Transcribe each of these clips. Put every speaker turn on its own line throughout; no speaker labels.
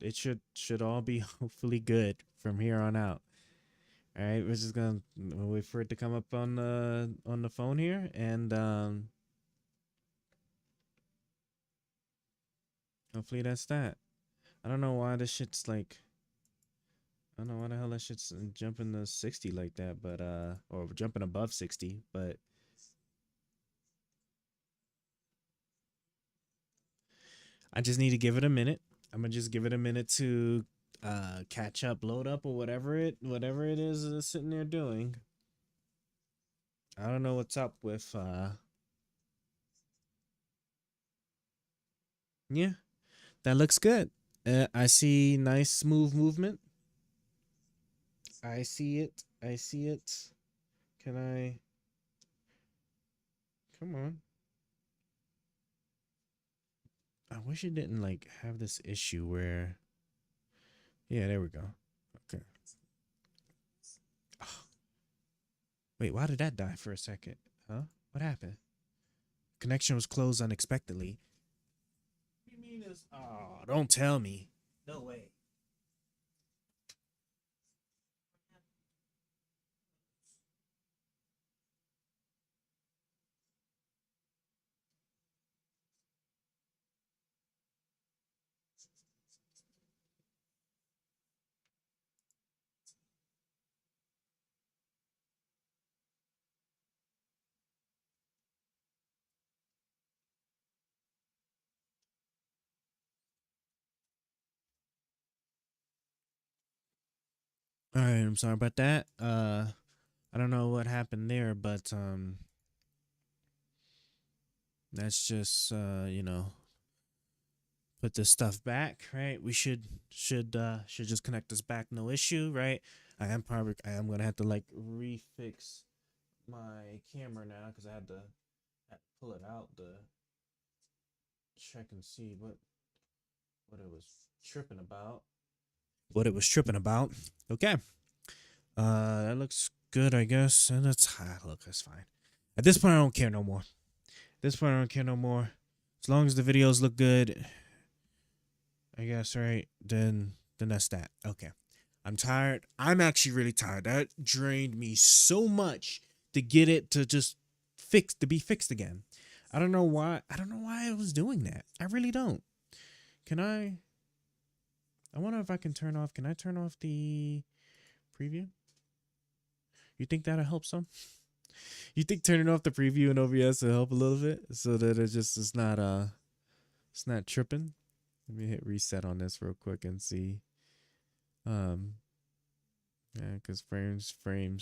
it should all be hopefully good from here on out. All right, we're just gonna wait for it to come up on the phone here, and hopefully that's that. I don't know why this shit's like. I don't know why the hell that shit's jumping to 60 like that, but or jumping above 60, but I just need to give it a minute. I'm gonna just give it a minute to catch up, load up, or whatever it is sitting there doing. I don't know what's up with yeah, that looks good. I see nice smooth movement. I see it. I see it. Can I come on? I wish it didn't like have this issue where yeah, there we go. Okay. Oh, wait, why did that die for a second? Huh? What happened? Connection was closed unexpectedly. What do you mean is oh, don't tell me. No way. All right, I'm sorry about that. I don't know what happened there, but let's just put this stuff back, right? We should just connect this back, no issue, right? I am gonna have to like refix my camera now because had to pull it out to check and see what it was tripping about. What it was tripping about. Okay. That looks good, I guess. And that's look, that's fine. At this point, I don't care no more. At this point, I don't care no more. As long as the videos look good, I guess, right? Then that's that. Okay. I'm tired. I'm actually really tired. That drained me so much to get it to just to be fixed again. I don't know why. I don't know why I was doing that. I really don't. Can I wonder if I can turn off. Can I turn off the preview? You think that'll help some? You think turning off the preview in OBS will help a little bit so that it's not tripping? Let me hit reset on this real quick and see. Um, yeah, because frames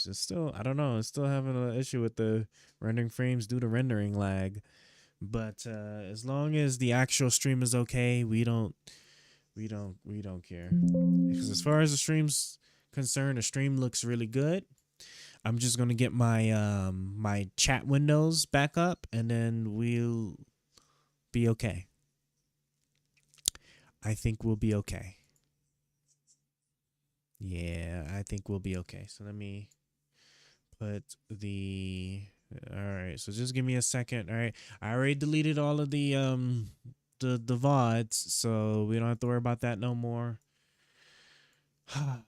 is still I don't know. It's still having an issue with the rendering frames due to rendering lag. But as long as the actual stream is okay, we don't care. Because as far as the stream's concerned, the stream looks really good. I'm just gonna get my my chat windows back up, and then we'll be okay. I think we'll be okay. Yeah, I think we'll be okay. So let me put the. All right, so just give me a second. All right, I already deleted all of the vods, so we don't have to worry about that no more.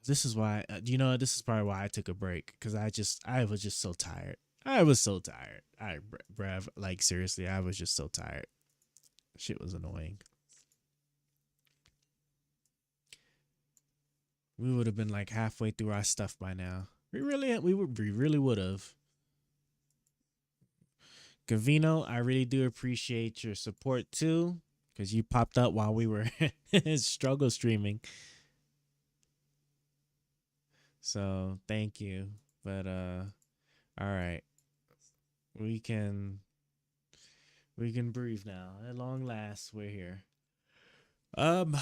This is why this is probably why I took a break because I was just so tired. I was so tired. Brev, like seriously, I was just so tired. Shit was annoying. We would have been like halfway through our stuff by now. We really would have. Gavino, I really do appreciate your support too, because you popped up while we were struggle streaming. So thank you. But all right, we can breathe now. At long last, we're here. Um,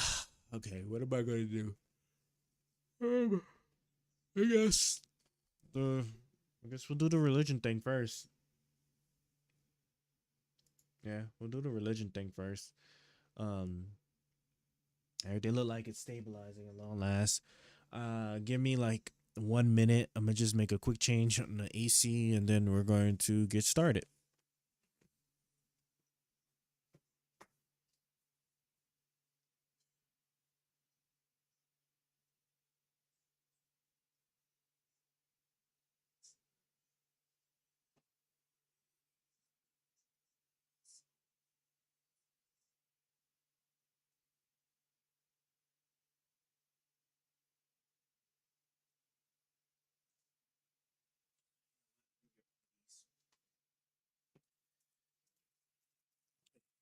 okay, what am I gonna do? Um, I guess the I guess we'll do the religion thing first. Yeah, we'll do the religion thing first. Um, everything look like it's stabilizing at long last. Give me like 1 minute. I'm gonna just make a quick change on the AC, and then we're going to get started.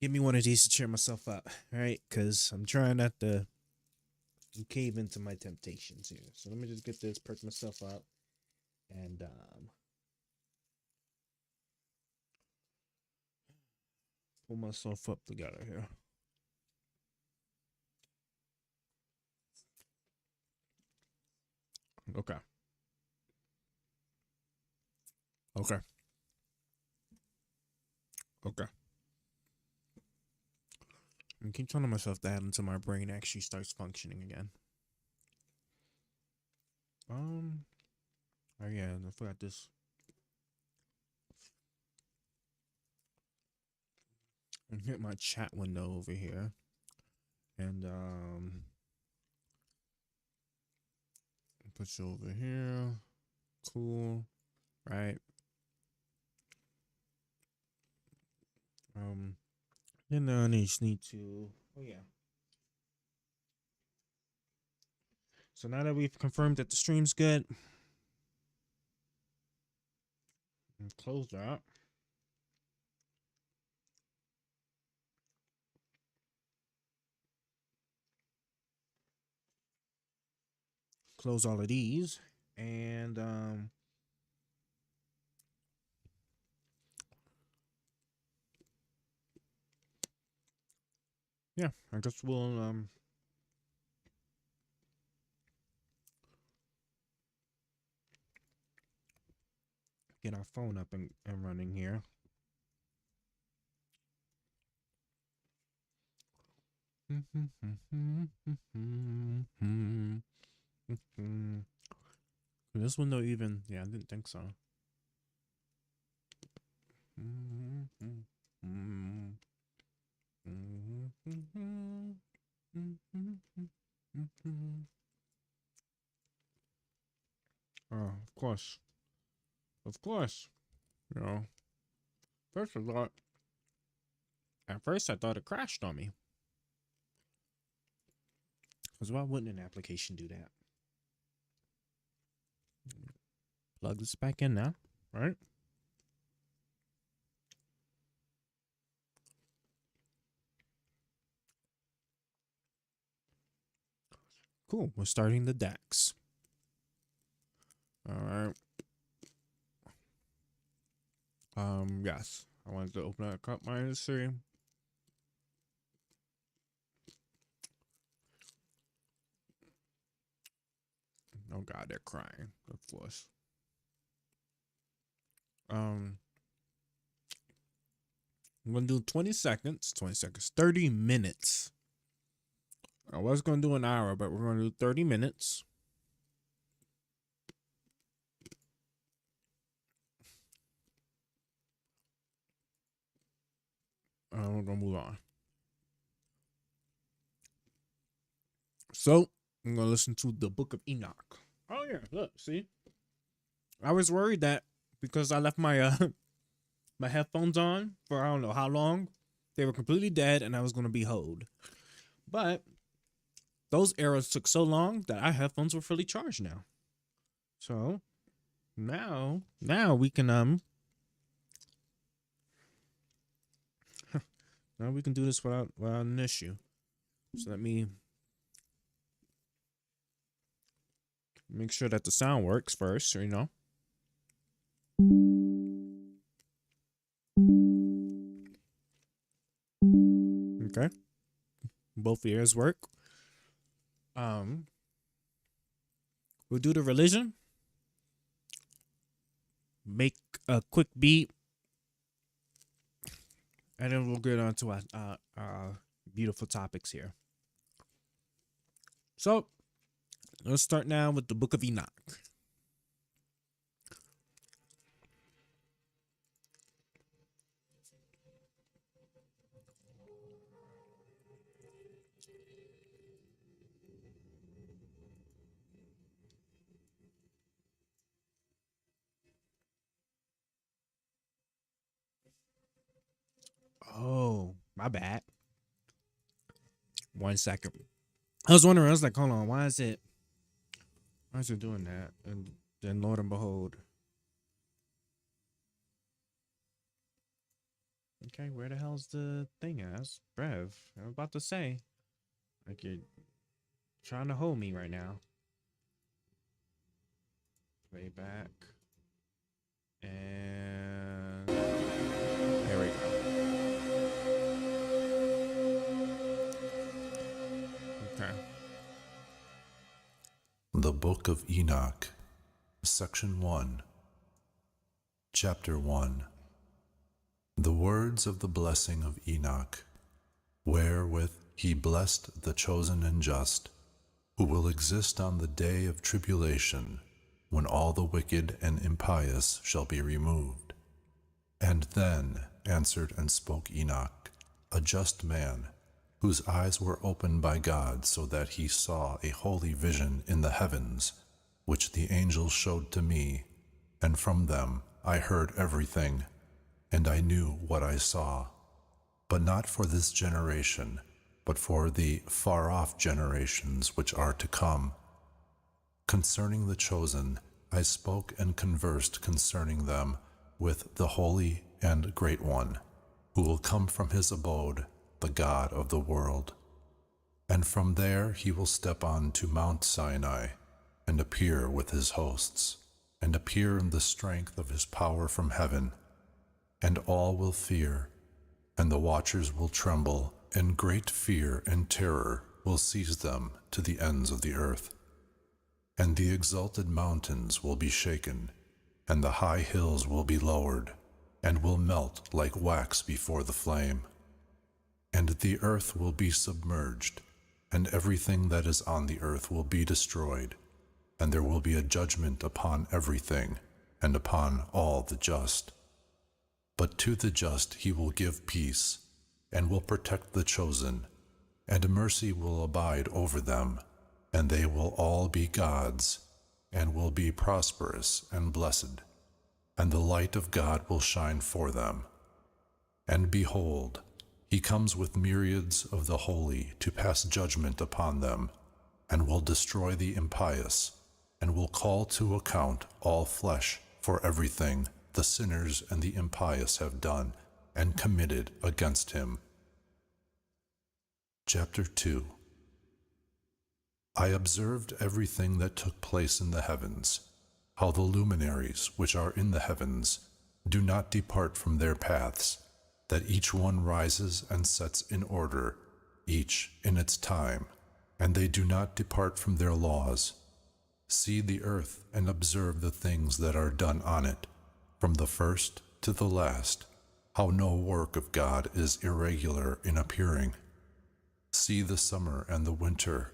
Give me one of these to cheer myself up, right? Because I'm trying not to cave into my temptations here. So let me just get this, perk myself up, and pull myself up together here. Okay. Okay. Okay. I keep telling myself that until my brain actually starts functioning again. Oh yeah, I forgot this. I hit my chat window over here, and put you over here. Cool, right? Then I just need to. Oh yeah. So now that we've confirmed that the stream's good, close that. Close all of these, and yeah, I guess we'll get our phone up and running here. This window even, yeah, I didn't think so. Oh, of course. Of course. You know, first I thought, at first I thought it crashed on me. Because why wouldn't an application do that? Plug this back in now, right? Cool. We're starting the DAX. All right. Yes. I wanted to open up cup my industry. Oh God, they're crying, of course. I'm gonna do 20 seconds, 30 minutes. I was gonna do an hour, but we're gonna do 30 minutes. We're gonna move on. So I'm gonna listen to the Book of Enoch. Oh yeah, look, see, I was worried that because I left my my headphones on for I don't know how long, they were completely dead, and I was gonna be holed. But those errors took so long that our headphones were fully charged now. So now we can now we can do this without an issue. So let me make sure that the sound works first, you know. Okay. Both ears work. We'll do the religion. Make a quick beat. And then we'll get on to our beautiful topics here. So let's start now with the Book of Enoch. Oh, my bad. 1 second. I was wondering, I was like, hold on, why is it doing that? And then Lord and behold. Okay, where the hell's the thing at? Brev, I'm about to say. Like you're trying to hold me right now. Way back. And there we go. Okay.
The Book of Enoch, Section 1, Chapter 1. The words of the blessing of Enoch, wherewith he blessed the chosen and just, who will exist on the day of tribulation, when all the wicked and impious shall be removed. And then answered and spoke Enoch, a just man, whose eyes were opened by God, so that he saw a holy vision in the heavens, which the angels showed to me, and from them I heard everything, and I knew what I saw. But not for this generation, but for the far-off generations which are to come. Concerning the chosen, I spoke and conversed concerning them with the Holy and Great One, who will come from his abode, the God of the world. And from there he will step on to Mount Sinai, and appear with his hosts, and appear in the strength of his power from heaven. And all will fear, and the watchers will tremble, and great fear and terror will seize them to the ends of the earth. And the exalted mountains will be shaken, and the high hills will be lowered, and will melt like wax before the flame. And the earth will be submerged, and everything that is on the earth will be destroyed, and there will be a judgment upon everything, and upon all the just. But to the just he will give peace, and will protect the chosen, and mercy will abide over them, and they will all be God's, and will be prosperous and blessed, and the light of God will shine for them. And behold, he comes with myriads of the holy to pass judgment upon them, and will destroy the impious, and will call to account all flesh for everything the sinners and the impious have done and committed against him. Chapter 2. I observed everything that took place in the heavens, how the luminaries which are in the heavens do not depart from their paths, that each one rises and sets in order, each in its time, and they do not depart from their laws. See the earth and observe the things that are done on it, from the first to the last, how no work of God is irregular in appearing. See the summer and the winter,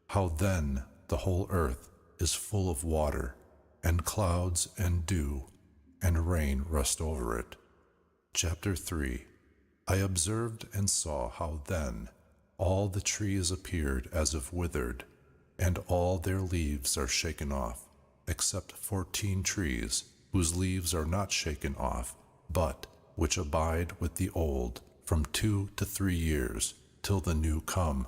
how then the whole earth is full of water, and clouds and dew, and rain rust over it. Chapter 3. I observed and saw how then all the trees appeared as if withered, and all their leaves are shaken off, except 14 trees, whose leaves are not shaken off, but which abide with the old from 2 to 3 years, till the new come.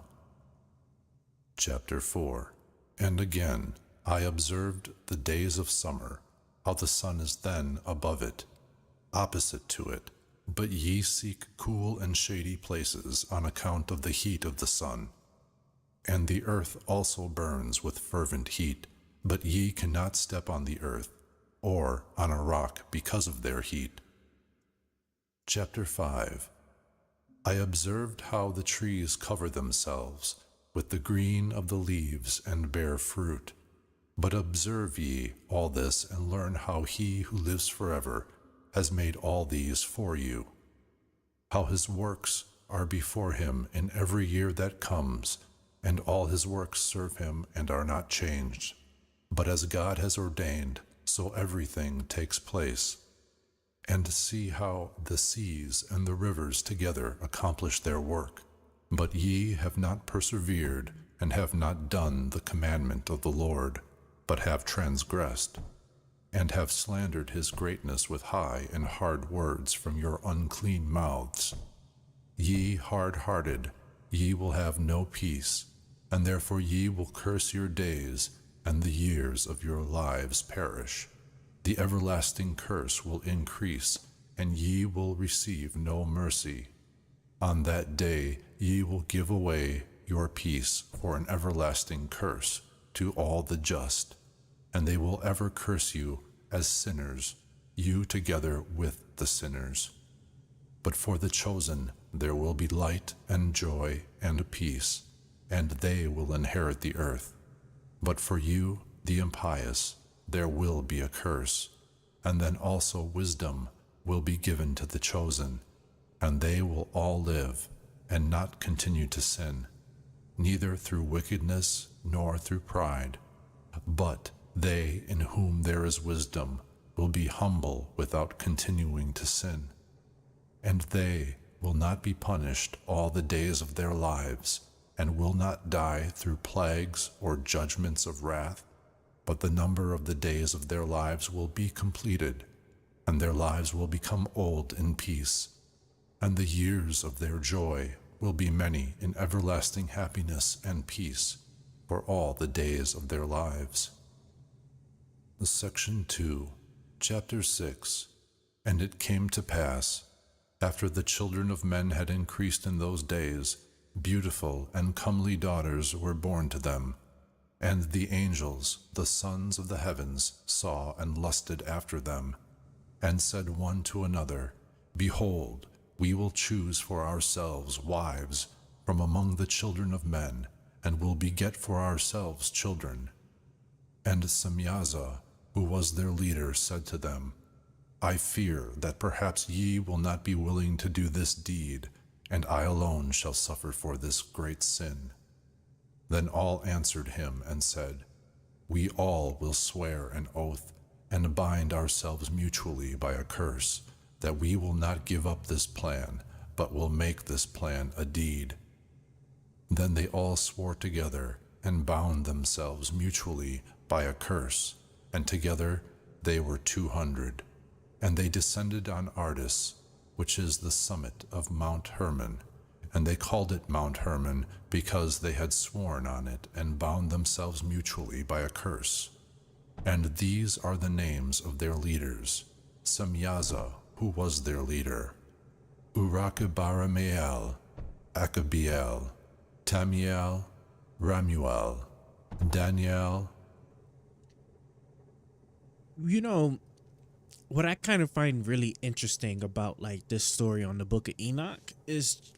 Chapter 4. And again I observed the days of summer, how the sun is then above it, opposite to it, but ye seek cool and shady places on account of the heat of the sun. And the earth also burns with fervent heat, but ye cannot step on the earth, or on a rock because of their heat. Chapter 5. I observed how the trees cover themselves with the green of the leaves and bear fruit. But observe ye all this, and learn how he who lives forever has made all these for you, how his works are before him in every year that comes, and all his works serve him and are not changed. But as God has ordained, so everything takes place. And see how the seas and the rivers together accomplish their work. But ye have not persevered, and have not done the commandment of the Lord, but have transgressed, and have slandered his greatness with high and hard words from your unclean mouths. Ye hard-hearted, ye will have no peace, and therefore ye will curse your days, and the years of your lives perish. The everlasting curse will increase, and ye will receive no mercy. On that day ye will give away your peace for an everlasting curse to all the just, and they will ever curse you as sinners, you together with the sinners. But for the chosen there will be light and joy and peace, and they will inherit the earth. But for you, the impious, there will be a curse, and then also wisdom will be given to the chosen, and they will all live and not continue to sin, neither through wickedness nor through pride. But they in whom there is wisdom will be humble without continuing to sin, and they will not be punished all the days of their lives, and will not die through plagues or judgments of wrath, but the number of the days of their lives will be completed, and their lives will become old in peace, and the years of their joy will be many in everlasting happiness and peace for all the days of their lives. Section 2, Chapter 6. And it came to pass, after the children of men had increased in those days, beautiful and comely daughters were born to them. And the angels, the sons of the heavens, saw and lusted after them, and said one to another, Behold, we will choose for ourselves wives from among the children of men, and will beget for ourselves children. And Semyaza, who was their leader, said to them, I fear that perhaps ye will not be willing to do this deed, and I alone shall suffer for this great sin. Then all answered him and said, We all will swear an oath, and bind ourselves mutually by a curse, that we will not give up this plan, but will make this plan a deed. Then they all swore together, and bound themselves mutually by a curse, and together they were 200. And they descended on Ardis, which is the summit of Mount Hermon, and they called it Mount Hermon because they had sworn on it and bound themselves mutually by a curse. And these are the names of their leaders: Semyaza, who was their leader, Urakebaramael, Akabiel, Tamiel, Ramuel, Daniel.
You know, what I kind of find really interesting about like this story on the Book of Enoch is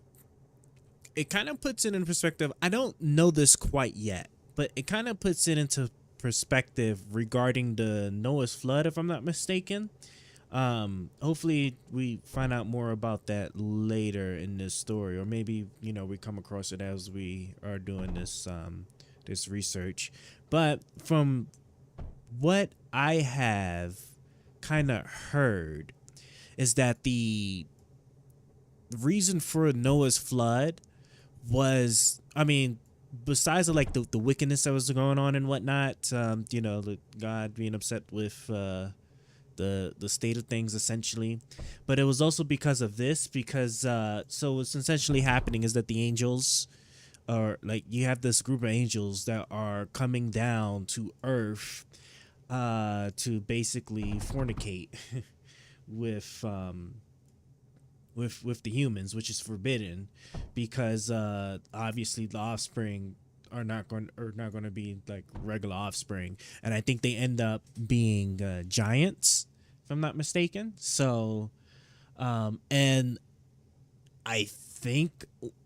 it kind of puts it in perspective. I don't know this quite yet, but it kind of puts it into perspective regarding the Noah's flood, if I'm not mistaken. Hopefully we find out more about that later in this story, or maybe, you know, we come across it as we are doing this, this research. But from what I have kind of heard is that the reason for Noah's flood was, I mean, besides like the wickedness that was going on and whatnot, you know, God being upset with the state of things essentially, but it was also because of this, because so what's essentially happening is that the angels are like, you have this group of angels that are coming down to earth to basically fornicate with the humans, which is forbidden because obviously the offspring are not going to be like regular offspring, and I think they end up being giants, if I'm not mistaken. So and I think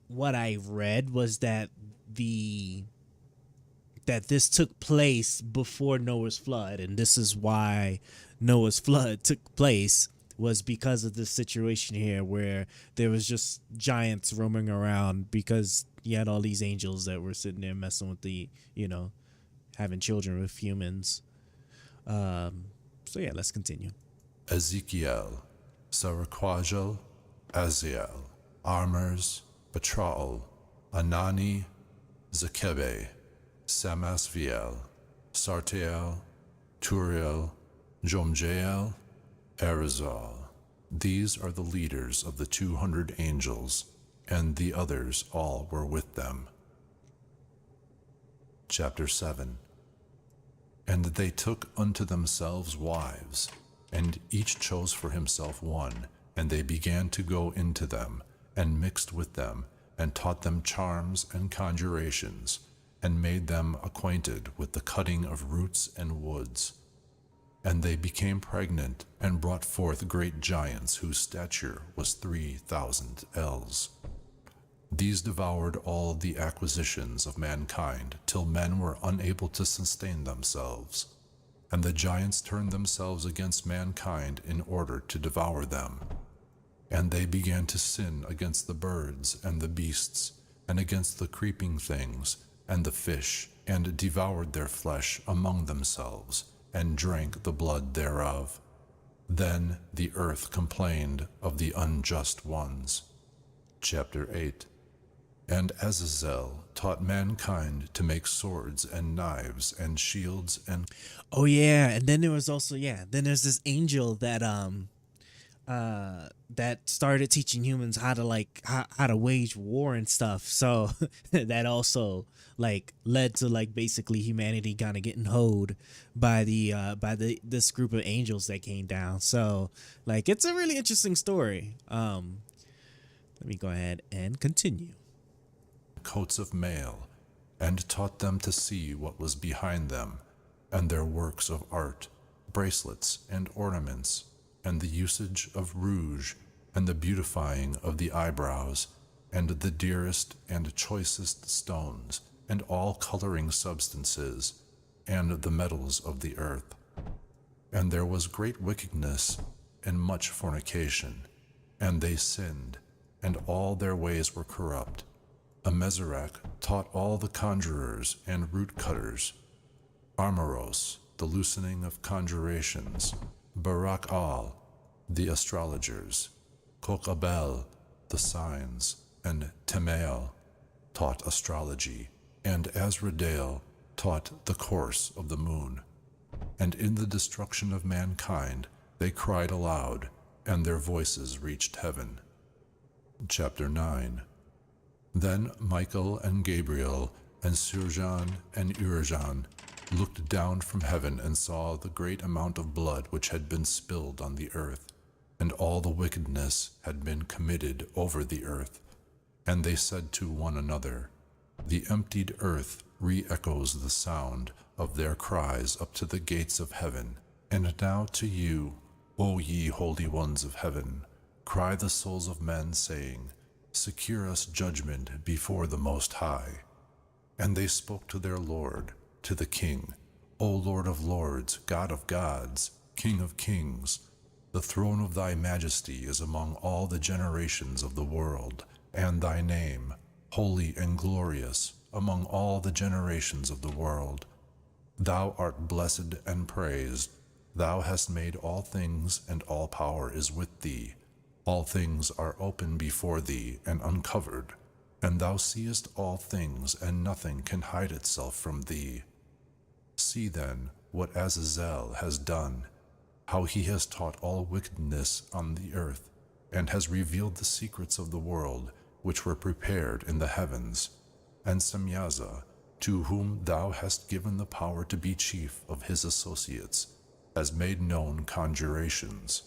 what I read was that this took place before Noah's flood, and this is why Noah's flood took place, was because of this situation here where there was just giants roaming around because you had all these angels that were sitting there messing with the, you know, having children with humans. So yeah, let's continue.
Ezekiel, Saraquajal, Aziel, Armers, Betrael, Anani, Zekebe, Samasviel, Sartiel, Turiel, Jomjael, Arizal. These are the leaders of the 200 angels, and the others all were with them. Chapter 7. And they took unto themselves wives, and each chose for himself one, And they began to go into them, and mixed with them, and taught them charms and conjurations, and made them acquainted with the cutting of roots and woods. And they became pregnant, and brought forth great giants whose stature was 3,000 ells. These devoured all the acquisitions of mankind, till men were unable to sustain themselves. And the giants turned themselves against mankind in order to devour them. And they began to sin against the birds and the beasts, and against the creeping things and the fish, and devoured their flesh among themselves, and drank the blood thereof. Then the earth complained of the unjust ones. Chapter 8. And Azazel taught mankind to make swords and knives and shields and...
Oh yeah, and then there was also then there's this angel that that started teaching humans how to how to wage war and stuff. So that also led to basically humanity kind of getting hoed by this group of angels that came down. So it's a really interesting story. Let me go ahead and continue.
Coats of mail, and taught them to see what was behind them, and their works of art, bracelets and ornaments, and the usage of rouge, and the beautifying of the eyebrows, and the dearest and choicest stones, and all coloring substances, and the metals of the earth. And there was great wickedness, and much fornication, and they sinned, and all their ways were corrupt. Amezerach taught all the conjurers and root cutters, Armoros, the loosening of conjurations, Barak-al, the astrologers, Kokabel, the signs, and Temael taught astrology, and Azradale taught the course of the moon. And in the destruction of mankind they cried aloud, and their voices reached heaven. Chapter 9. Then Michael and Gabriel and Surjan and Urijan looked down from heaven and saw the great amount of blood which had been spilled on the earth, and all the wickedness had been committed over the earth. And they said to one another, The emptied earth re-echoes the sound of their cries up to the gates of heaven. And now to you, O ye holy ones of heaven, cry the souls of men, saying, Secure us judgment before the Most High. And they spoke to their Lord, to the King, O Lord of lords, God of gods, King of kings. The throne of thy majesty is among all the generations of the world, and thy name, holy and glorious, among all the generations of the world. Thou art blessed and praised. Thou hast made all things, and all power is with thee. All things are open before thee and uncovered, and thou seest all things, and nothing can hide itself from thee. See then what Azazel has done, how he has taught all wickedness on the earth, and has revealed the secrets of the world which were prepared in the heavens. And Semyaza, to whom thou hast given the power to be chief of his associates, has made known conjurations.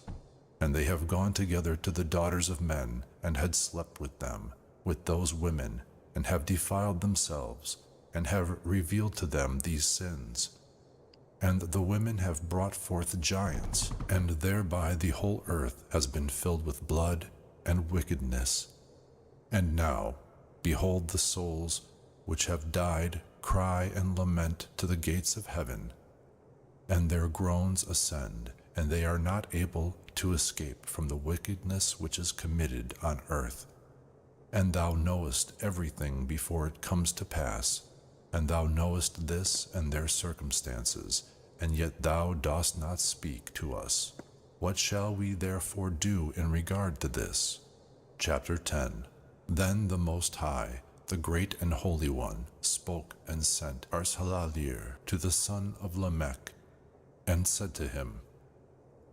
And they have gone together to the daughters of men, and had slept with them, with those women, and have defiled themselves, and have revealed to them these sins. And the women have brought forth giants, and thereby the whole earth has been filled with blood and wickedness. And now, behold, the souls which have died cry and lament to the gates of heaven, and their groans ascend, and they are not able to escape from the wickedness which is committed on earth. And thou knowest everything before it comes to pass, and thou knowest this and their circumstances, and yet thou dost not speak to us. What shall we therefore do in regard to this? Chapter 10. Then the Most High, the Great and Holy One, spoke and sent Arsalalir to the son of Lamech, and said to him,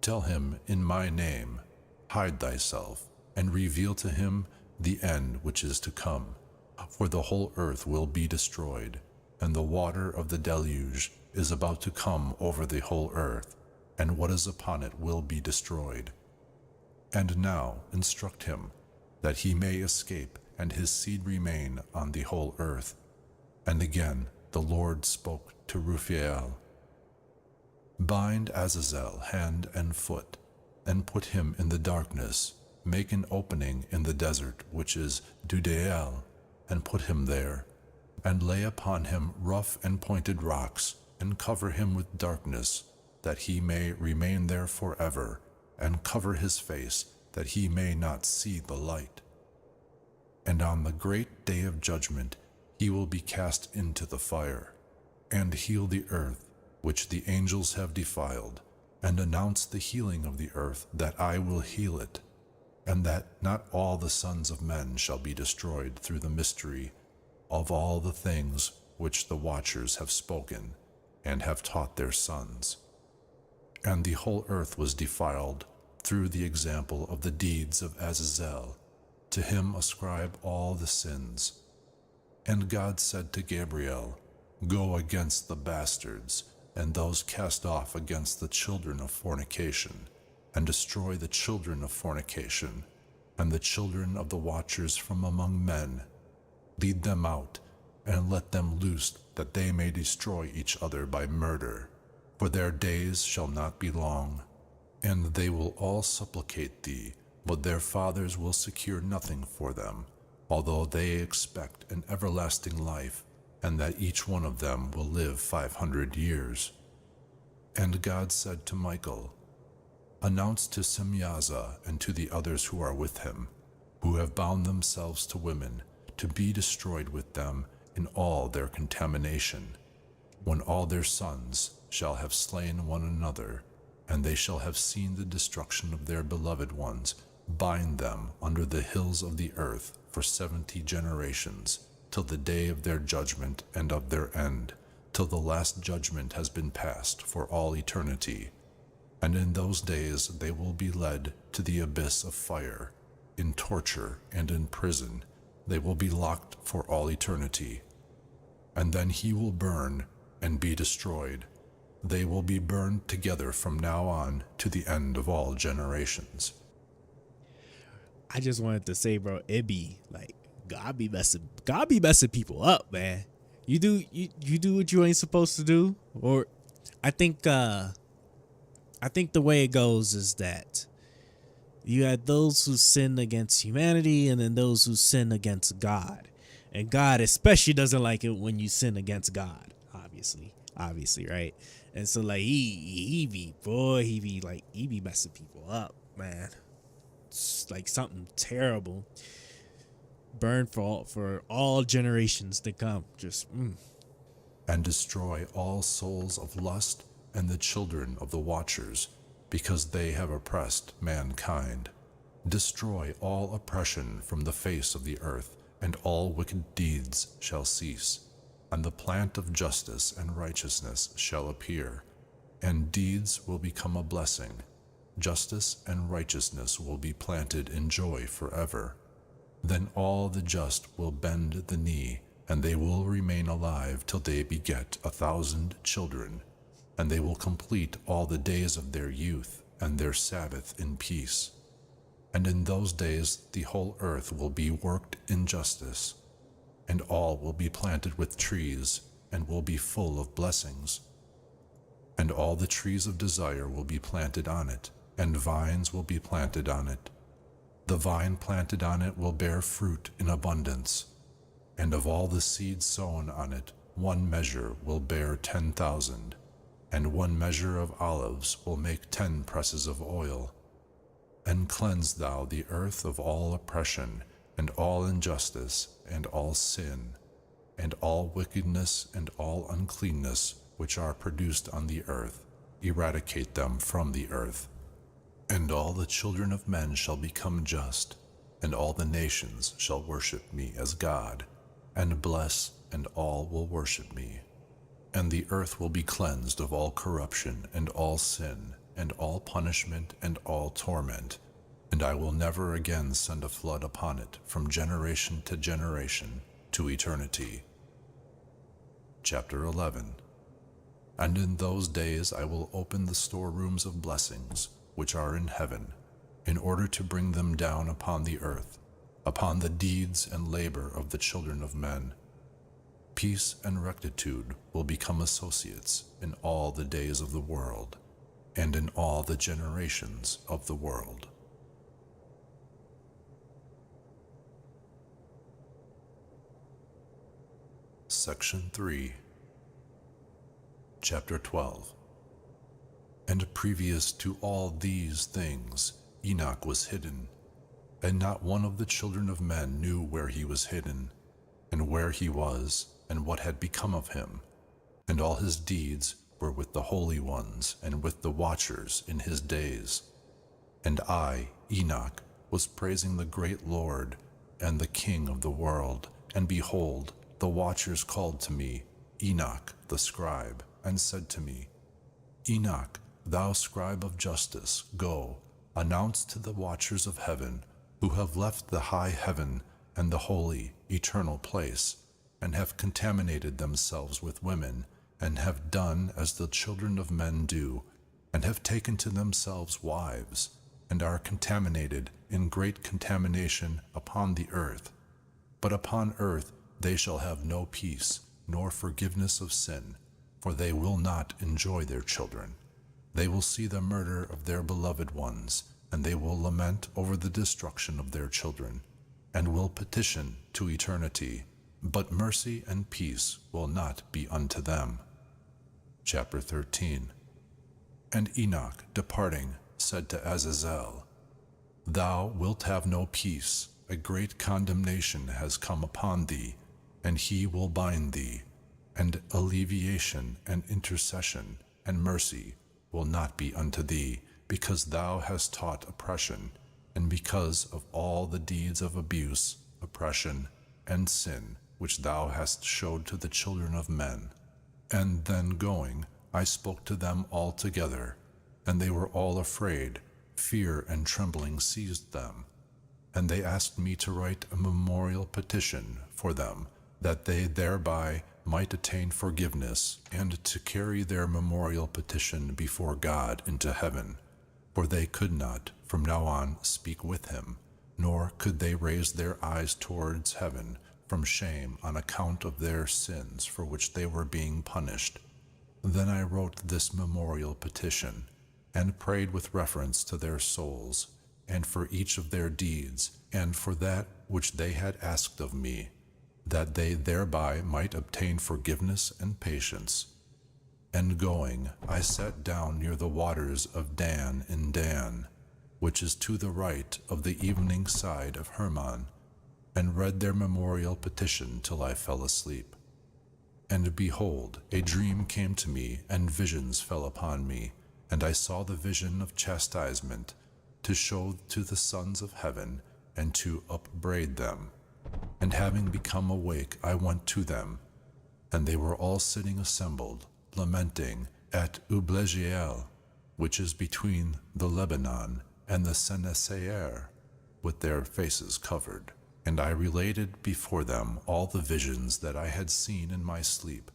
Tell him in my name, hide thyself, and reveal to him the end which is to come. For the whole earth will be destroyed, and the water of the deluge is about to come over the whole earth, and what is upon it will be destroyed. And now instruct him, that he may escape and his seed remain on the whole earth. And again the Lord spoke to Raphael, Bind Azazel hand and foot, and put him in the darkness, make an opening in the desert which is Dudael, and put him there, and lay upon him rough and pointed rocks, and cover him with darkness, that he may remain there forever, and cover his face, that he may not see the light. And on the great day of judgment he will be cast into the fire, and heal the earth, which the angels have defiled, and announce the healing of the earth, that I will heal it, and that not all the sons of men shall be destroyed through the mystery of all the things which the watchers have spoken, and have taught their sons. And the whole earth was defiled through the example of the deeds of Azazel. To him ascribe all the sins. And God said to Gabriel, Go against the bastards, and those cast off against the children of fornication, and destroy the children of fornication, and the children of the watchers from among men. Lead them out, and let them loose, that they may destroy each other by murder. For their days shall not be long, and they will all supplicate thee, but their fathers will secure nothing for them, although they expect an everlasting life, and that each one of them will live 500 years. And God said to Michael, Announce to Semyaza and to the others who are with him, who have bound themselves to women, to be destroyed with them in all their contamination, when all their sons shall have slain one another, and they shall have seen the destruction of their beloved ones. Bind them under the hills of the earth for 70 generations, till the day of their judgment and of their end, till the last judgment has been passed for all eternity. And in those days they will be led to the abyss of fire, in torture and in prison. They will be locked for all eternity. And then he will burn and be destroyed. They will be burned together from now on to the end of all generations.
I just wanted to say, bro, it be like God be messing people up, man. You do what you ain't supposed to do. Or I think the way it goes is that you had those who sin against humanity, and then those who sin against God. And God especially doesn't like it when you sin against God, obviously, right? And so like he be messing people up, man. It's like something terrible. Burn for all generations to come.
And destroy all souls of lust and the children of the watchers, because they have oppressed mankind. Destroy all oppression from the face of the earth, and all wicked deeds shall cease. And the plant of justice and righteousness shall appear, and deeds will become a blessing. Justice and righteousness will be planted in joy forever. Then all the just will bend the knee, and they will remain alive till they beget 1,000 children, and they will complete all the days of their youth and their Sabbath in peace. And in those days the whole earth will be worked in justice, and all will be planted with trees, and will be full of blessings. And all the trees of desire will be planted on it, and vines will be planted on it. The vine planted on it will bear fruit in abundance, and of all the seed sown on it, 1 measure will bear 10,000, and 1 measure of olives will make 10 presses of oil. And cleanse thou the earth of all oppression, and all injustice, and all sin, and all wickedness, and all uncleanness, which are produced on the earth. Eradicate them from the earth. And all the children of men shall become just, and all the nations shall worship me as God, and bless, and all will worship me. And the earth will be cleansed of all corruption, and all sin, and all punishment, and all torment. And I will never again send a flood upon it from generation to generation to eternity. Chapter 11. And in those days I will open the storerooms of blessings, which are in heaven, in order to bring them down upon the earth, upon the deeds and labor of the children of men. Peace and rectitude will become associates in all the days of the world, and in all the generations of the world. Section 3, Chapter 12. And previous to all these things, Enoch was hidden, and not one of the children of men knew where he was hidden, and where he was, and what had become of him. And all his deeds were with the holy ones, and with the watchers in his days. And I, Enoch, was praising the great Lord, and the King of the world. And behold, the watchers called to me, Enoch the scribe, and said to me, Enoch, thou scribe of justice, go, announce to the watchers of heaven, who have left the high heaven and the holy, eternal place, and have contaminated themselves with women, and have done as the children of men do, and have taken to themselves wives, and are contaminated in great contamination upon the earth. But upon earth they shall have no peace, nor forgiveness of sin, for they will not enjoy their children. They will see the murder of their beloved ones, and they will lament over the destruction of their children, and will petition to eternity, but mercy and peace will not be unto them. Chapter 13. And Enoch, departing, said to Azazel, Thou wilt have no peace, a great condemnation has come upon thee, and he will bind thee, and alleviation and intercession and mercy will not be unto thee, because thou hast taught oppression, and because of all the deeds of abuse, oppression, and sin, which thou hast showed to the children of men. And then going, I spoke to them all together, and they were all afraid. Fear and trembling seized them. And they asked me to write a memorial petition for them, that they thereby might attain forgiveness, and to carry their memorial petition before God into heaven. For they could not, from now on, speak with him, nor could they raise their eyes towards heaven from shame on account of their sins for which they were being punished. Then I wrote this memorial petition, and prayed with reference to their souls, and for each of their deeds, and for that which they had asked of me, that they thereby might obtain forgiveness and patience. And going, I sat down near the waters of Dan in Dan, which is to the right of the evening side of Hermon, and read their memorial petition till I fell asleep. And behold, a dream came to me, and visions fell upon me, and I saw the vision of chastisement, to show to the sons of heaven, and to upbraid them. And having become awake, I went to them, and they were all sitting assembled, lamenting at Ublegiel, which is between the Lebanon and the Seneseer, with their faces covered. And I related before them all the visions that I had seen in my sleep,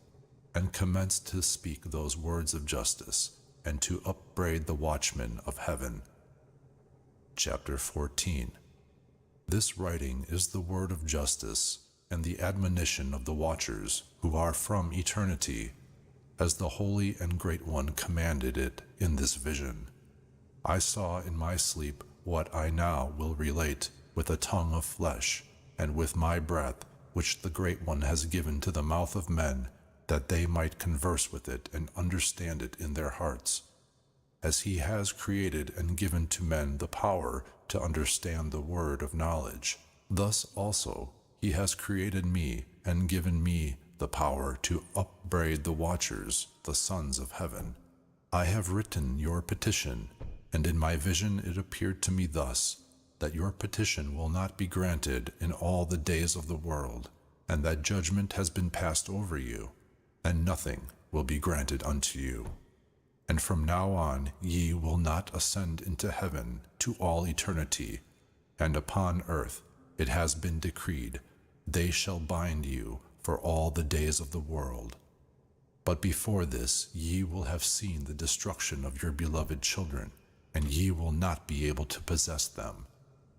and commenced to speak those words of justice, and to upbraid the watchmen of heaven. Chapter 14. This writing is the word of justice, and the admonition of the watchers, who are from eternity, as the Holy and Great One commanded it in this vision. I saw in my sleep what I now will relate, with a tongue of flesh, and with my breath, which the Great One has given to the mouth of men, that they might converse with it and understand it in their hearts. As he has created and given to men the power to understand the word of knowledge, thus also he has created me and given me the power to upbraid the watchers, the sons of heaven. I have written your petition, and in my vision it appeared to me thus, that your petition will not be granted in all the days of the world, and that judgment has been passed over you, and nothing will be granted unto you. And from now on ye will not ascend into heaven to all eternity, and upon earth it has been decreed, they shall bind you for all the days of the world. But before this ye will have seen the destruction of your beloved children, and ye will not be able to possess them,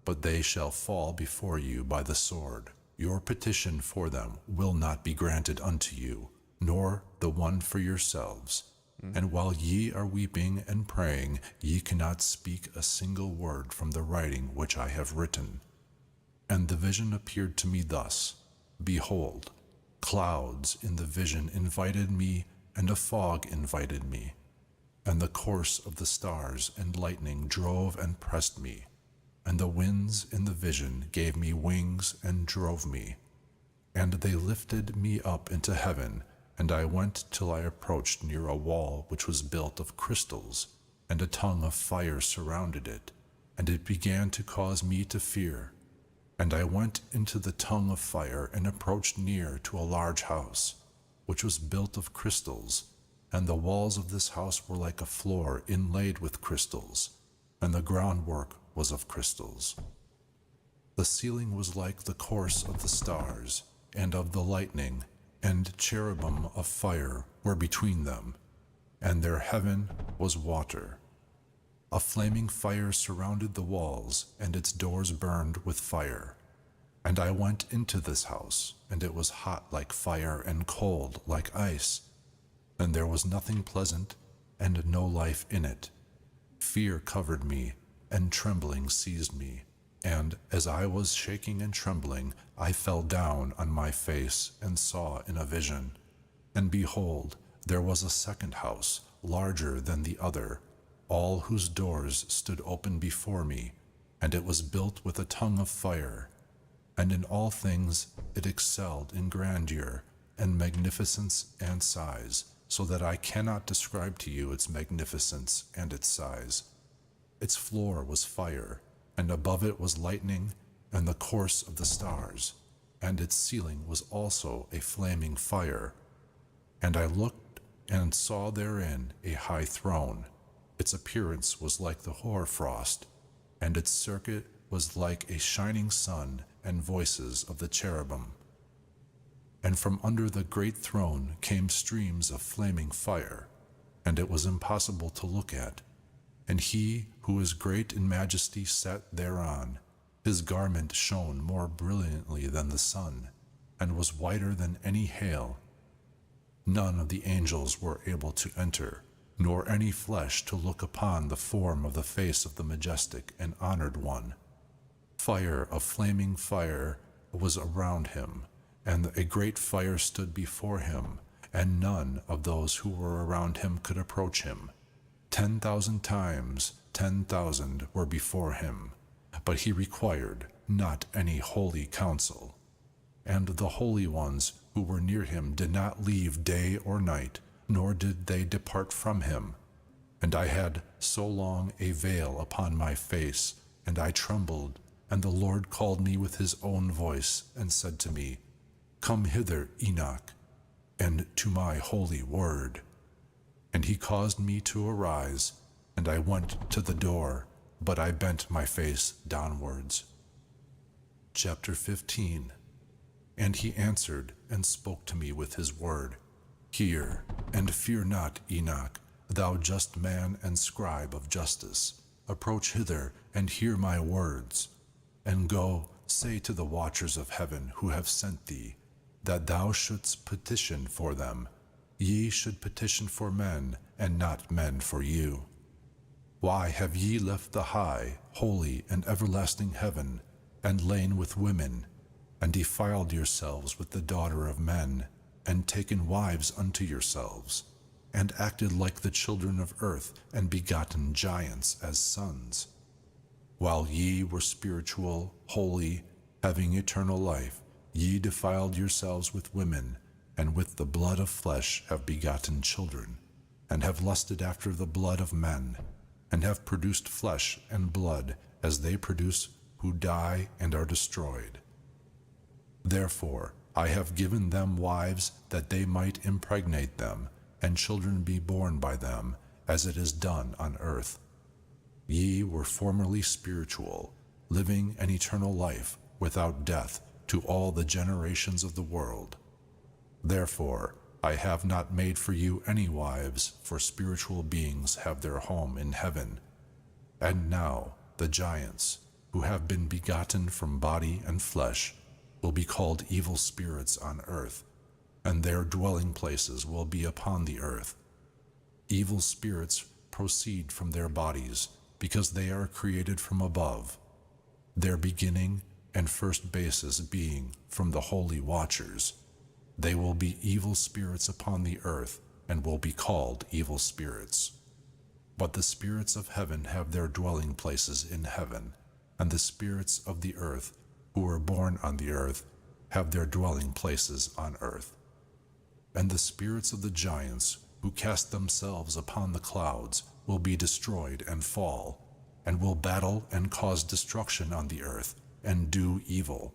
but they shall fall before you by the sword. Your petition for them will not be granted unto you, nor the one for yourselves. And while ye are weeping and praying, ye cannot speak a single word from the writing which I have written. And the vision appeared to me thus: Behold, clouds in the vision invited me, and a fog invited me. And the course of the stars and lightning drove and pressed me. And the winds in the vision gave me wings and drove me. And they lifted me up into heaven, and I went till I approached near a wall which was built of crystals, and a tongue of fire surrounded it, and it began to cause me to fear. And I went into the tongue of fire and approached near to a large house, which was built of crystals, and the walls of this house were like a floor inlaid with crystals, and the groundwork was of crystals. The ceiling was like the course of the stars, and of the lightning, and cherubim of fire were between them, and their heaven was water. A flaming fire surrounded the walls, and its doors burned with fire. And I went into this house, and it was hot like fire and cold like ice, and there was nothing pleasant, and no life in it. Fear covered me, and trembling seized me, and as I was shaking and trembling, I fell down on my face and saw in a vision. And behold, there was a second house, larger than the other, all whose doors stood open before me, and it was built with a tongue of fire. And in all things it excelled in grandeur and magnificence and size, so that I cannot describe to you its magnificence and its size. Its floor was fire, and above it was lightning, and the course of the stars, and its ceiling was also a flaming fire. And I looked and saw therein a high throne. Its appearance was like the hoarfrost, and its circuit was like a shining sun, and voices of the cherubim. And from under the great throne came streams of flaming fire, and it was impossible to look at. And he who is great in majesty sat thereon. His garment shone more brilliantly than the sun, and was whiter than any hail. None of the angels were able to enter, nor any flesh to look upon the form of the face of the majestic and honored one. Fire of flaming fire was around him, and a great fire stood before him, and none of those who were around him could approach him. 10,000 times 10,000 were before him, but he required not any holy counsel. And the holy ones who were near him did not leave day or night, nor did they depart from him. And I had so long a veil upon my face, and I trembled. And the Lord called me with his own voice, and said to me, Come hither, Enoch, and to my holy word. And he caused me to arise, and I went to the door, but I bent my face downwards. Chapter 15. And he answered and spoke to me with his word, Hear, and fear not, Enoch, thou just man and scribe of justice. Approach hither, and hear my words. And go, say to the watchers of heaven who have sent thee, that thou shouldst petition for them. Ye should petition for men, and not men for you. Why have ye left the high, holy, and everlasting heaven, and lain with women, and defiled yourselves with the daughter of men, and taken wives unto yourselves, and acted like the children of earth, and begotten giants as sons? While ye were spiritual, holy, having eternal life, ye defiled yourselves with women, and with the blood of flesh have begotten children, and have lusted after the blood of men, and have produced flesh and blood, as they produce who die and are destroyed. Therefore I have given them wives, that they might impregnate them, and children be born by them, as it is done on earth. Ye were formerly spiritual, living an eternal life without death to all the generations of the world. Therefore I have not made for you any wives, for spiritual beings have their home in heaven. And now the giants, who have been begotten from body and flesh, will be called evil spirits on earth, and their dwelling places will be upon the earth. Evil spirits proceed from their bodies, because they are created from above, their beginning and first basis being from the holy watchers. They will be evil spirits upon the earth, and will be called evil spirits. But the spirits of heaven have their dwelling places in heaven, and the spirits of the earth, who were born on the earth, have their dwelling places on earth. And the spirits of the giants, who cast themselves upon the clouds, will be destroyed and fall, and will battle and cause destruction on the earth, and do evil.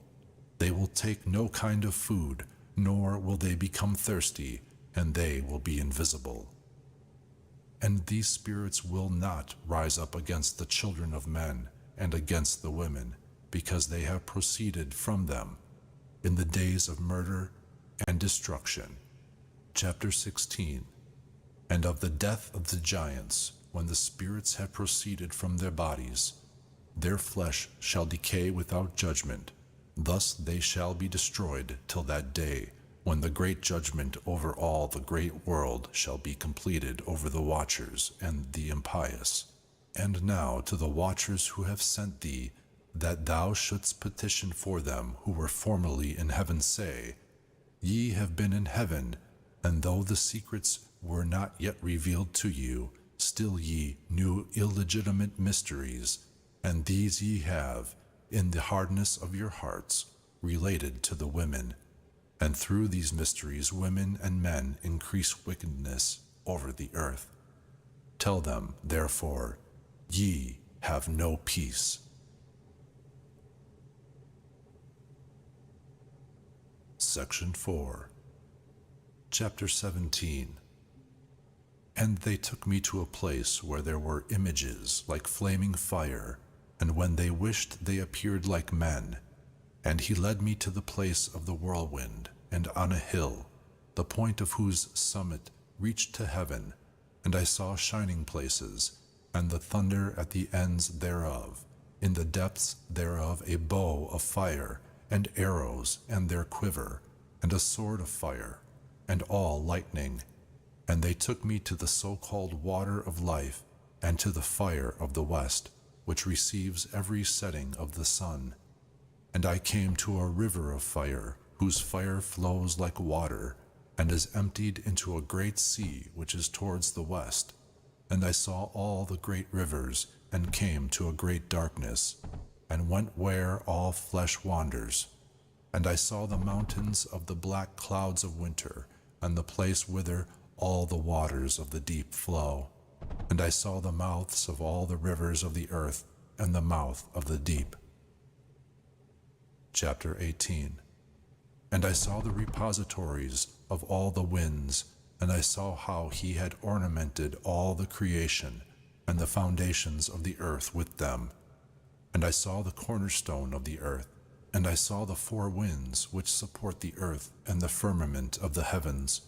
They will take no kind of food, nor will they become thirsty, and they will be invisible. And these spirits will not rise up against the children of men and against the women, because they have proceeded from them in the days of murder and destruction. Chapter 16. And of the death of the giants, when the spirits have proceeded from their bodies, their flesh shall decay without judgment. Thus they shall be destroyed till that day, when the great judgment over all the great world shall be completed over the watchers and the impious. And now to the watchers who have sent thee, that thou shouldst petition for them who were formerly in heaven, say, Ye have been in heaven, and though the secrets were not yet revealed to you, still ye knew illegitimate mysteries, and these ye have, in the hardness of your hearts, related to the women. And through these mysteries women and men increase wickedness over the earth. Tell them, therefore, ye have no peace. Section 4. Chapter 17. And they took me to a place where there were images like flaming fire, and when they wished they appeared like men. And he led me to the place of the whirlwind, and on a hill, the point of whose summit reached to heaven, and I saw shining places, and the thunder at the ends thereof, in the depths thereof a bow of fire, and arrows, and their quiver, and a sword of fire, and all lightning. And they took me to the so-called water of life, and to the fire of the west, which receives every setting of the sun. And I came to a river of fire, whose fire flows like water, and is emptied into a great sea which is towards the west. And I saw all the great rivers, and came to a great darkness, and went where all flesh wanders. And I saw the mountains of the black clouds of winter, and the place whither all the waters of the deep flow. And I saw the mouths of all the rivers of the earth, and the mouth of the deep. Chapter 18. And I saw the repositories of all the winds, and I saw how he had ornamented all the creation, and the foundations of the earth with them. And I saw the cornerstone of the earth, and I saw the four winds which support the earth, and the firmament of the heavens.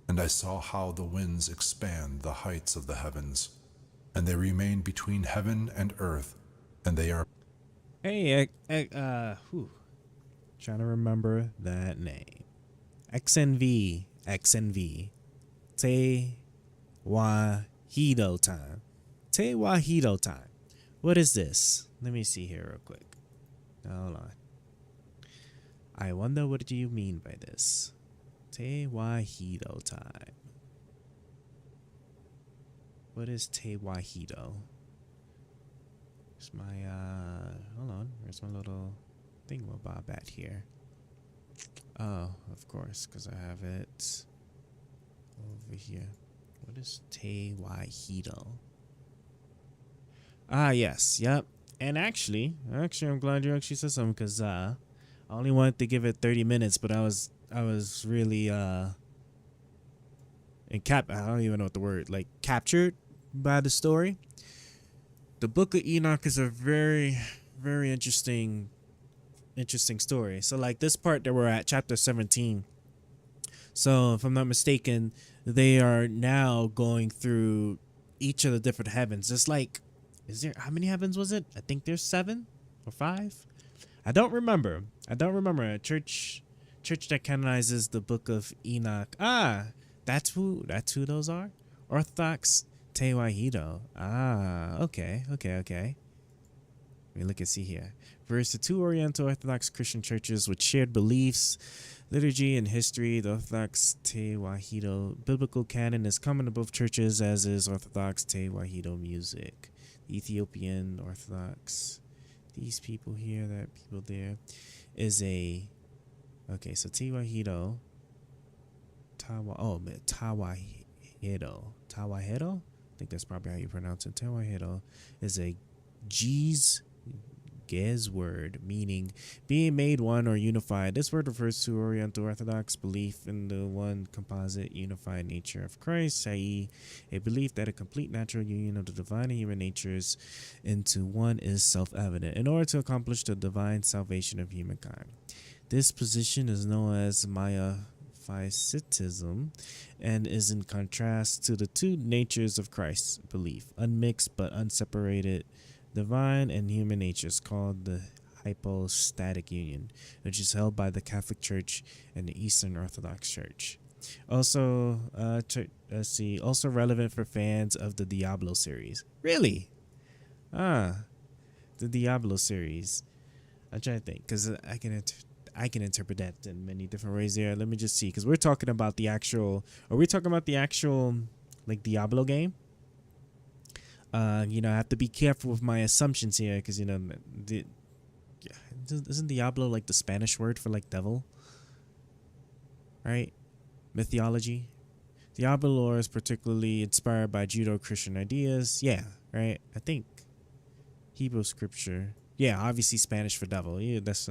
And I saw how the winds expand the heights of the heavens, and they remain between heaven and earth, and they are...
Hey, trying to remember that name. XNV. Te Wahido time. Te Wahido time. What is this? Let me see here real quick. Hold on. I wonder what do you mean by this? Te Wahido time. What is Te Wahido? It's my hold on, where's my little thingamabob at here? Oh, of course, because I have it over here. What is Te Wahido? Ah, yes, yep. And actually, I'm glad you actually said something, because I only wanted to give it 30 minutes, but I was really I don't even know what the word, like, captured by the story. The Book of Enoch is a very, very interesting story. So like this part that we're at, chapter 17. So if I'm not mistaken, they are now going through each of the different heavens. It's like Is there, how many heavens was it? I think there's 7 or 5. I don't remember. A church that canonizes the book of Enoch. Ah, that's who those are? Orthodox Tewahedo. Ah, okay. Let me look and see here. Refers to 2 Oriental Orthodox Christian churches with shared beliefs, liturgy, and history. The Orthodox Tewahedo biblical canon is common to both churches, as is Orthodox Tewahedo music. The Ethiopian Orthodox, these people here, that people there, is a, okay, so Tewahedo, Tawahedo, I think that's probably how you pronounce it. Tawahedo is a Gez word meaning being made one or unified. This word refers to Oriental Orthodox belief in the one composite unified nature of Christ, i.e., a belief that a complete natural union of the divine and human natures into one is self-evident in order to accomplish the divine salvation of humankind. This position is known as Miaphysitism and is in contrast to the 2 natures of Christ's belief, unmixed but unseparated divine and human natures, called the hypostatic union, which is held by the Catholic Church and the Eastern Orthodox Church. Also, also relevant for fans of the Diablo series. Really? The Diablo series. I'm trying to think, because I can interpret that in many different ways there. Let me just see, because we're talking about the actual, like Diablo game? I have to be careful with my assumptions here, because isn't Diablo like the Spanish word for like devil, right? Mythology. Diablo lore is particularly inspired by Judeo-Christian ideas. Yeah, right. I think Hebrew scripture. Yeah, obviously Spanish for devil. Yeah, that's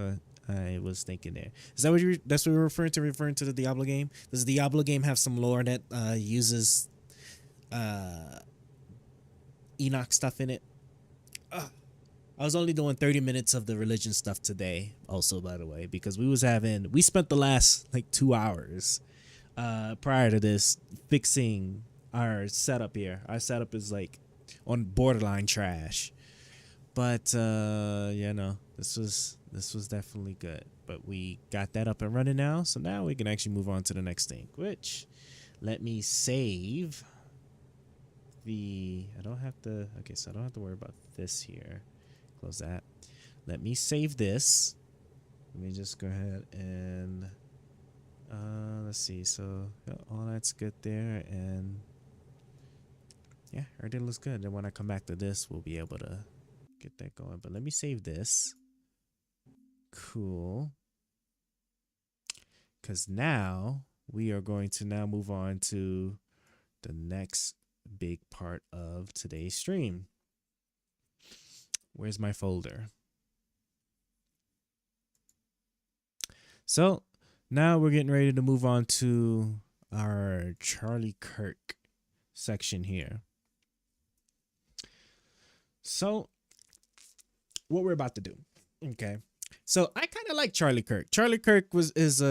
I was thinking there. Is that what that's what you're referring to? Referring to the Diablo game? Does the Diablo game have some lore that uses Enoch stuff in it? I was only doing 30 minutes of the religion stuff today, also, by the way, because we spent the last like 2 hours prior to this fixing our setup here. Our setup is like on borderline trash, but this was definitely good. But we got that up and running now, so now we can actually move on to the next thing, which, let me save I don't have to worry about this here. Close that. Let me save this. Let me just go ahead and let's see. So all that's good there, and yeah, everything looks good. And when I come back to this, we'll be able to get that going. But let me save this. Cool. Because now we are going to move on to the next big part of today's stream. Where's my folder? So now we're getting ready to move on to our Charlie Kirk section here. So what we're about to do. Okay. So I kind of like Charlie Kirk. Charlie Kirk is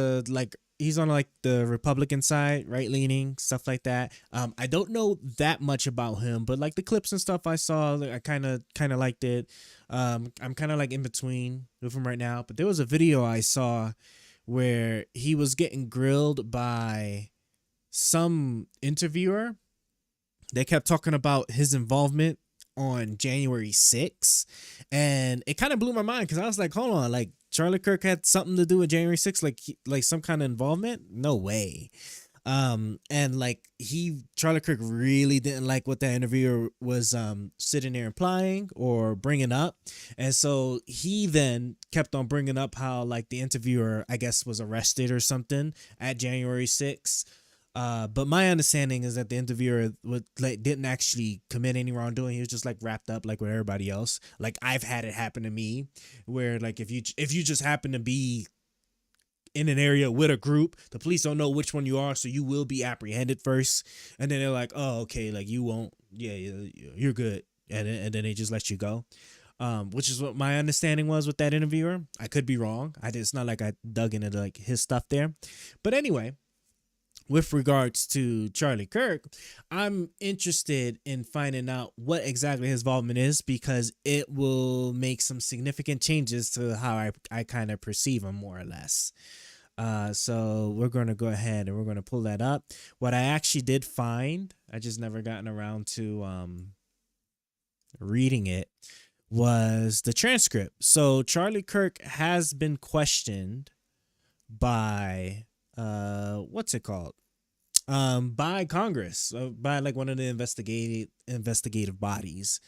he's on like the Republican side, right leaning, stuff like that. I don't know that much about him, but like the clips and stuff I saw, I kind of liked it. I'm kind of like in between with him right now, but there was a video I saw where he was getting grilled by some interviewer. They kept talking about his involvement on January 6th, and it kind of blew my mind, because I was like, hold on, like Charlie Kirk had something to do with January 6th, like some kind of involvement? No way. And like Charlie Kirk really didn't like what that interviewer was sitting there implying or bringing up, and so he then kept on bringing up how like the interviewer, I guess, was arrested or something at January 6th. But my understanding is that the interviewer didn't actually commit any wrongdoing. He was just like wrapped up like with everybody else. Like I've had it happen to me, where like if you just happen to be in an area with a group, the police don't know which one you are, so you will be apprehended first, and then they're like, oh, okay, like you won't, yeah, you're good, and then they just let you go. Which is what my understanding was with that interviewer. I could be wrong. It's not like I dug into like his stuff there, but anyway. with regards to Charlie Kirk, I'm interested in finding out what exactly his involvement is because it will make some significant changes to how I kind of perceive him more or less. So we're going to go ahead and we're going to pull that up. What I actually did find, I just never gotten around to reading it, was the transcript. So Charlie Kirk has been questioned by what's it called? By Congress, by like one of the investigative bodies.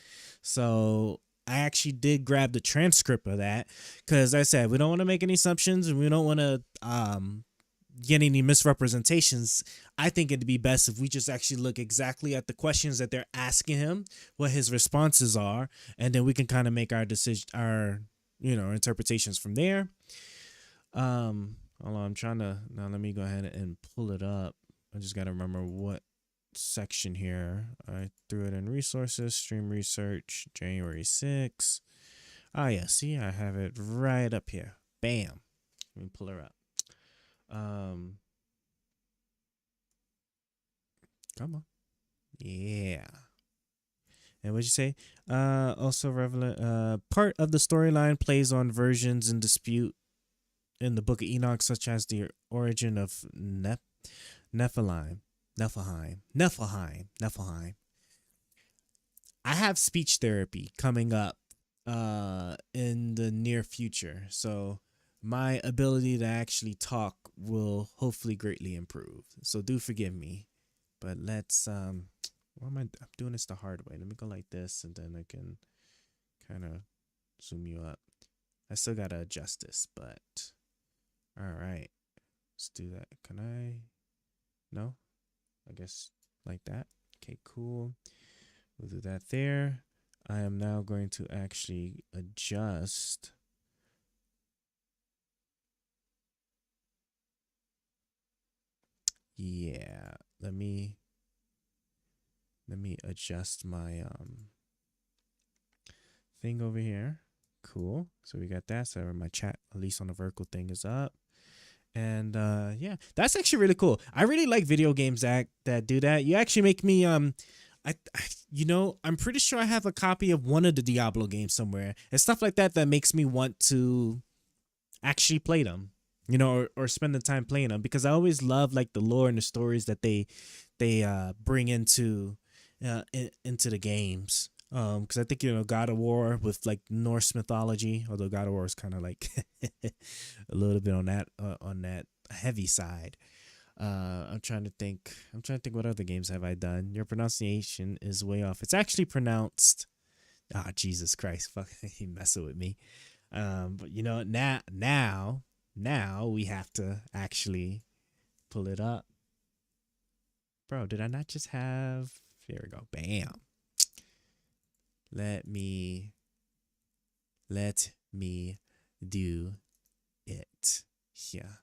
So I actually did grab the transcript of that because I said we don't want to make any assumptions and we don't want to get any misrepresentations. I think it'd be best if we just actually look exactly at the questions that they're asking him, what his responses are, and then we can kind of make our decision, our interpretations from there. Hold on, I'm trying to now. Let me go ahead and pull it up. I just gotta remember what section here. I threw it in resources, stream research, January 6th. Oh yeah, see, I have it right up here. Bam. Let me pull her up. Come on. Yeah. And what'd you say? Also part of the storyline plays on versions in dispute in the Book of Enoch, such as the origin of Nephilim. I have speech therapy coming up in the near future, so my ability to actually talk will hopefully greatly improve. So do forgive me, but let's I'm doing this the hard way. Let me go like this, and then I can kind of zoom you up. I still gotta adjust this, but all right, let's do that. Can I? No, I guess like that. Okay, cool. We'll do that there. I am now going to actually adjust. Yeah, let me adjust my thing over here. Cool. So we got that. So my chat, at least on the vertical thing, is up. And yeah, that's actually really cool. I really like video games that do that. You actually make me I'm pretty sure I have a copy of one of the Diablo games somewhere. And stuff like that makes me want to actually play them, or spend the time playing them, because I always love like the lore and the stories that they bring into the games. Because I think God of War with like Norse mythology, although God of War is kind of like a little bit on that heavy side. I'm trying to think what other games have I done. Your pronunciation is way off. It's actually pronounced. Ah, Jesus Christ, fuck, he messing with me. But now we have to actually pull it up. Bro, did I not just have? Here we go. Bam. Let me do it. Yeah.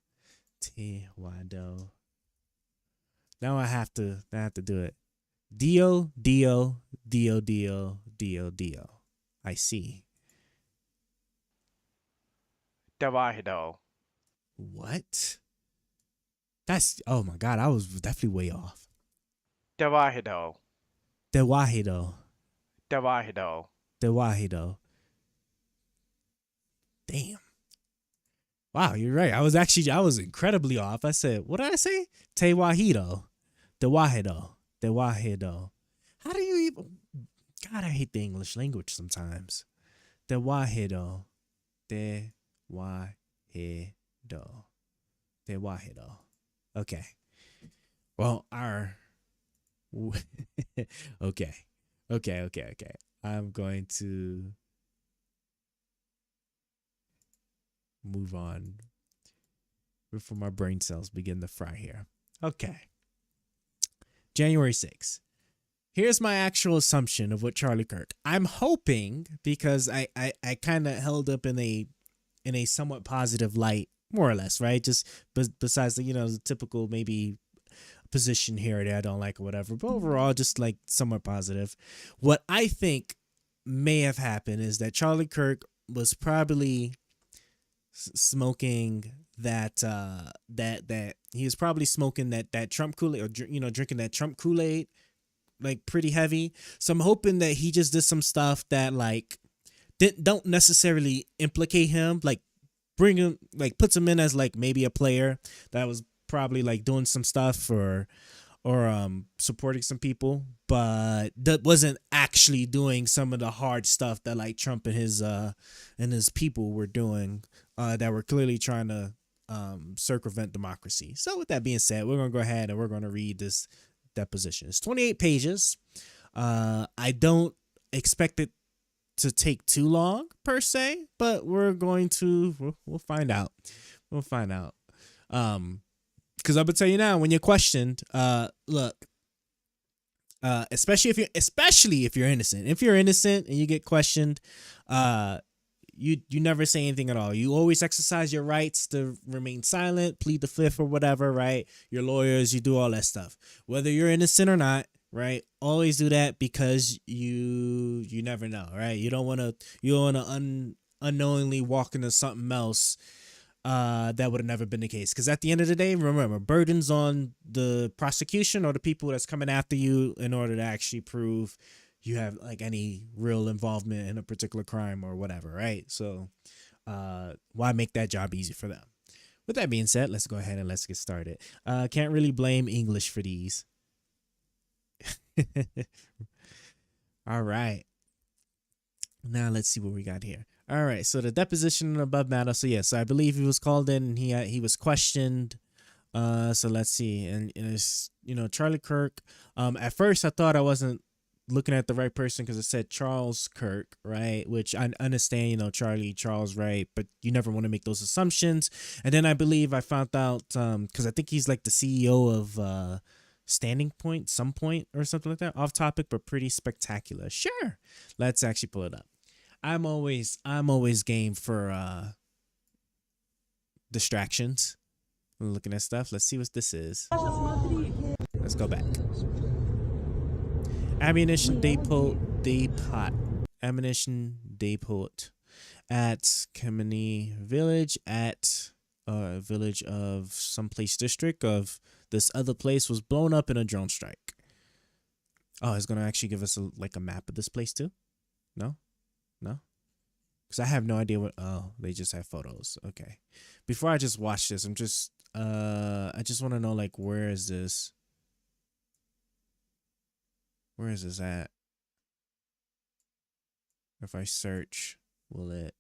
Tewado. Now I have to do it. Dio. I see.
Tewahido.
What? That's, oh my God, I was definitely way off.
Tewahido.
Tewahido. Damn. Wow, you're right. I was incredibly off. I said, what did I say? Tewahido. How do you even? God, I hate the English language sometimes. Tewahido. Okay. Well, okay. I'm going to move on before my brain cells begin to fry here. Okay. January 6th. Here's my actual assumption of what Charlie Kirk. I'm hoping, because I kind of held up in a somewhat positive light, more or less, right? Just besides the typical maybe position here or there I don't like or whatever, but overall just like somewhat positive. What I think may have happened is that Charlie Kirk was probably smoking that that he was probably smoking that Trump Kool-Aid, or drinking that Trump Kool-Aid like pretty heavy. So I'm hoping that he just did some stuff that like don't necessarily implicate him, like bring him, like puts him in as like maybe a player that was probably like doing some stuff or supporting some people, but that wasn't actually doing some of the hard stuff that like Trump and his people were doing, that were clearly trying to circumvent democracy. So with that being said, we're gonna go ahead and we're gonna read this deposition. It's 28 pages. I don't expect it to take too long per se, but we'll find out. We'll find out. Because I'm gonna tell you now, when you're questioned, look, especially if you're innocent. If you're innocent and you get questioned, you never say anything at all. You always exercise your rights to remain silent, plead the fifth, or whatever, right? Your lawyers, you do all that stuff, whether you're innocent or not, right? Always do that, because you never know, right? You don't want to unknowingly walk into something else that would have never been the case. Because at the end of the day, remember, burdens on the prosecution or the people that's coming after you in order to actually prove you have like any real involvement in a particular crime or whatever, right? So why make that job easy for them? With that being said, let's go ahead and let's get started. Can't really blame English for these. All right. Now let's see what we got here. All right, so the deposition and above matter. So yes, I believe he was called in and he was questioned. So let's see, and it's Charlie Kirk. At first I thought I wasn't looking at the right person because it said Charles Kirk, right? Which I understand, Charles, right? But you never want to make those assumptions. And then I believe I found out because I think he's like the CEO of Standing Point, Some Point, or something like that. Off topic, but pretty spectacular. Sure, let's actually pull it up. I'm always game for distractions. I'm looking at stuff. Let's see what this is. Let's go back. Ammunition depot at Kamini Village, at village of someplace district of this other place was blown up in a drone strike. Oh, it's gonna actually give us a map of this place too? No? Because I have no idea what. Oh, they just have photos. Okay. Before I just watch this, I just want to know, like, where is this at? If I search, will it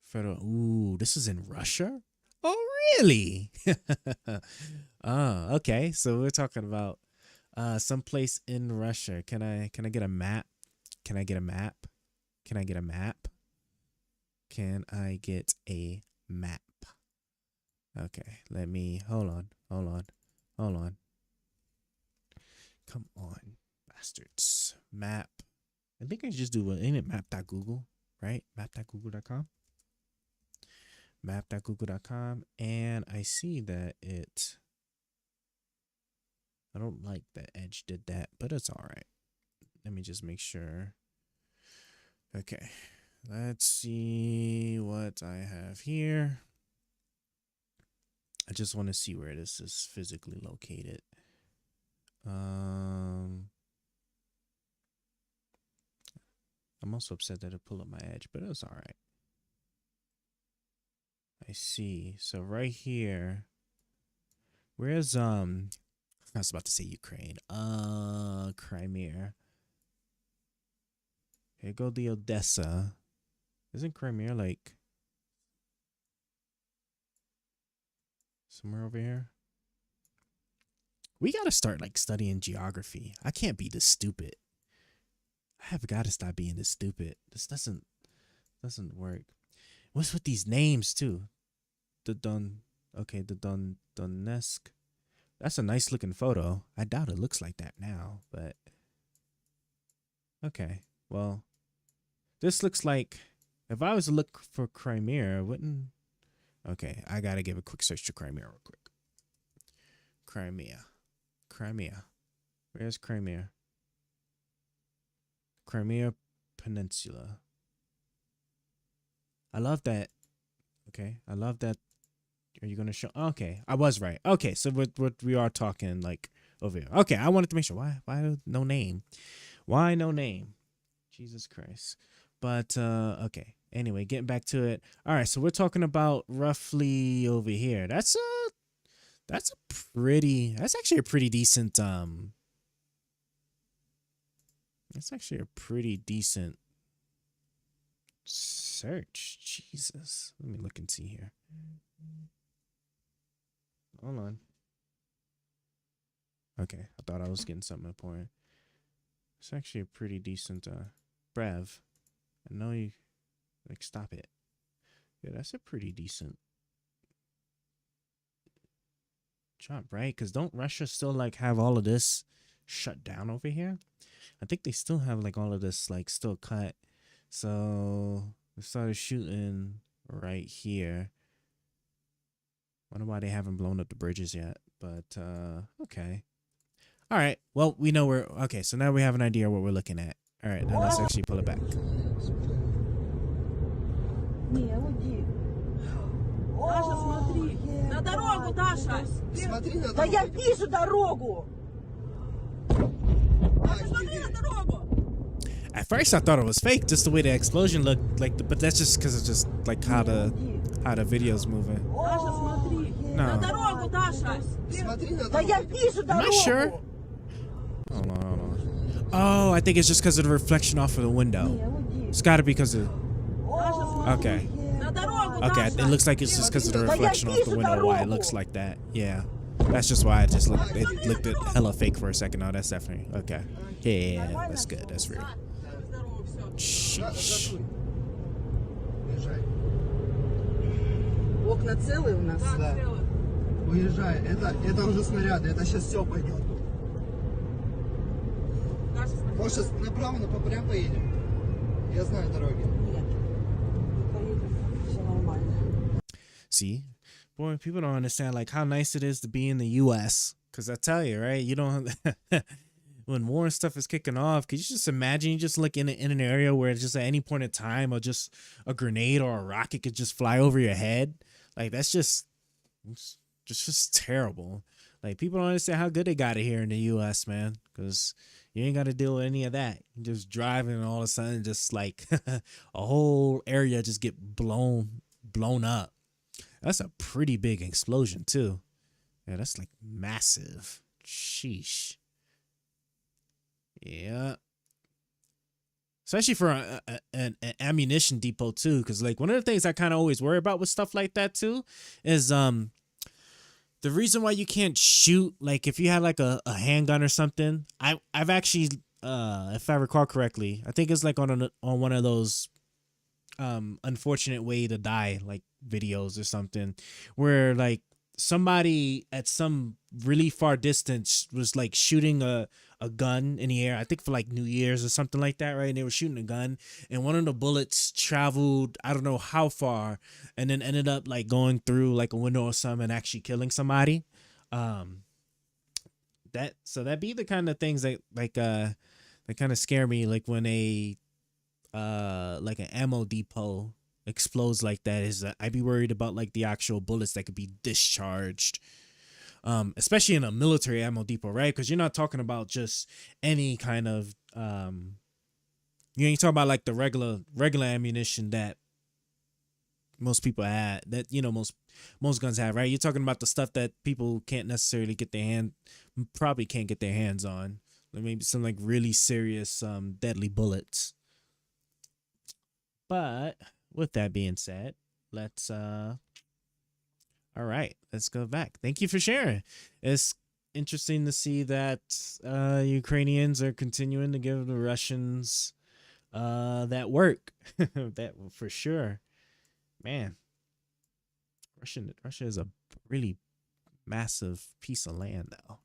federal? Ooh, this is in Russia? Oh, really? Oh, okay. So we're talking about someplace in Russia. Can I get a map? Can I get a map? Can I get a map? Can I get a map? Okay, let me hold on. Come on, bastards. Map. I think I just do ain't it map.google, right? Map.google.com. Map.google.com, and I see that I don't like that Edge did that, but it's all right. Let me just make sure. Okay, let's see what I have here. I just want to see where this is physically located. I'm also upset that it pulled up my Edge, but it was all right. I see. So right here, where's I was about to say Ukraine. Crimea. Here go the Odessa. Isn't Crimea like somewhere over here? We gotta start like studying geography. I can't be this stupid. I have got to stop being this stupid. This doesn't work. What's with these names too? The Donetsk. That's a nice looking photo. I doubt it looks like that now, but okay. Well, this looks like if I was to look for Crimea, wouldn't. Okay, I gotta give a quick search to Crimea real quick. Crimea. Where's Crimea? Crimea Peninsula. I love that Okay, I love that. Are you gonna show? Okay, I was right. Okay, so what we are talking like over here. Okay, I wanted to make sure. Why no name? Why no name? Jesus Christ. But okay. Anyway, getting back to it. All right, so we're talking about roughly over here. That's actually a pretty decent that's actually a pretty decent search. Jesus. Let me look and see here. Hold on. Okay, I thought I was getting something important. It's actually a pretty decent Brev. I know you like stop it. Yeah, that's a pretty decent job, right? Because don't Russia still like have all of this shut down over here? I think they still have like all of this like still cut. So we started shooting right here. Wonder why they haven't blown up the bridges yet, but okay. All right. Well, we know we're okay. So now we have an idea what we're looking at. All right. Now let's actually pull it back.
Не, уйди. Даша, смотри. На дорогу, Даша.
Смотри на
Да
дорогу.
я вижу дорогу. Даша, смотри на дорогу.
At first, I thought it was fake, just the way the explosion looked like. But that's just because it's just like how the video's moving.
Даша, смотри.
No.
На дорогу, Даша.
Смотри на
Да я
дорогу.
вижу
Am I
дорогу.
sure? Hold on. Oh, I think it's just because of the reflection off of the window.
Не, уйди.
It's got to be because of.
Даша, смотри.
Okay.
На дорогу,
Okay,
Даша.
it looks like it's just because of the reflection off the window why it looks like that. Yeah, that's just why it looked at hella fake for a second. No, that's definitely okay. Yeah, that's good. That's real. Sheesh.
Уезжай.
Окна целые у нас?
Да. Уезжай. Это уже снаряды. Это сейчас все пойдет. Может, сейчас направо, но прям поедем. Я знаю дороги.
Нет. Мы поедем. Все нормально.
See, boy, people don't understand like how nice it is to be in the U.S. Because I tell you, right? You don't. When war and stuff is kicking off, could you just imagine you just like in an area where it's just at any point in time or just a grenade or a rocket could just fly over your head? Like that's just terrible. Like people don't understand how good they got it here in the U.S., man, because you ain't got to deal with any of that. You just driving and all of a sudden just like a whole area just get blown up. That's a pretty big explosion too. Yeah, that's like massive. Sheesh. Yeah. Especially for an ammunition depot too, because like one of the things I kind of always worry about with stuff like that too is the reason why you can't shoot, like if you had like a handgun or something. I've actually if I recall correctly, I think it's like on one of those unfortunate way to die like videos or something, where like somebody at some really far distance was like shooting a gun in the air, I think for like New Year's or something like that, right? And they were shooting a gun and one of the bullets traveled I don't know how far and then ended up like going through like a window or something and actually killing somebody. That'd be the kind of things that like that kind of scare me, like when a like an ammo depot explodes like that. Is I'd be worried about like the actual bullets that could be discharged, especially in a military ammo depot, right? Because you're not talking about just any kind of you ain't talking about like the regular ammunition that most people had, that you know most guns have, right? You're talking about the stuff that people can't necessarily get their probably can't get their hands on, like maybe some like really serious deadly bullets. But with that being said, let's all right, let's go back. Thank you for sharing. It's interesting to see that Ukrainians are continuing to give the Russians that work. That for sure. Man, Russia is a really massive piece of land though.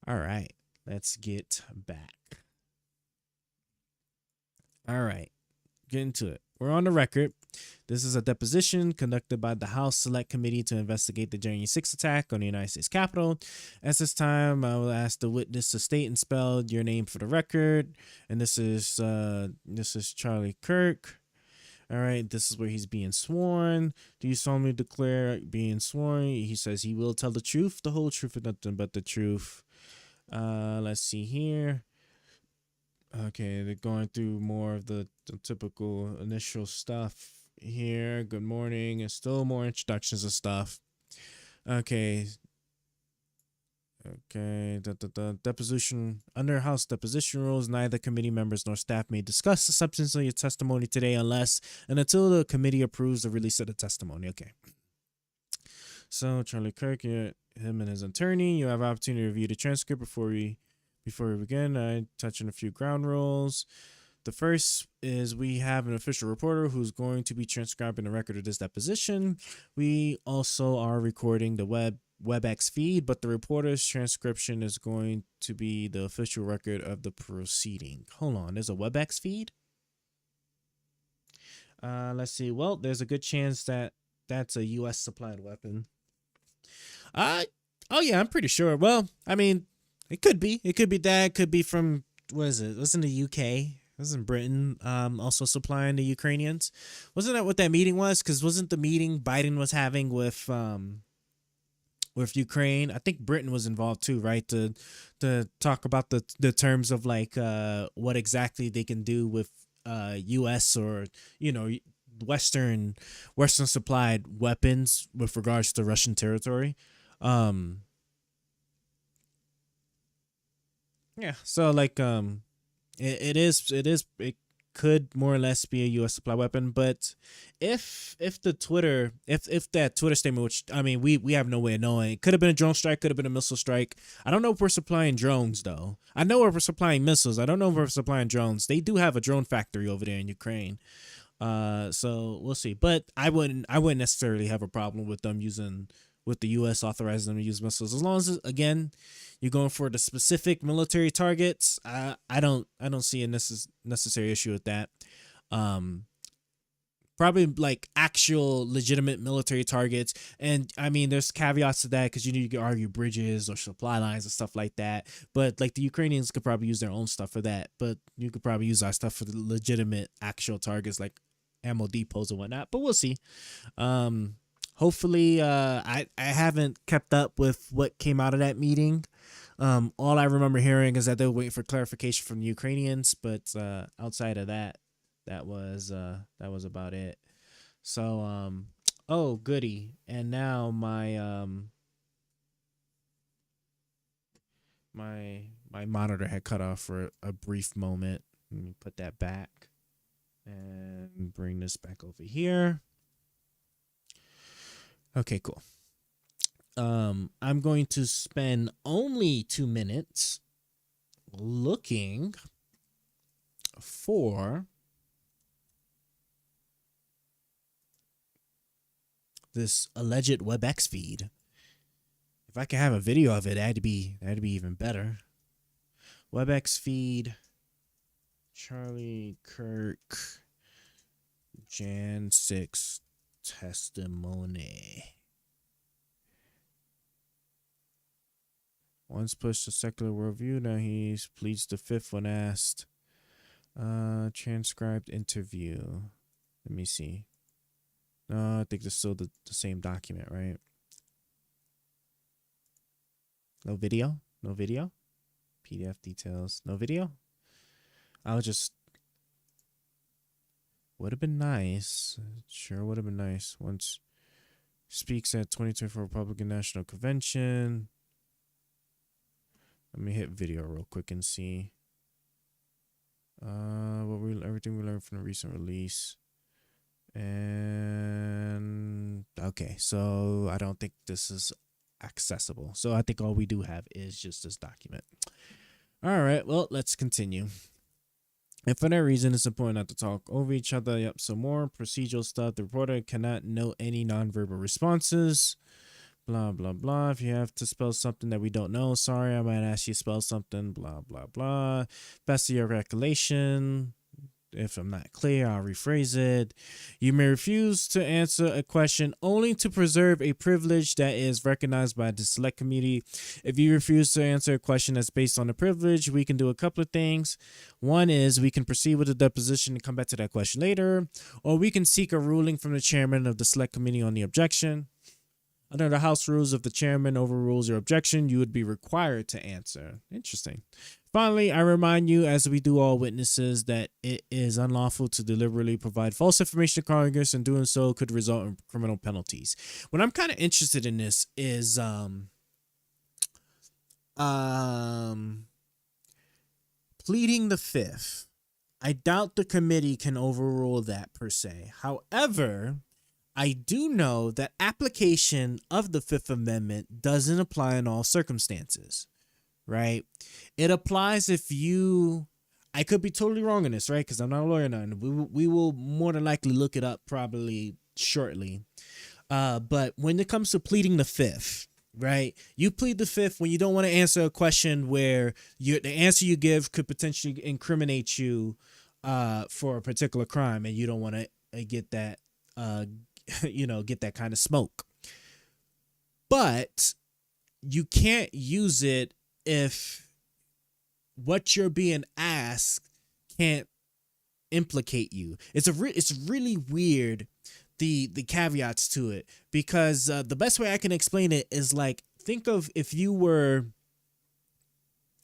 All right, let's get back. All right, get into it. We're on the record. This is a deposition conducted by the House Select Committee to investigate the January 6th attack on the United States Capitol. At this time, I will ask the witness to state and spell your name for the record. And this is Charlie Kirk. All right, this is where he's being sworn. Do you solemnly declare being sworn? He says he will tell the truth, the whole truth, and nothing but the truth. Let's see here. Okay, they're going through more of the typical initial stuff here. Good morning, and still more introductions of stuff. Okay. Deposition. Under House deposition rules, neither committee members nor staff may discuss the substance of your testimony today unless and until the committee approves the release of the testimony. Okay. So Charlie Kirk, him and his attorney, you have opportunity to review the transcript before we begin. I touch on a few ground rules. The first is we have an official reporter who's going to be transcribing the record of this deposition. We also are recording the WebEx feed, but the reporter's transcription is going to be the official record of the proceeding. Hold on, there's a WebEx feed? Let's see. Well, there's a good chance that that's a U.S. supplied weapon. Oh yeah, I'm pretty sure. Well, I mean, it could be. It could be that. It could be from, what is it? What's in the UK? Wasn't Britain also supplying the Ukrainians? Wasn't that what that meeting was? Because wasn't the meeting Biden was having with Ukraine? I think Britain was involved too, right? To talk about the terms of like what exactly they can do with U.S. or Western supplied weapons with regards to Russian territory. Yeah. So like it could more or less be a U.S. supply weapon, but if that Twitter statement, which I mean we have no way of knowing, it could have been a drone strike, could have been a missile strike. I don't know if we're supplying drones though. I know if we're supplying missiles. I don't know if we're supplying drones. They do have a drone factory over there in Ukraine. So we'll see. But I wouldn't necessarily have a problem with them with the U.S. authorizing them to use missiles, as long as, again, you're going for the specific military targets. I don't see a necessary issue with that. Probably like actual legitimate military targets, and I mean there's caveats to that because you need to argue bridges or supply lines and stuff like that. But like the Ukrainians could probably use their own stuff for that, but you could probably use our stuff for the legitimate actual targets like ammo depots and whatnot. But we'll see. Hopefully, I haven't kept up with what came out of that meeting. All I remember hearing is that they were waiting for clarification from the Ukrainians, but outside of that, that was about it. So, oh goody, and now my my monitor had cut off for a brief moment. Let me put that back and bring this back over here. Okay, cool. I'm going to spend only 2 minutes looking for this alleged WebEx feed. If I could have a video of it, that'd be even better. WebEx feed, Charlie Kirk, Jan 6 testimony. Once pushed a secular worldview, now he pleads the fifth when asked. Transcribed interview. Let me see. No, I think it's still the same document, right? No video? No video? PDF details. No video? I'll just... Would have been nice. Sure would have been nice. Once speaks at 2024 Republican National Convention. Let me hit video real quick and see. Everything we learned from the recent release. And okay, so I don't think this is accessible. So I think all we do have is just this document. All right, well, let's continue. And for that reason, it's important not to talk over each other. Yep, so more procedural stuff. The reporter cannot note any nonverbal responses. Blah, blah, blah. If you have to spell something that we don't know, sorry, I might ask you to spell something. Blah, blah, blah. Best of your recollection. If I'm not clear, I'll rephrase it. You may refuse to answer a question only to preserve a privilege that is recognized by the select committee. If you refuse to answer a question that's based on the privilege, we can do a couple of things. One is we can proceed with the deposition and come back to that question later, or we can seek a ruling from the chairman of the select committee on the objection. Under the House rules, if the chairman overrules your objection, you would be required to answer. Interesting. Finally, I remind you, as we do all witnesses, that it is unlawful to deliberately provide false information to Congress, and doing so could result in criminal penalties. What I'm kind of interested in this is pleading the fifth. I doubt the committee can overrule that per se. However, I do know that application of the Fifth Amendment doesn't apply in all circumstances, right? It applies if you, I could be totally wrong in this, right? Because I'm not a lawyer now, and we will more than likely look it up probably shortly. But when it comes to pleading the fifth, right? You plead the fifth when you don't want to answer a question where the answer you give could potentially incriminate you for a particular crime, and you don't want to get that get that kind of smoke. But you can't use it if what you're being asked can't implicate you. It's really weird, the caveats to it, because the best way I can explain it is like, think of if you were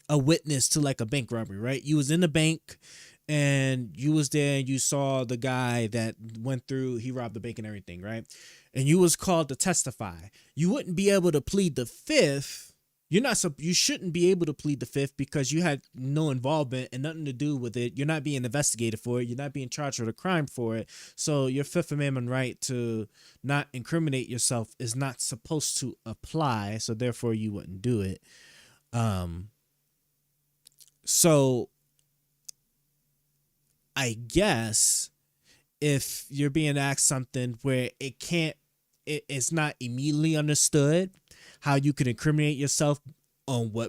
a witness to like a bank robbery, right? You was in the bank and you was there and you saw the guy that went through, he robbed the bank and everything, right? And you was called to testify. You wouldn't be able to plead the fifth. You shouldn't be able to plead the fifth because you had no involvement and nothing to do with it. You're not being investigated for it. You're not being charged with a crime for it. So your Fifth Amendment right to not incriminate yourself is not supposed to apply. So therefore you wouldn't do it. So I guess if you're being asked something where it's not immediately understood how you can incriminate yourself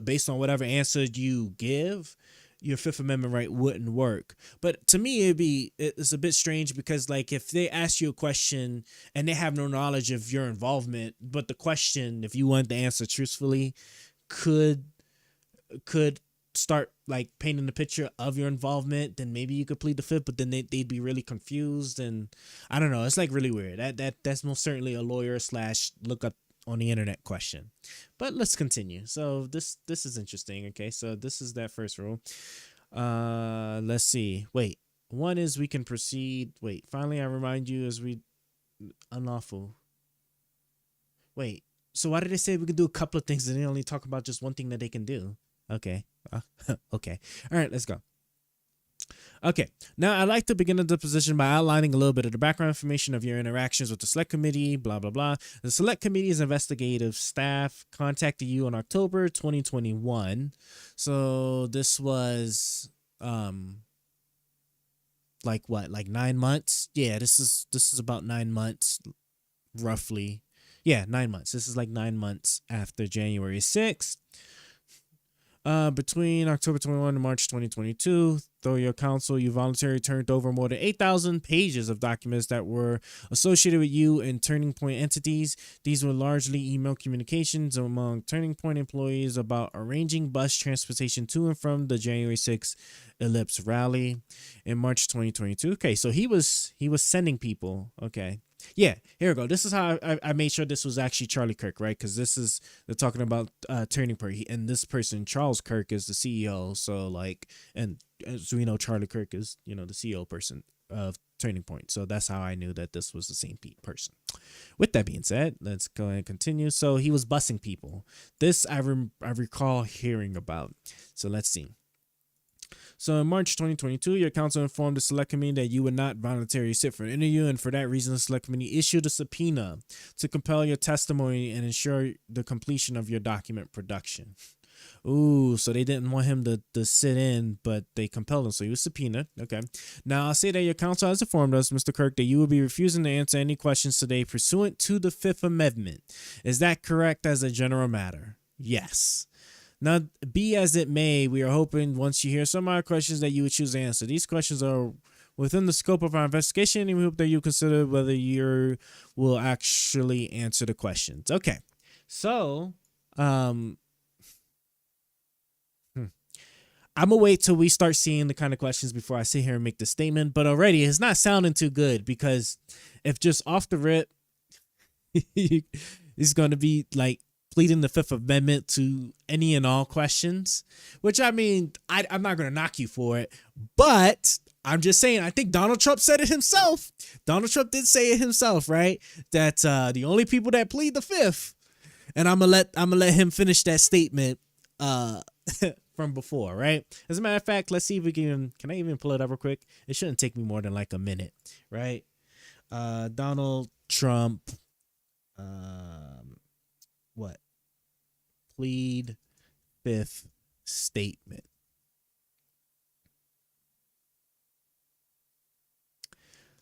based on whatever answer you give, your Fifth Amendment right wouldn't work. But to me, it's a bit strange because like if they ask you a question and they have no knowledge of your involvement, but the question, if you want to answer truthfully, could start like painting the picture of your involvement, then maybe you could plead the fifth, but then they'd be really confused, and I don't know, it's like really weird. That's most certainly a lawyer / look up on the internet question. But let's continue. So this is interesting. Okay, so this is that first rule. Let's see. Wait, one is we can proceed. Wait, finally I remind you as we unlawful. Wait, so why did they say we could do a couple of things and they only talk about just one thing that they can do? Okay. Okay. All right, let's go. Okay. Now, I'd like to begin the deposition by outlining a little bit of the background information of your interactions with the Select Committee, blah, blah, blah. The Select Committee's investigative staff contacted you in October 2021. So this was like what? Like 9 months? Yeah, this is about 9 months roughly. Yeah, 9 months. This is like 9 months after January 6th. Between October 21 and March 2022, through your counsel, you voluntarily turned over more than 8,000 pages of documents that were associated with you and Turning Point entities. These were largely email communications among Turning Point employees about arranging bus transportation to and from the January 6th Ellipse rally in March 2022. Okay, so he was sending people. Okay. Yeah, here we go. This is how I made sure this was actually Charlie Kirk, right? Because they're talking about Turning Point, and this person, Charles Kirk, is the CEO. So like, and as we know, Charlie Kirk is, the CEO person of Turning Point. So that's how I knew that this was the same person. With that being said, let's go ahead and continue. So he was busing people. This I recall hearing about. So let's see. So in March 2022, your counsel informed the Select Committee that you would not voluntarily sit for an interview, and for that reason, the Select Committee issued a subpoena to compel your testimony and ensure the completion of your document production. Ooh, so they didn't want him to sit in, but they compelled him, so he was subpoenaed. Okay. Now, I'll say that your counsel has informed us, Mr. Kirk, that you will be refusing to answer any questions today pursuant to the Fifth Amendment. Is that correct as a general matter? Yes. Now, be as it may, we are hoping once you hear some of our questions that you would choose to answer. These questions were Within the scope of our investigation, we hope that you consider whether you will actually answer the questions. Okay, so I'm gonna wait till we start seeing the kind of questions before I sit here and make the statement. But already, it's not sounding too good, because if just off the rip, it's gonna be like pleading the Fifth Amendment to any and all questions, which, I mean, I'm not gonna knock you for it, but I'm just saying, I think Donald Trump said it himself. Donald Trump did say it himself, right? That the only people that plead the Fifth, and I'm gonna let him finish that statement from before, right? As a matter of fact, let's see if we can I even pull it up real quick? It shouldn't take me more than like a minute, right? Donald Trump, what? Plead Fifth statement.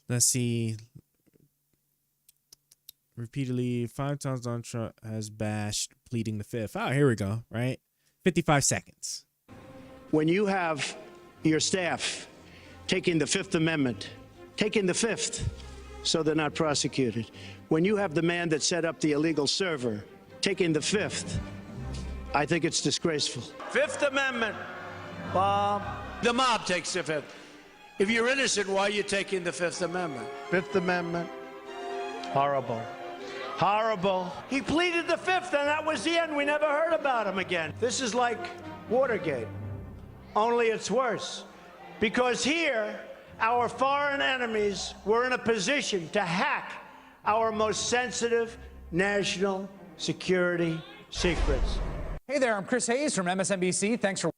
Let's see. Repeatedly, 5 times Donald Trump has bashed pleading the Fifth. Oh, here we go, right? 55 seconds.
When you have your staff taking the Fifth Amendment, taking the Fifth so they're not prosecuted, when you have the man that set up the illegal server taking the Fifth, I think it's disgraceful. Fifth Amendment, Bob. The mob takes the Fifth. If you're innocent, why are you taking the Fifth Amendment? Fifth Amendment, horrible. Horrible. He pleaded the Fifth, and that was the end. We never heard about him again. This is like Watergate, only it's worse. Because here, our foreign enemies were in a position to hack our most sensitive national security secrets.
Hey there, I'm Chris Hayes from MSNBC. Thanks for...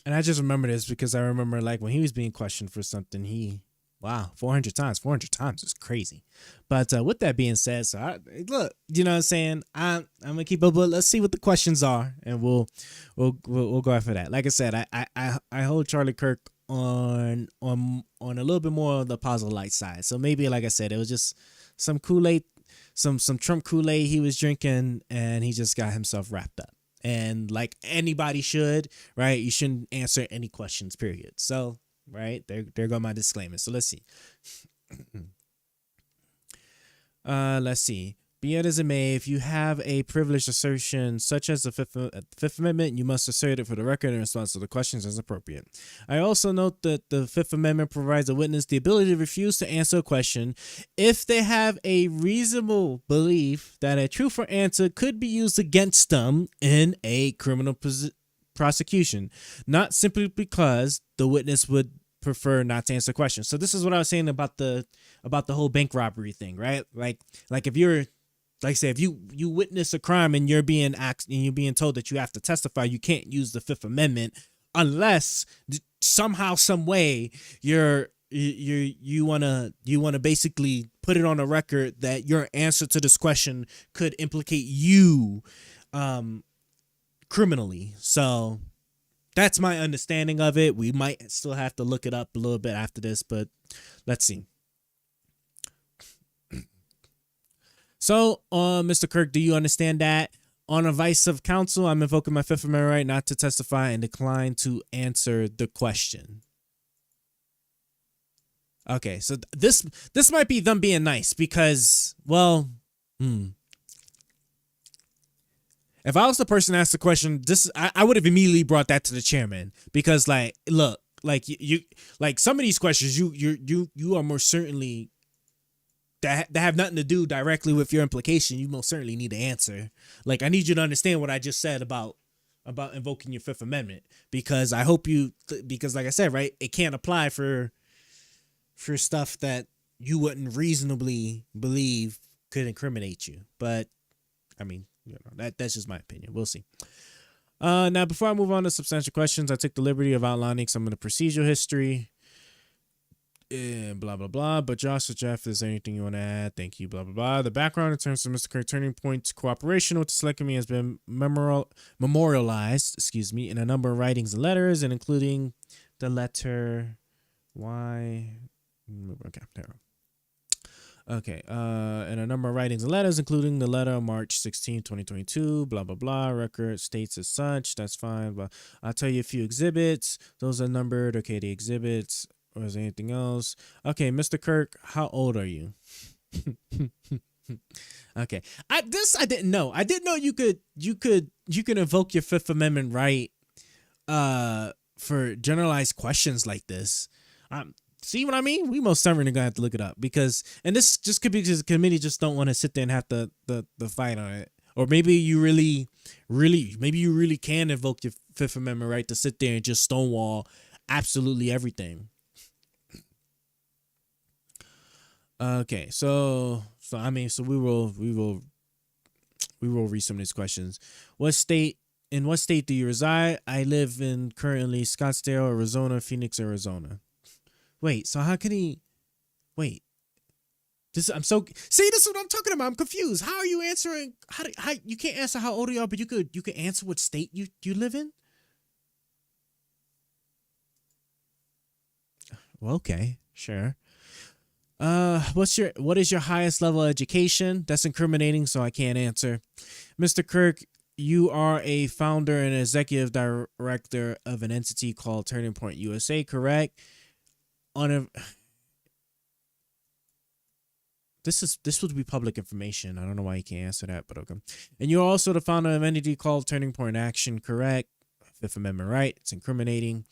And I just remember this because I remember, like, when he was being questioned for something, wow, 400 times. 400 times is crazy. But with that being said, so look, you know what I'm saying? I'm gonna keep up, but let's see what the questions are, and we'll go after that. Like I said, I hold Charlie Kirk on a little bit more of the positive light side. So maybe, like I said, it was just some Kool-Aid, some Trump Kool-Aid he was drinking, and he just got himself wrapped up. And like anybody should, right? You shouldn't answer any questions, period. So, right, there go my disclaimer. So let's see. Let's see. Be it as it may, if you have a privileged assertion such as the Fifth Amendment, you must assert it for the record in response to the questions as appropriate. I also note that the Fifth Amendment provides a witness the ability to refuse to answer a question if they have a reasonable belief that a truthful answer could be used against them in a criminal prosecution, not simply because the witness would prefer not to answer questions. So this is what I was saying about the whole bank robbery thing, right? Like if you're, like I say, if you witness a crime and you're being asked and you're being told that you have to testify, you can't use the Fifth Amendment unless somehow, some way you wanna basically put it on a record that your answer to this question could implicate you criminally. So that's my understanding of it. We might still have to look it up a little bit after this, but let's see. So, Mr. Kirk, do you understand that? On advice of counsel, I'm invoking my Fifth Amendment right not to testify and decline to answer the question. Okay, so this might be them being nice because, well, if I was the person that asked the question, I would have immediately brought that to the chairman because, like, look, like you like some of these questions, you are more certainly that have nothing to do directly with your implication. You most certainly need to answer. Like, I need you to understand what I just said about invoking your Fifth Amendment, because I hope because like I said, right, it can't apply for stuff that you wouldn't reasonably believe could incriminate you. But I mean, you know, that's just my opinion. We'll see. Now, before I move on to substantial questions, I took the liberty of outlining some of the procedural history and blah, blah, blah. But Josh or Jeff, is there anything you want to add? Thank you, blah, blah, blah. The background in terms of Mr. Kirk Turning Point's cooperation with the Select Committee has been memorialized, in a number of writings and letters, and including the letter Y. Okay, there we go. Okay, and a number of writings and letters, including the letter of March 16, 2022, blah, blah, blah. Record states as such. That's fine. But I'll tell you a few exhibits. Those are numbered. Okay, the exhibits Or is there anything else? Okay, Mr. Kirk, how old are you? Okay. I didn't know. I didn't know you could invoke your Fifth Amendment right for generalized questions like this. See what I mean? We most certainly gonna have to look it up because, and this just could be because the committee just don't want to sit there and have the fight on it. Or maybe you really can invoke your Fifth Amendment right to sit there and just stonewall absolutely everything. Okay, so we will read some of these questions. In what state do you reside? I live in currently Scottsdale, Arizona, Phoenix, Arizona. Wait, so how can he? Wait, this is what I'm talking about. I'm confused. How are you answering? How you can't answer how old you are, but you could answer what state you live in? Well, okay, sure. What is your highest level of education? That's incriminating, so I can't answer. Mr. Kirk, you are a founder and executive director of an entity called Turning Point USA, correct? This would be public information. I don't know why you can't answer that, but okay. And you're also the founder of an entity called Turning Point Action, correct? Fifth Amendment right. It's incriminating.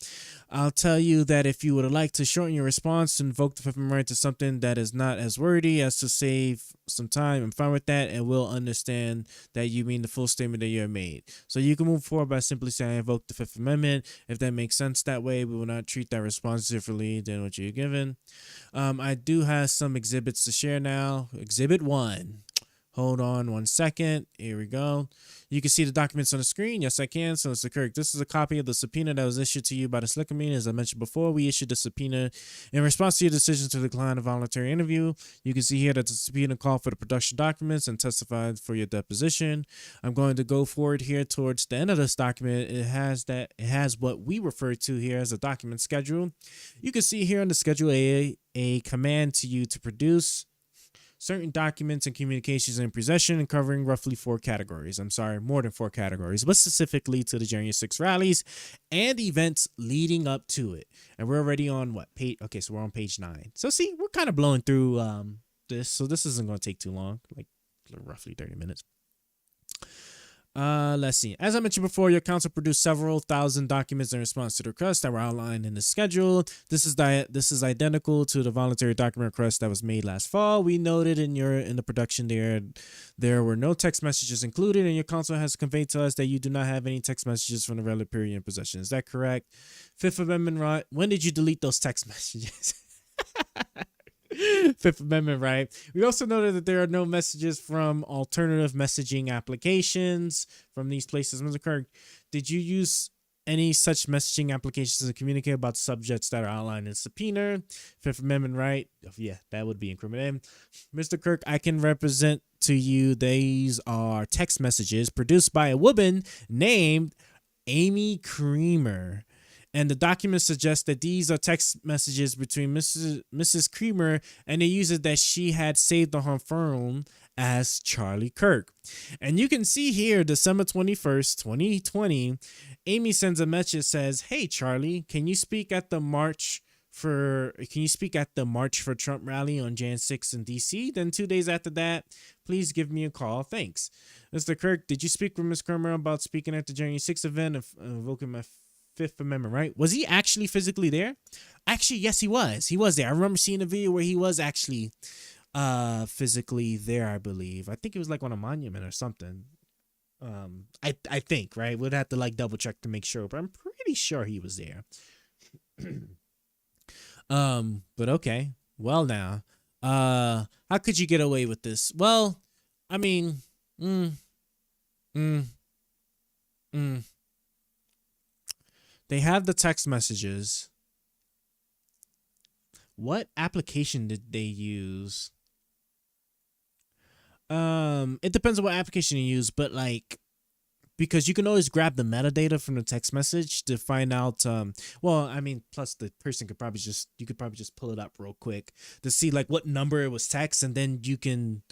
I'll tell you that if you would like to shorten your response, invoke the Fifth Amendment right to something that is not as wordy as to save some time, I'm fine with that, and we'll understand that you mean the full statement that you have made. So you can move forward by simply saying I invoke the Fifth Amendment. If that makes sense that way, we will not treat that response differently than what you're given. I do have some exhibits to share now. Exhibit 1. Hold on 1 second. Here we go. You can see the documents on the screen. Yes, I can. So, Mr. Kirk, this is a copy of the subpoena that was issued to you by the Select Committee. As I mentioned before, we issued the subpoena in response to your decision to decline a voluntary interview. You can see here that the subpoena called for the production documents and testified for your deposition. I'm going to go forward here towards the end of this document. It has what we refer to here as a document schedule. You can see here on the schedule a command to you to produce certain documents and communications in possession and covering roughly 4 categories. I'm sorry, more than 4 categories, but specifically to the January 6 rallies and events leading up to it. And we're already on what page? Okay, so we're on page 9. So see, we're kind of blowing through this, so this isn't going to take too long, like roughly 30 minutes. Let's see. As I mentioned before, your counsel produced several thousand documents in response to the request that were outlined in the schedule. This is identical to the voluntary document request that was made last fall. We noted in the production there were no text messages included, and your counsel has conveyed to us that you do not have any text messages from the relevant period in possession. Is that correct? Fifth Amendment right. When did you delete those text messages? Fifth Amendment right. We also noted that there are no messages from alternative messaging applications from these places. Mr. Kirk, did you use any such messaging applications to communicate about subjects that are outlined in subpoena? Fifth Amendment right. Oh, yeah, that would be incriminating. Mr. Kirk, I can represent to you these are text messages produced by a woman named Amy Creamer. And the document suggests that these are text messages between Mrs. Creamer and the user that she had saved on her phone as Charlie Kirk. And you can see here, December 21st, 2020, Amy sends a message that says, "Hey, Charlie, can you speak at the March for Trump rally on Jan 6 in DC? Then 2 days after that, please give me a call. Thanks." Mr. Kirk, did you speak with Ms. Creamer about speaking at the January 6 event of invoking my Fifth Amendment right? Was he actually physically there? Actually, yes, he was. He was there. I remember seeing a video where he was actually physically there, I believe. I think it was like on a monument or something. I think, right? We'd have to like double check to make sure, but I'm pretty sure he was there. But okay. Well now, how could you get away with this? Well, I mean, they have the text messages. What application did they use? It depends on what application you use, but like, because you can always grab the metadata from the text message to find out. Well, I mean, plus the person could probably just pull it up real quick to see like what number it was text, and then you can,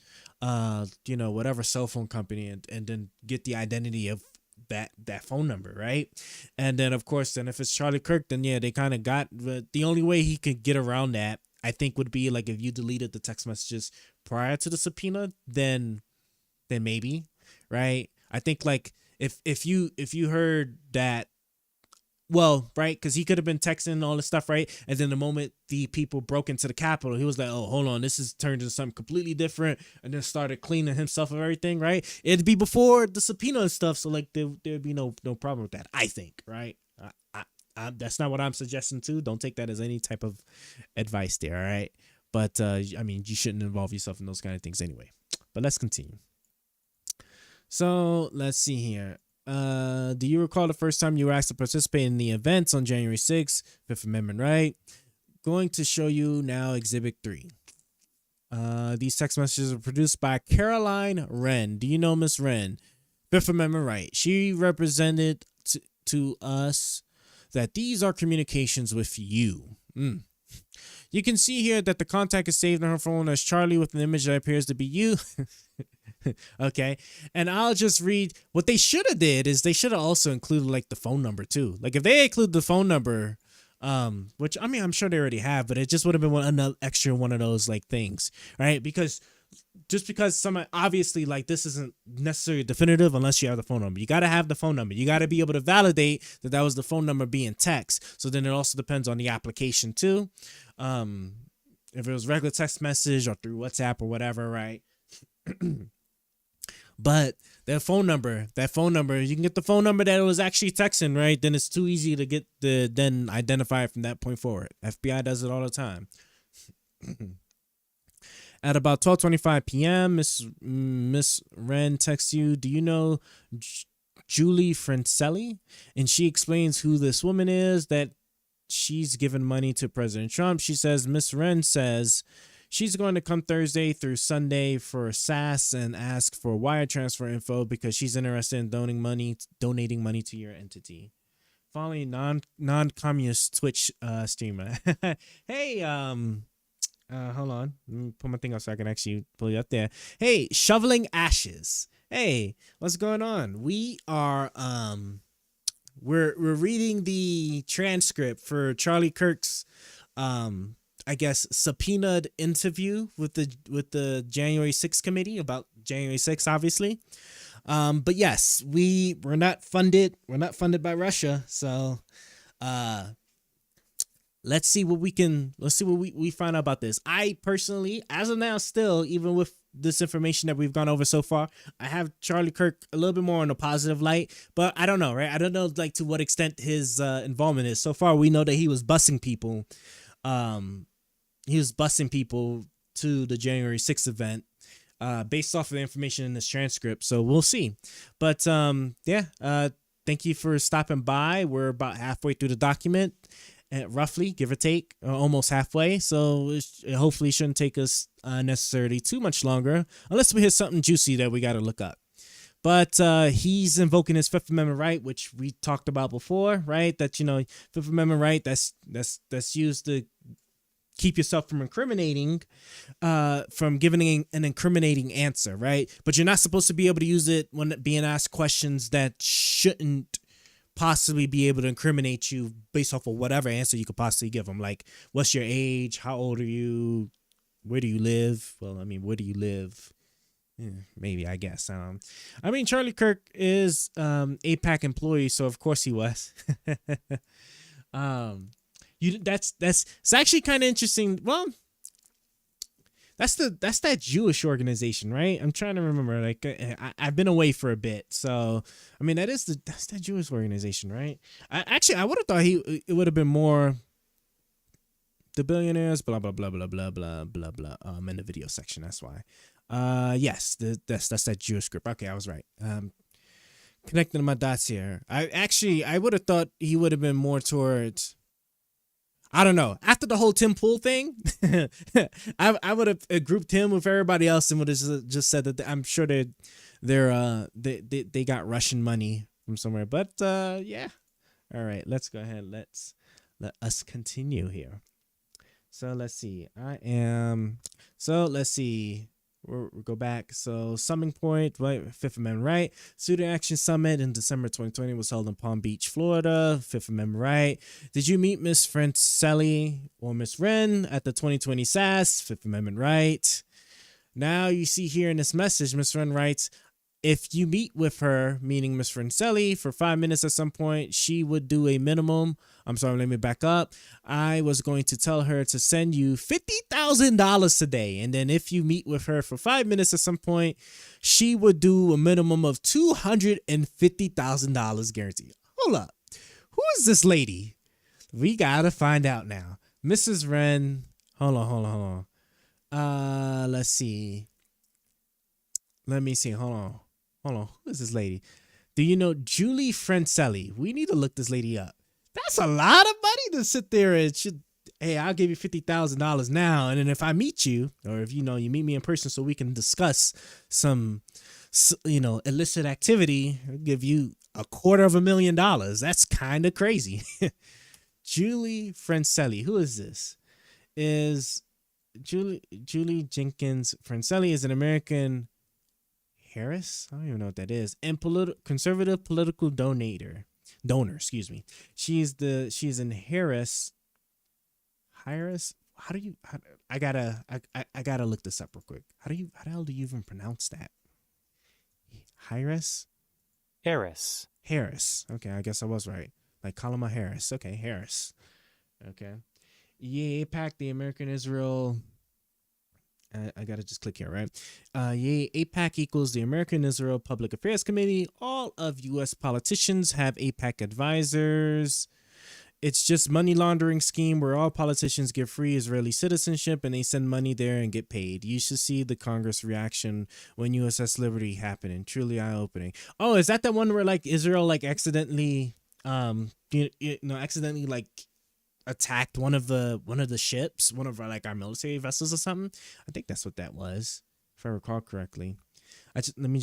whatever cell phone company, and then get the identity of that phone number, right? And then of course, then if it's Charlie Kirk, then yeah, they kind of got the only way he could get around that, I think, would be like if you deleted the text messages prior to the subpoena, then maybe, right? I think like if you heard that, well, right, because he could have been texting all this stuff, right? And then the moment the people broke into the Capitol, he was like, oh, hold on, this is turned into something completely different, and then started cleaning himself of everything, right? It'd be before the subpoena and stuff, so like there'd be no problem with that, I think, right? That's not what I'm suggesting too. Don't take that as any type of advice there, all right? But I mean, you shouldn't involve yourself in those kind of things anyway. But let's continue. So let's see here. Do you recall the first time you were asked to participate in the events on January 6th? Fifth Amendment right. Going to show you now Exhibit 3. These text messages are produced by Caroline Wren. Do you know Miss Wren? Fifth Amendment right. She represented to us that these are communications with you. You can see here that the contact is saved on her phone as Charlie with an image that appears to be you. Okay, and I'll just read what they should have did is they should have also included like the phone number too. Like if they include the phone number, which I mean I'm sure they already have, but it just would have been another extra one of those like things, right? Because just because some obviously like this isn't necessarily definitive unless you have the phone number. You got to have the phone number. You got to be able to validate that that was the phone number being text. So then it also depends on the application too. If it was regular text message or through WhatsApp or whatever, right? But that phone number, you can get the phone number that it was actually texting, right? Then it's too easy to get then identify it from that point forward. FBI does it all the time. At about 12:25 p.m., Miss Wren texts you, do you know Julie Francelli? And she explains who this woman is, that she's given money to President Trump. She says, Miss Wren says she's going to come Thursday through Sunday for SAS and ask for wire transfer info because she's interested in donating money to your entity. Following non-communist Twitch streamer. Hey, hold on. Let me put my thing up so I can actually pull you up there. Hey, Shoveling Ashes. Hey, what's going on? We are we're reading the transcript for Charlie Kirk's I guess subpoenaed interview with the January 6th committee about January 6th, obviously. But yes, we're not funded. We're not funded by Russia. So let's see what we find out about this. I personally, as of now, still, even with this information that we've gone over so far, I have Charlie Kirk a little bit more in a positive light, but I don't know, right? I don't know like to what extent his involvement is. So far, we know that he was busing people. He was busing people to the January 6th event based off of the information in this transcript. So we'll see. But thank you for stopping by. We're about halfway through the document, roughly, give or take, almost halfway. So it hopefully shouldn't take us necessarily too much longer, unless we hit something juicy that we got to look up. But he's invoking his Fifth Amendment right, which we talked about before, right? That, Fifth Amendment right, that's used to keep yourself from incriminating, from giving an incriminating answer, right? But you're not supposed to be able to use it when being asked questions that shouldn't possibly be able to incriminate you based off of whatever answer you could possibly give them. Like, what's your age? How old are you? Where do you live? Well, I mean, where do you live? Yeah, maybe, I guess. I mean, Charlie Kirk is APAC employee, so of course he was. It's actually kind of interesting. Well, that's that Jewish organization, right? I'm trying to remember. Like, I've been away for a bit, so I mean that's that Jewish organization, right? I would have thought it would have been more the billionaires, blah blah blah blah blah blah blah blah. In the video section, that's why. Yes, that's that Jewish group. Okay, I was right. Connecting my dots here. I would have thought he would have been more towards, I don't know. After the whole Tim Pool thing, I would have grouped him with everybody else and would have just said that I'm sure they got Russian money from somewhere. But yeah. All right, let's go ahead. Let us continue here. So let's see. Let's see. we'll go back. So summing point, right? Fifth Amendment right. Student Action Summit in December 2020 was held in Palm Beach, Florida. Fifth Amendment right. Did you meet Miss Francelli or Miss Wren at the 2020 SAS? Fifth Amendment right. Now you see here in this message, Miss Wren writes, if you meet with her, meaning Miss Francelli, for 5 minutes at some point, she would do a minimum. I'm sorry, let me back up. I was going to tell her to send you $50,000 today. And then if you meet with her for 5 minutes at some point, she would do a minimum of $250,000 guaranteed. Hold up. Who is this lady? We got to find out now. Mrs. Wren. Hold on. Let's see. Let me see. Hold on. Who is this lady? Do you know Julie Francelli? We need to look this lady up. That's a lot of money to sit there and hey, I'll give you $50,000 now. And then if I meet you, or if you meet me in person so we can discuss some, illicit activity, I'll give you $250,000. That's kind of crazy. Julie Francelli. Who is this? Is Julie Jenkins Francelli is an American Harris? I don't even know what that is. And conservative political donor, excuse me. She's in Harris. How do you I gotta look this up real quick. How the hell do you even pronounce that? Harris? Harris. Okay, I guess I was right. Like Kamala Harris. Okay, Harris. Okay. Yeah, AIPAC, the American Israel. I gotta just click here, right? AIPAC equals the American Israel Public Affairs Committee. All of U.S. politicians have AIPAC advisors. It's just money laundering scheme where all politicians get free Israeli citizenship and they send money there and get paid. You should see the Congress reaction when USS Liberty happening. Truly eye-opening. Oh, is that the one where like Israel like accidentally accidentally like attacked one of the ships, one of our like our military vessels or something? I think that's what that was, if I recall correctly. Let me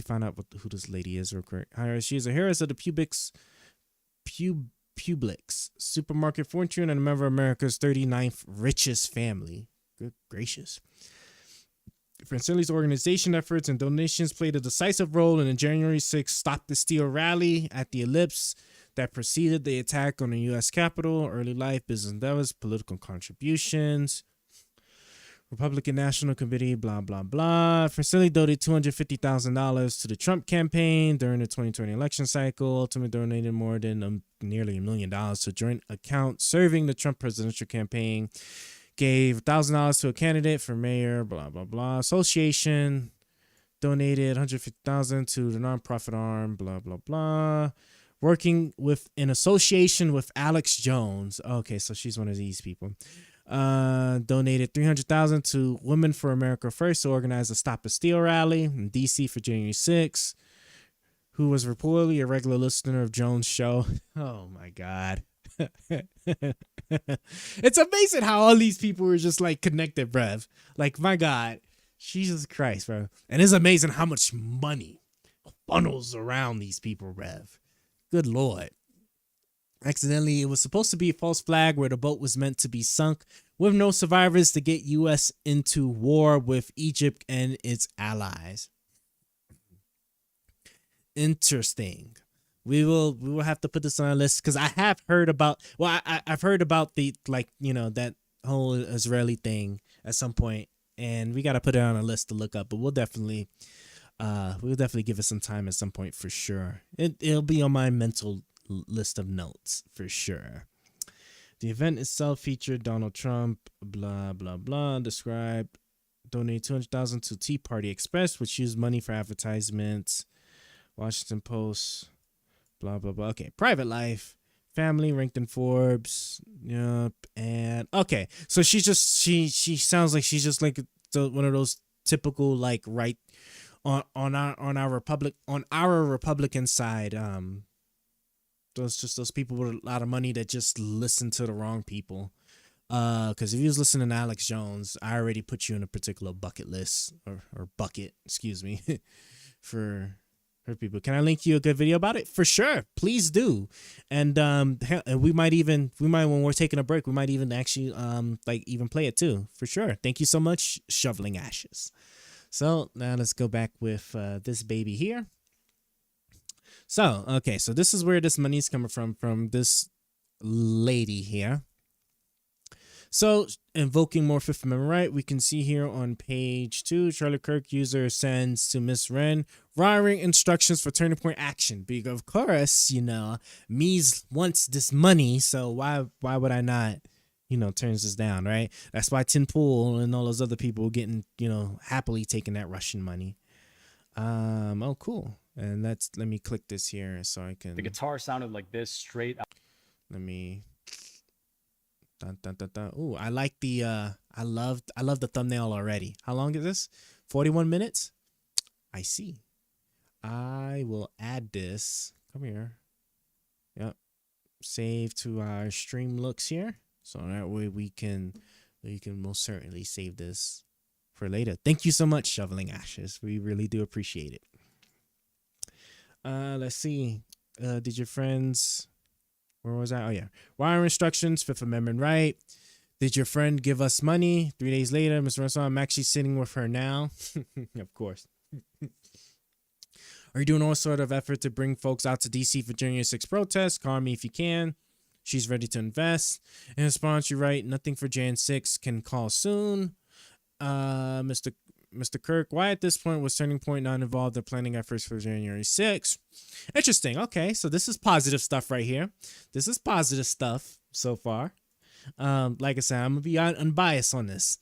find out who this lady is real quick. She's a Harris of the Publix supermarket fortune and a member of America's 39th richest family. Good gracious. Francelli's organization efforts and donations played a decisive role in the January 6th Stop the Steal rally at the Ellipse that preceded the attack on the U.S. Capitol. Early life, business endeavors, political contributions, Republican National Committee, blah, blah, blah. Francelli donated $250,000 to the Trump campaign during the 2020 election cycle. Ultimately donated more than nearly $1 million to joint account serving the Trump presidential campaign. Gave $1,000 to a candidate for mayor, blah, blah, blah. Association donated $150,000 to the nonprofit arm, blah, blah, blah. Working with in association with Alex Jones. Okay, so she's one of these people. Donated $300,000 to Women for America First to organize a Stop the Steal rally in D.C. for January 6th. Who was reportedly a regular listener of Jones' show. Oh my God. It's amazing how all these people were just like connected, bruv. Like, my God, Jesus Christ, bro. And it's amazing how much money funnels around these people, bruv. Good Lord. Accidentally, it was supposed to be a false flag where the boat was meant to be sunk with no survivors to get U.S. into war with Egypt and its allies. Interesting. We will have to put this on a list because I have heard about, I've heard about the, like, that whole Israeli thing at some point, and we got to put it on a list to look up, but we'll definitely give it some time at some point for sure. It'll be on my mental list of notes for sure. The event itself featured Donald Trump, blah, blah, blah, described, donate $200,000 to Tea Party Express, which used money for advertisements, Washington Post, blah, blah, blah. Okay, private life, family ranked in Forbes, yep, and okay, so she sounds like she's just like one of those typical like right on our Republican side, those people with a lot of money that just listen to the wrong people. Because if you was listening to Alex Jones, I already put you in a particular bucket list or bucket, excuse me, for her people. Can I link you a good video about it? For sure, please do. And we might when we're taking a break, we might even actually like even play it too. For sure. Thank you so much, Shoveling Ashes. So now let's go back with this baby here. So, okay, so this is where this money is coming from this lady here. So, invoking more Fifth Amendment right, we can see here on page 2, Charlie Kirk user sends to Miss Wren wiring instructions for turning point action. Because of course, you know, Mies wants this money, so why would I not, you know, turns this down, right? That's why Tin Pool and all those other people were getting, you know, happily taking that Russian money. Oh, cool. And let me click this here so I can.
The guitar sounded like this straight out.
Let me. Dun, dun, dun, dun. Ooh, I like the I love the thumbnail already. How long is this? 41 minutes? I see. I will add this. Come here. Yep. Save to our stream looks here. So that way we can most certainly save this for later. Thank you so much, Shoveling Ashes. We really do appreciate it. Let's see. Did your friends... Where was I? Oh, yeah. Wire instructions, Fifth Amendment right. Did your friend give us money? 3 days later, Mr. Russell, I'm actually sitting with her now. Of course. Are you doing all sort of effort to bring folks out to D.C. for January 6 protests? Call me if you can. She's ready to invest. In response, you write, nothing for Jan 6, can call soon. Mr. Kirk, why at this point was Turning Point not involved in planning efforts for January 6th? Interesting. Okay, so this is positive stuff right here. This is positive stuff so far. Like I said, I'm going to be unbiased on this.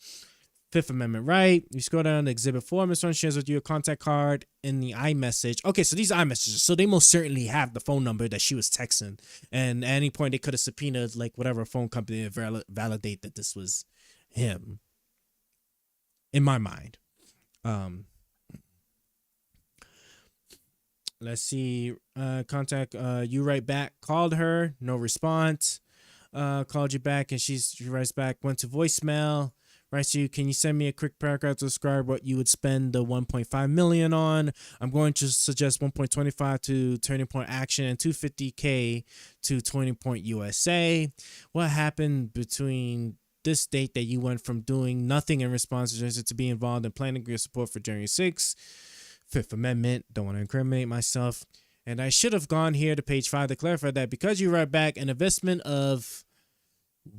Fifth Amendment right. You scroll down to Exhibit 4. Mr. One shares with you a contact card in the iMessage. Okay, so these iMessages, so they most certainly have the phone number that she was texting. And at any point, they could have subpoenaed, like, whatever phone company to validate that this was him. In my mind. Let's see. Contact. You write back. Called her. No response. Called you back, and she writes back. Went to voicemail. Writes to you. Can you send me a quick paragraph to describe what you would spend the 1.5 million on? I'm going to suggest 1.25 to Turning Point Action and 250K to Turning Point USA. What happened between this date that you went from doing nothing in response to be involved in planning your support for January 6th? Fifth Amendment, don't want to incriminate myself. And I should have gone here to page 5 to clarify that because you write back an investment of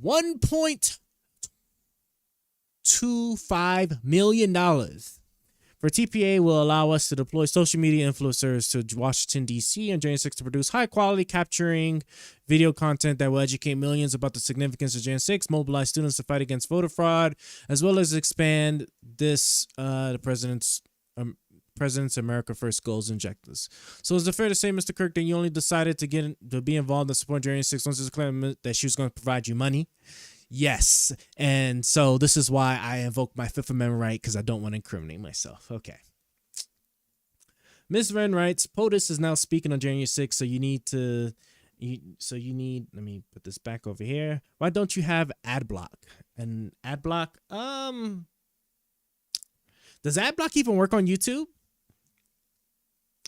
$1.25 million for TPA will allow us to deploy social media influencers to Washington, D.C. on January 6th to produce high-quality capturing video content that will educate millions about the significance of January 6th, mobilize students to fight against voter fraud, as well as expand the President's America First goals and objectives. So is it fair to say, Mr. Kirk, that you only decided to be involved in support January 6th once it's clear that she was going to provide you money? Yes. And so this is why I invoke my Fifth Amendment right, because I don't want to incriminate myself. Okay. Ms. Wren writes, POTUS is now speaking on January 6th, so you need, let me put this back over here. Why don't you have ad block? And ad block, does ad block even work on YouTube?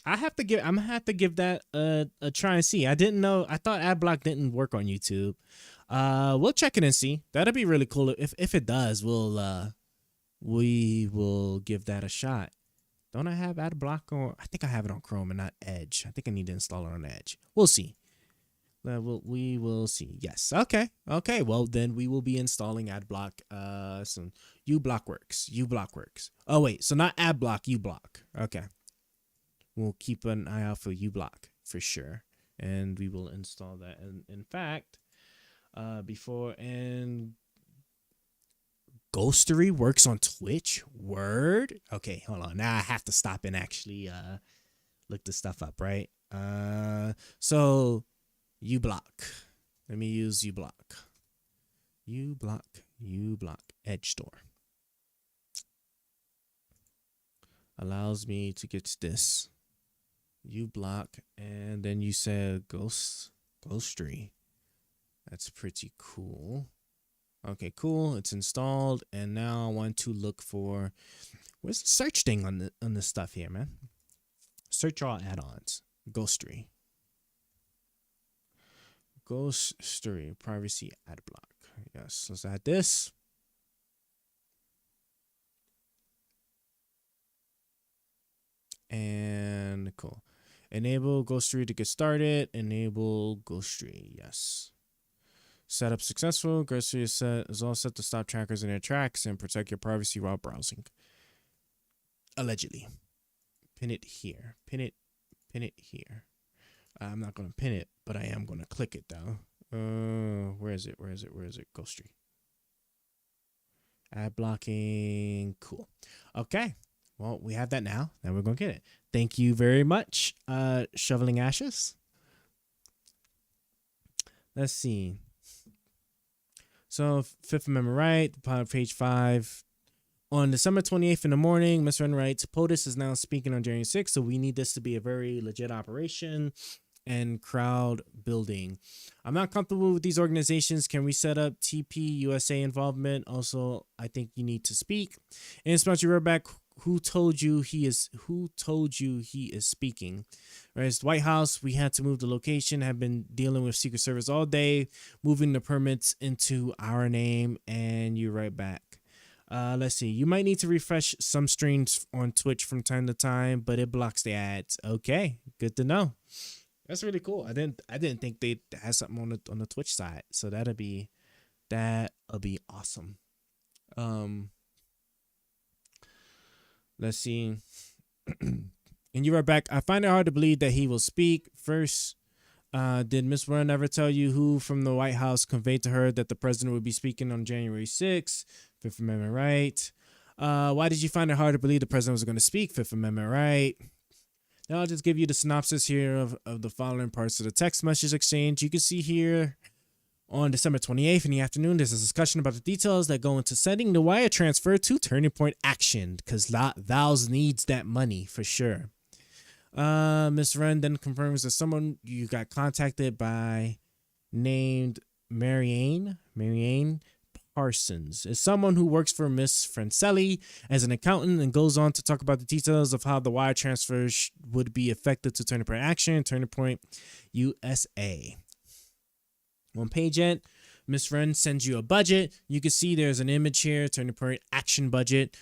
I'm gonna have to give that a try and see. I didn't know. I thought ad block didn't work on YouTube. We'll check it and see. That'd be really cool. If it does, we will give that a shot. Don't I have ad block on? I think I have it on Chrome and not Edge. I think I need to install it on Edge. We'll see. We will see. Yes. Okay. Okay. Well, then we will be installing ad block. Some uBlock works. uBlock works. Oh wait. So not ad block. uBlock. Okay. We'll keep an eye out for uBlock for sure, and we will install that. And in fact, Ghostery works on Twitch. Word. Okay, hold on. Now I have to stop and actually look this stuff up, right? So uBlock. Let me use uBlock. uBlock. Edge Store allows me to get this. uBlock, and then you said Ghostery. That's pretty cool. Okay, cool. It's installed, and now I want to look for where's the search thing on this stuff here, man. Search all add-ons. Ghostery. Privacy ad block. Yes, let's add this. And cool. Enable Ghostery to get started. Enable Ghostery. Yes. Setup successful. Ghostery is all set to stop trackers in their tracks and protect your privacy while browsing. Allegedly. Pin it here. Pin it here. I'm not going to pin it, but I am going to click it though. Where is it? Ghostery. Ad blocking. Cool. Okay. Well, we have that now. Now we're going to get it. Thank you very much, Shoveling Ashes. Let's see. So, Fifth Amendment right, page 5. On December 28th in the morning, Mr. Wren writes, POTUS is now speaking on January 6th, so we need this to be a very legit operation and crowd building. I'm not comfortable with these organizations. Can we set up TP USA involvement? Also, I think you need to speak. And Inspector Roback, who told you he is speaking? Right, it's the White House. We had to move the location, have been dealing with Secret Service all day, moving the permits into our name, and you right back. Let's see. You might need to refresh some streams on Twitch from time to time, but it blocks the ads. Okay, good to know. That's really cool. I didn't think they had something on the Twitch side, so that'll be awesome. Let's see. And you are back. I find it hard to believe that he will speak. First, did Miss Warren ever tell you who from the White House conveyed to her that the president would be speaking on January 6th? Fifth Amendment right. Why did you find it hard to believe the president was going to speak? Fifth Amendment right. Now I'll just give you the synopsis here of the following parts of the text message exchange. You can see here on December 28th in the afternoon, there's a discussion about the details that go into sending the wire transfer to Turning Point Action, because Val's needs that money for sure. Ms. Wren then confirms that someone you got contacted by named Marianne Parsons is someone who works for Miss Francelli as an accountant, and goes on to talk about the details of how the wire transfer would be effective to Turning Point Action, Turning Point USA. On page 8, Miss Wren sends you a budget. You can see there's an image here, Turning Point Action budget.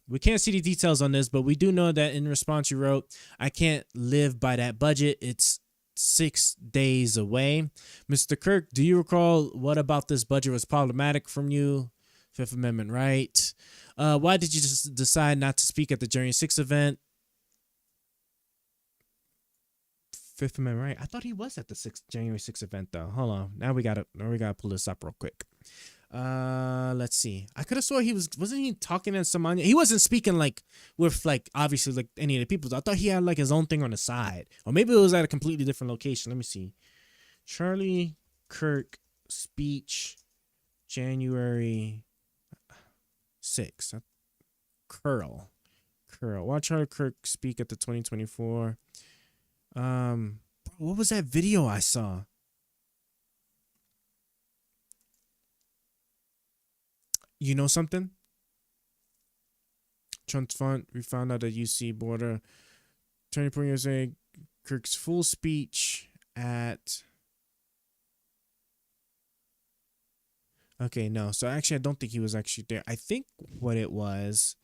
We can't see the details on this, but we do know that in response you wrote, I can't live by that budget. It's 6 days away. Mr. Kirk, do you recall what about this budget was problematic from you? Fifth Amendment right. Why did you just decide not to speak at the January 6th event? Fifth Amendment right. I thought he was at the January 6th event though. Hold on. Now we gotta pull this up real quick. Let's see. I could have swore wasn't he talking to someone? He wasn't speaking with obviously any of the people. I thought he had his own thing on the side, or maybe it was at a completely different location. Let me see. Charlie Kirk speech, January 6th. Curl. Watch Charlie Kirk speak at the 2024. What was that video I saw? You know something? Trump's font. We found out at UC border. Turning Point USA. Kirk's full speech at. Okay, no. So actually, I don't think he was actually there. I think what it was.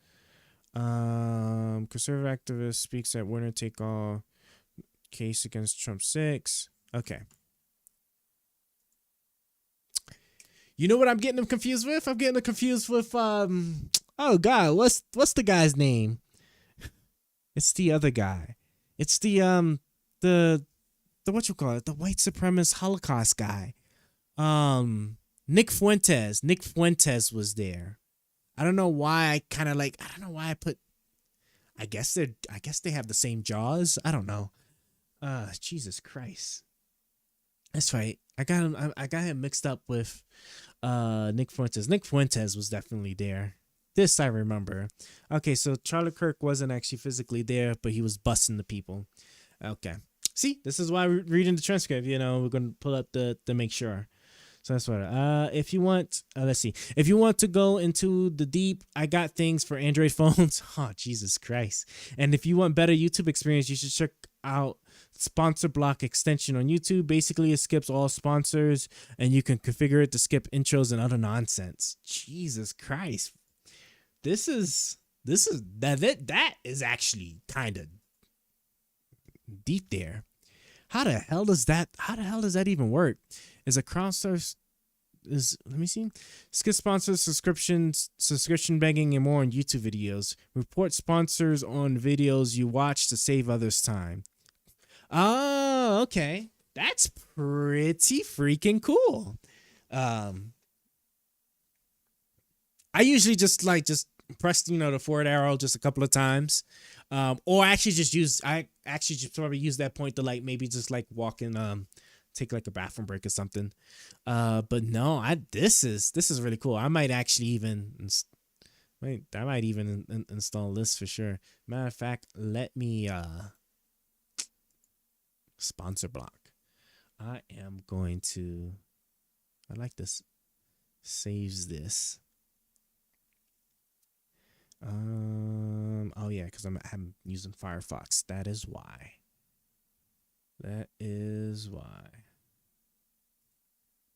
Conservative activist speaks at winner take all case against Trump 6. Okay. You know what I'm getting them confused with? I'm getting them confused with oh god, what's the guy's name? It's the other guy. It's the what you call it? The white supremacist Holocaust guy. Nick Fuentes. Nick Fuentes was there. I don't know why I put I guess they have the same jaws. I don't know. Jesus Christ. That's right. I got him mixed up with Nick Fuentes. Nick Fuentes was definitely there. This I remember. Okay, so Charlie Kirk wasn't actually physically there, but he was busting the people. Okay. See, this is why we're reading the transcript. We're gonna pull up to make sure. So that's what. If you want, let's see. If you want to go into the deep, I got things for Android phones. Oh, Jesus Christ! And if you want better YouTube experience, you should check out Sponsor Block extension on YouTube. Basically, it skips all sponsors, and you can configure it to skip intros and other nonsense. Jesus Christ! That is actually kind of deep there. How the hell does that even work? Is a crowdsource let me see. Skip sponsors, subscription begging, and more on YouTube videos. Report sponsors on videos you watch to save others time. Oh, okay. That's pretty freaking cool. I usually just press, the forward arrow just a couple of times. Or I actually just probably use that point to maybe just walk in, take a bathroom break or something. But no, this is really cool. I might actually even install this for sure. Matter of fact, let me sponsor block. I am going to, I like this. Saves this. Oh yeah, because I'm using Firefox. That is why.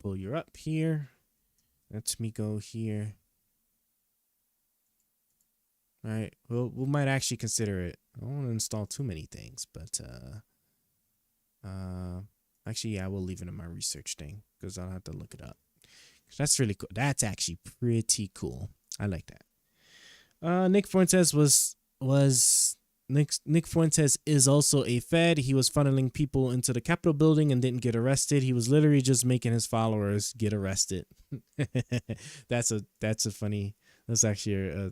Pull you up here. Let me go here. All right. Well, we might actually consider it. I don't want to install too many things, but actually, yeah, I will leave it in my research thing because I'll have to look it up. That's really cool. That's actually pretty cool. I like that. Nick Fuentes Nick Fuentes is also a Fed. He was funneling people into the Capitol building and didn't get arrested. He was literally just making his followers get arrested. That's actually a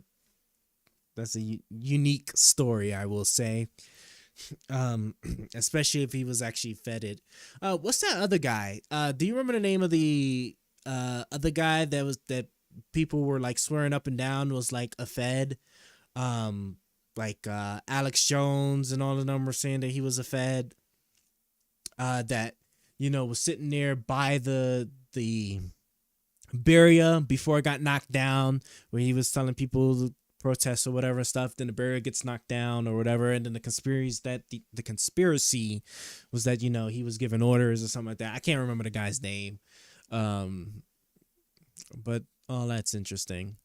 unique story, I will say. Especially if he was actually feted. What's that other guy? Do you remember the name of the other guy that people were swearing up and down was a Fed? Alex Jones and all of them were saying that he was a Fed. That was sitting there by the barrier before it got knocked down, where he was telling people to protest or whatever stuff. Then the barrier gets knocked down or whatever, and then the conspiracy was that he was giving orders or something like that. I can't remember the guy's name, but that's interesting.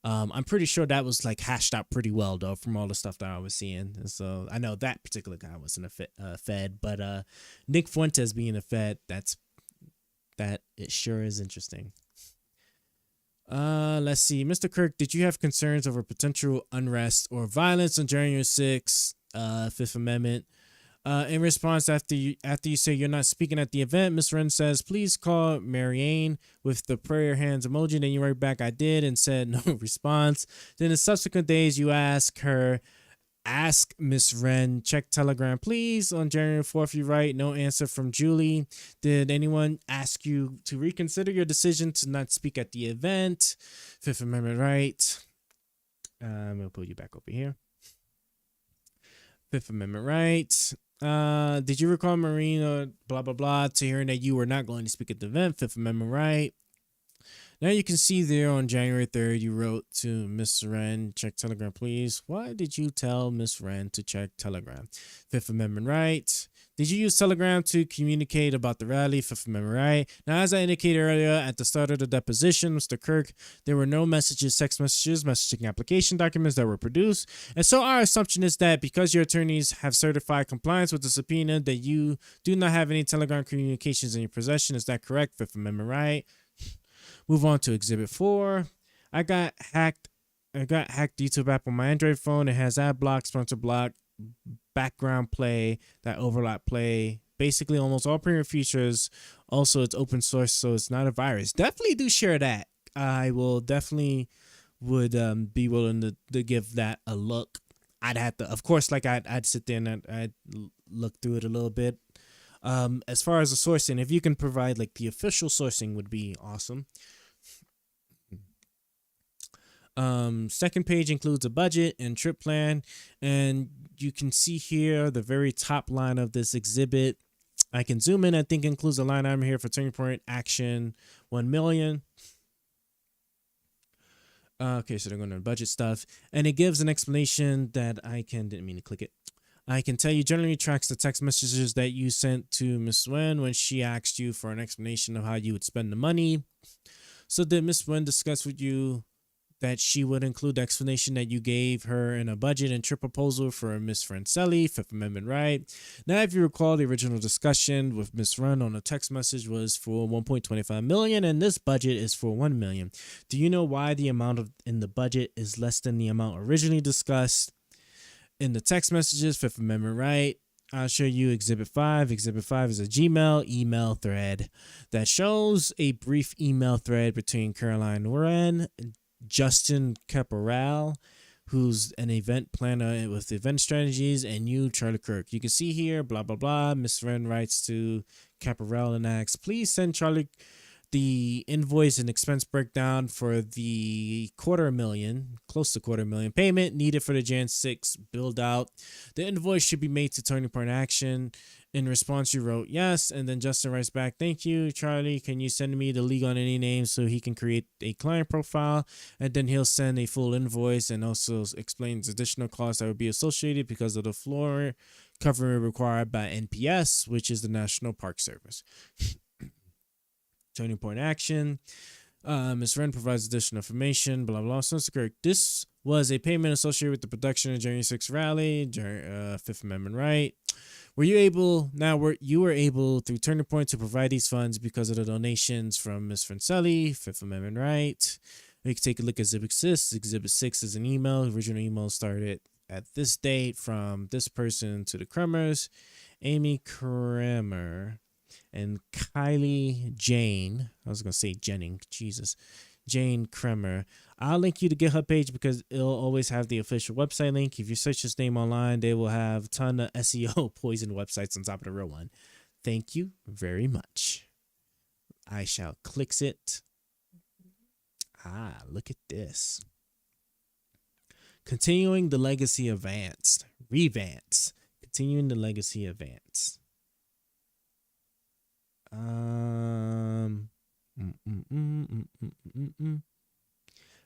I'm pretty sure that was hashed out pretty well though from all the stuff that I was seeing. And so I know that particular guy wasn't a Fed, but Nick Fuentes being a Fed, it sure is interesting. Let's see. Mr. Kirk, did you have concerns over potential unrest or violence on January 6th, Fifth Amendment? In response, after you say you're not speaking at the event, Ms. Wren says, please call Marianne with the prayer hands emoji. Then you write back, I did, and said no response. Then in subsequent days, you ask Ms. Wren, check Telegram, please. On January 4th, you write, no answer from Julie. Did anyone ask you to reconsider your decision to not speak at the event? Fifth Amendment right. I'm going to pull you back over here. Fifth Amendment right. Did you recall Marina blah blah blah to hearing that you were not going to speak at the event? Fifth Amendment right. Now you can see there on January 3rd you wrote to Miss Wren, check Telegram please. Why did you tell Miss Wren to check Telegram? Fifth Amendment right. Did you use Telegram to communicate about the rally? Fifth Amendment right. Now, as I indicated earlier at the start of the deposition, Mr. Kirk, there were no messages, text messages, messaging application documents that were produced. And so our assumption is that because your attorneys have certified compliance with the subpoena, that you do not have any Telegram communications in your possession. Is that correct? Fifth Amendment right. Move on to Exhibit 4. I got hacked YouTube app on my Android phone. It has ad block, sponsor block, background play, that overlap play, basically almost all premium features. Also, it's open source, so it's not a virus. Definitely do share that. I will definitely would be willing to give that a look. I'd have to, of course, I'd sit there and I'd look through it a little bit. As far as the sourcing, if you can provide the official sourcing would be awesome. Second page includes a budget and trip plan, and you can see here the very top line of this exhibit. I can zoom in. I think includes a line item here for turning point action 1 million. Okay, so they're going to budget stuff, and it gives an explanation that didn't mean to click it. I can tell you generally tracks the text messages that you sent to Miss Wen when she asked you for an explanation of how you would spend the money. So did Miss Wen discuss with you that she would include the explanation that you gave her in a budget and trip proposal for Miss Francelli, Fifth Amendment right. Now, if you recall, the original discussion with Miss Run on a text message was for 1.25 million, and this budget is for 1 million. Do you know why the amount in the budget is less than the amount originally discussed in the text messages? Fifth Amendment right. I'll show you Exhibit 5. Exhibit 5 is a Gmail email thread that shows a brief email thread between Caroline Wren, Justin Caporal, who's an event planner with event strategies, and you, Charlie Kirk. You can see here, blah, blah, blah. Miss Wren writes to Caporal and asks, please send Charlie the invoice and expense breakdown for the close to $250,000 payment needed for the Jan 6 build out. The invoice should be made to Turning Point Action. In response, you wrote yes, and then Justin writes back, thank you, Charlie. Can you send me the legal entity name so he can create a client profile? And then he'll send a full invoice and also explains additional costs that would be associated because of the floor covering required by NPS, which is the National Park Service. Turning Point Action. Ms. Wren provides additional information, blah, blah, blah. So, this was a payment associated with the production of January 6th rally, Fifth Amendment right. You were able through Turning Point to provide these funds because of the donations from Ms. Francelli, Fifth Amendment right. We can take a look at Exhibit 6. Exhibit 6 is an email. The original email started at this date from this person to the Kremers, Amy Kremer and Kylie Jane. I was going to say Jennings. Jesus. Jane Kremer. I'll link you to GitHub page because it'll always have the official website link. If you search this name online, they will have a ton of SEO poison websites on top of the real one. Thank you very much. I shall click it. Look at this. Continuing the legacy of Vance. Revance. Continuing the legacy of Vance.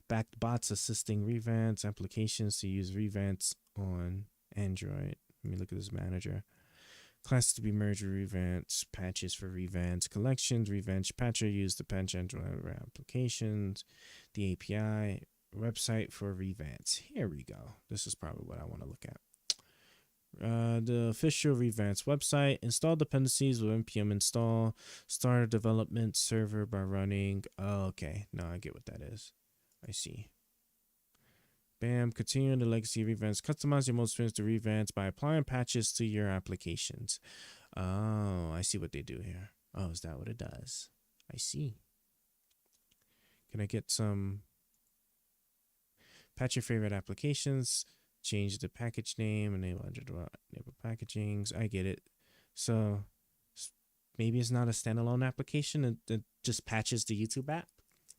Backed bots assisting Revance applications to use Revance on Android. Let me look at this manager. Classes to be merged with Revance, patches for Revance, collections, Revance patcher used to patch Android applications, the API, website for Revance. Here we go. This is probably what I want to look at. The official Revance website. Install dependencies with npm install. Start a development server by running. Oh, okay. No, I get what that is. I see. Bam. Continuing the legacy of Revance. Customize your mode experience to Revance by applying patches to your applications. Oh, I see what they do here. Oh, is that what it does? I see. Can I get some patch your favorite applications? Change the package name, enable packagings. I get it. So maybe it's not a standalone application. It just patches the YouTube app,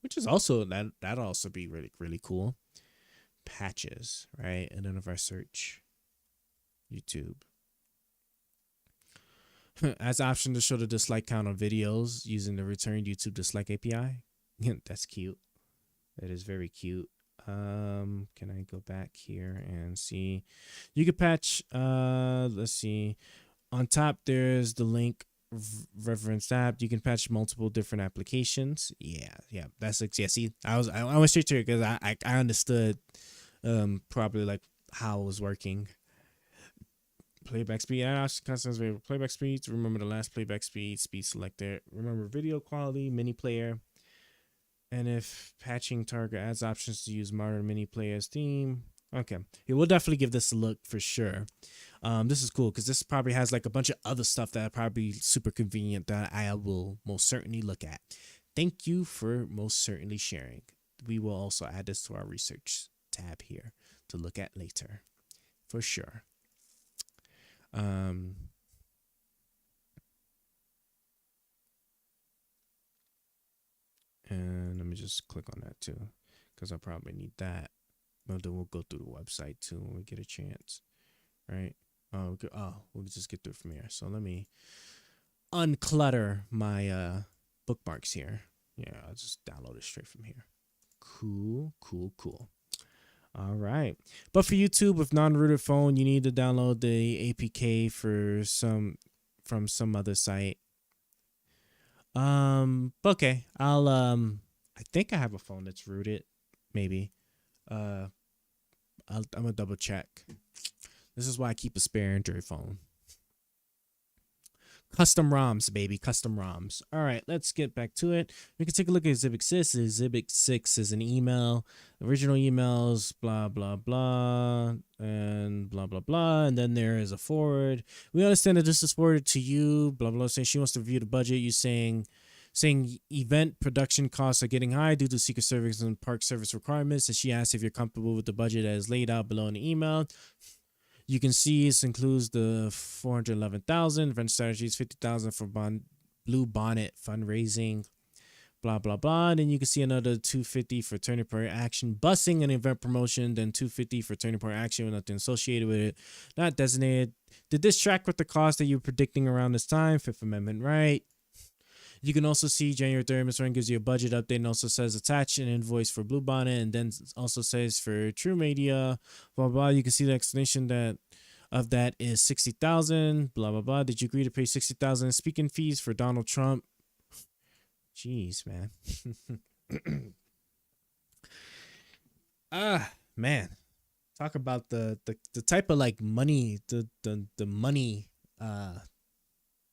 which is also that'll also be really, really cool. Patches, right? And then if I search YouTube, as option to show the dislike count on videos using the return YouTube dislike API. That's cute. That is very cute. Can I go back here and see? You can patch, let's see. On top, there's the link reference app. You can patch multiple different applications. Yeah, that's like, yeah, see, I went straight to it because I understood, probably like how it was working. Playback speed, customers variable playback speeds. Remember the last playback speed selector. Remember video quality, mini player. And if patching target adds options to use modern mini players theme. Okay. It will definitely give this a look for sure. This is cool because this probably has like a bunch of other stuff that are probably super convenient that I will most certainly look at. Thank you for most certainly sharing. We will also add this to our research tab here to look at later for sure. And let me just click on that too, because I probably need that. But then we'll go through the website too when we get a chance, right? We'll just get through from here. So let me unclutter my bookmarks here. Yeah, I'll just download it straight from here. Cool. All right. But for YouTube with non-rooted phone, you need to download the APK from some other site. Okay. I think I have a phone that's rooted, maybe. I'm gonna double check. This is why I keep a spare Android phone. Custom ROMs, baby. Custom ROMs. All right, let's get back to it. We can take a look at Exhibit 6. Exhibit 6 is an email. Original emails, blah, blah, blah, and blah, blah, blah. And then there is a forward. We understand that this is forwarded to you, blah, blah, saying she wants to review the budget. You saying event production costs are getting high due to Secret Service and Park Service requirements. And she asks if you're comfortable with the budget that is laid out below in the email. You can see this includes the 411,000 event strategies, 50,000 for Blue Bonnet fundraising, blah blah blah. And then you can see another 250 for turning point action, busing and event promotion, then 250 for turning point action with nothing associated with it, not designated. Did this track with the cost that you were predicting around this time? Fifth Amendment, right? You can also see January 3rd, Ms. Ryan gives you a budget update and also says attach an invoice for Blue Bonnet, and then also says for True Media, blah, blah. You can see the explanation of that is 60,000, blah, blah, blah. Did you agree to pay 60,000 in speaking fees for Donald Trump? Jeez, man. Man. Talk about the type of like money, the money,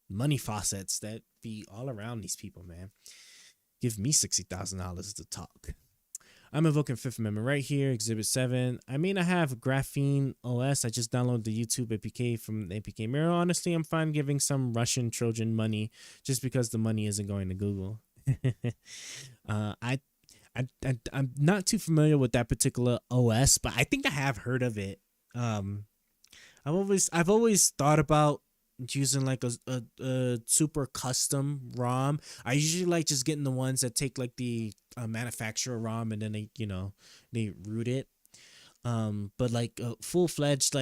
money faucets that be all around these people, man. Give me $60,000 to talk. I'm invoking Fifth Amendment right here, Exhibit 7. I mean, I have Graphene OS. I just downloaded the YouTube APK from the APK Mirror. Honestly, I'm fine giving some Russian Trojan money just because the money isn't going to Google. I'm not too familiar with that particular OS, but I think I have heard of it. I've always thought about using like a super custom ROM. I usually like just getting the ones that take like the manufacturer ROM and then they root it. But like a full-fledged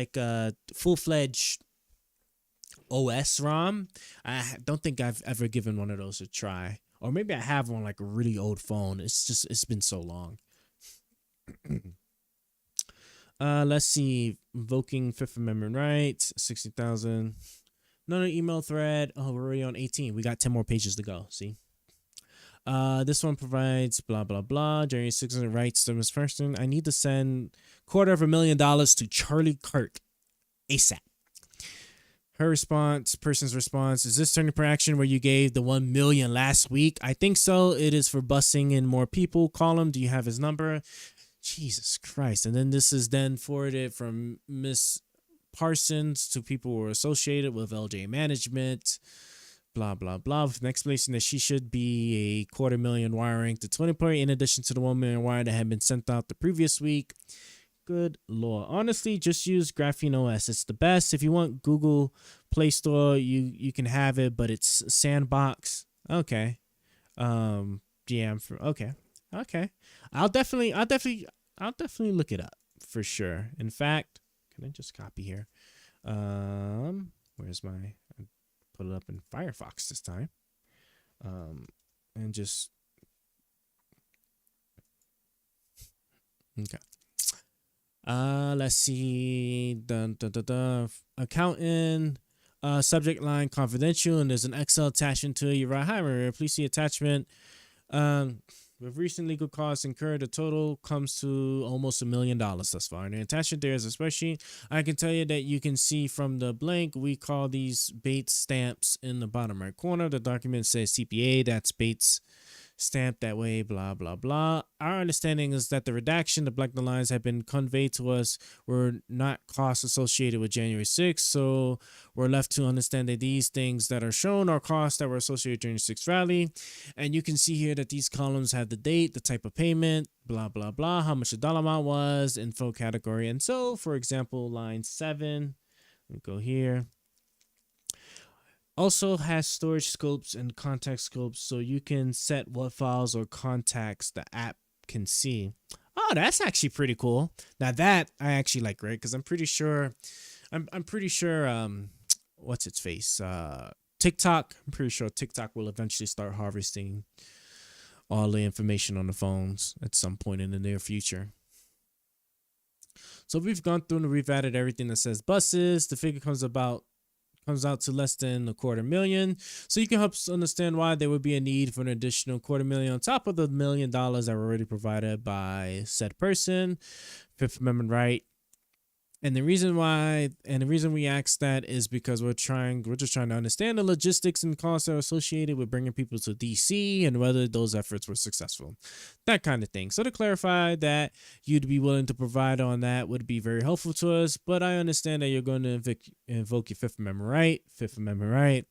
OS ROM, I don't think I've ever given one of those a try. Or maybe I have on like a really old phone. It's been so long. Let's see. Invoking Fifth Amendment rights, 60,000. Another email thread. Oh, we're already on 18. We got 10 more pages to go. See? This one provides blah, blah, blah. Jerry 600 writes to Ms. Preston, I need to send $250,000 to Charlie Kirk ASAP. Her response, person's response, is this turning point action where you gave the 1 million last week? I think so. It is for busing in more people. Call him. Do you have his number? Jesus Christ. And then this is then forwarded from Miss Parsons to people who are associated with LJ Management, blah, blah, blah, with an explanation that she should be a $250,000 wiring to 20 point in addition to the 1 million wire that had been sent out the previous week. Good Lord. Honestly, just use Graphene OS. It's the best. If you want Google Play Store, you can have it, but it's Sandbox. Okay. Yeah, okay. I'll definitely look it up for sure. In fact, can I just copy here? Where's my? I put it up in Firefox this time. And just okay. Let's see. Accountant. Subject line confidential, and there's an Excel attachment to it. You're right. Hi, Maria. Please see attachment. With recent legal costs incurred, the total comes to almost $1 million thus far. And the attachment there is a spreadsheet. I can tell you that you can see from the blank, we call these Bates stamps in the bottom right corner. The document says CPA, that's Bates stamped that way, blah, blah, blah. Our understanding is that the redaction, the black lines have been conveyed to us were not costs associated with January 6th. So we're left to understand that these things that are shown are costs that were associated with January 6th rally. And you can see here that these columns have the date, the type of payment, blah, blah, blah, how much the dollar amount was, info category. And so, for example, line 7, let me go here. Also has storage scopes and contact scopes, so you can set what files or contacts the app can see. Oh, that's actually pretty cool. Now that I actually like, right? Because I'm pretty sure, what's its face? TikTok. I'm pretty sure TikTok will eventually start harvesting all the information on the phones at some point in the near future. So we've gone through and we've added everything that says buses. The figure comes comes out to less than $250,000. So you can help us understand why there would be a need for an additional $250,000 on top of the $1 million that were already provided by said person. Fifth Amendment right. And the reason we ask that is because we're just trying to understand the logistics and costs that are associated with bringing people to DC and whether those efforts were successful, that kind of thing. So to clarify that you'd be willing to provide on that would be very helpful to us. But I understand that you're going to invoke your Fifth Amendment right. Fifth Amendment right.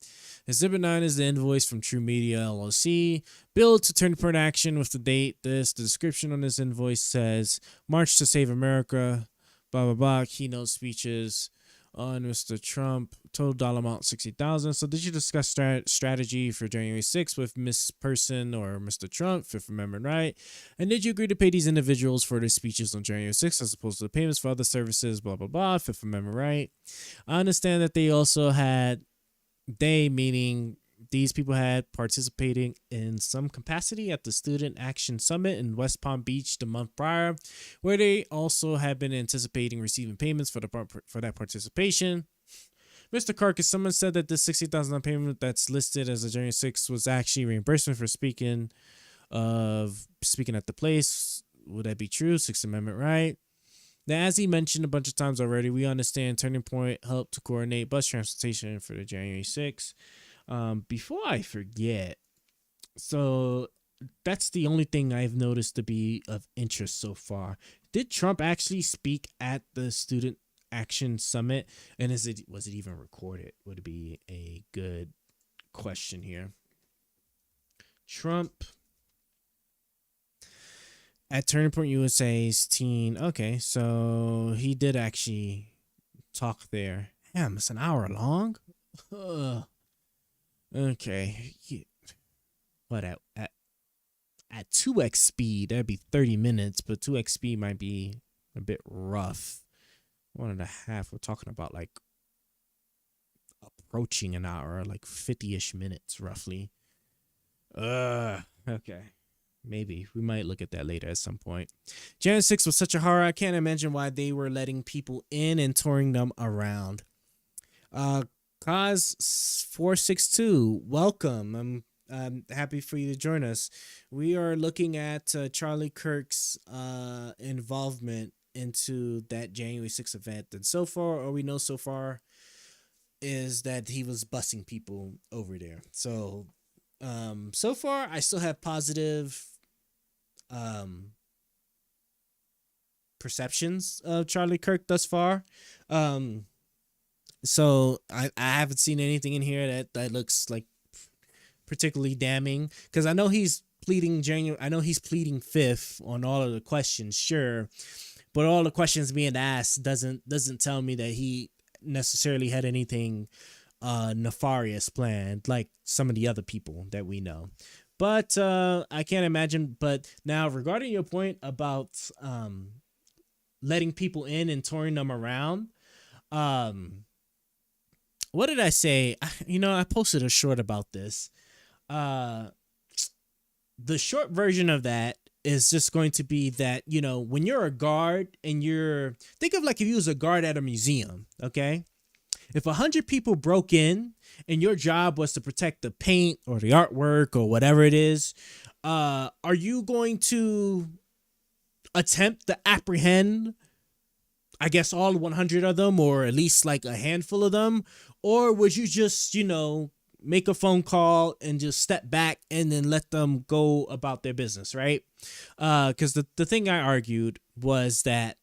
Exhibit 9 is the invoice from True Media LLC, billed to Turning Point Action with the date. The description on this invoice says March to Save America. Blah, blah, blah, keynote speeches on Mr. Trump, total dollar amount $60,000. So did you discuss strategy for January 6th with Miss Person or Mr. Trump, Fifth Amendment right? And did you agree to pay these individuals for their speeches on January 6th as opposed to the payments for other services, blah, blah, blah, Fifth Amendment right? I understand that they also had, meaning these people had participating in some capacity at the Student Action Summit in West Palm Beach the month prior, where they also had been anticipating receiving payments for that participation. Mr. Kirk, someone said that this $60,000 payment that's listed as a January 6th was actually reimbursement for speaking at the place. Would that be true? Sixth Amendment right. Now, as he mentioned a bunch of times already, we understand Turning Point helped to coordinate bus transportation for the January 6th. Before I forget, so that's the only thing I've noticed to be of interest so far. Did Trump actually speak at the Student Action Summit? And was it even recorded? Would be a good question here. Trump at Turning Point USA's teen. Okay, so he did actually talk there. Damn, it's an hour long. Ugh. Okay, what at 2x speed that'd be 30 minutes, but 2x speed might be a bit rough. 1.5, we're talking about like approaching an hour, like 50-ish minutes roughly. Okay, maybe we might look at that later at some point. January 6th was such a horror. I can't imagine why they were letting people in and touring them around. Cause 462, welcome. I'm happy for you to join us. We are looking at Charlie Kirk's involvement into that January 6th event, and so far, all we know so far is that he was busing people over there. So, so far, I still have positive perceptions of Charlie Kirk thus far. So I haven't seen anything in here that looks like particularly damning, because I know he's pleading fifth on all of the questions, sure, but all the questions being asked doesn't tell me that he necessarily had anything nefarious planned like some of the other people that we know. But I can't imagine. But now, regarding your point about letting people in and touring them around, what did I say? I posted a short about this. The short version of that is just going to be that, when you're a guard and think of like if you was a guard at a museum, okay? If 100 people broke in and your job was to protect the paint or the artwork or whatever it is, are you going to attempt to apprehend, I guess, all 100 of them, or at least like a handful of them? Or would you just, make a phone call and just step back and then let them go about their business, right? Because the thing I argued was that,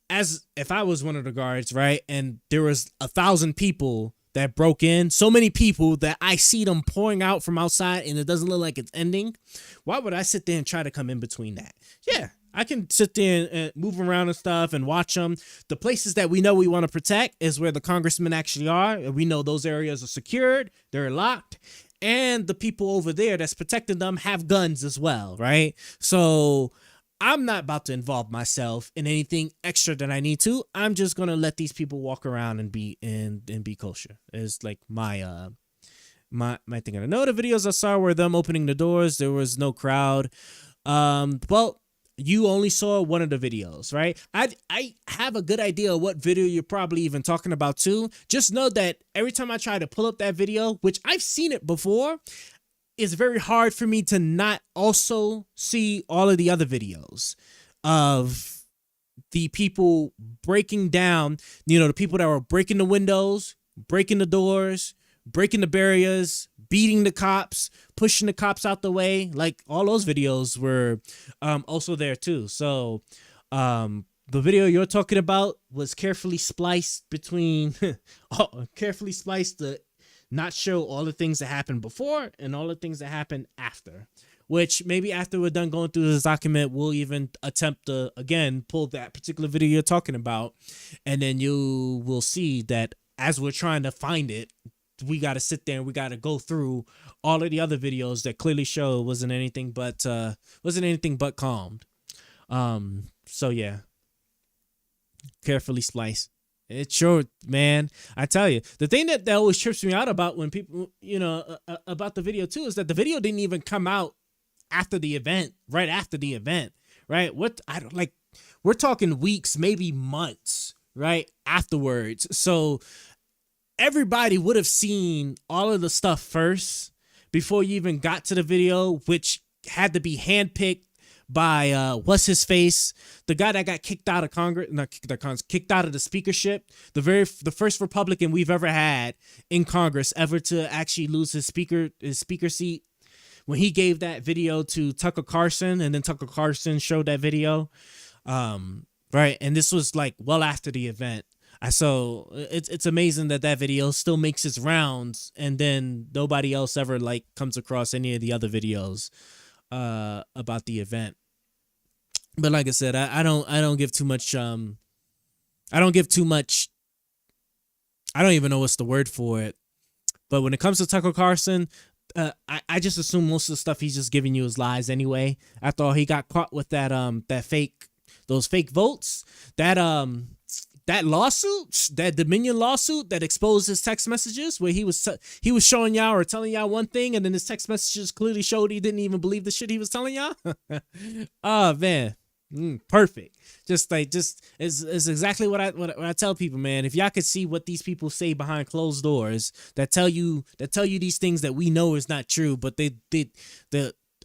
as if I was one of the guards, right, and there was 1,000 people that broke in, so many people that I see them pouring out from outside and it doesn't look like it's ending, why would I sit there and try to come in between that? Yeah, I can sit there and move around and stuff and watch them. The places that we know we want to protect is where the congressmen actually are. We know those areas are secured, they're locked, and the people over there that's protecting them have guns as well, right? So I'm not about to involve myself in anything extra that I need to. I'm just gonna let these people walk around and be kosher. It's like my thing. I know the videos I saw were them opening the doors. There was no crowd. Well, you only saw one of the videos, right? I have a good idea of what video you're probably even talking about too. Just know that every time I try to pull up that video, which I've seen it before, it's very hard for me to not also see all of the other videos of the people breaking down, the people that were breaking the windows, breaking the doors, breaking the barriers, beating the cops, pushing the cops out the way. Like, all those videos were also there too. So the video you're talking about was carefully spliced between carefully spliced to not show all the things that happened before and all the things that happened after, which maybe after we're done going through this document, we'll even attempt to, again, pull that particular video you're talking about. And then you will see that as we're trying to find it, we got to sit there and we got to go through all of the other videos that clearly show wasn't anything but calmed. So yeah, carefully spliced. It's short, man. I tell you, the thing that always trips me out about when people, about the video too, is that the video didn't even come out after the event, right after the event, right? We're talking weeks, maybe months, right, afterwards. So everybody would have seen all of the stuff first before you even got to the video, which had to be handpicked by what's his face, the guy that got kicked out of Congress, not kicked out of Congress, kicked out of the speakership, the first Republican we've ever had in Congress ever to actually lose his speaker seat, when he gave that video to Tucker Carlson, and then Tucker Carlson showed that video, right? And this was like well after the event. So it's amazing that video still makes its rounds, and then nobody else ever like comes across any of the other videos about the event. But like I said, I don't give too much. I don't even know what's the word for it. But when it comes to Tucker Carlson, I just assume most of the stuff he's just giving you is lies anyway. After all, he got caught with those fake votes, that lawsuit, that Dominion lawsuit that exposed his text messages, where he was showing y'all or telling y'all one thing, and then his text messages clearly showed he didn't even believe the shit he was telling y'all. Oh man, perfect. Just is exactly what I tell people, man. If y'all could see what these people say behind closed doors, that tell you these things that we know is not true, but they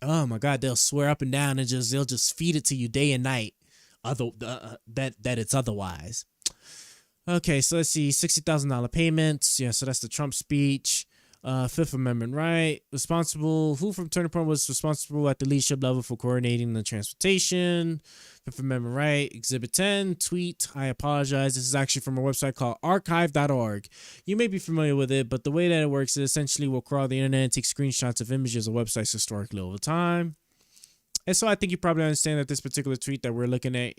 oh my God, they'll swear up and down and they'll just feed it to you day and night. That it's otherwise. Okay, so let's see, $60,000 payments. Yeah, so that's the Trump speech. Fifth Amendment right. Responsible. Who from Turning Point was responsible at the leadership level for coordinating the transportation? Fifth Amendment right. Exhibit 10. Tweet. I apologize. This is actually from a website called archive.org. You may be familiar with it, but the way that it works is essentially we'll crawl the internet and take screenshots of images of websites historically over time. And so I think you probably understand that this particular tweet that we're looking at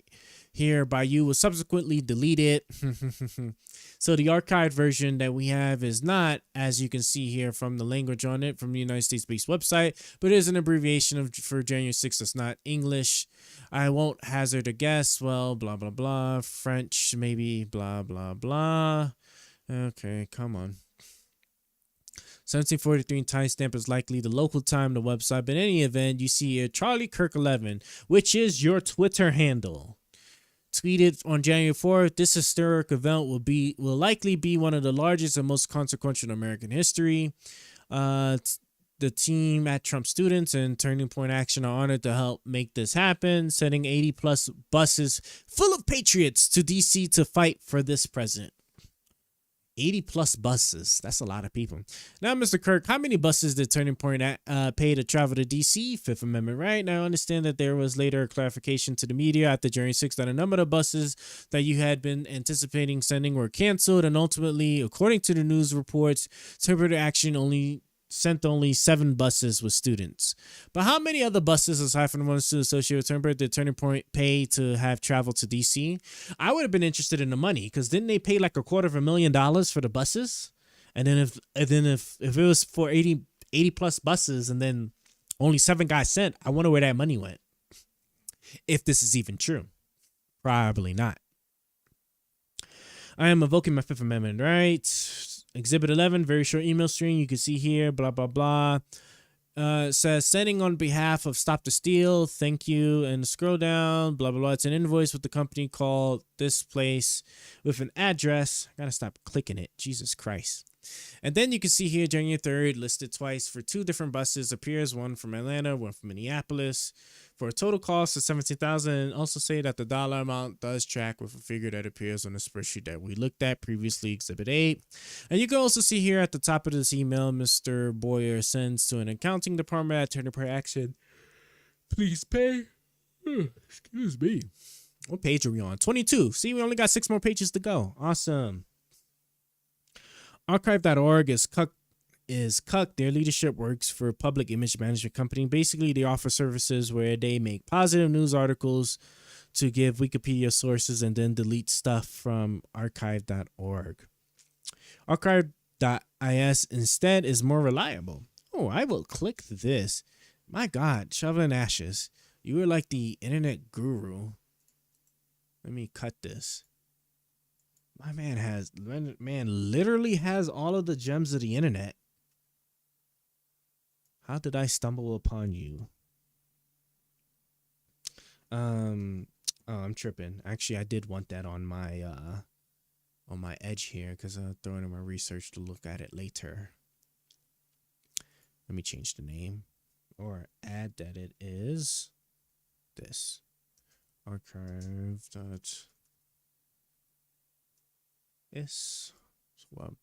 here by you was subsequently deleted. So the archived version that we have is not, as you can see here from the language on it, from the United States-based website, but it is an abbreviation for January 6th. That's not English. I won't hazard a guess. Well, blah, blah, blah. French, maybe, blah, blah, blah. Okay, come on. 1743 timestamp is likely the local time on the website, but in any event, you see here Charlie Kirk 11, which is your Twitter handle. Tweeted on January 4th, this historic event will likely be one of the largest and most consequential in American history. The team at Trump Students and Turning Point Action are honored to help make this happen, sending 80 plus buses full of patriots to DC to fight for this president. 80 plus buses. That's a lot of people. Now, Mr. Kirk, how many buses did Turning Point pay to travel to D.C.? Fifth Amendment right. Now, I understand that there was later a clarification to the media after January 6th that a number of buses that you had been anticipating sending were canceled, and ultimately, according to the news reports, Turning Action sent only 7 buses with students. But how many other buses, aside from the ones associated with Turnberg, did Turning Point pay to have traveled to DC? I would have been interested in the money, because didn't they pay like $250,000 for the buses? And then if it was for 80 plus buses and then only 7 guys sent, I wonder where that money went. If this is even true. Probably not. I am invoking my Fifth Amendment right. Exhibit 11, very short email string. You can see here, blah, blah, blah. It says sending on behalf of Stop the Steal. Thank you. And scroll down, blah, blah, blah. It's an invoice with the company called This Place with an address. I gotta stop clicking it. Jesus Christ. And then you can see here January 3rd listed twice for 2 different buses. Appears one from Atlanta, one from Minneapolis, for a total cost of $17,000. And also say that the dollar amount does track with a figure that appears on the spreadsheet that we looked at previously, Exhibit 8. And you can also see here at the top of this email, Mr. Boyer sends to an accounting department at Turner Per Action. Please pay. Excuse me. What page are we on? 22. See, we only got 6 more pages to go. Awesome. Archive.org is CUCK. Their leadership works for a public image management company. Basically, they offer services where they make positive news articles to give Wikipedia sources and then delete stuff from archive.org. Archive.is instead is more reliable. Oh, I will click this. My God, Shovel and Ashes. You are like the internet guru. Let me cut this. My man literally has all of the gems of the internet. How did I stumble upon you? Oh, I'm tripping. Actually, I did want that on my edge here because I'm throwing in my research to look at it later. Let me change the name or add that it is this archive dot is web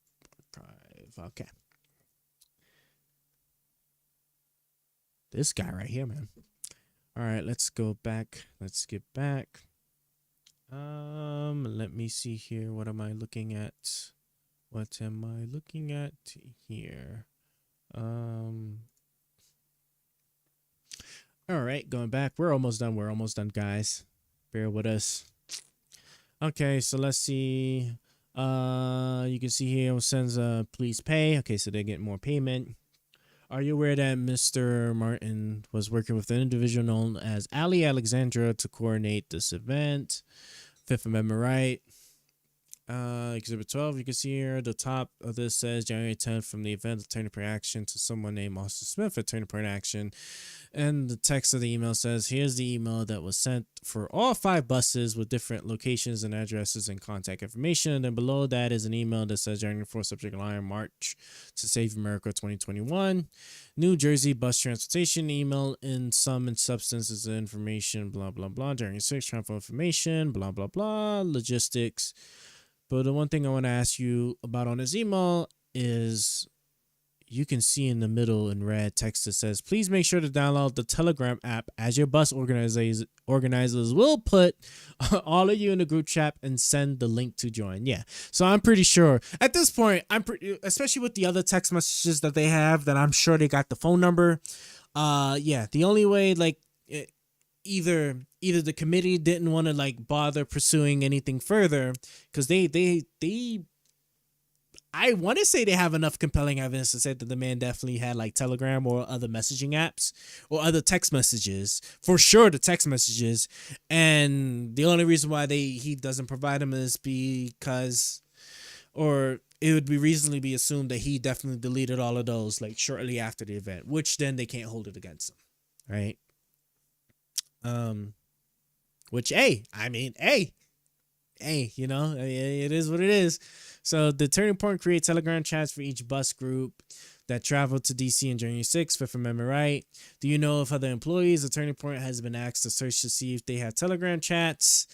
archive. Okay. This guy right here, man. All right, let's go back. Let's skip back. Let me see here. What am I looking at? What am I looking at here? All right, going back. We're almost done. We're almost done, guys. Bear with us. Okay, so let's see. You can see here it sends please pay. Okay, so they're getting more payment. Are you aware that Mr. Martin was working with an individual known as Ali Alexandra to coordinate this event? Fifth Amendment right. Exhibit 12, you can see here the top of this says January 10th from the event of Turner Point Action to someone named Austin Smith at Turner Point Action. And the text of the email says, here's the email that was sent for all 5 buses with different locations and addresses and contact information. And then below that is an email that says January 4th, subject line, March to Save America 2021. New Jersey bus transportation email in sum and substance is the information, blah, blah, blah. January 6th, transfer information, blah, blah, blah. Logistics. But the one thing I want to ask you about on this email is you can see in the middle in red text that says, please make sure to download the Telegram app as your bus organizers will put all of you in the group chat and send the link to join. Yeah. So I'm pretty sure at this point, especially with the other text messages that they have that I'm sure they got the phone number. Yeah. The only way either the committee didn't want to bother pursuing anything further because I want to say they have enough compelling evidence to say that the man definitely had Telegram or other messaging apps or other text messages, for sure the text messages. And the only reason why he doesn't provide them is because, or it would be reasonably be assumed that he definitely deleted all of those shortly after the event, which then they can't hold it against him. Right. Which, hey, it is what it is. So the Turning Point creates Telegram chats for each bus group that traveled to DC on January 6th, Fifth Amendment right. Do you know if other employees of Turning Point has been asked to search to see if they have Telegram chats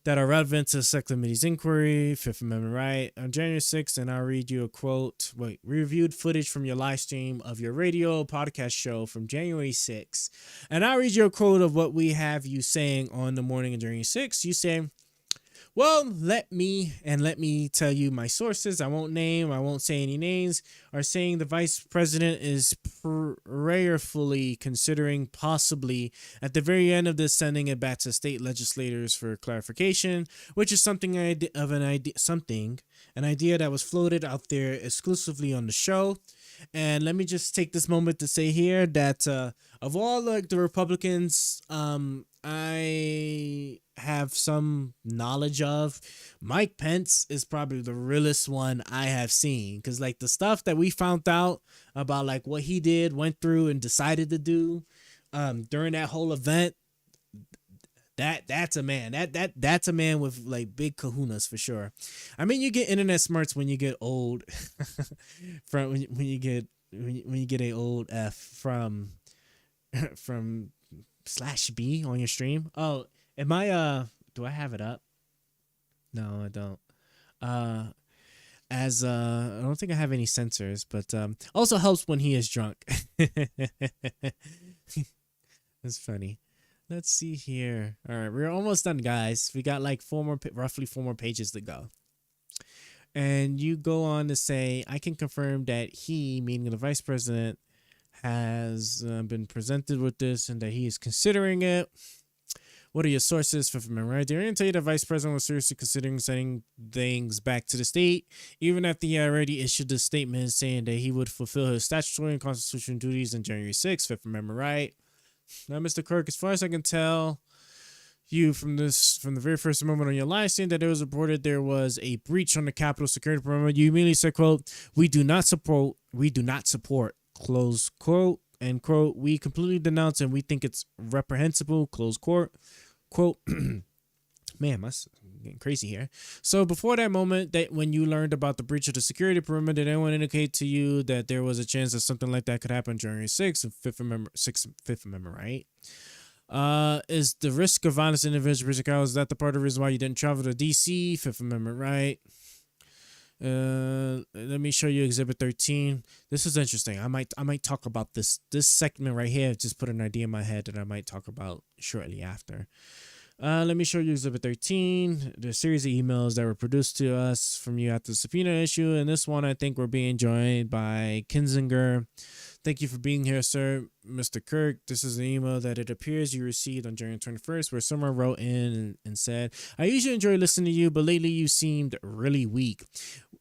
that are relevant to the Select Committee's inquiry? Fifth Amendment right. On January 6th, and I'll read you a quote. We reviewed footage from your live stream of your radio podcast show from January 6th. And I'll read you a quote of what we have you saying on the morning of January 6th. You say, well, let me tell you my sources. I won't say any names, are saying the vice president is prayerfully considering possibly at the very end of this sending it back to state legislators for clarification, which is an idea that was floated out there exclusively on the show. And let me just take this moment to say here that of all the Republicans I have some knowledge of, Mike Pence is probably the realest one I have seen. Cause like the stuff that we found out about like what he did, went through and decided to do during that whole event, that's a man. That's a man with like big kahunas for sure. I mean, you get internet smarts when you get old from when you get a old F from /B on your stream. Oh, am I do I have it up? No, I don't. I don't think I have any sensors, but also helps when he is drunk. That's funny. Let's see here. All right, we're almost done, guys. We got like roughly 4 more pages to go. And you go on to say, I can confirm that he, meaning the vice president, has been presented with this and that he is considering it. What are your sources for right? They're going to tell you the vice president was seriously considering sending things back to the state, even after he already issued a statement saying that he would fulfill his statutory and constitutional duties on January 6th, if I remember right. Now, Mr. Kirk, as far as I can tell you from the very first moment on your live stream that it was reported there was a breach on the Capitol security perimeter, you immediately said, quote, we do not support, close quote, end quote. We completely denounce and we think it's reprehensible, close quote. Quote, man, I'm getting crazy here. So before that moment, that when you learned about the breach of the security perimeter, did anyone indicate to you that there was a chance that something like that could happen January 6th, Fifth Amendment, right? Is the risk of violence in individual Chicago, is that the part of the reason why you didn't travel to DC? Fifth Amendment, right? Let me show you Exhibit 13. This is interesting. I might talk about this segment right here. Just put an idea in my head that I might talk about shortly after. Let me show you Exhibit 13, the series of emails that were produced to us from you at the subpoena issue. And this one, I think we're being joined by Kinzinger. Thank you for being here, sir. Mr. Kirk, this is an email that it appears you received on January 21st, where someone wrote in and said, I usually enjoy listening to you, but lately you seemed really weak.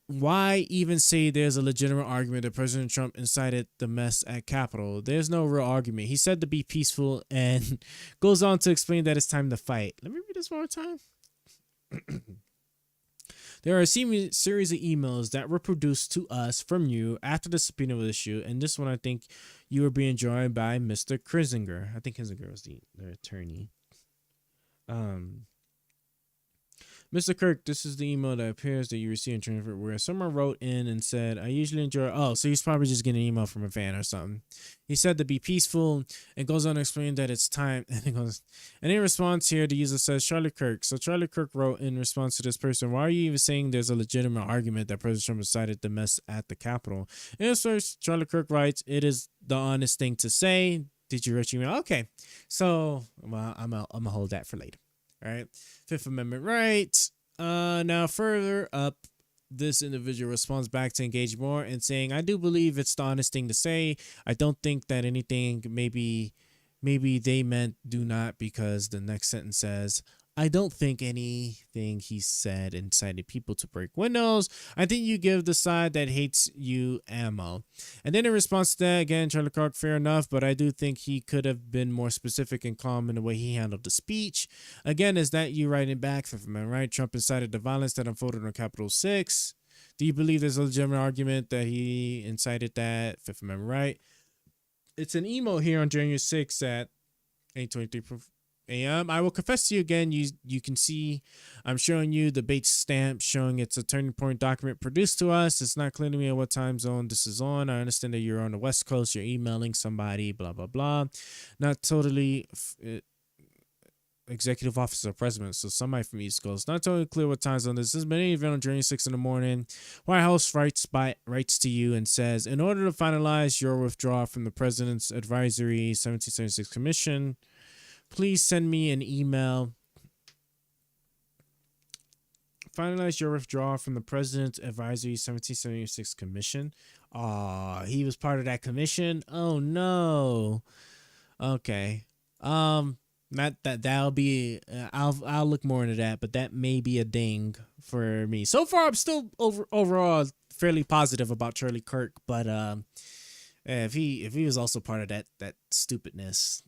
Why even say there's a legitimate argument that President Trump incited the mess at Capitol? There's no real argument. He said to be peaceful and goes on to explain that it's time to fight. Let me read this one more time. There are a series of emails that were produced to us from you after the subpoena was issued, and this one I think you were being joined by Mr. Kinzinger. I think Kinzinger was the attorney. Mr. Kirk, this is the email that appears that you received in transfer where someone wrote in and said, I usually enjoy, so he's probably just getting an email from a fan or something. He said to be peaceful and goes on to explain that it's time. And in response here, the user says, Charlie Kirk. So Charlie Kirk wrote in response to this person, why are you even saying there's a legitimate argument that President Trump decided the mess at the Capitol? And so Charlie Kirk writes, it is the honest thing to say. Did you write your email? Okay. So well, I'm gonna hold that for later. All right. Fifth Amendment right. Now further up, this individual responds back to engage more and saying, I do believe it's the honest thing to say. I don't think that anything maybe they meant do not, because the next sentence says, I don't think anything he said incited people to break windows. I think you give the side that hates you ammo. And then in response to that, again, Charlie Kirk, fair enough, but I do think he could have been more specific and calm in the way he handled the speech. Again, is that you writing back, Fifth Amendment, right? Trump incited the violence that unfolded on Capitol 6. Do you believe there's a legitimate argument that he incited that? Fifth Amendment, right? It's an email here on January 6th at 8:23 a.m. I will confess to you again, you can see I'm showing you the Bates stamp showing it's a turning point document produced to us. It's not clear to me at what time zone this is on. I understand that you're on the West Coast, you're emailing somebody, blah, blah, blah. Not totally executive officer or president, so somebody from East Coast. Not totally clear what time zone this is, but any event on January 6 in the morning, White House writes to you and says, in order to finalize your withdrawal from the President's Advisory 1776 Commission, please send me an email. Finalize your withdrawal from the President's Advisory 1776 Commission. He was part of that commission. Oh no. Okay. That'll be. I'll look more into that, but that may be a ding for me. So far, I'm still overall fairly positive about Charlie Kirk, but if he was also part of that stupidness.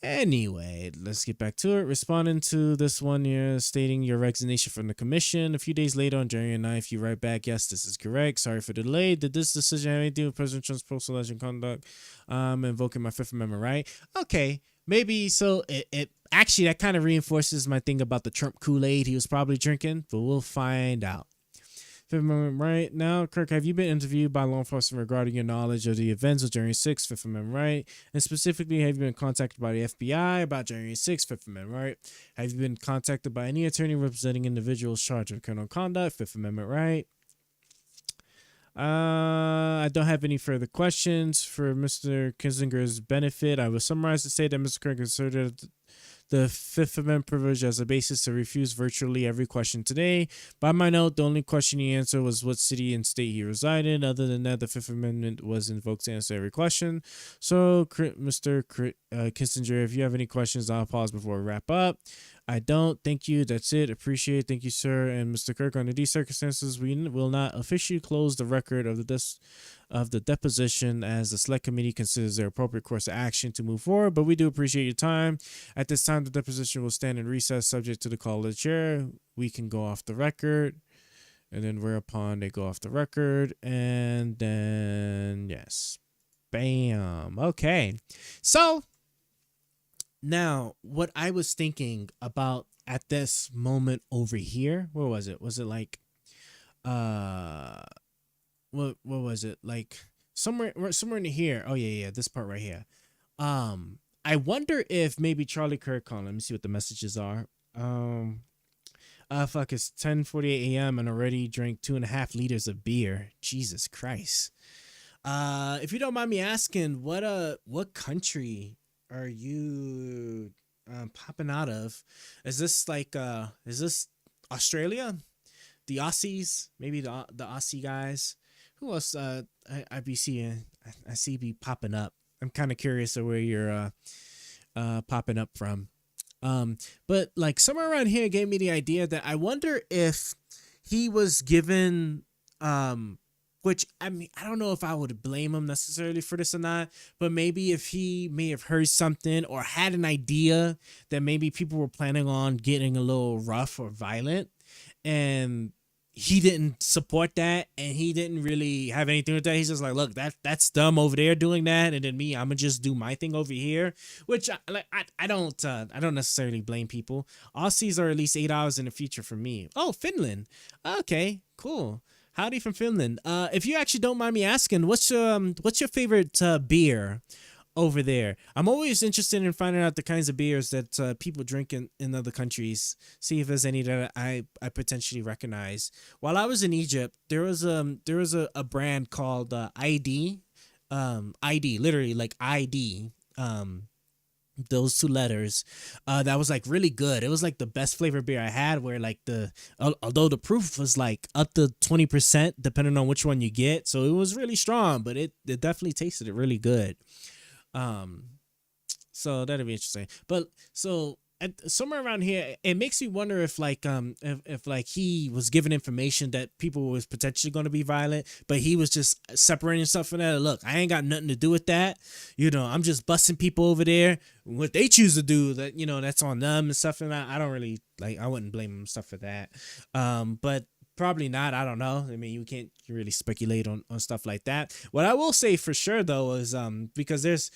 Anyway, let's get back to it. Responding to this one here, stating your resignation from the commission. A few days later, on January 9th, you write back, yes, this is correct. Sorry for the delay. Did this decision have anything to do with President Trump's post-election conduct? Invoking my Fifth Amendment right. Okay, maybe so. It actually, that kind of reinforces my thing about the Trump Kool-Aid he was probably drinking, but we'll find out. Fifth Amendment right. Now, Kirk, have you been interviewed by law enforcement regarding your knowledge of the events of January 6th, Fifth Amendment right? And specifically, have you been contacted by the FBI about January 6th, Fifth Amendment right? Have you been contacted by any attorney representing individuals charged with criminal conduct, Fifth Amendment right? I don't have any further questions. For Mr. Kinzinger's benefit, I will summarize to say that Mr. Kirk considered the Fifth Amendment privilege as a basis to refuse virtually every question today. By my note, the only question he answered was what city and state he resided in. Other than that, the Fifth Amendment was invoked to answer every question. So, Mr. Kissinger, if you have any questions, I'll pause before we wrap up. I don't. Thank you. That's it. Appreciate it. Thank you, sir. And Mr. Kirk, under these circumstances, we will not officially close the record of the deposition as the select committee considers their appropriate course of action to move forward, but we do appreciate your time. At this time, the deposition will stand in recess subject to the call of the chair. We can go off the record, and then whereupon they go off the record, and then, yes. Bam. Okay. So, now, what I was thinking about at this moment over here, where was it? Was it like, what was it? Like somewhere in here. Oh yeah, this part right here. I wonder if maybe Charlie Kirk on. Let me see what the messages are. Fuck, it's 10:48 a.m. and already drank 2.5 liters of beer. Jesus Christ. If you don't mind me asking, what country are you popping out of? Is this like is this Australia? The Aussies? Maybe the Aussie guys? Who else I be seeing? I see be popping up. I'm kind of curious of where you're popping up from. But like somewhere around here gave me the idea that I wonder if he was given which, I mean, I don't know if I would blame him necessarily for this or not, but maybe if he may have heard something or had an idea that maybe people were planning on getting a little rough or violent, and he didn't support that, and he didn't really have anything with that. He's just like, look, that's dumb over there doing that, and then me, I'm gonna just do my thing over here. Which I don't necessarily blame people. Aussies are at least 8 hours in the future for me. Oh, Finland. Okay, cool. Howdy from Finland. If you actually don't mind me asking, what's your favorite beer over there? I'm always interested in finding out the kinds of beers that people drink in other countries. See if there's any that I potentially recognize. While I was in Egypt, there was a brand called ID, ID, literally like ID. Those two letters, that was like really good. It was like the best flavor beer I had, where like although the proof was like up to 20% depending on which one you get, so it was really strong, but it definitely tasted it really good. So that'd be interesting. But so somewhere around here, it makes me wonder if like if like he was given information that people was potentially going to be violent, but he was just separating himself from that. Look, I ain't got nothing to do with that. You know, I'm just busting people over there. What they choose to do, that, you know, that's on them and stuff. And I don't really like. I wouldn't blame them stuff for that. But probably not. I don't know. I mean, you can't really speculate on stuff like that. What I will say for sure though is because there's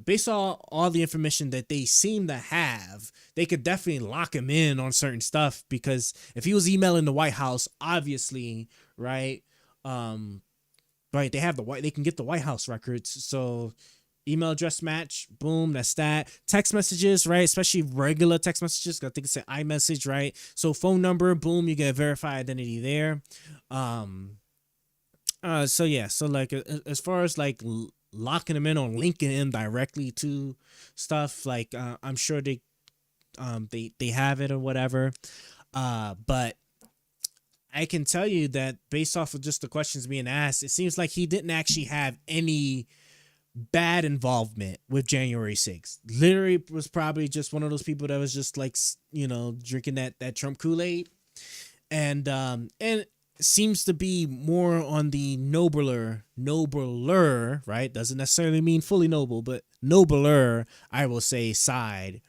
based on all the information that they seem to have, they could definitely lock him in on certain stuff, because if he was emailing the White House, obviously, right, right, they can get the White House records. So email address match, boom, that's that. Text messages, right, especially regular text messages, I think it's an iMessage, right? So phone number, boom, you get a verified identity there. So yeah, so like as far as like locking them in on linking him directly to stuff, like I'm sure they have it or whatever, but I can tell you that based off of just the questions being asked, it seems like he didn't actually have any bad involvement with January 6th. Literally was probably just one of those people that was just like, you know, drinking that Trump Kool-Aid, and seems to be more on the nobler, right? Doesn't necessarily mean fully noble, but nobler, I will say, side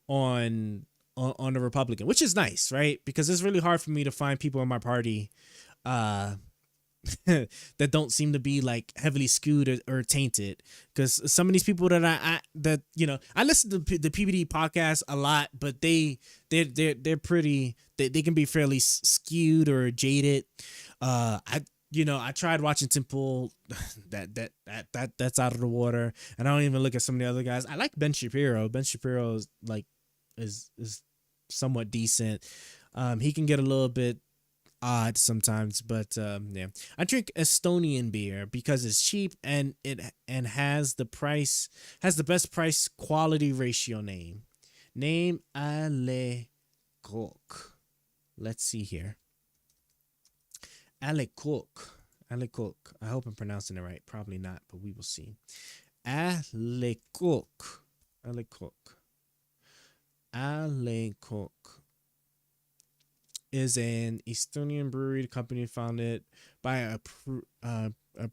on the Republican, which is nice, right? Because it's really hard for me to find people in my party that don't seem to be like heavily skewed or tainted. Because some of these people that I listen to the PBD podcast a lot, but they're pretty, they can be fairly skewed or jaded. I tried watching Tim Pool, that's out of the water, and I don't even look at some of the other guys. I like Ben Shapiro. Ben Shapiro is like is somewhat decent. He can get a little bit odd sometimes, but yeah. I drink Estonian beer because it's cheap and has the best price quality ratio name. Ale Cook. Let's see here. Ale Cook. Ale Cook. I hope I'm pronouncing it right. Probably not, but we will see. Ale Cook. Ale Cook. Ale Cook is an Estonian brewery company founded by a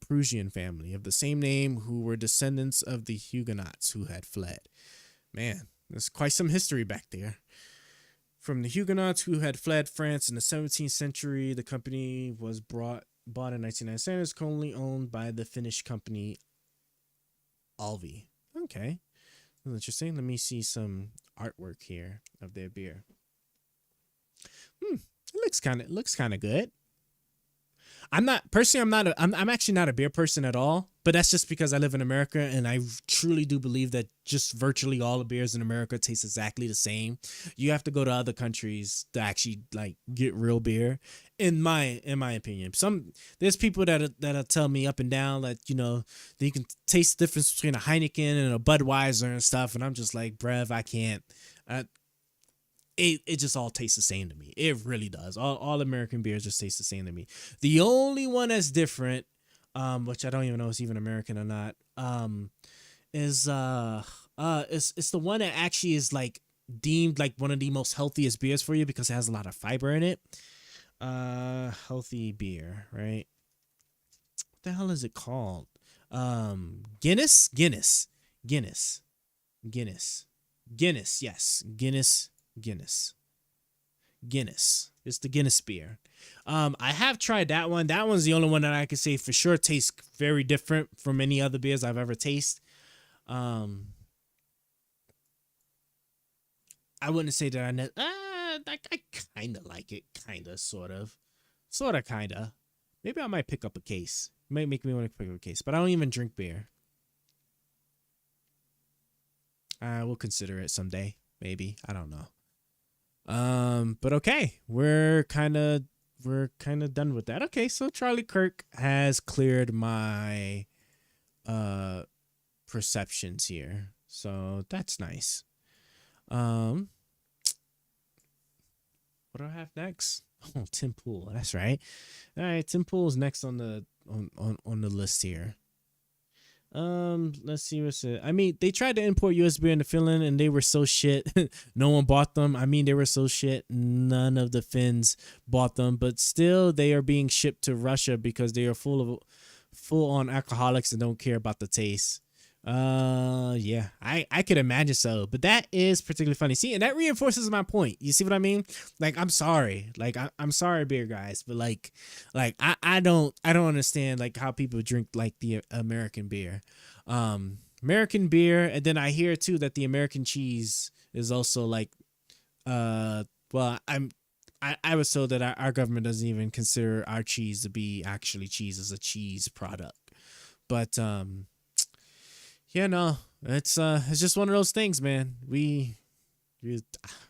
Prussian family of the same name who were descendants of the Huguenots who had fled. Man, there's quite some history back there. From the Huguenots who had fled France in the 17th century, the company was bought in 1997. It's currently owned by the Finnish company Alvi. Okay, that's interesting. Let me see some artwork here of their beer. It looks kind of good. I'm actually not a beer person at all, but that's just because I live in America and I truly do believe that just virtually all the beers in America taste exactly the same. You have to go to other countries to actually like get real beer, in my opinion. There's people that'll tell me up and down that, that you can taste the difference between a Heineken and a Budweiser and stuff, and I'm just like, bruv, I can't. It just all tastes the same to me. It really does. All American beers just taste the same to me. The only one that's different, which I don't even know if it's even American or not, is it's the one that actually is like deemed like one of the most healthiest beers for you because it has a lot of fiber in it. Healthy beer, right? What the hell is it called? Guinness. Yes, Guinness. It's the Guinness beer. I have tried that one. That one's the only one that I can say for sure tastes very different from any other beers I've ever tasted. I wouldn't say that I kind of like it, kind of, sort of, kind of. Maybe I might pick up a case. It might make me want to pick up a case, but I don't even drink beer. I will consider it someday, maybe. I don't know. But okay, we're kind of done with that. Okay, so Charlie Kirk has cleared my perceptions here, so that's nice. What do I have next? Oh, Tim Pool. That's right. All right, Tim Pool's next on the list here. Let's see what's it. I mean, they tried to import US beer into Finland and they were so shit. No one bought them. I mean, they were so shit. None of the Finns bought them, but still they are being shipped to Russia because they are full on alcoholics and don't care about the taste. Yeah, I could imagine so, but that is particularly funny. See, and that reinforces my point. You see what I mean? Like, I'm sorry, like I'm sorry, beer guys, but like I don't understand like how people drink like the American beer, and then I hear too that the American cheese is also like, well, I was told that our government doesn't even consider our cheese to be actually cheese as a cheese product, but yeah, no, it's just one of those things, man.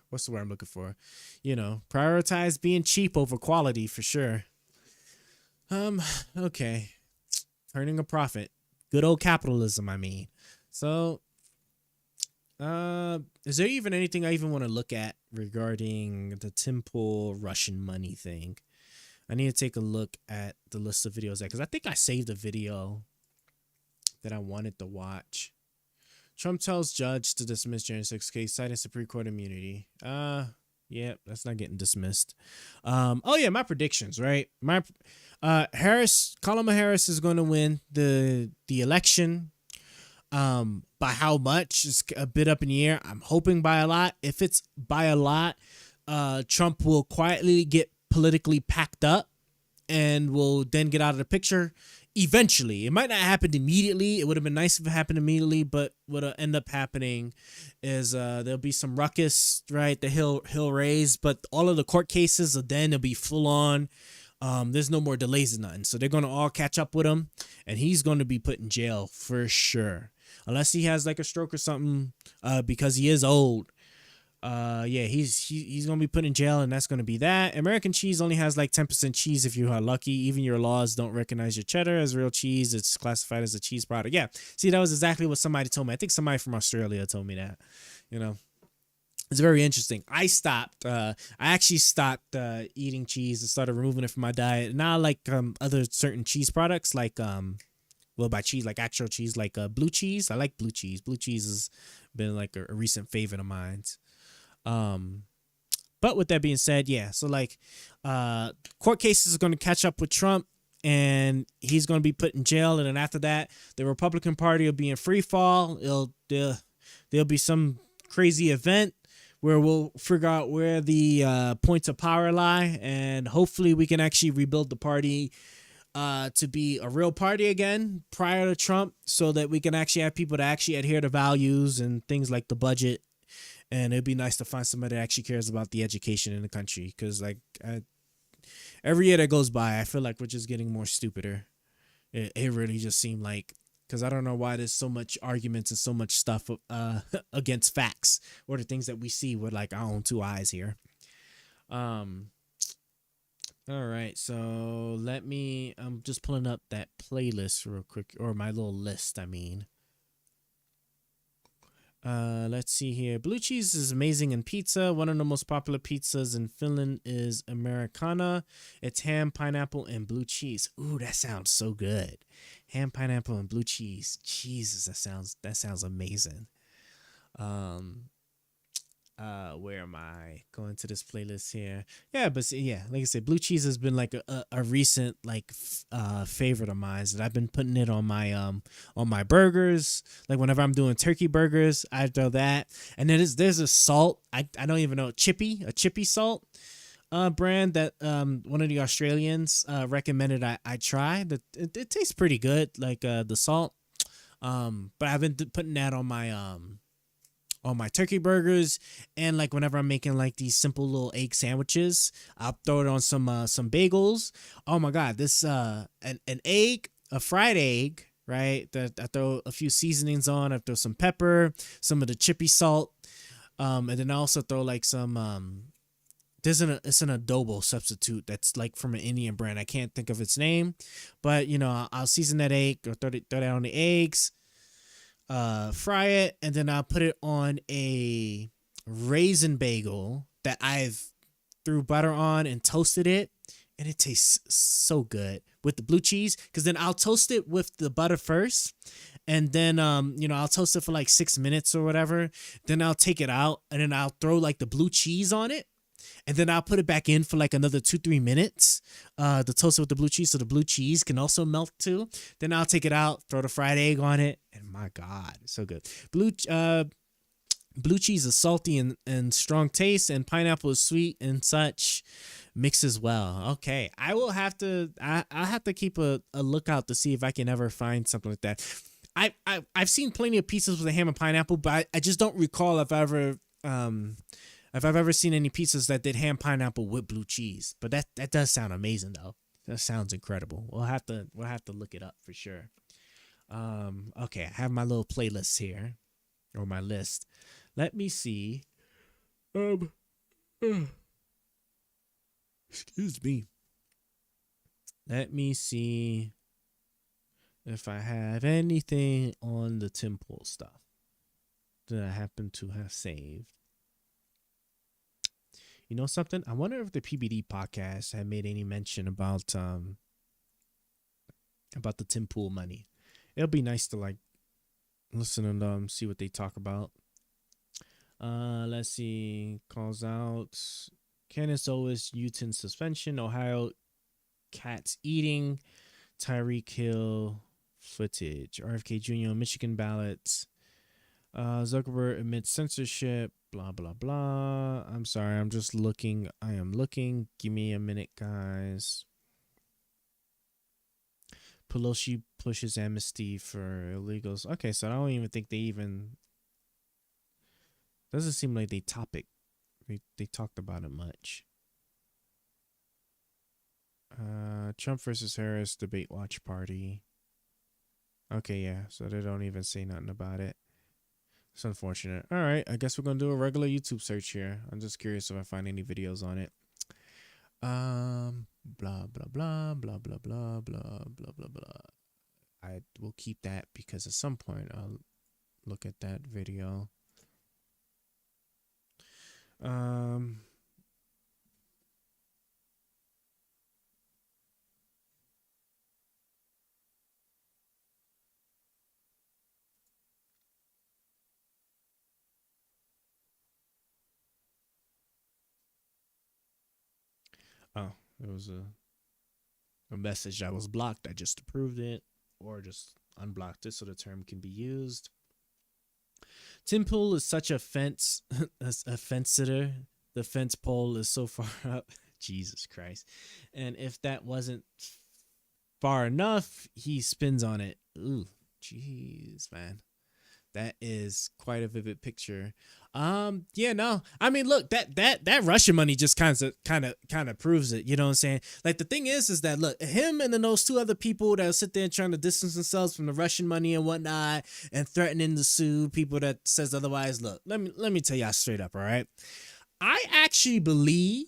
What's the word I'm looking for? Prioritize being cheap over quality for sure. Okay. Turning a profit. Good old capitalism, I mean. So, is there even anything I even want to look at regarding the Tim Pool Russian money thing? I need to take a look at the list of videos because I think I saved a video that I wanted to watch. Trump tells judge to dismiss January 6th case, citing Supreme Court immunity. Yeah, Yep, that's not getting dismissed. Oh yeah, my predictions, right? My Kamala Harris is going to win the election. By how much is a bit up in the air. I'm hoping by a lot. If it's by a lot, Trump will quietly get politically packed up and will then get out of the picture eventually. It might not happen immediately. It would have been nice if it happened immediately, but what'll end up happening is there'll be some ruckus, right, that he'll raise, but all of the court cases, then it'll be full on. There's no more delays or nothing. So they're going to all catch up with him, and he's going to be put in jail for sure. Unless he has like a stroke or something, because he is old. Yeah, he's going to be put in jail, and that's going to be that. American cheese only has like 10% cheese if you are lucky. Even your laws don't recognize your cheddar as real cheese. It's classified as a cheese product. Yeah, see, that was exactly what somebody told me. I think somebody from Australia told me that, you know. It's very interesting. I actually stopped eating cheese and started removing it from my diet. Now I like other certain cheese products, like well, by cheese, like actual cheese, like blue cheese. I like blue cheese. Blue cheese has been like a recent favorite of mine. But with that being said, yeah, so like court cases are going to catch up with Trump, and he's going to be put in jail, and then after that, the Republican Party will be in free fall. There'll be some crazy event where we'll figure out where the points of power lie, and hopefully we can actually rebuild the party to be a real party again prior to Trump, so that we can actually have people that actually adhere to values and things like the budget. And it'd be nice to find somebody that actually cares about the education in the country, because like every year that goes by, I feel like we're just getting more stupider. It really just seemed like, because I don't know why there's so much arguments and so much stuff against facts or the things that we see with like our own two eyes here. All right, so I'm just pulling up that playlist real quick, or my little list, I mean. Let's see here. Blue cheese is amazing in pizza. One of the most popular pizzas in Finland is Americana. It's ham, pineapple, and blue cheese. Ooh, that sounds so good. Ham, pineapple, and blue cheese. Jesus, that sounds amazing. Where am I going to this playlist here? Yeah, but yeah, like I said, blue cheese has been like a recent like favorite of mine, that I've been putting it on my burgers. Like whenever I'm doing turkey burgers, I throw that. And then there's a salt, I don't even know, a chippy salt brand that one of the Australians recommended I try. That it tastes pretty good, like the salt. But I've been putting that on my turkey burgers, and like whenever I'm making like these simple little egg sandwiches, I'll throw it on some bagels. Oh my god, this an egg, a fried egg, right? That I throw a few seasonings on. I throw some pepper, some of the chippy salt, and then I also throw like some it's an adobo substitute that's like from an Indian brand. I can't think of its name, but you know, I'll season that egg or throw that on the eggs. Fry it, and then I'll put it on a raisin bagel that I've threw butter on and toasted it, and it tastes so good with the blue cheese, because then I'll toast it with the butter first, and then I'll toast it for like 6 minutes or whatever. Then I'll take it out, and then I'll throw like the blue cheese on it, and then I'll put it back in for like another 2-3 minutes, to toast it with the blue cheese, so the blue cheese can also melt too. Then I'll take it out, throw the fried egg on it, and my God, it's so good. Blue cheese is salty and strong taste, and pineapple is sweet and such. Mixes well. Okay, I'll have to keep a lookout to see if I can ever find something like that. I've seen plenty of pizzas with a ham and pineapple, but I just don't recall if I've ever seen any pizzas that did ham, pineapple with blue cheese. But that does sound amazing though. That sounds incredible. We'll have to look it up for sure. Okay, I have my little playlist here, or my list. Let me see. Excuse me. Let me see if I have anything on the Tim Pool stuff that I happen to have saved. You know something? I wonder if the PBD podcast had made any mention about the Tim Pool money. It'll be nice to like listen and see what they talk about. Let's see. Calls out Candace Owens, Newton suspension, Ohio cats eating, Tyreek Hill footage, RFK Jr. Michigan ballots, Zuckerberg amid censorship, blah blah blah. I'm sorry, I'm just looking. I am looking. Give me a minute, guys. Pelosi pushes amnesty for illegals. Okay, so I don't even think they even. Doesn't seem like they talked about it much. Trump versus Harris debate watch party. Okay, yeah, so they don't even say nothing about it. It's unfortunate. All right, I guess we're gonna do a regular YouTube search here. I'm just curious if I find any videos on it. Blah blah blah blah blah blah blah blah blah blah. I will keep that because at some point I'll look at that video. Oh, it was a message that was blocked. I just approved it or just unblocked it so the term can be used. Tim Pool is such a fence sitter. The fence pole is so far up. Jesus Christ. And if that wasn't far enough, he spins on it. Ooh, jeez, man. That is quite a vivid picture. Yeah, no. I mean, look, that Russian money just kind of proves it. You know what I'm saying? Like the thing is that look, him and then those two other people that sit there trying to distance themselves from the Russian money and whatnot, and threatening to sue people that says otherwise. Look, let me tell y'all straight up. All right, I actually believe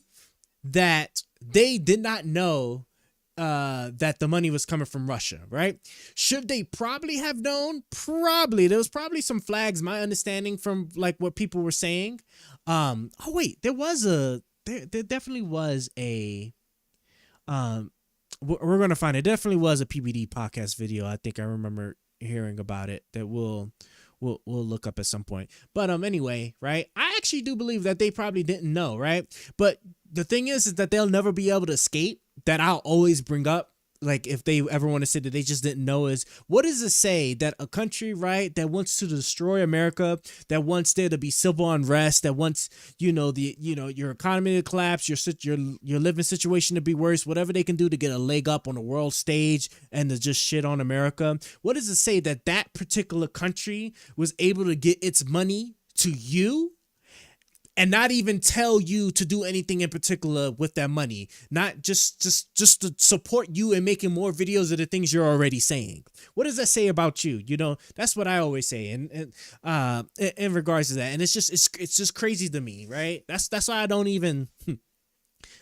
that they did not know that the money was coming from Russia, right? Should they probably have known? Probably. There was probably some flags, my understanding from like what people were saying. Oh wait, there definitely was a we're gonna find it. Definitely was a PBD podcast video. I think I remember hearing about it that we'll look up at some point. But anyway, right? I actually do believe that they probably didn't know, right? But the thing is that they'll never be able to escape. That I'll always bring up, like if they ever want to say that they just didn't know, is what does it say that a country, right, that wants to destroy America, that wants there to be civil unrest, that wants your economy to collapse, your living situation to be worse, whatever they can do to get a leg up on the world stage and to just shit on America? What does it say that that particular country was able to get its money to you? And not even tell you to do anything in particular with that money, not just to support you and making more videos of the things you're already saying. What does that say about you? You know, that's what I always say, and in regards to that, and it's just crazy to me, right? That's why I don't even.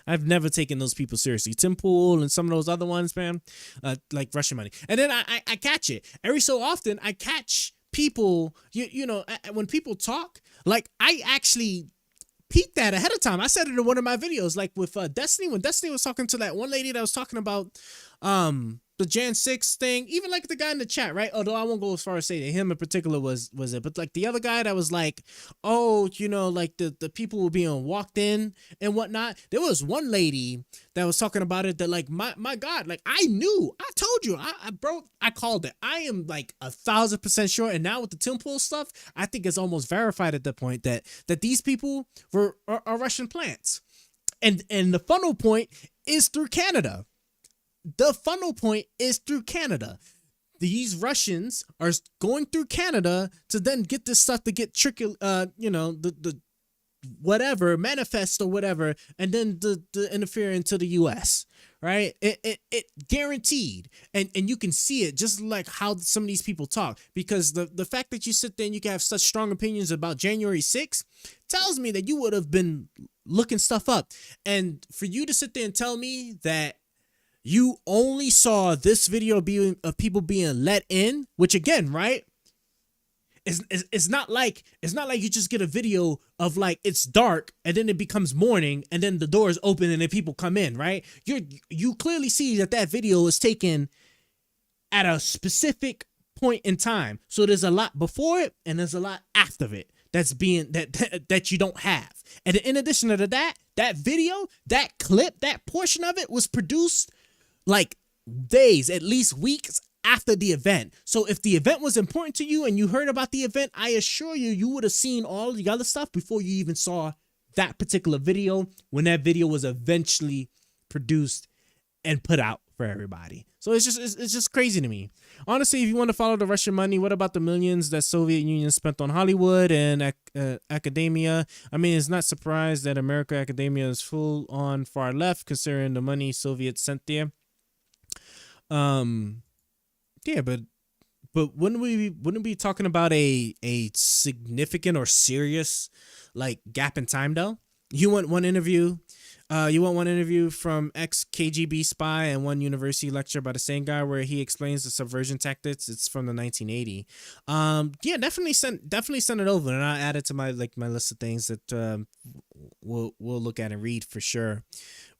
I've never taken those people seriously. Tim Pool and some of those other ones, man, like Russian money, and then I catch it every so often. I catch people, you know, when people talk, like I actually peeped that ahead of time. I said it in one of my videos, like with Destiny, when Destiny was talking to that one lady that was talking about the Jan 6 thing, even like the guy in the chat, right? Although I won't go as far as say that him in particular was it, but like the other guy that was like, oh, you know, like the people were being walked in and whatnot. There was one lady that was talking about it that like, my God, like I told you, I called it. I am like 1,000% sure. And now with the Tim Pool stuff, I think it's almost verified at the point that these people are Russian plants. And the funnel point is through Canada. The funnel point is through Canada. These Russians are going through Canada to then get this stuff to get tricky, the whatever manifest or whatever, and then the interfere into the U.S. Right? It guaranteed, and you can see it just like how some of these people talk, because the fact that you sit there and you can have such strong opinions about January 6th tells me that you would have been looking stuff up, and for you to sit there and tell me that you only saw this video of people being let in, which again, right? It's not like you just get a video of like it's dark and then it becomes morning and then the doors open and then people come in, right? You clearly see that video is taken at a specific point in time. So there's a lot before it and there's a lot after it. that's being that you don't have. And in addition to that, that video, that clip, that portion of it was produced like days, at least weeks after the event. So if the event was important to you and you heard about the event, I assure you, you would have seen all the other stuff before you even saw that particular video, when that video was eventually produced and put out for everybody. So it's just crazy to me. Honestly, if you want to follow the Russian money, what about the millions that Soviet Union spent on Hollywood and academia? I mean, it's not surprised that America academia is full on far left, considering the money Soviets sent there. Yeah, but wouldn't we be talking about a significant or serious like gap in time though? You want one interview from ex KGB spy and one university lecture by the same guy where he explains the subversion tactics. It's from the 1980. Yeah, definitely send it over, and I'll add it to my list of things that we'll look at and read for sure.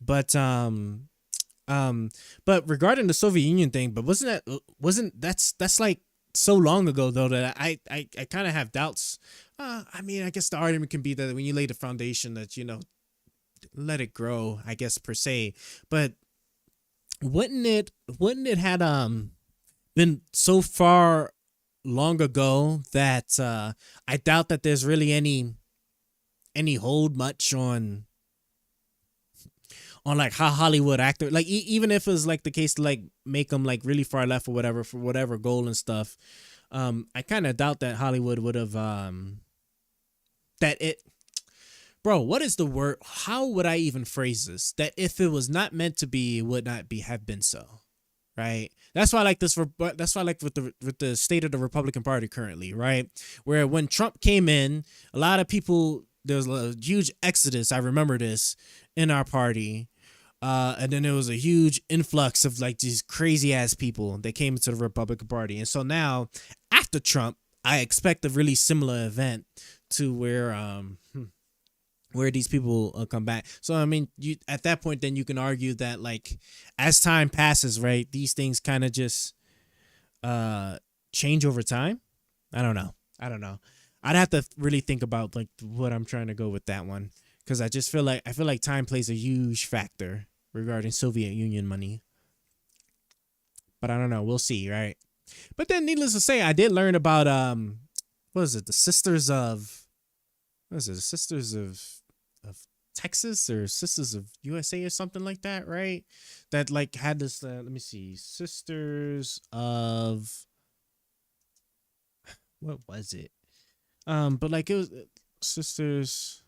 But regarding the Soviet Union thing, but that's like so long ago though that I kind of have doubts. I mean, I guess the argument can be that when you lay the foundation, that let it grow, I guess, per se. But wouldn't it had been so far long ago that I doubt that there's really any hold much on like how Hollywood actor, like even if it was like the case to like make them like really far left or whatever for whatever goal and stuff, I kind of doubt that Hollywood would have bro, what is the word? How would I even phrase this? That if it was not meant to be, it would not have been so, right? That's why I like this. That's why I like with the state of the Republican Party currently, right? Where when Trump came in, a lot of people, there was a huge exodus. I remember this in our party. And then there was a huge influx of like these crazy ass people that came into the Republican Party. And so now after Trump, I expect a really similar event to where these people come back. So, I mean, you at that point, then you can argue that like as time passes, right, these things kind of just change over time. I don't know. I'd have to really think about like what I'm trying to go with that one, because I feel like time plays a huge factor regarding Soviet Union money. But I don't know. We'll see, right? But then, needless to say, I did learn about what is it? The Sisters of Texas or Sisters of USA or something like that, right? That like had this. Let me see. Sisters of, what was it? But like it was Sisters.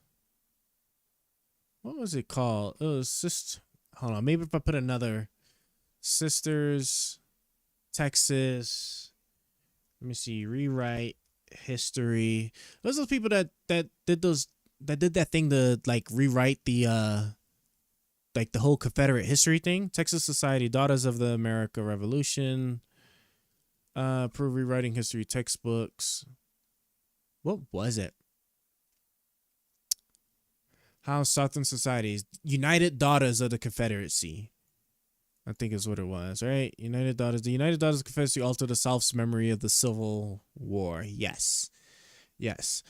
What was it called? It was hold on, maybe if I put another Sisters Texas. Let me see. Rewrite history. Those are the people that did that thing to like rewrite the like the whole Confederate history thing. Texas Society, Daughters of the American Revolution. Prove rewriting history textbooks. What was it? How Southern Societies, United Daughters of the Confederacy, I think is what it was, right? The United Daughters of the Confederacy alter the South's memory of the Civil War. Yes.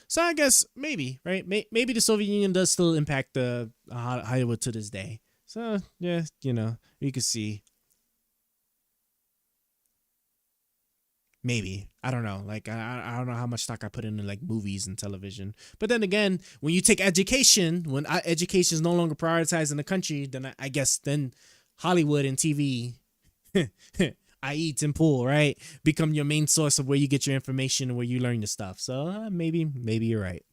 So I guess maybe, right? Maybe the Soviet Union does still impact the Hollywood to this day. So yeah, you can see. Maybe. I don't know. Like, I don't know how much stock I put into like movies and television. But then again, when you take education, when education is no longer prioritized in the country, then I guess then Hollywood and TV, i.e. Tim Pool, right, become your main source of where you get your information and where you learn your stuff. So maybe you're right.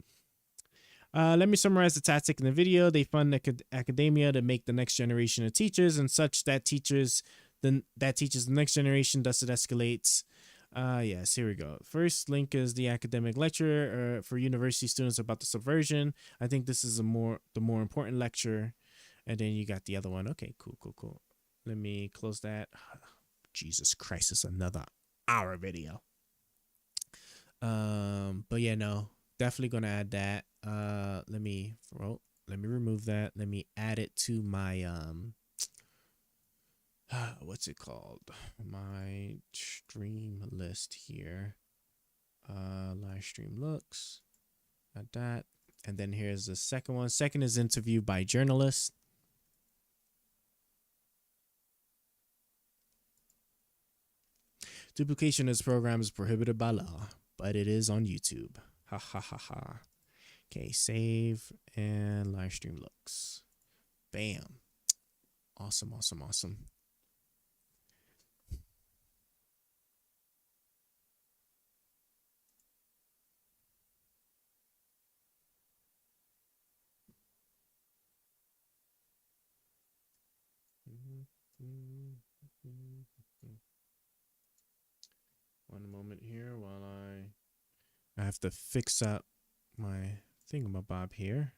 Let me summarize the tactic in the video. They fund academia to make the next generation of teachers and such that teaches the next generation, thus it escalates. Yes, here we go. First link is the academic lecture for university students about the subversion. I think this is the more important lecture. And then you got the other one. Okay, cool. Let me close that. Jesus Christ, it's another hour video. But yeah, no, definitely gonna add that. Let me remove that. Let me add it to my what's it called? My stream list here. Live stream looks. Got that. And then here's the second one. Second is interview by journalist. Duplication of this program is prohibited by law, but it is on YouTube. Ha ha ha ha. Okay, save and live stream looks. Bam. Awesome, awesome, awesome. One moment here while I have to fix up my thingamabob here.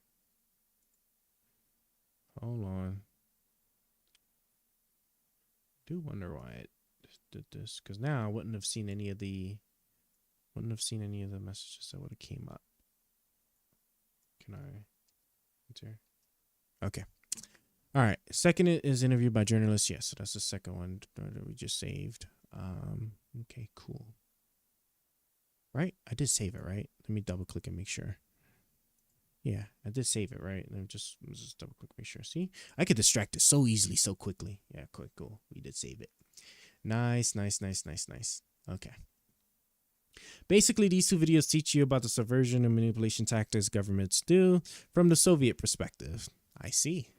Hold on. Do wonder why it did this, because now I wouldn't have seen any of the messages that would have came up. Can I enter? Okay. All right. Second is interview by journalist. Yes, so that's the second one that we just saved. Okay, cool. Right? I did save it, right? Let me double click and make sure. Yeah, I did save it, right? Let me just double click, make sure. See? I could distract it so easily, so quickly. Yeah, cool. We did save it. Nice, nice, nice, nice, nice. Okay. Basically, these two videos teach you about the subversion and manipulation tactics governments do from the Soviet perspective. I see.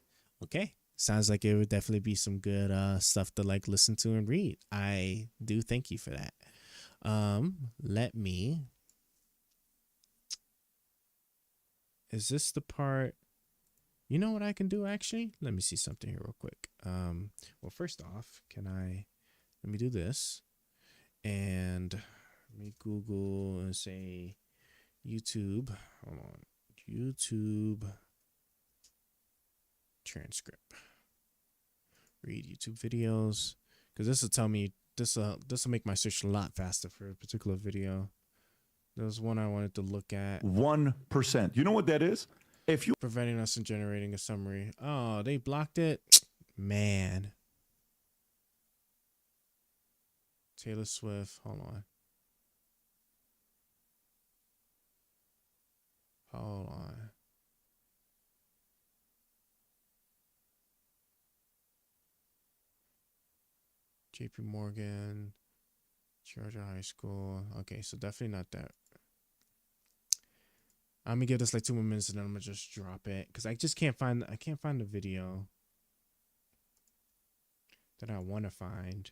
Okay. Sounds like it would definitely be some good stuff to like listen to and read. I do thank you for that. Let me. Is this the part? You know what I can do actually? Let me see something here real quick. Well, first off, let me do this and let me Google and say YouTube. Hold on. YouTube transcript. Read YouTube videos, because this will tell me this will make my search a lot faster for a particular video. There was one I wanted to look at.
1%. You know what that is? If you
preventing us from generating a summary. Oh, they blocked it. Man. Taylor Swift. Hold on. Hold on. JP Morgan, Georgia High School. Okay, so definitely not that. I'm gonna give this like 2 more minutes and then I'm gonna just drop it because I just can't find the video that I want to find.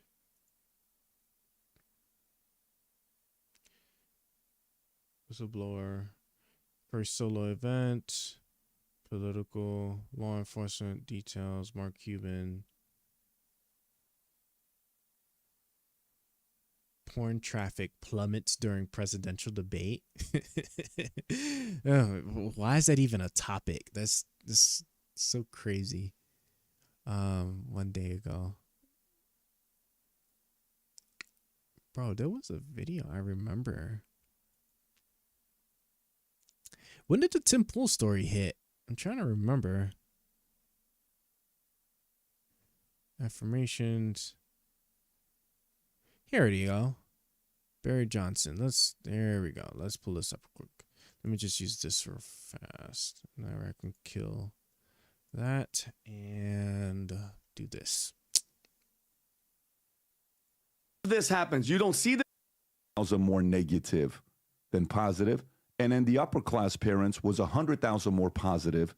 Whistleblower, first solo event, political, law enforcement details, Mark Cuban. Porn traffic plummets during presidential debate. Why is that even a topic? That's so crazy. 1 day ago. Bro, there was a video I remember. When did the Tim Pool story hit? I'm trying to remember. Affirmations. Here we go. Barry Johnson. There we go. Let's pull this up quick. Let me just use this real fast. Now I can kill that and do this.
this happens, you don't see the are more negative than positive, and then the upper class parents was 100,000 more positive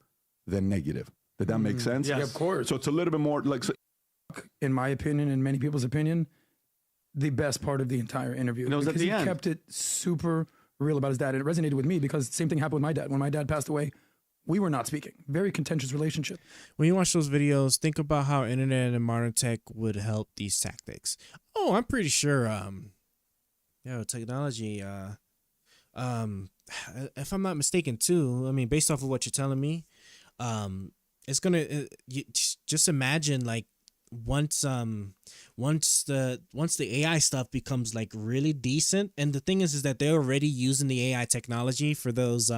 than negative. Did that make sense?
Yeah, of course.
So it's a little bit more like. So,
in my opinion, and many people's opinion, the best part of the entire interview.
And it was at
because
the
he
end.
kept it super real about his dad. And it resonated with me because the same thing happened with my dad. When my dad passed away, we were not speaking. Very contentious relationship.
When you watch those videos, think about how internet and modern tech would help these tactics. Oh, I'm pretty sure technology if I'm not mistaken too, I mean, based off of what you're telling me, it's gonna just imagine like once the AI stuff becomes like really decent, and the thing is that they're already using the AI technology for those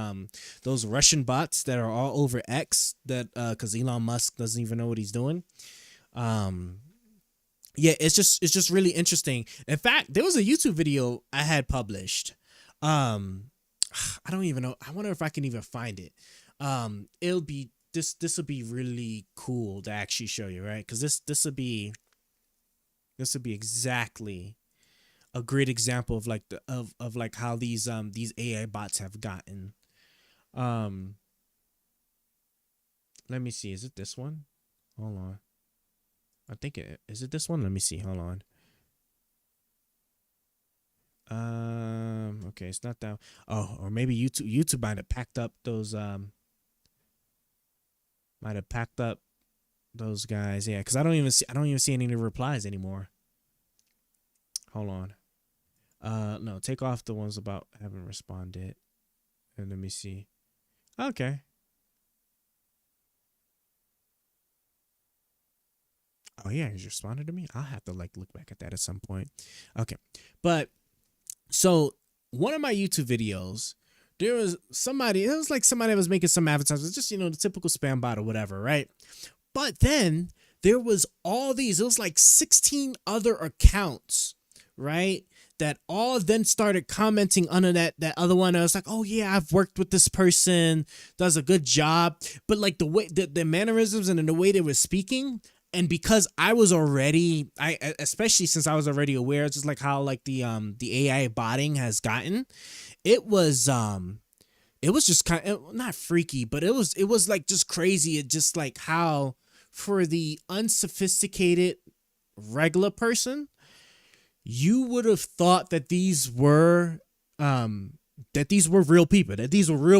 Russian bots that are all over X, that because Elon Musk doesn't even know what he's doing. Yeah, it's just really interesting. In fact, there was a YouTube video I had published. I don't even know. I wonder if I can even find it. It'll be this will be really cool to actually show you, right? Because this will be exactly a great example of like of like how these AI bots have gotten. Let me see. Is it this one? Hold on. I think is it this one? Let me see. Hold on. Okay, it's not that. Oh, or maybe YouTube might have packed up those guys. Yeah, because I don't even see any replies anymore. Hold on. No, take off the ones about haven't responded. And let me see. Okay. Oh yeah, he's responded to me. I'll have to like look back at that at some point. Okay. But so one of my YouTube videos, there was somebody, it was like somebody that was making some advertisements, just, the typical spam bot or whatever, right? But then there was all these, it was like 16 other accounts, right? That all then started commenting under that other one. I was like, oh yeah, I've worked with this person, does a good job. But like the way, the mannerisms and the way they were speaking, and because I was already, especially since I was already aware, just like how like the AI botting has gotten, it was just kind of not freaky, but it was like just crazy. It just like how for the unsophisticated regular person, you would have thought that these were real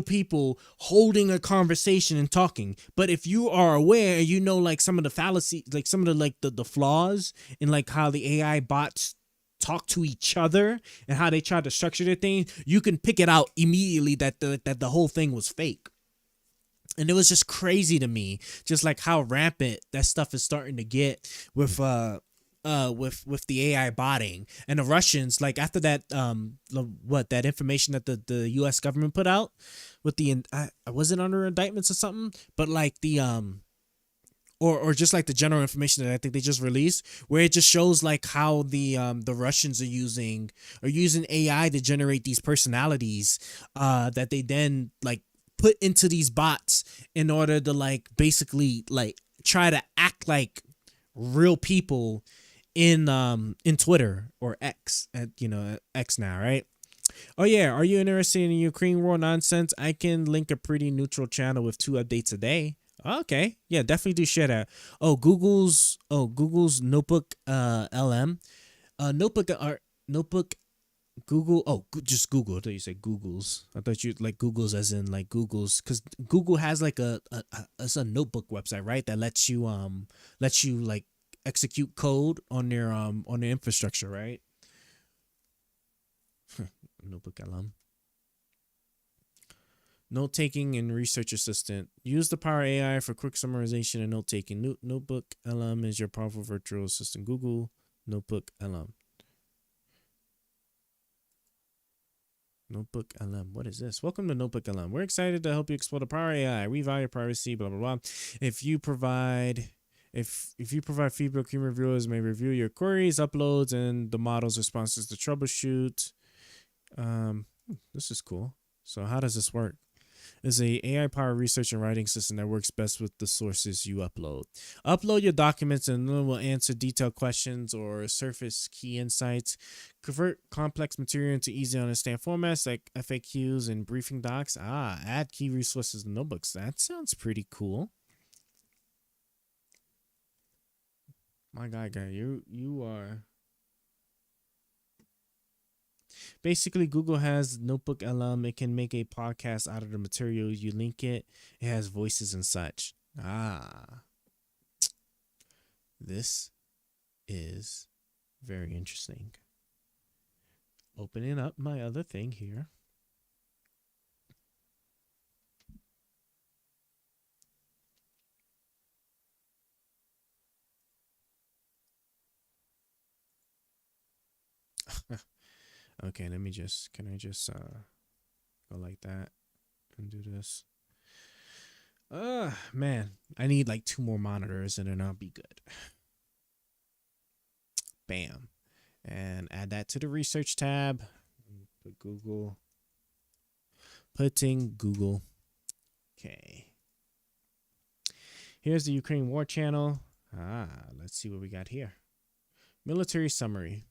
people, holding a conversation and talking. But if you are aware, like some of the fallacy, like some of the like the flaws in like how the AI bots talk to each other and how they try to structure their thing, you can pick it out immediately that the whole thing was fake. And it was just crazy to me, just like how rampant that stuff is starting to get with the AI botting. And the Russians, like after that that information that the US government put out with the was it under indictments or something, but like the or just like the general information that I think they just released, where it just shows like how the Russians are using AI to generate these personalities that they then like put into these bots in order to like basically like try to act like real people in Twitter or X, X now, right? Oh yeah, are you interested in Ukraine war nonsense? I can link a pretty neutral channel with 2 updates a day. Okay, yeah, definitely do share that. Google's notebook LM, notebook Google. Just Google. I thought you said Google's. I thought you like Google's as in like Google's, because Google has like a notebook website, right? That lets you like execute code on their infrastructure, right? Notebook LM. Note taking and research assistant. Use the Power AI for quick summarization and note taking. Notebook LM is your powerful virtual assistant. Google Notebook LM. Notebook LM. What is this? Welcome to Notebook LM. We're excited to help you explore the Power AI. We value privacy, blah, blah, blah. If you provide feedback, human reviewers may review your queries, uploads, and the model's responses to troubleshoot. This is cool. So how does this work? It's a AI-powered research and writing system that works best with the sources you upload. Upload your documents and it will answer detailed questions or surface key insights. Convert complex material into easy to understand formats like FAQs and briefing docs. Add key resources to notebooks. That sounds pretty cool. My God, guy, you are. Basically, Google has Notebook LM. It can make a podcast out of the material. You link it. It has voices and such. This is very interesting. Opening up my other thing here. Okay, can I just go like that and do this? Man, I need like 2 more monitors and then I'll be good. Bam. And add that to the research tab. Put Google. Inputting Google. Okay. Here's the Ukraine War Channel. Let's see what we got here. Military summary.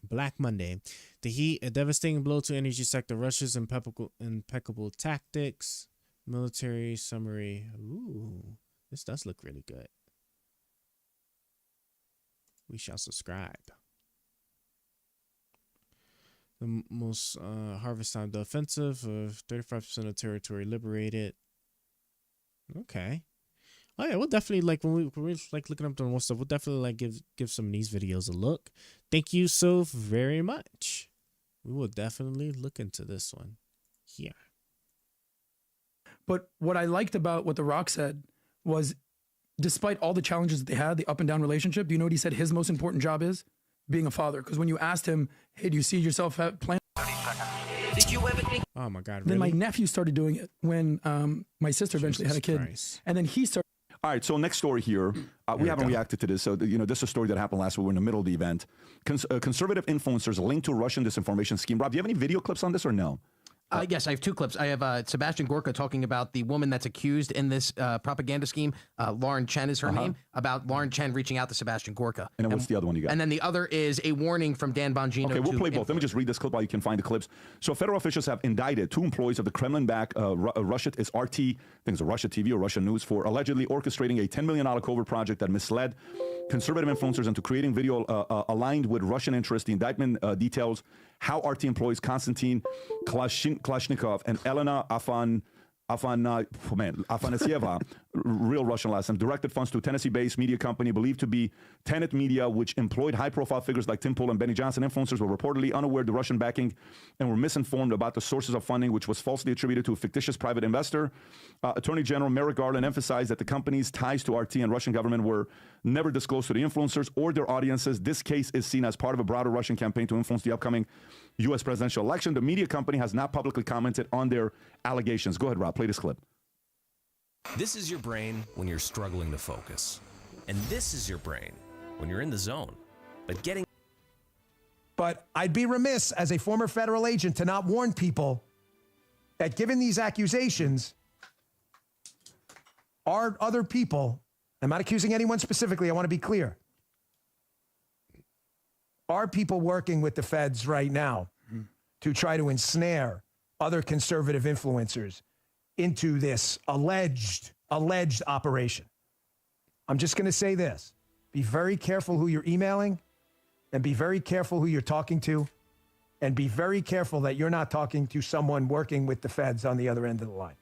Black Monday. The heat, a devastating blow to energy sector. Russia's impeccable tactics. Military summary. Ooh, this does look really good. We shall subscribe. The most harvest time. The offensive of 35% of territory liberated. Okay. Oh yeah, we'll definitely like when we're like looking up the more stuff. We'll definitely like give some of these videos a look. Thank you so very much. We will definitely look into this one here.
But what I liked about what The Rock said was, despite all the challenges that they had, the up and down relationship, do you know what he said his most important job is? Being a father. Because when you asked him, hey, do you see yourself playing?
Did you ever think?
Oh my God, really?
Then my nephew started doing it when my sister eventually had a kid.
Christ.
And then he started.
All right, so next story here. We haven't reacted to this. So, this is a story that happened last week. We're in the middle of the event. Conservative influencers linked to Russian disinformation scheme. Rob, do you have any video clips on this or no?
Yes, I have two clips. I have Sebastian Gorka talking about the woman that's accused in this propaganda scheme. Lauren Chen is her name. About Lauren Chen reaching out to Sebastian Gorka.
And then what's the other one you got?
And then the other is a warning from Dan Bongino.
Okay, we'll play both. Let me just read this clip while you can find the clips. So federal officials have indicted 2 employees of the Kremlin-backed Russia, it's RT, I think it's a Russia TV or Russia News, for allegedly orchestrating a $10 million covert project that misled conservative influencers into creating video aligned with Russian interests. The indictment details how RT employees Konstantin Kalashnikov and Elena Afanasieva, real Russian last name, directed funds to a Tennessee-based media company believed to be Tenet Media, which employed high-profile figures like Tim Pool and Benny Johnson. Influencers were reportedly unaware of the Russian backing and were misinformed about the sources of funding, which was falsely attributed to a fictitious private investor. Attorney General Merrick Garland emphasized that the company's ties to RT and Russian government were never disclosed to the influencers or their audiences. This case is seen as part of a broader Russian campaign to influence the upcoming U.S. presidential election. The media company has not publicly commented on their allegations. Go ahead, Rob. Play this clip.
This is your brain when you're struggling to focus. And this is your brain when you're in the zone.
But I'd be remiss as a former federal agent to not warn people that given these accusations, are other people, I'm not accusing anyone specifically, I want to be clear, are people working with the feds right now to try to ensnare other conservative influencers into this alleged operation? I'm just going to say this. Be very careful who you're emailing, and be very careful who you're talking to, and be very careful that you're not talking to someone working with the feds on the other end of the line.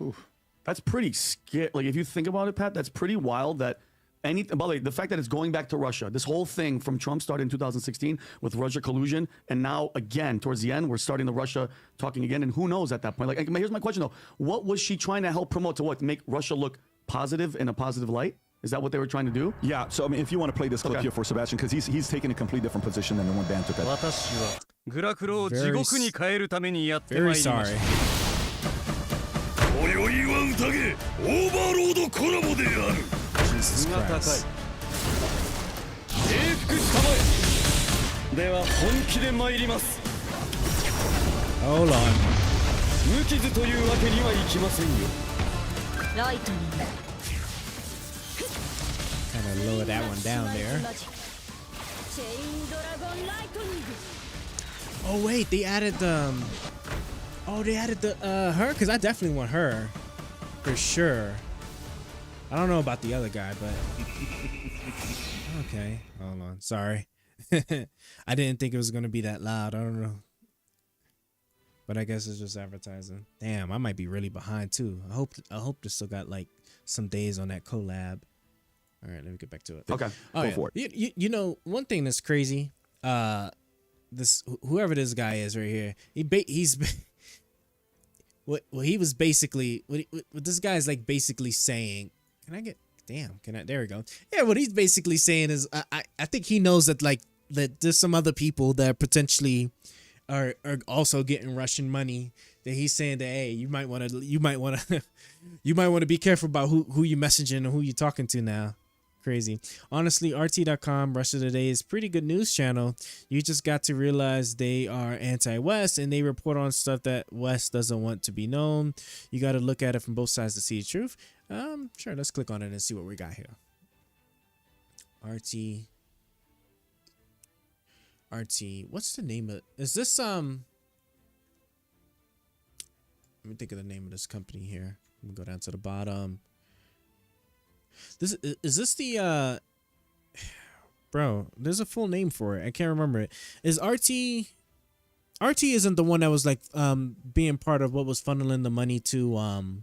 Oof. That's pretty scary. Like, if you think about it, Pat, that's pretty wild that by the way, the fact that it's going back to Russia, this whole thing from Trump started in 2016 with Russia collusion, and now again, towards the end, we're starting the Russia talking again, and who knows at that point? Like, here's my question, though. What was she trying to help promote? To what? Make Russia look positive in a positive light? Is that what they were trying to do?
Yeah, so I mean, if you want to play this clip here for Sebastian, because he's taking a completely different position than the one Dan took.
Very sorry.
今宵は宴オーバーロードコラボである
Jesus Christ.
征服したまえでは本気で参ります
Hold on.
無傷というわけにはいきませんよ
ライトニング
Kind of lower that one down there. Oh wait, they added the her, because I definitely want her for sure. I don't know about the other guy, but okay. Hold on, sorry. I didn't think it was gonna be that loud. I don't know, but I guess it's just advertising. Damn, I might be really behind too. I hope this still got like some days on that collab. All right, let me get back to it.
Okay, go for it.
You know, one thing that's crazy. This whoever this guy is right here, he's what he was basically what this guy is like basically saying. There we go. Yeah, what he's basically saying is I think he knows that like that there's some other people that potentially are also getting Russian money. That he's saying that, hey, you might want to be careful about who you messaging and who you talking to now. Crazy. Honestly, RT.com, Russia Today is pretty good news channel. You just got to realize they are anti-West and they report on stuff that West doesn't want to be known. You got to look at it from both sides to see the truth. Sure, let's click on it and see what we got here. RT. What's the name of it? Is this let me think of the name of this company here. Let me go down to the bottom. Is this the bro, there's a full name for it. I can't remember it. Is RT isn't the one that was like being part of what was funneling the money to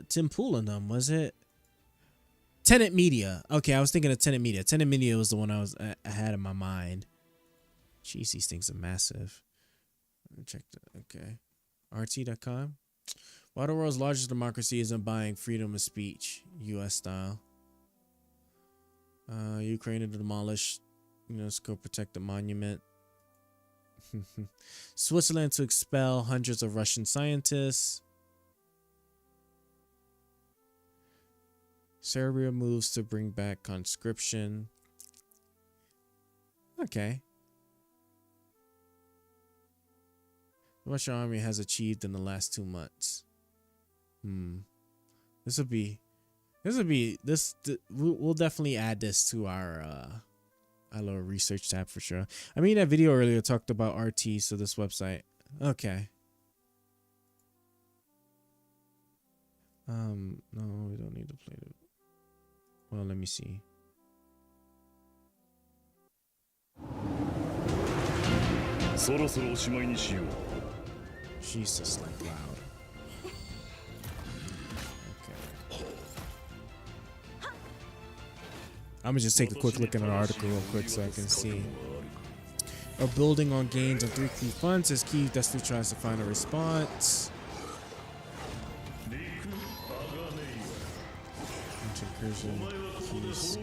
Tim Pool and them, was it? Tenant Media. Okay, I was thinking of Tenant Media. Tenant Media was the one I had in my mind. Jeez, these things are massive. Let me check that. Okay. RT.com. Why the world's largest democracy isn't buying freedom of speech, U.S. style. Ukraine to demolish UNESCO protected monument. Switzerland to expel hundreds of Russian scientists. Serbia moves to bring back conscription. Okay. The Russian army has achieved in the last 2 months. We'll definitely add this to our little research tab for sure. I mean, that video earlier talked about RT, so this website. Okay. No, we don't need to play it. Well, let me see. Jesus, like loud. Okay. I'm gonna just take a quick look at an article real quick so I can see. Are building on gains on 3 key fronts as Kyiv desperately tries to find a response. Incursion, keys,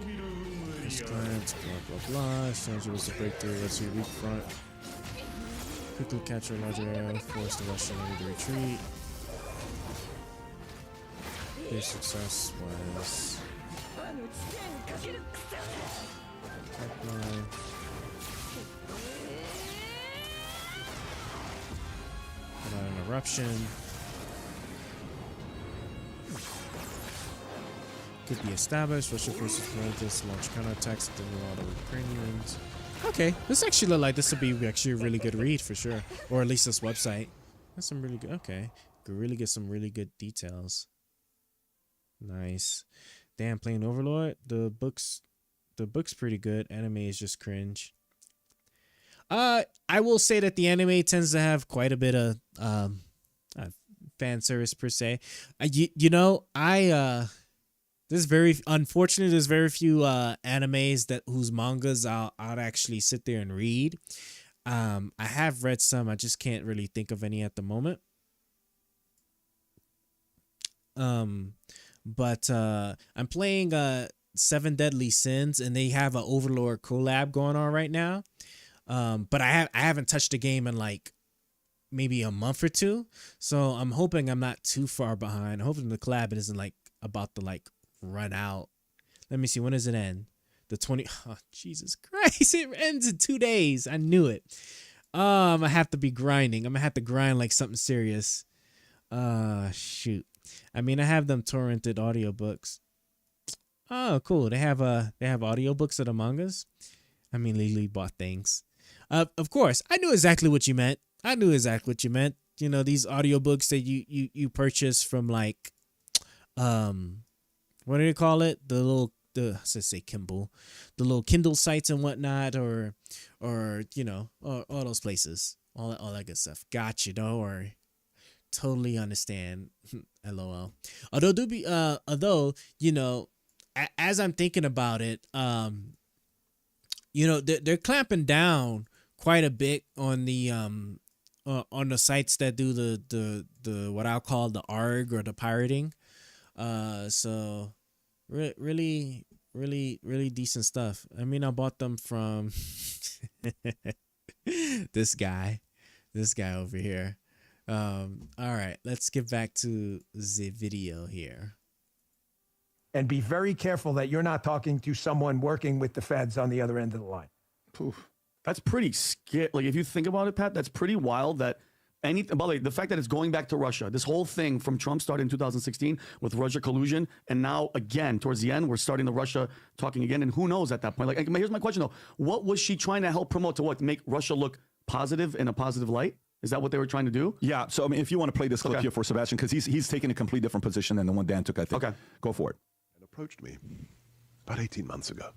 glance, blah blah blah. Strategy was to break through Red weak front. Quickly capture a larger area, force the Russian army to retreat. Their success was pipeline. Without an eruption. Could be established. Russian forces promoted this to launch counterattacks at the lot of Ukrainians. Okay, this actually look like this would be actually a really good read for sure, or at least this website. That's some really good. Okay, could really get some really good details. Nice. Damn, playing Overlord. The book's pretty good. Anime is just cringe. I will say that the anime tends to have quite a bit of fan service per se. There's very unfortunately there's very few animes whose mangas I'd actually sit there and read. I have read some, I just can't really think of any at the moment. But I'm playing 7 Deadly Sins, and they have an Overlord collab going on right now. But I haven't touched the game in like maybe a month or two, so I'm hoping I'm not too far behind. I'm hoping the collab isn't like about to like run out. Let me see, when does it end? The 20. Oh, Jesus Christ, it ends in 2 days. I knew it. I'm gonna have to be grinding. I'm gonna have to grind like something serious. Shoot. I mean, I have them torrented audiobooks. Oh, cool. They have audiobooks of the mangas. I mean, legally bought things. Of course, I knew exactly what you meant. You know, these audiobooks that you purchase from like what do you call it? Kindle, the little Kindle sites and whatnot, or you know, all those places, all that good stuff. Gotcha, don't worry. Totally understand. LOL. Although you know, as I'm thinking about it, you know, they're clamping down quite a bit on the sites that do the what I'll call the ARG or the pirating. So really decent stuff. I mean, I bought them from this guy over here. All right, let's get back to the video here.
And be very careful that you're not talking to someone working with the feds on the other end of the line.
Poof. That's pretty scary. Like, if you think about it, Pat, that's pretty wild that by the way, the fact that it's going back to Russia, this whole thing from Trump started in 2016 with Russia collusion. And now, again, towards the end, we're starting the Russia talking again. And who knows at that point? Like, here's my question, though. What was she trying to help promote? To what? Make Russia look positive in a positive light? Is that what they were trying to do?
Yeah. So, I mean, if you want to play this clip here for Sebastian, because he's taking a complete different position than the one Dan took, I think.
Okay.
Go for it.
Approached me about 18 months ago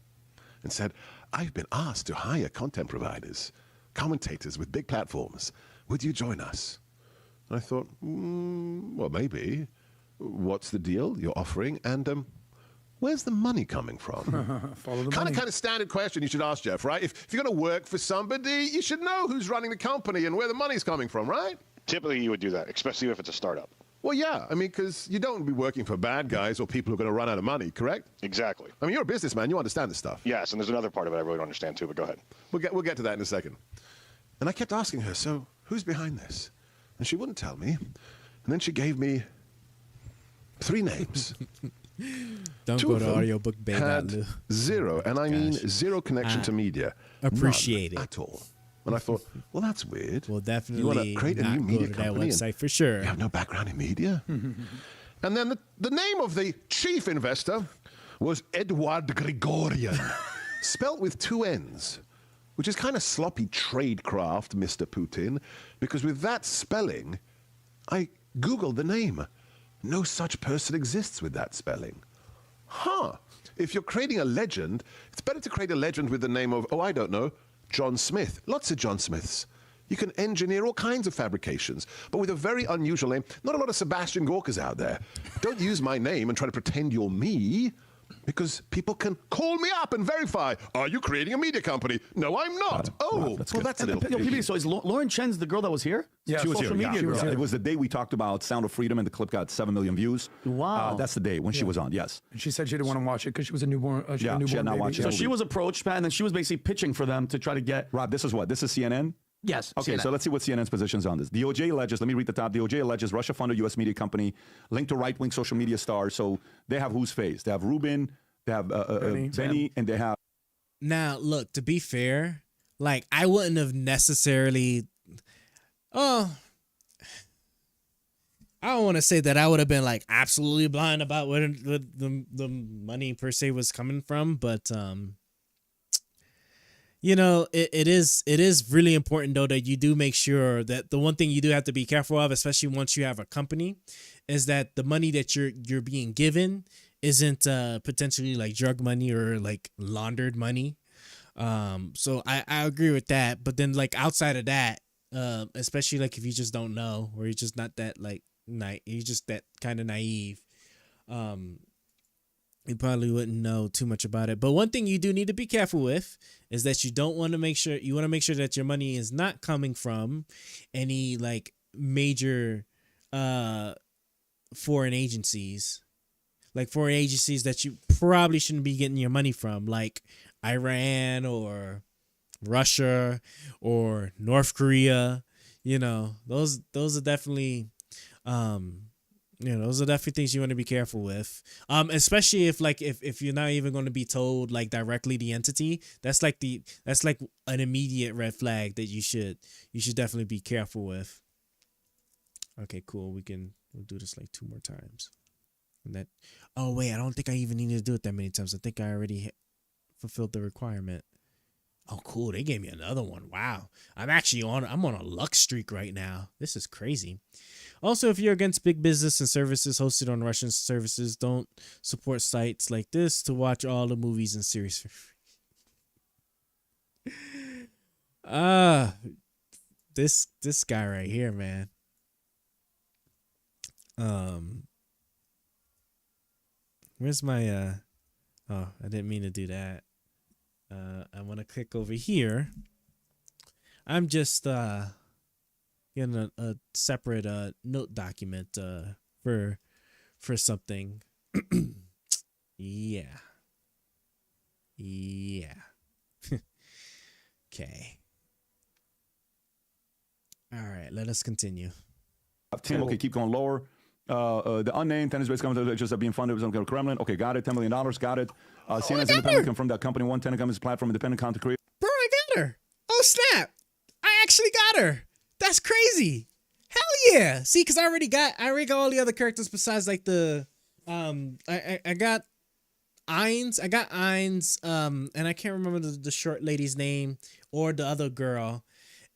and said, I've been asked to hire content providers, commentators with big platforms. Would you join us? And I thought, well, maybe. What's the deal you're offering? And where's the money coming from?
Follow the
Kind
money.
of standard question you should ask, Jeff, right? If you're going to work for somebody, you should know who's running the company and where the money's coming from, right?
Typically, you would do that, especially if it's a startup.
Well, yeah. I mean, because you don't be working for bad guys or people who are going to run out of money, correct?
Exactly.
I mean, you're a businessman. You understand this stuff.
Yes, and there's another part of it I really don't understand, too, but go ahead.
We'll get to that in a second. And I kept asking her, so who's behind this? And she wouldn't tell me. And then she gave me 3 names.
Don't
Two
go
of
to
them
audiobook bay.
had zero, and I mean zero connection to media.
Appreciate
None
it.
at all. And I thought, well, that's weird.
We'll definitely
you want to create a
not
new media
go to that
company
website
and
for sure.
You have no background in media. And then the name of the chief investor was Eduard Grigorian, spelt with 2 N's, which is kind of sloppy tradecraft, Mr. Putin, because with that spelling, I Googled the name. No such person exists with that spelling. Huh. If you're creating a legend, it's better to create a legend with the name of, oh, I don't know, John Smith. Lots of John Smiths. You can engineer all kinds of fabrications, but with a very unusual name. Not a lot of Sebastian Gorkas out there. Don't use my name and try to pretend you're me, because people can call me up and verify, are you creating a media company? No, I'm not. That's a little...
PB, so is Lauren Chen's the girl that was here?
Yeah, she was here.
Social media girl.
It was the day we talked about Sound of Freedom, and the clip got 7 million views.
Wow.
That's the day when she was on, yes.
And she said she didn't want to watch it because she was a newborn. She had a
she had not
baby.
watched it.
So she was approached, Pat, and then she was basically pitching for them to try to get...
Rob, this is what? This is CNN?
Yes.
Okay,
CNN.
so let's see what CNN's position is on this. DOJ alleges, let me read the top. DOJ alleges Russia funded U.S. media company linked to right-wing social media stars. So they have whose face? They have Rubin, they have Benny, and they have...
Now, look, to be fair, like, I wouldn't have necessarily... Oh... I don't want to say that I would have been, like, absolutely blind about where the money, per se, was coming from, but... You know, it is really important, though, that you do make sure that the one thing you do have to be careful of, especially once you have a company, is that the money that you're being given isn't potentially like drug money or like laundered money. So I agree with that. But then, like, outside of that, especially like if you just don't know, or you're just not that you're just that kind of naive, you probably wouldn't know too much about it. But one thing you do need to be careful with is that you want to make sure that your money is not coming from any like major foreign agencies, like foreign agencies that you probably shouldn't be getting your money from, like Iran or Russia or North Korea. You know, those are definitely those are definitely things you want to be careful with. Especially if you're not even going to be told like directly the entity, that's like an immediate red flag that you should definitely be careful with. Okay, cool. We'll do this like 2 more times. And that. Oh wait, I don't think I even need to do it that many times. I think I already fulfilled the requirement. Oh, cool. They gave me another one. Wow. I'm on a luck streak right now. This is crazy. Also, if you're against big business and services hosted on Russian services, don't support sites like this to watch all the movies and series for free. This guy right here, man. Where's my oh, I didn't mean to do that. I want to click over here. I'm just getting a separate note document for something. Yeah. Okay. All right, let us continue.
Tim, okay, keep going lower. The unnamed tennis-based company just being funded with Kremlin. Okay, got it. $10 million. Got it. CNN's independent confirmed that company one tenant company's platform independent content creator.
Bro, I got her. Oh snap! I actually got her. That's crazy. Hell yeah! See, because I already got all the other characters besides like the I got Ainz. I got Ainz. And I can't remember the short lady's name or the other girl,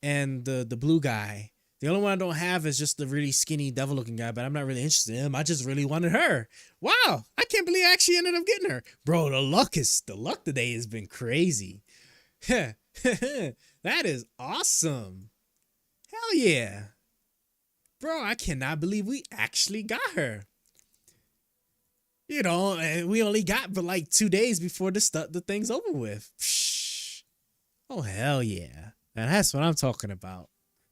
and the blue guy. The only one I don't have is just the really skinny devil-looking guy, but I'm not really interested in him. I just really wanted her. Wow, I can't believe I actually ended up getting her. Bro, the luck today has been crazy. That is awesome. Hell yeah. Bro, I cannot believe we actually got her. You know, and we only got for like 2 days before the thing's over with. Psh. Oh, hell yeah. And that's what I'm talking about.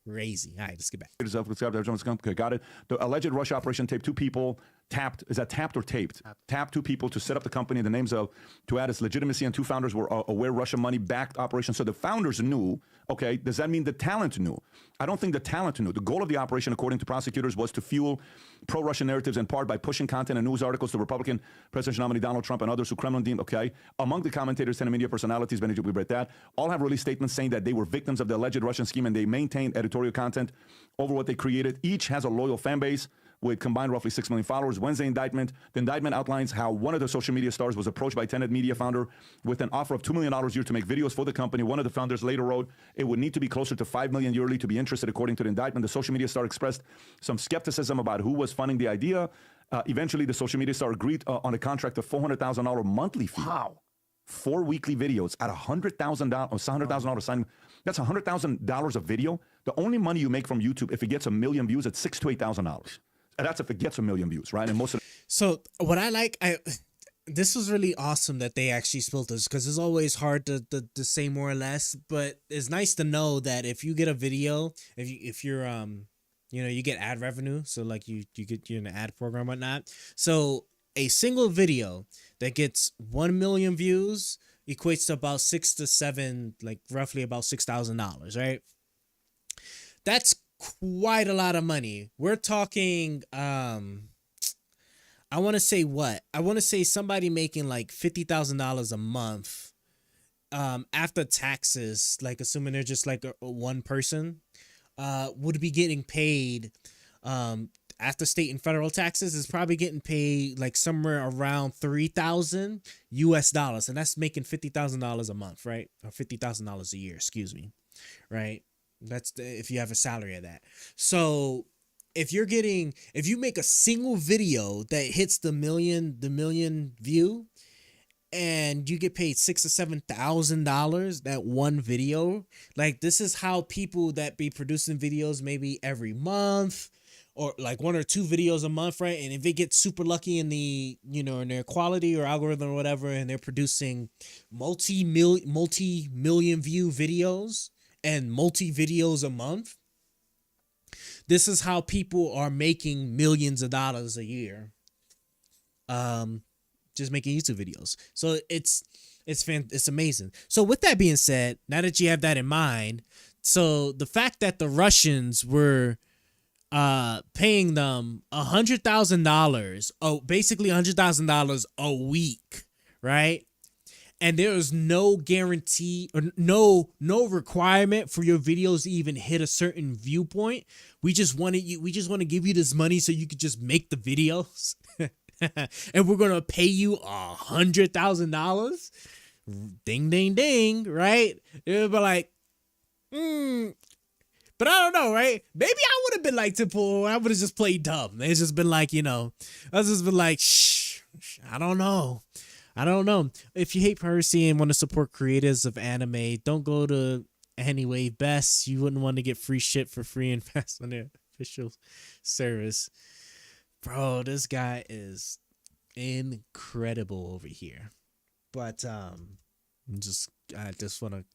Crazy. All right, let's get back.
Okay, got it. The alleged Russia operation taped 2 people. Tapped, is that tapped or taped? Tapped 2 people to set up the company. The names of to add its legitimacy, and 2 founders were aware Russian money backed operation. So the founders knew. Okay, does that mean the talent knew? I don't think the talent knew. The goal of the operation, according to prosecutors, was to fuel pro-Russian narratives in part by pushing content and news articles to Republican presidential nominee Donald Trump and others who Kremlin deemed. Okay, among the commentators and media personalities, Benedict, we read that, all have released statements saying that they were victims of the alleged Russian scheme and they maintained editorial content over what they created. Each has a loyal fan base with combined roughly 6 million followers. Wednesday indictment. The indictment outlines how one of the social media stars was approached by Tenet Media founder with an offer of $2 million a year to make videos for the company. One of the founders later wrote it would need to be closer to $5 million yearly to be interested, according to the indictment. The social media star expressed some skepticism about who was funding the idea. Eventually, the social media star agreed on a contract of $400,000 monthly fee. Wow. 4 weekly videos at $100,000, $100,000 signing. That's $100,000 a video. The only money you make from YouTube, if it gets 1 million views, it's $6,000 to $8,000. And that's if it gets 1 million views, right? And most of
so what I like, this was really awesome that they actually spilled this, because it's always hard to say more or less, but it's nice to know that if you get a video, if you're you know, you get ad revenue, so like you're in an ad program or whatnot. So a single video that gets 1 million views equates to about 6 to 7, like roughly about $6,000, right? That's quite a lot of money. We're talking I want to say what? I want to say somebody making like $50,000 a month after taxes, like assuming they're just like a one person, would be getting paid after state and federal taxes is probably getting paid like somewhere around $3,000 US, and that's making $50,000 a month, right? Or $50,000 a year, excuse me, right? That's if you have a salary of that. So if you make a single video that hits the million view, and you get paid $6,000 or $7,000 that one video, like this is how people that be producing videos maybe every month, or like 1 or 2 videos a month, right? And if they get super lucky in the, you know, in their quality or algorithm or whatever, and they're producing multi-million view videos and multi-videos a month, this is how people are making millions of dollars a year, just making YouTube videos. So it's amazing. So with that being said, now that you have that in mind, so the fact that the Russians were paying them $100,000, basically $100,000 a week, right? And there is no guarantee or no requirement for your videos to even hit a certain viewpoint. We just want to give you this money so you could just make the videos. And we're gonna pay you $100,000. Ding ding ding, right? It would be like, but I don't know, right? Maybe I would have been like Temple. I would have just played dumb. It's just been like, you know, I just been like, shh, I don't know. If you hate piracy and want to support creators of anime, don't go to Anyway Best. You wouldn't want to get free shit for free and fast on their official service. Bro, this guy is incredible over here. But I just want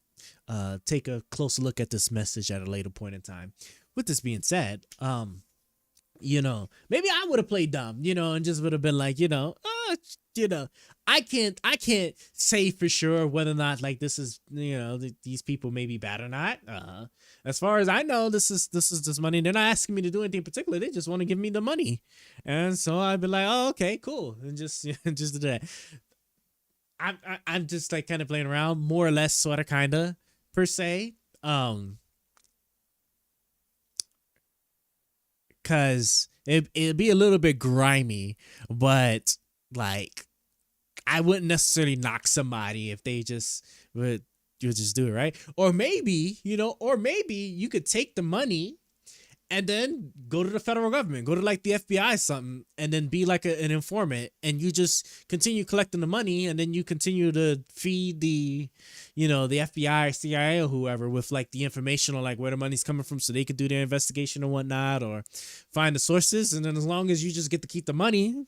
to take a closer look at this message at a later point in time. With this being said, maybe I would have played dumb, and just would have been like, I can't say for sure whether or not like this is, these people may be bad or not. As far as I know, this is money. They're not asking me to do anything particular. They just want to give me the money. And so I'd be like, oh, okay, cool. And just do that. I'm just like kind of playing around, more or less, sort of, kind of, per se. Cause it'd be a little bit grimy, but like I wouldn't necessarily knock somebody if they just would just do it, right? Or maybe, you could take the money and then go to the federal government, go to like the FBI or something, and then be like an informant, and you just continue collecting the money, and then you continue to feed the FBI or CIA or whoever with like the information on like where the money's coming from, so they could do their investigation and whatnot, or find the sources. And then as long as you just get to keep the money,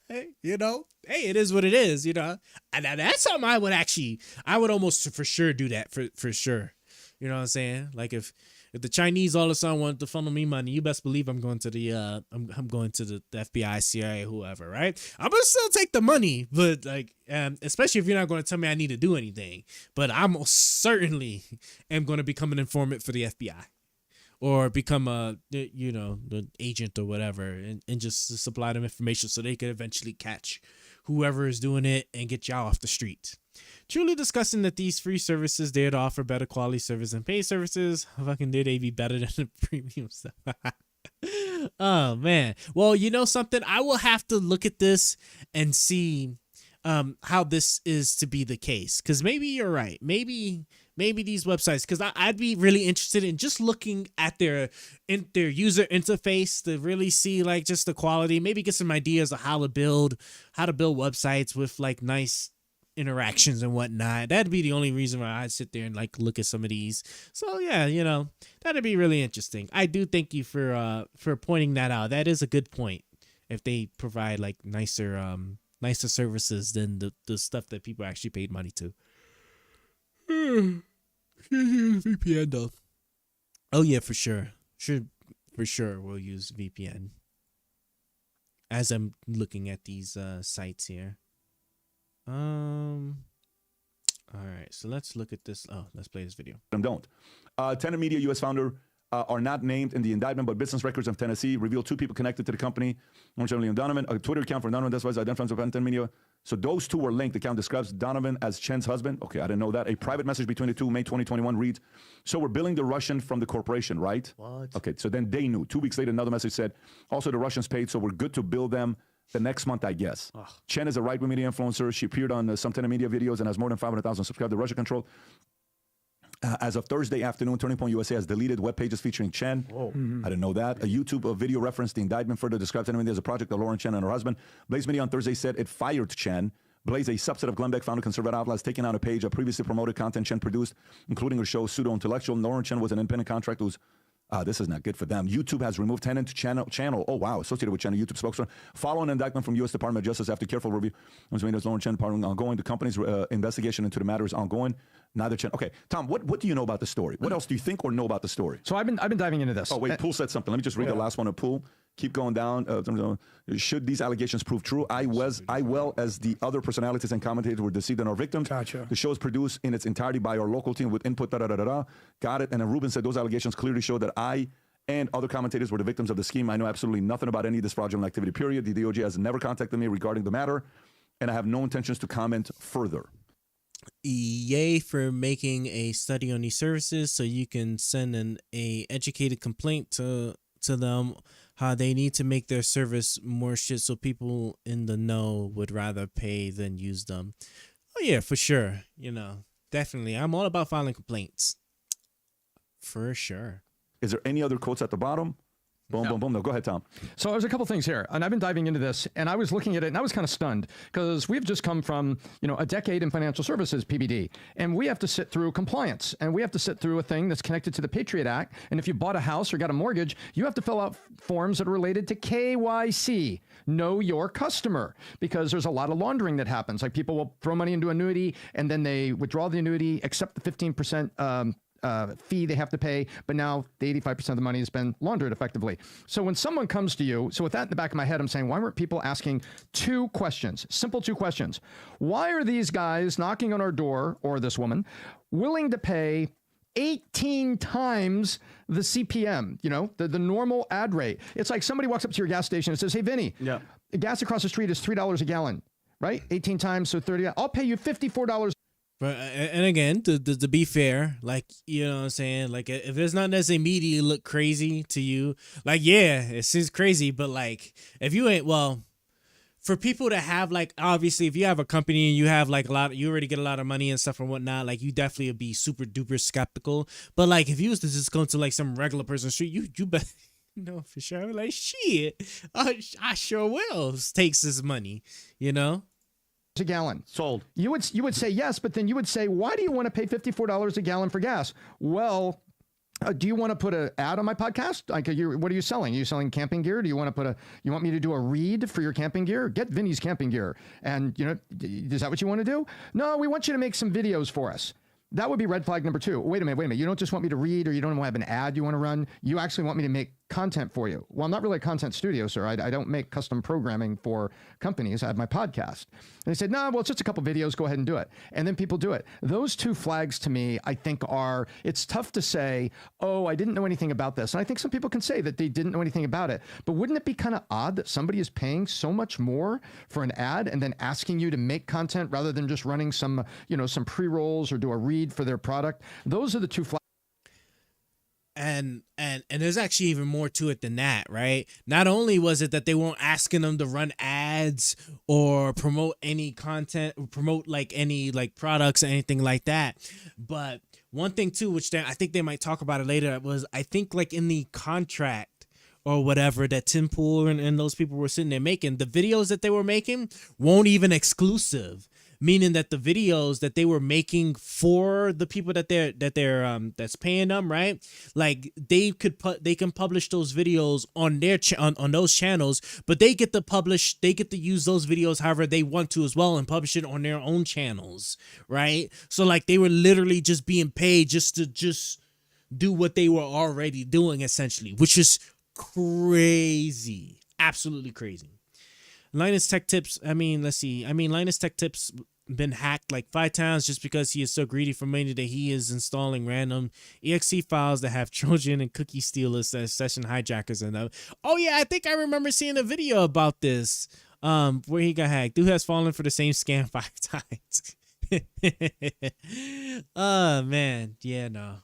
hey, it is what it is, and that's something I would almost for sure do that for sure. You know what I'm saying? Like if the Chinese all of a sudden want to funnel me money, you best believe I'm going to the I'm going to the FBI, CIA, whoever, right? I'm gonna still take the money, but like, especially if you're not going to tell me I need to do anything. But I most certainly am going to become an informant for the FBI, or become the agent or whatever, and just supply them information so they could eventually catch whoever is doing it and get y'all off the street. Truly discussing that these free services dare to offer better quality service than paid services. Fucking dare they be better than the premium stuff. Oh man. Well, something, I will have to look at this and see how this is to be the case, because maybe you're right. Maybe these websites, because I'd be really interested in just looking at their user interface to really see like just the quality, maybe get some ideas of how to build websites with like nice interactions and whatnot. That'd be the only reason why I'd sit there and like look at some of these. So yeah, that'd be really interesting. I do thank you for pointing that out. That is a good point. If they provide like nicer services than the stuff that people actually paid money to. VPN though. Oh yeah, for sure. For sure we'll use VPN. As I'm looking at these sites here. All right, so let's look at this. Oh, let's play this video.
Don't. Tenet Media U.S. founder are not named in the indictment, but business records of Tennessee reveal two people connected to the company. Liam Donovan, a Twitter account for Donovan, that's why identified as Tenet Media. So those two were linked. The account describes Donovan as Chen's husband. Okay, I didn't know that. A private message between the two, May 2021, reads, so we're billing the Russian from the corporation, right?
What?
Okay, so then they knew. 2 weeks later, another message said, also the Russians paid, so we're good to bill them the next month, I guess. Ugh. Chen is a right-wing media influencer. She appeared on some Tenet Media videos and has more than 500,000 subscribers to Russia Control. As of Thursday afternoon, Turning Point USA has deleted web pages featuring Chen. I didn't know that. A YouTube video referenced the indictment, further describes Tenet Media as a project of Lauren Chen and her husband. Blaze Media on Thursday said it fired Chen. Blaze, a subset of Glenn Beck, founded conservative outlet, has taken out a page of previously promoted content Chen produced, including her show Pseudo-Intellectual. Lauren Chen was an independent contractor who's this is not good for them. YouTube has removed Tenet channel. Oh, wow. Associated with Channel YouTube spokesman. Following an indictment from U.S. Department of Justice after careful review, Lauren Chen ongoing. The company's investigation into the matter is ongoing. Neither Chen. Okay, Tom, what do you know about the story? What else do you think or know about the story?
So I've been diving into this.
Oh, wait, Poole said something. Let me just read the last one of Poole. Keep going down. Should these allegations prove true, I well as the other personalities and commentators were deceived and are victims.
Gotcha.
The show is produced in its entirety by our local team with input. Got it. And then Ruben said those allegations clearly show that I and other commentators were the victims of the scheme. I know absolutely nothing about any of this fraudulent activity, period. The DOJ has never contacted me regarding the matter, and I have no intentions to comment further.
Yay for making a study on these services so you can send a educated complaint to them how they need to make their service more shit so people in the know would rather pay than use them. Oh yeah, for sure. Definitely. I'm all about filing complaints. For sure.
Is there any other quotes at the bottom? Boom, boom, boom. No, go ahead, Tom.
So there's a couple things here, and I've been diving into this, and I was looking at it, and I was kind of stunned because we've just come from, a decade in financial services, PBD, and we have to sit through compliance, and we have to sit through a thing that's connected to the Patriot Act, and if you bought a house or got a mortgage, you have to fill out forms that are related to KYC, know your customer, because there's a lot of laundering that happens. Like people will throw money into annuity, and then they withdraw the annuity, accept the 15% fee they have to pay, but now the 85% of the money has been laundered effectively. So when someone comes to you, so with that in the back of my head, I'm saying, why weren't people asking two questions, simple two questions? Why are these guys knocking on our door, or this woman, willing to pay 18 times the CPM, the normal ad rate? It's like somebody walks up to your gas station and says, hey, Vinny, gas across the street is $3 a gallon, right? 18 times, so 30. I'll pay you $54.
But, and again, to be fair, like, you know what I'm saying? Like, if it's not necessarily immediately look crazy to you, like, yeah, it seems crazy, but like, if you ain't, well, for people to have, like, obviously, if you have a company and you have like you already get a lot of money and stuff and whatnot, like, you definitely would be super duper skeptical. But like, if you was to just go to like some regular person on the street, you bet, for sure, like, shit, I sure will take this money,
A gallon sold. You would say yes, but then you would say, why do you want to pay $54 a gallon for gas? Well, do you want to put an ad on my podcast? Like, what are you selling? Are you selling camping gear? Do you want to you want me to do a read for your camping gear? Get Vinny's camping gear. And is that what you want to do? No, we want you to make some videos for us. That would be red flag number 2. Wait a minute. You don't just want me to read, or you don't want to have an ad you want to run. You actually want me to make content for you. Well, I'm not really a content studio, sir. I don't make custom programming for companies. I have my podcast. And they said, no, well, it's just a couple videos. Go ahead and do it. And then people do it. Those two flags to me, I think it's tough to say, oh, I didn't know anything about this. And I think some people can say that they didn't know anything about it. But wouldn't it be kind of odd that somebody is paying so much more for an ad and then asking you to make content rather than just running some pre-rolls or do a read for their product? Those are the two flags.
And there's actually even more to it than that, right? Not only was it that they weren't asking them to run ads or promote any content, or promote like any like products or anything like that, but one thing too, which I think they might talk about it later, was I think like in the contract or whatever that Tim Pool and those people were sitting there making, the videos that they were making weren't even exclusive. Meaning that the videos that they were making for the people that's paying them, right? Like they can publish those videos on their on those channels, but they get to use those videos however they want to as well and publish it on their own channels, right? So like they were literally just being paid just to do what they were already doing essentially, which is crazy, absolutely crazy. Linus Tech Tips. Linus Tech Tips been hacked like 5 times just because he is so greedy for money that he is installing random exe files that have Trojan and cookie stealers as session hijackers in them. Oh yeah, I think I remember seeing a video about this where he got hacked. Dude has fallen for the same scam 5 times. Oh man, yeah, no.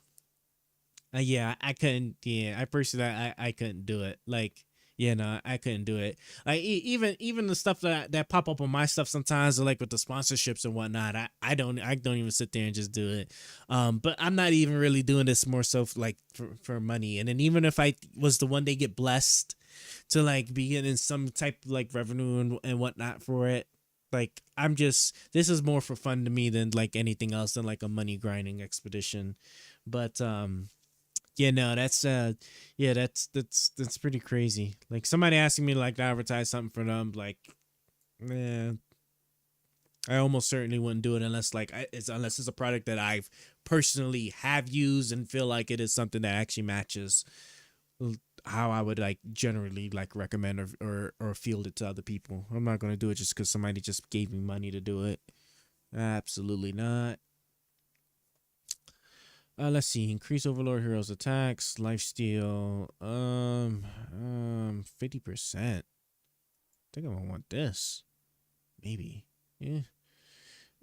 I couldn't. Yeah, I personally, I couldn't do it. Like, yeah, no, I couldn't do it. Like even the stuff that pop up on my stuff sometimes, like with the sponsorships and whatnot, I don't even sit there and just do it. But I'm not even really doing this more so like for money. And then even if I was the one they get blessed to like be getting some type of like revenue and whatnot for it, like this is more for fun to me than like anything else, than like a money grinding expedition. But yeah, no, that's pretty crazy. Like somebody asking me to like advertise something for them, like, I almost certainly wouldn't do it unless it's a product that I've personally have used and feel like it is something that actually matches how I would like generally like recommend or field it to other people. I'm not gonna do it just because somebody just gave me money to do it. Absolutely not. Let's see. Increase Overlord Heroes attacks, lifesteal. 50%. I think I'm gonna want this. Maybe. Yeah.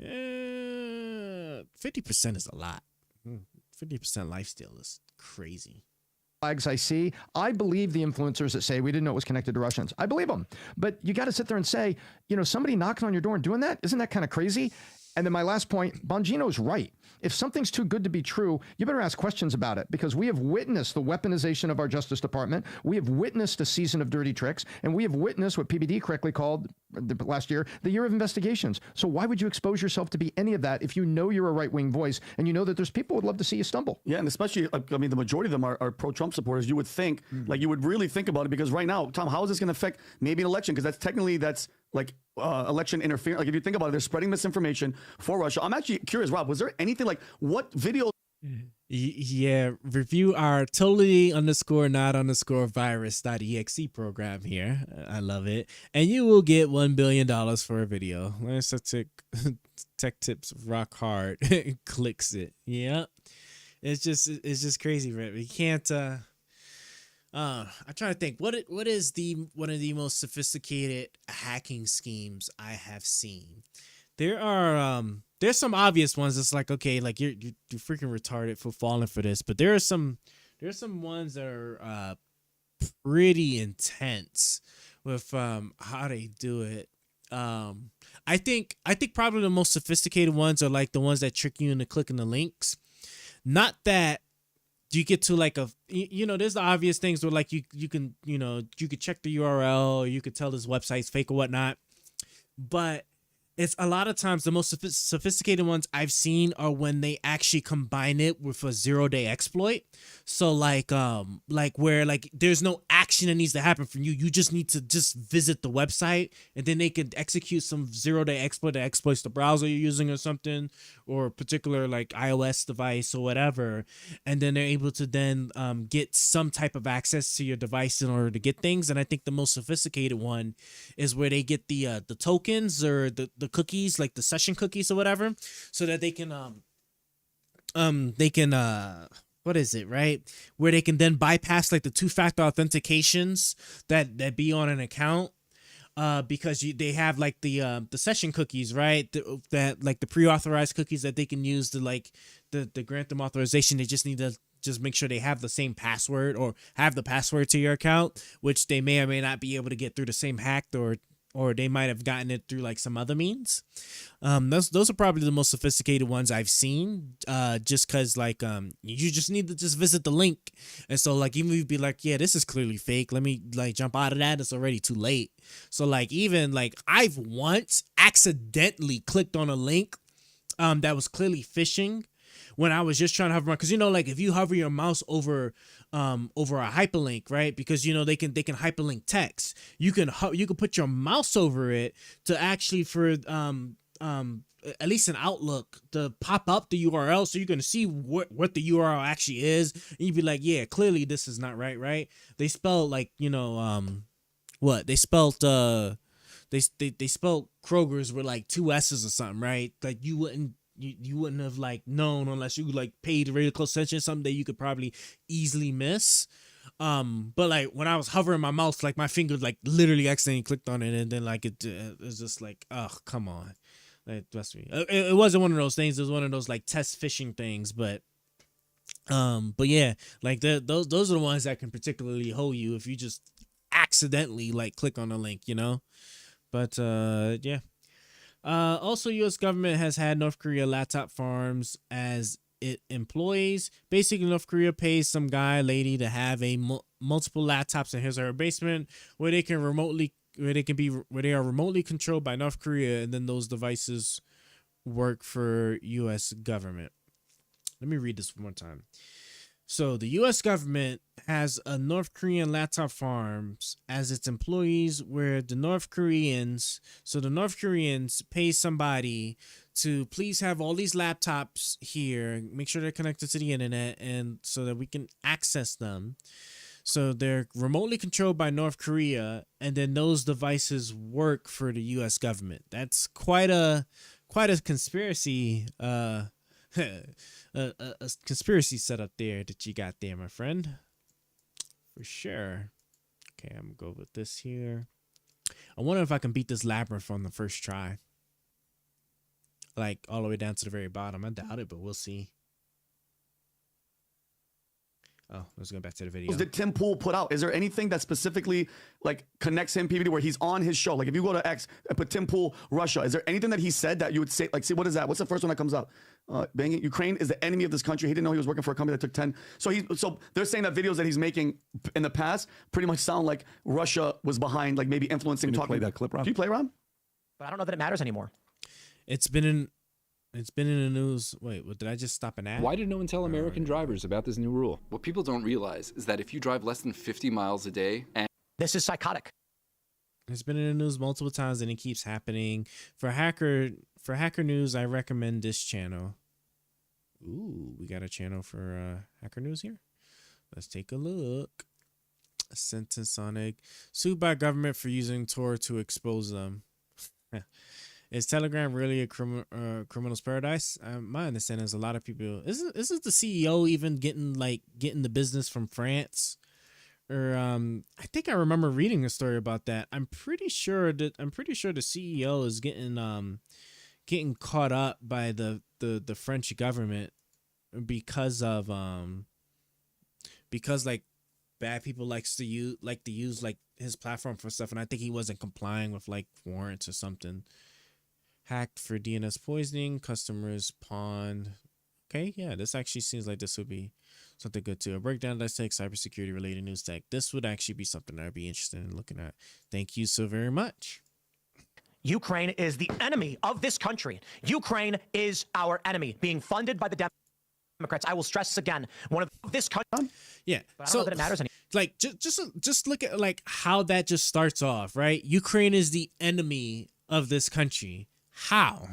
50% is a lot. 50% lifesteal is crazy.
Flags I see. I believe the influencers that say we didn't know it was connected to Russians. I believe them. But you got to sit there and say, somebody knocking on your door and doing that, isn't that kind of crazy? And then my last point, Bongino's right. If something's too good to be true, you better ask questions about it, because we have witnessed the weaponization of our Justice Department. We have witnessed a season of dirty tricks, and we have witnessed what PBD correctly called last year the year of investigations. So why would you expose yourself to be any of that if you know you're a right-wing voice and you know that there's people who would love to see you stumble?
Yeah, and especially, the majority of them are pro-Trump supporters. You would think, you would really think about it, because right now, Tom, how is this going to affect maybe an election? Because that's like election interference. Like if you think about it, they're spreading misinformation for Russia. I'm actually curious, Rob, was there anything like what video?
Yeah, review our totally underscore not underscore virus.exe program here. I love it. And you will get $1 billion for a video. Let's tech tips rock hard. Clicks it. Yeah. It's just crazy, right? We can't I'm trying to think what is one of the most sophisticated hacking schemes I have seen. There's some obvious ones. It's like, okay, like you're freaking retarded for falling for this, but there's some ones that are pretty intense with how they do it. I think probably the most sophisticated ones are like the ones that trick you into clicking the links. Not that you get to like there's the obvious things where like you can check the URL, or you could tell this website's fake or whatnot, but it's a lot of times the most sophisticated ones I've seen are when they actually combine it with a 0-day exploit. So like where like there's no action that needs to happen from you. You just need to just visit the website, and then they could execute some 0-day exploit that exploits the browser you're using or something, or a particular like iOS device or whatever. And then they're able to then get some type of access to your device in order to get things. And I think the most sophisticated one is where they get the tokens or the cookies, like the session cookies or whatever, so that they can what is it, right? Where they can then bypass like the 2-factor authentications that be on an account, because they have like the session cookies, right? That like the pre-authorized cookies that they can use to like the grant them authorization. They just need to just make sure they have the same password or have the password to your account, which they may or may not be able to get through the same hack, or they might have gotten it through like some other means. Those are probably the most sophisticated ones I've seen. Just cause like you just need to just visit the link, and so like even if you be like, yeah, this is clearly fake, let me like jump out of that, it's already too late. So like even like I've once accidentally clicked on a link that was clearly phishing when I was just trying to hover, because like if you hover your mouse over a hyperlink, right? Because they can hyperlink text. You can put your mouse over it to actually for at least in Outlook to pop up the URL, so you can see what the URL actually is. And you'd be like, yeah, clearly this is not right? They spelled like what they spelled they spelled Kroger's with like 2 S's or something, right? Like you wouldn't have like known unless you like paid really close attention. Something that you could probably easily miss. But like when I was hovering my mouse, like my finger like literally accidentally clicked on it, and then like it was just like, oh, come on. Like, trust me. It wasn't one of those things. It was one of those like test phishing things, but yeah, like those are the ones that can particularly hold you if you just accidentally like click on a link, But yeah. Also, U.S. government has had North Korea laptop farms as it employees. Basically, North Korea pays some guy, lady to have multiple laptops in his or her basement where they are remotely controlled by North Korea, and then those devices work for U.S. government. Let me read this one more time. So the U.S. government has a North Korean laptop farms as its employees, where the North Koreans pay somebody to please have all these laptops here, make sure they're connected to the internet, and so that we can access them. So they're remotely controlled by North Korea, and then those devices work for the U.S. government. That's quite a conspiracy. A conspiracy setup there that you got there, my friend. For sure. Okay, I'm gonna go with this here. I wonder if I can beat this labyrinth on the first try. Like all the way down to the very bottom. I doubt it, but we'll see. Oh, let's go back to the video.
Did Tim Pool put out? Is there anything that specifically like connects him, PBD, where he's on his show? Like if you go to X and put Tim Pool Russia, is there anything that he said that you would say, like, see, what is that? What's the first one that comes up? Banging Ukraine is the enemy of this country. He didn't know he was working for a company that took 10. So they're saying that videos that he's making in the past pretty much sound like Russia was behind, like maybe influencing.
Can you play that clip, Rob?
Do you play, Rob?
But I don't know that it matters anymore.
It's been in the news. Wait, what, did I just stop an ad?
Why did no one tell American drivers about this new rule? What people don't realize is that if you drive less than 50 miles a day and...
This is psychotic.
It's been in the news multiple times, and it keeps happening. For hacker news, I recommend this channel. Ooh, we got a channel for Hacker News here. Let's take a look. A sentence on it. Sued by government for using Tor to expose them. Is Telegram really a criminal's paradise? My understanding is a lot of people. Isn't the CEO even getting the business from France? Or I think I remember reading a story about that. I'm pretty sure the CEO is getting caught up by the French government because like bad people likes to use like his platform for stuff, and I think he wasn't complying with like warrants or something. Hacked for DNS poisoning, customers pawned. Okay, yeah, this actually seems like this would be something good too. A breakdown, let's take cybersecurity related news tech. This would actually be something I'd be interested in looking at. Thank you so very much.
Ukraine is the enemy of this country. Ukraine is our enemy, being funded by the Democrats. I will stress this again. One of this country.
Yeah.
But I don't know that it matters anymore.
Like just look at like how that just starts off, right? Ukraine is the enemy of this country. How?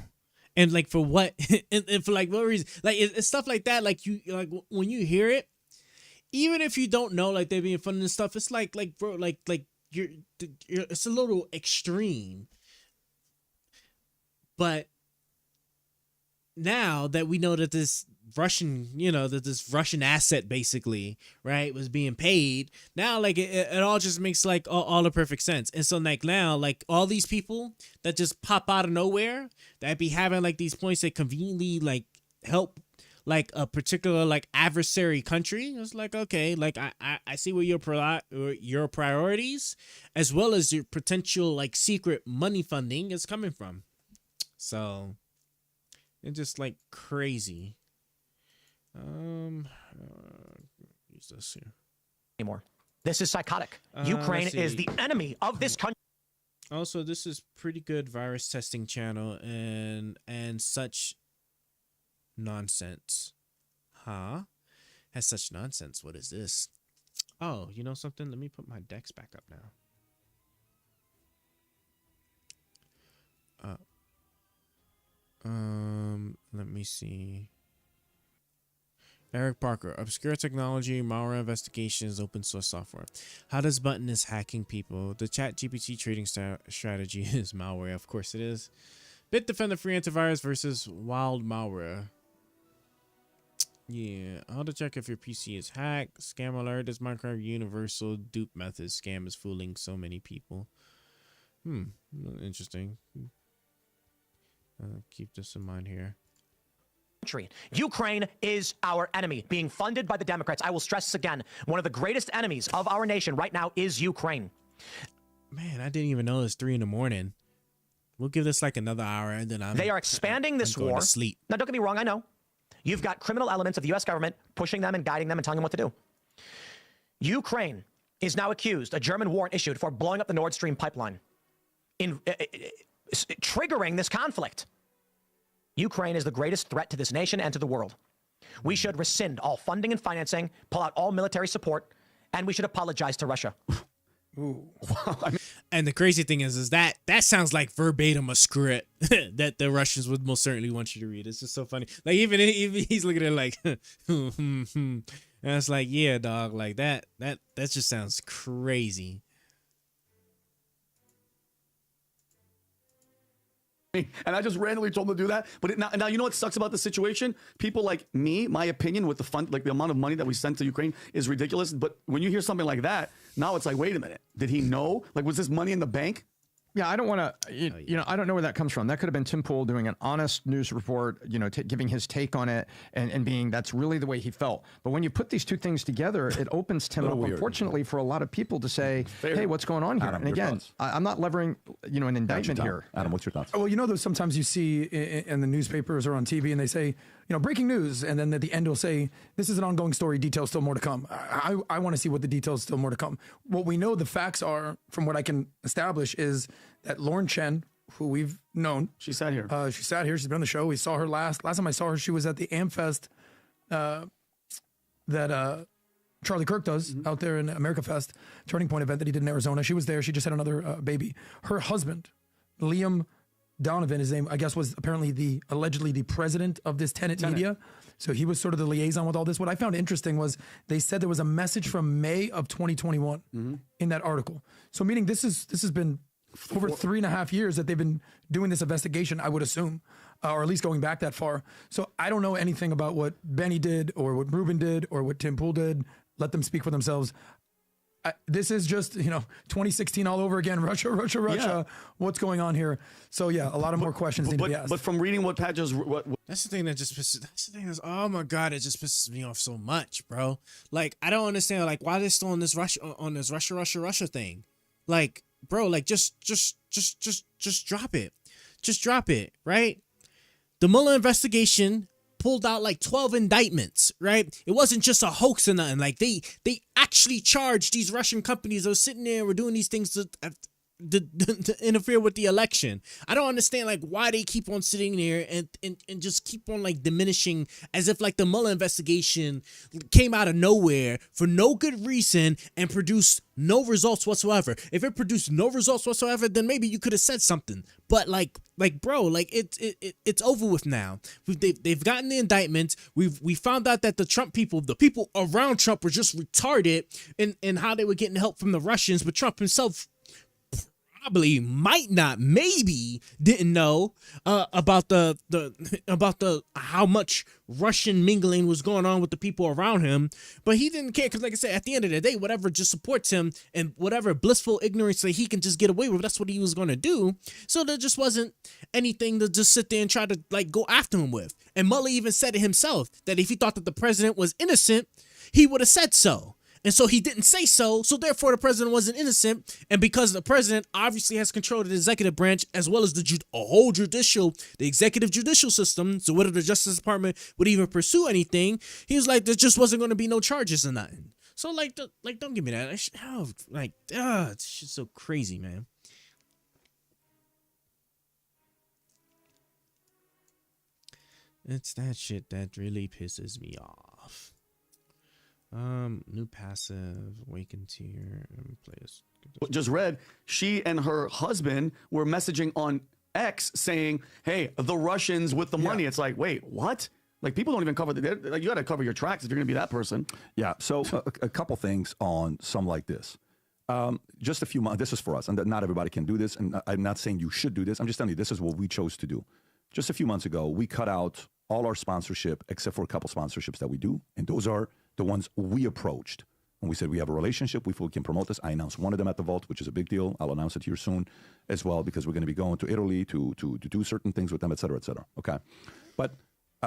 And like for what? and for like what reason? Like it's stuff like that. Like you like when you hear it, even if you don't know like they're being funded and stuff, it's like bro, like you're it's a little extreme. But now that we know that this Russian asset basically, right, was being paid, now like it all just makes like all the perfect sense. And so like now like all these people that just pop out of nowhere that be having like these points that conveniently like help like a particular like adversary country, it's like, okay, like I see where your priorities as well as your potential like secret money funding is coming from. So it's just like crazy. Use this here
Anymore. This is psychotic. Ukraine is the enemy of this country.
Also, this is pretty good virus testing channel and such nonsense. Huh? Has such nonsense. What is this? Oh, you know something? Let me put my decks back up now. Let me see. Eric Parker, obscure technology, malware investigations, open source software. How does Button is hacking people? The ChatGPT trading strategy is malware. Of course it is. Bitdefender free antivirus versus wild malware. Yeah. How to check if your PC is hacked. Scam alert. This Minecraft universal dupe method scam is fooling so many people. Interesting. Keep this in mind here.
Ukraine is our enemy, being funded by the Democrats. I will stress this again. One of the greatest enemies of our nation right now is Ukraine.
Man, I didn't even know it's 3 a.m. We'll give this like another hour, and then
they are expanding this war.
To sleep.
Now, don't get me wrong. I know you've got criminal elements of the U.S. government pushing them and guiding them and telling them what to do. Ukraine is now accused. A German warrant issued for blowing up the Nord Stream pipeline, triggering this conflict. Ukraine is the greatest threat to this nation and to the world. We should rescind all funding and financing, pull out all military support, and we should apologize to Russia.
Ooh. And the crazy thing is that sounds like verbatim a script that the Russians would most certainly want you to read. It's just so funny. Like even he's looking at it like, and it's like, yeah, dog, like that just sounds crazy.
And I just randomly told them to do that. But now you know what sucks about the situation? People like me, my opinion with the fund, like the amount of money that we sent to Ukraine is ridiculous. But when you hear something like that, now it's like, wait a minute. Did he know? Like, was this money in the bank?
Yeah, I don't want to, you know, I don't know where that comes from. That could have been Tim Pool doing an honest news report, you know, giving his take on it and being, that's really the way he felt. But when you put these two things together, it opens Tim up, unfortunately, for a lot of people to say, hey, what's going on here?
Adam,
and again, I'm not levering, you know, an indictment here.
Adam, what's your thoughts?
Well, you know, sometimes you see in the newspapers or on TV and they say, you know, breaking news. And then at the end, will say, this is an ongoing story. Details still more to come. I want to see what the details still more to come. What we know the facts are, from what I can establish, is that Lauren Chen, who we've known.
She sat here.
She sat here. She's been on the show. We saw her last time I saw her, she was at the AmFest that Charlie Kirk does out there in America Fest, Turning Point event that he did in Arizona. She was there. She just had another baby. Her husband, Liam Donovan, his name, I guess, was apparently allegedly the president of this Tenet Media. So he was sort of the liaison with all this. What I found interesting was they said there was a message from May of 2021 in that article. So meaning this has been over 3.5 years that they've been doing this investigation, I would assume, or at least going back that far. So I don't know anything about what Benny did or what Ruben did or what Tim Pool did. Let them speak for themselves. This is just, 2016 all over again. Russia.
Yeah.
What's going on here? So yeah, a lot of more questions need to be asked.
But from reading what Pat just,
That's the thing that just pisses. That's the thing that's. Oh my god, it just pisses me off so much, bro. Like I don't understand. Like why they're still on this Russia thing. Like, bro, like just drop it. Just drop it, right? The Mueller investigation pulled out like 12 indictments, right? It wasn't just a hoax or nothing. Like they actually charged these Russian companies that were sitting there and were doing these things to interfere with the election. I don't understand like why they keep on sitting there and just keep on like diminishing as if like the Mueller investigation came out of nowhere for no good reason and produced no results whatsoever. If it produced no results whatsoever, then maybe you could have said something. But like bro, like it's over with now. They've gotten the indictments. We found out that the people around Trump were just retarded in how they were getting help from the Russians, but Trump himself probably maybe didn't know about the how much Russian mingling was going on with the people around him, but he didn't care because, like I said, at the end of the day, whatever just supports him and whatever blissful ignorance that he can just get away with, that's what he was going to do. So there just wasn't anything to just sit there and try to like go after him with. And Mueller even said it himself that if he thought that the president was innocent, he would have said so. And so he didn't say so, so therefore the president wasn't innocent. And because the president obviously has control of the executive branch as well as the executive judicial system, so whether the Justice Department would even pursue anything, he was like, there just wasn't going to be no charges or nothing. So like don't give me that. This shit's so crazy, man. It's that shit that really pisses me off. New passive, awaken tier, and play this.
just read, she and her husband were messaging on X saying, hey, the Russians with the money. It's like, wait, what? Like, people don't even cover like, you got to cover your tracks if you're going to be that person.
Yeah. So a couple things on some like this. Just a few months. This is for us, and not everybody can do this. And I'm not saying you should do this. I'm just telling you this is what we chose to do. Just a few months ago, we cut out all our sponsorship except for a couple sponsorships that we do, and those are the ones we approached. And we said we have a relationship, we feel we can promote this. I announced one of them at the Vault, which is a big deal. I'll announce it here soon as well, because we're going to be going to Italy to do certain things with them, et cetera, et cetera. Okay. But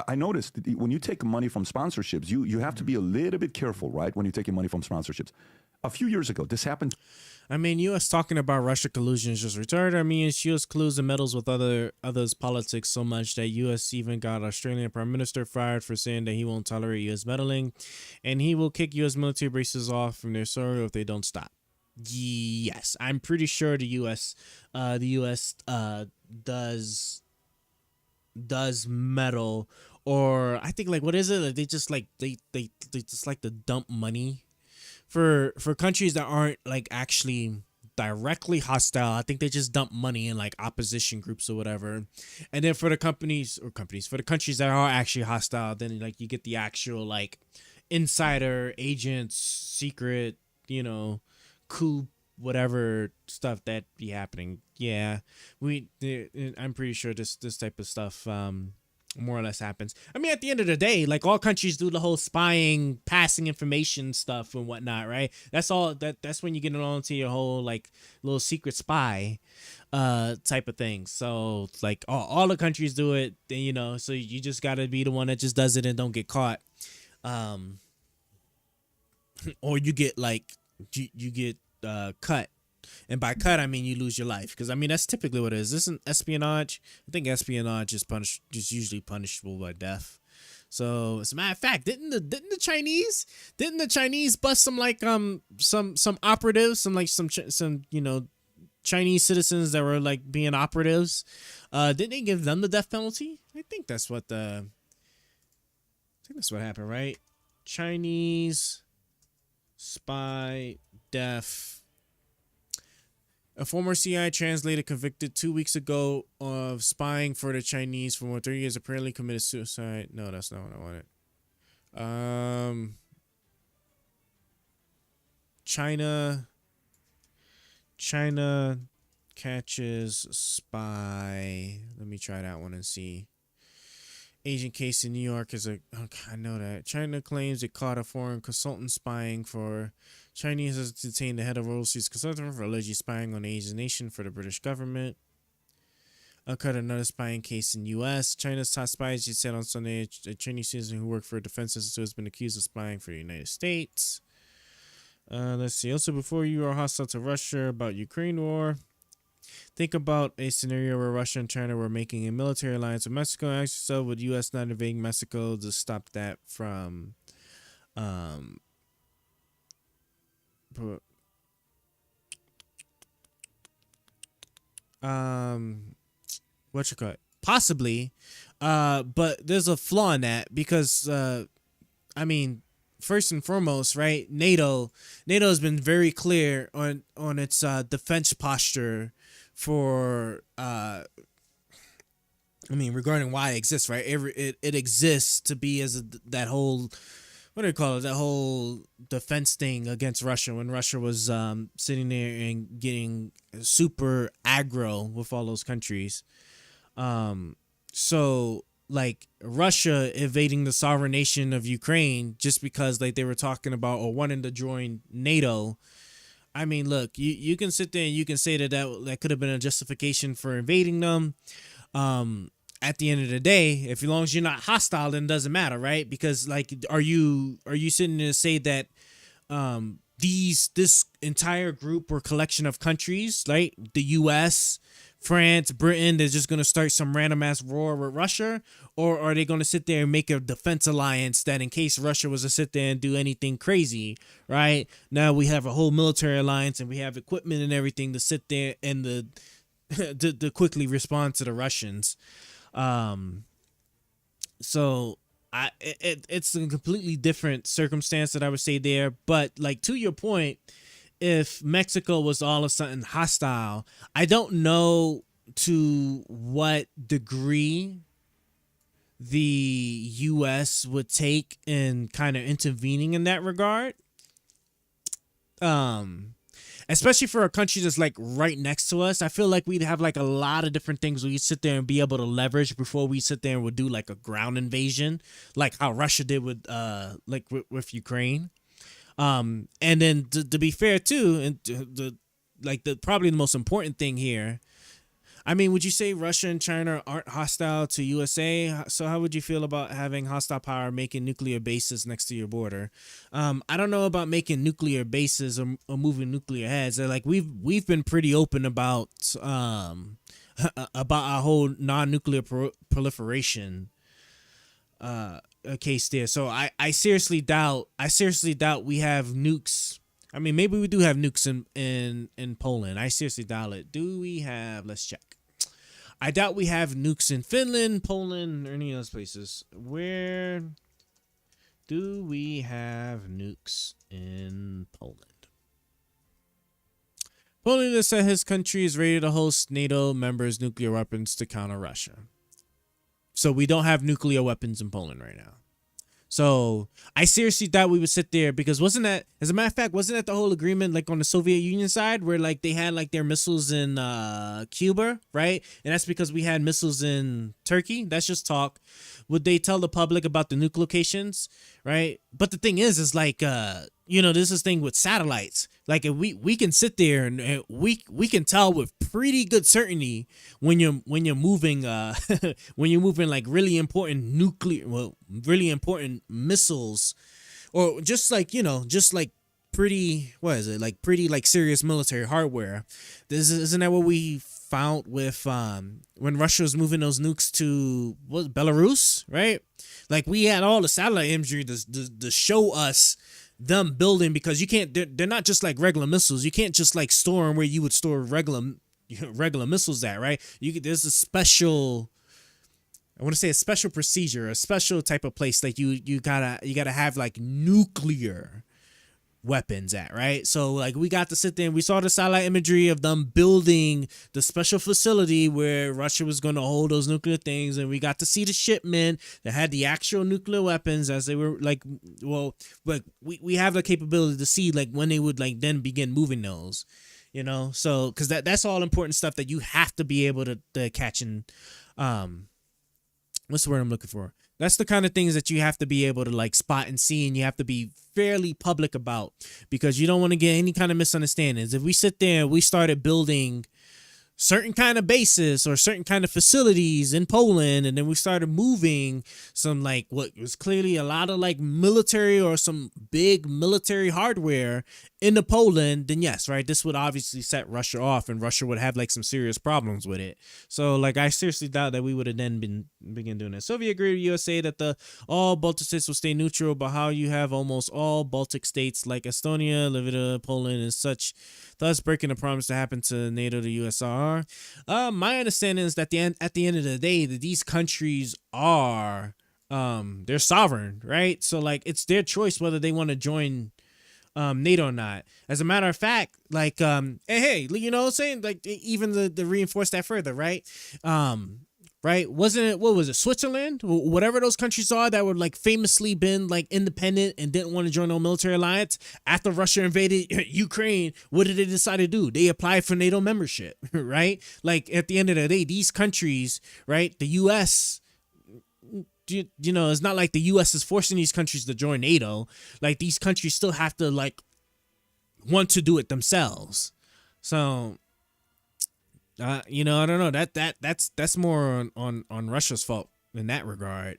I noticed that when you take money from sponsorships, you have to be a little bit careful, right? When you're taking money from sponsorships. A few years ago, this happened.
I mean, U.S. talking about Russia collusion is just retarded. I mean, U.S. colludes and meddles with others' politics so much that U.S. even got Australian Prime Minister fired for saying that he won't tolerate U.S. meddling, and he will kick U.S. military bases off from their soil if they don't stop. Yes, I'm pretty sure the U.S. Does meddle, or I think like what is it? Like, they just like they just like to dump money. For countries that aren't like actually directly hostile, I think they just dump money in like opposition groups or whatever. And then for the for the countries that are actually hostile, then like you get the actual like insider agents, secret, coup, whatever stuff that be happening. Yeah, I'm pretty sure this type of stuff more or less happens. I mean, at the end of the day, like all countries do the whole spying, passing information stuff and whatnot, right? That's all. That's when you get on to your whole like little secret spy type of thing. So like all the countries do it, then, so you just got to be the one that just does it and don't get caught. Or you get like you get cut. And by cut, I mean you lose your life, because I mean that's typically what it is. This isn't espionage. I think espionage is usually punishable by death. So as a matter of fact, didn't the Chinese bust some like some operatives, some Chinese citizens that were like being operatives? Didn't they give them the death penalty? I think that's what happened, right? Chinese spy death. A former CIA translator convicted 2 weeks ago of spying for the Chinese for more than 30 years apparently committed suicide. No, that's not what I wanted. China catches spy. Let me try that one and see. Agent case in New York is a. Okay, I know that. China claims it caught a foreign consultant spying for. Chinese has detained the head of overseas consultant for allegedly spying on the Asian nation for the British government. Uncovered another spying case in U.S. China's top spies, she said on Sunday, a Chinese citizen who worked for a defense institute has been accused of spying for the United States. Let's see. Also, before you are hostile to Russia about Ukraine war, think about a scenario where Russia and China were making a military alliance with Mexico. Ask yourself, would U.S. not invading Mexico to stop that from what you call it? Possibly. But there's a flaw in that because I mean, first and foremost, right? NATO has been very clear on its defense posture for regarding why it exists, right? It exists to be as that whole, what do you call it? That whole defense thing against Russia when Russia was sitting there and getting super aggro with all those countries. So like Russia invading the sovereign nation of Ukraine just because like they were talking about or wanting to join NATO. I mean, look, you can sit there and you can say that could have been a justification for invading them. At the end of the day, as long as you're not hostile, then it doesn't matter, right? Because like, are you sitting there to say that this entire group or collection of countries, right? The U.S., France, Britain, they're just going to start some random ass war with Russia? Or are they going to sit there and make a defense alliance that in case Russia was to sit there and do anything crazy, right? Now we have a whole military alliance and we have equipment and everything to sit there and to quickly respond to the Russians. So it's a completely different circumstance that I would say there. But like to your point, if Mexico was all of a sudden hostile, I don't know to what degree the U.S. would take in kind of intervening in that regard. Especially for a country that's like right next to us, I feel like we'd have like a lot of different things we sit there and be able to leverage before we sit there and would do like a ground invasion, like how Russia did with with Ukraine. And then to be fair too, and probably the most important thing here, I mean, would you say Russia and China aren't hostile to USA? So how would you feel about having hostile power making nuclear bases next to your border? I don't know about making nuclear bases or moving nuclear heads. Like we've been pretty open about our whole non-nuclear proliferation case there. So I seriously doubt we have nukes. I mean, maybe we do have nukes in Poland. I seriously doubt it. Do we have? Let's check. I doubt we have nukes in Finland, Poland, or any of those places. Where do we have nukes in Poland? Poland has said his country is ready to host NATO members' nuclear weapons to counter Russia. So we don't have nuclear weapons in Poland right now. So I seriously thought we would sit there because wasn't that, as a matter of fact, wasn't that the whole agreement like on the Soviet Union side where like they had like their missiles in Cuba, right? And that's because we had missiles in Turkey. That's just talk. Would they tell the public about the nuke locations, right? But the thing is like, this is thing with satellites. Like if we can sit there and we can tell with pretty good certainty when you're moving when you're moving like really important really important missiles, or just like pretty pretty serious military hardware. Isn't that what we found with when Russia was moving those nukes to Belarus, right? Like we had all the satellite imagery to show us them building, because you can't, they're not just like regular missiles. You can't just like store them where you would store regular missiles at, right? There's a special, I want to say a special procedure, a special type of place. Like you gotta have like nuclear weapons at, right? So like we got to sit there and we saw the satellite imagery of them building the special facility where Russia was going to hold those nuclear things, and we got to see the shipment that had the actual nuclear weapons as they were like, well, but we have the capability to see like when they would like then begin moving those, you know, so because that's all important stuff that you have to be able to catch and what's the word I'm looking for? That's the kind of things that you have to be able to like spot and see, and you have to be fairly public about, because you don't want to get any kind of misunderstandings. If we sit there and we started building certain kind of bases or certain kind of facilities in Poland, and then we started moving some like what was clearly a lot of like military or some big military hardware into Poland, then yes, right, this would obviously set Russia off, and Russia would have like some serious problems with it. So like I seriously doubt that we would have then begin doing this. Soviet agreed with USA that the all Baltic states will stay neutral, but how you have almost all Baltic states like Estonia, Latvia, Poland, and such, thus breaking the promise to happen to NATO, the USSR. My understanding is that at the end of the day, that these countries are they're sovereign, right? So like it's their choice whether they want to join NATO or not. As a matter of fact, like hey, you know what I'm saying? Like even the reinforce that further, right? Right? Wasn't it, what was it, Switzerland? Whatever those countries are that were like famously been like independent and didn't want to join no military alliance. After Russia invaded Ukraine, what did they decide to do? They applied for NATO membership, right? Like at the end of the day, these countries, right? The US, you know, it's not like the US is forcing these countries to join NATO. Like these countries still have to like want to do it themselves. So you know, I don't know, that's more on Russia's fault in that regard.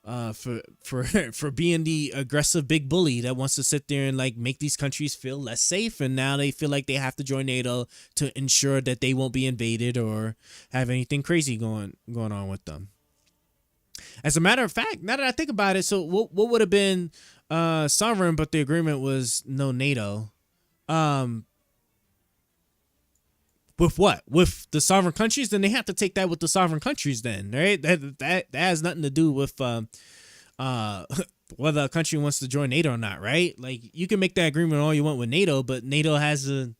For being the aggressive big bully that wants to sit there and like make these countries feel less safe, and now they feel like they have to join NATO to ensure that they won't be invaded or have anything crazy going on with them. As a matter of fact, now that I think about it, so what would have been sovereign, but the agreement was no NATO. With what? With the sovereign countries? Then they have to take that with the sovereign countries then, right? That has nothing to do with whether a country wants to join NATO or not, right? Like you can make that agreement all you want with NATO, but NATO has a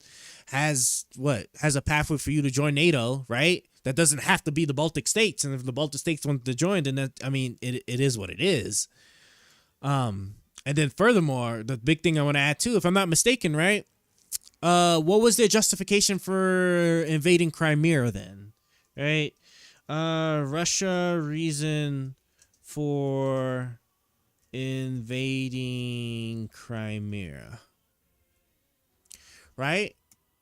pathway for you to join NATO, right? That doesn't have to be the Baltic states. And if the Baltic states want to join, then it is what it is. And then furthermore, the big thing I want to add too, if I'm not mistaken, right? What was their justification for invading Crimea then? Right? Russia reason for invading Crimea. Right?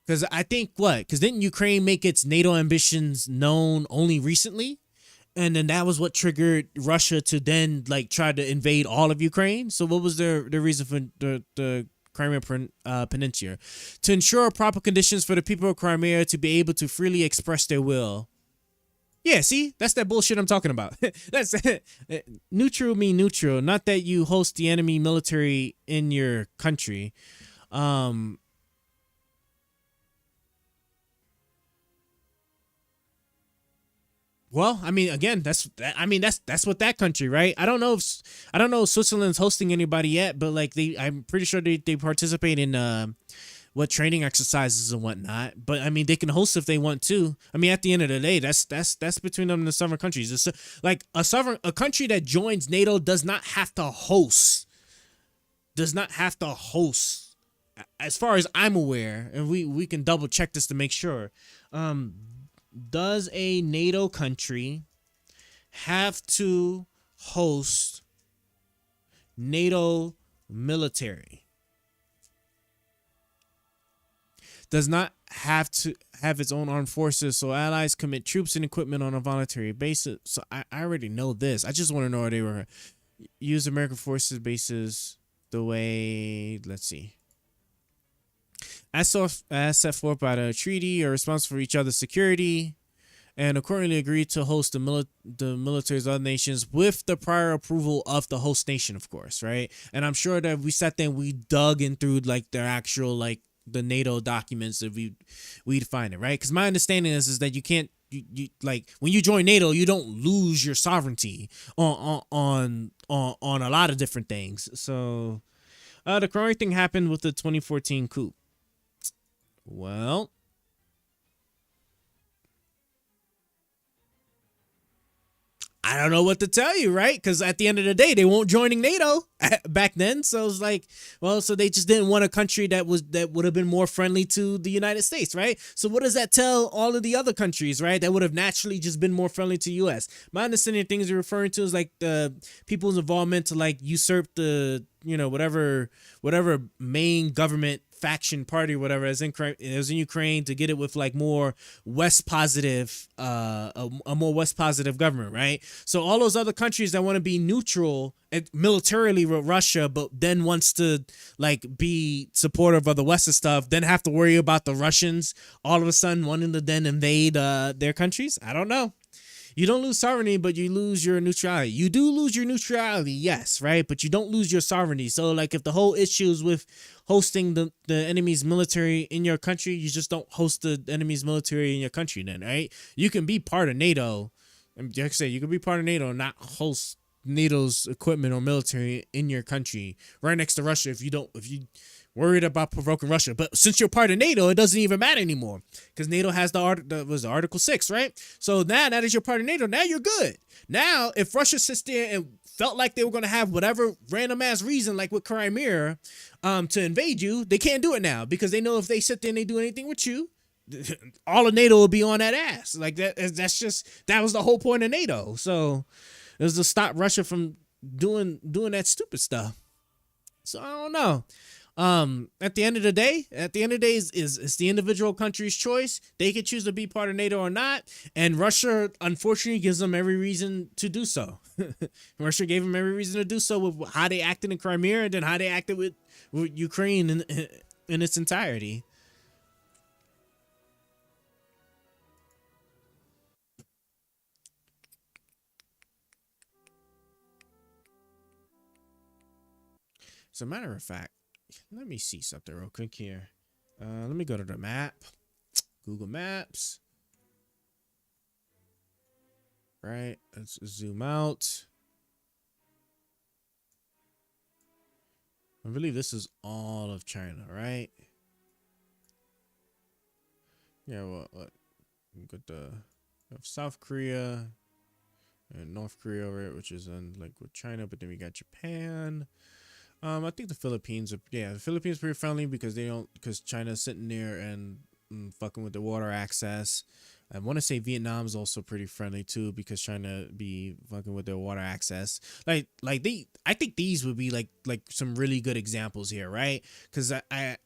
Because I think because didn't Ukraine make its NATO ambitions known only recently? And then that was what triggered Russia to then like try to invade all of Ukraine. So what was their reason for the Crimea Peninsula? To ensure proper conditions for the people of Crimea to be able to freely express their will. Yeah, see? That's that bullshit I'm talking about. That's neutral mean neutral, not that you host the enemy military in your country. Well, I mean, again, that's what that country, right? I don't know if Switzerland's hosting anybody yet, but like I'm pretty sure they participate in what training exercises and whatnot. But I mean, they can host if they want to. I mean, at the end of the day, that's between them and the sovereign countries. It's like a country that joins NATO does not have to host. As far as I'm aware, and we can double check this to make sure. Does a NATO country have to host NATO military? Does not have to have its own armed forces, so allies commit troops and equipment on a voluntary basis. So I already know this. I just want to know if they were use American forces bases the way, let's see. As set forth by the treaty, are responsible for each other's security, and accordingly agreed to host the militaries of other nations with the prior approval of the host nation, of course, right? And I'm sure that we sat there and we dug in through like their actual like the NATO documents if we'd find it, right? Because my understanding is that you can't you like when you join NATO, you don't lose your sovereignty on a lot of different things. So The coronavirus thing happened with the 2014 coup. Well, I don't know what to tell you, right? Because at the end of the day, they weren't joining NATO back then. So it's like, well, so they just didn't want a country that would have been more friendly to the United States, right? So what does that tell all of the other countries, right? That would have naturally just been more friendly to U.S. My understanding of things you're referring to is like the people's involvement to like usurp the, whatever main government faction party or whatever as in Ukraine to get it with like more West positive, a more West positive government, right? So all those other countries that want to be neutral militarily with Russia, but then wants to like be supportive of the West and stuff, then have to worry about the Russians all of a sudden wanting to then invade their countries. I don't know. You don't lose sovereignty, but you lose your neutrality. You do lose your neutrality, yes, right? But you don't lose your sovereignty. So, like, if the whole issue is with hosting the enemy's military in your country, you just don't host the enemy's military in your country then, right? You can be part of NATO. And like I say, you can be part of NATO and not host NATO's equipment or military in your country right next to Russia if you worried about provoking Russia. But since you're part of NATO, it doesn't even matter anymore because NATO has the Article 6, right? So now that you're part of NATO, now you're good. Now, if Russia sits there and felt like they were going to have whatever random ass reason, like with Crimea, to invade you, they can't do it now because they know if they sit there and they do anything with you, all of NATO will be on that ass. Like that was the whole point of NATO. So it was to stop Russia from doing that stupid stuff. So I don't know. At the end of the day, is the individual country's choice. They could choose to be part of NATO or not. And Russia, unfortunately, gives them every reason to do so. Russia gave them every reason to do so with how they acted in Crimea and then how they acted with Ukraine in its entirety. As a matter of fact, let me see something real quick here. Let me go to the map. Google Maps. Right. Let's zoom out. I believe this is all of China, right? Yeah, well, we got South Korea and North Korea over it, which is in like with China, but then we got Japan. I think the Philippines the Philippines are pretty friendly because China's sitting there and fucking with the water access. I want to say Vietnam is also pretty friendly too because China be fucking with their water access. I think these would be like some really good examples here, right? Because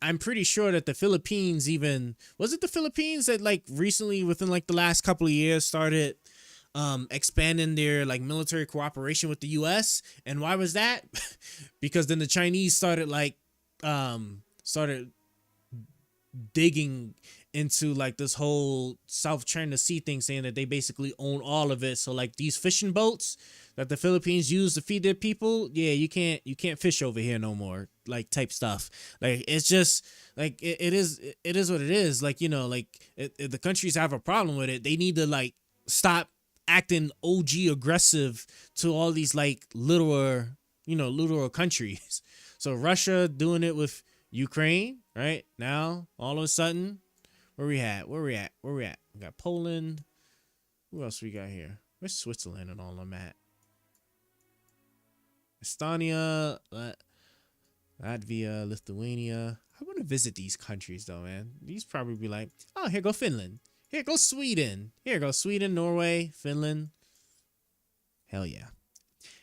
I'm pretty sure that the Philippines was it the Philippines that like recently within like the last couple of years started expanding their like military cooperation with the US. And why was that? Because then the Chinese started digging into like this whole South China Sea thing, saying that they basically own all of it. So like these fishing boats that the Philippines use to feed their people, yeah, you can't fish over here no more, like type stuff. Like it's just like it is what it is. Like, like if the countries have a problem with it, they need to like stop acting OG aggressive to all these like littler countries. So Russia doing it with Ukraine, right? Now all of a sudden, where we at? We got Poland. Who else we got here? Where's Switzerland and all of them at? Estonia, Latvia, Lithuania. I want to visit these countries though, man. These probably be like, oh, here go Finland. Here goes Sweden. Here goes Sweden, Norway, Finland. Hell yeah.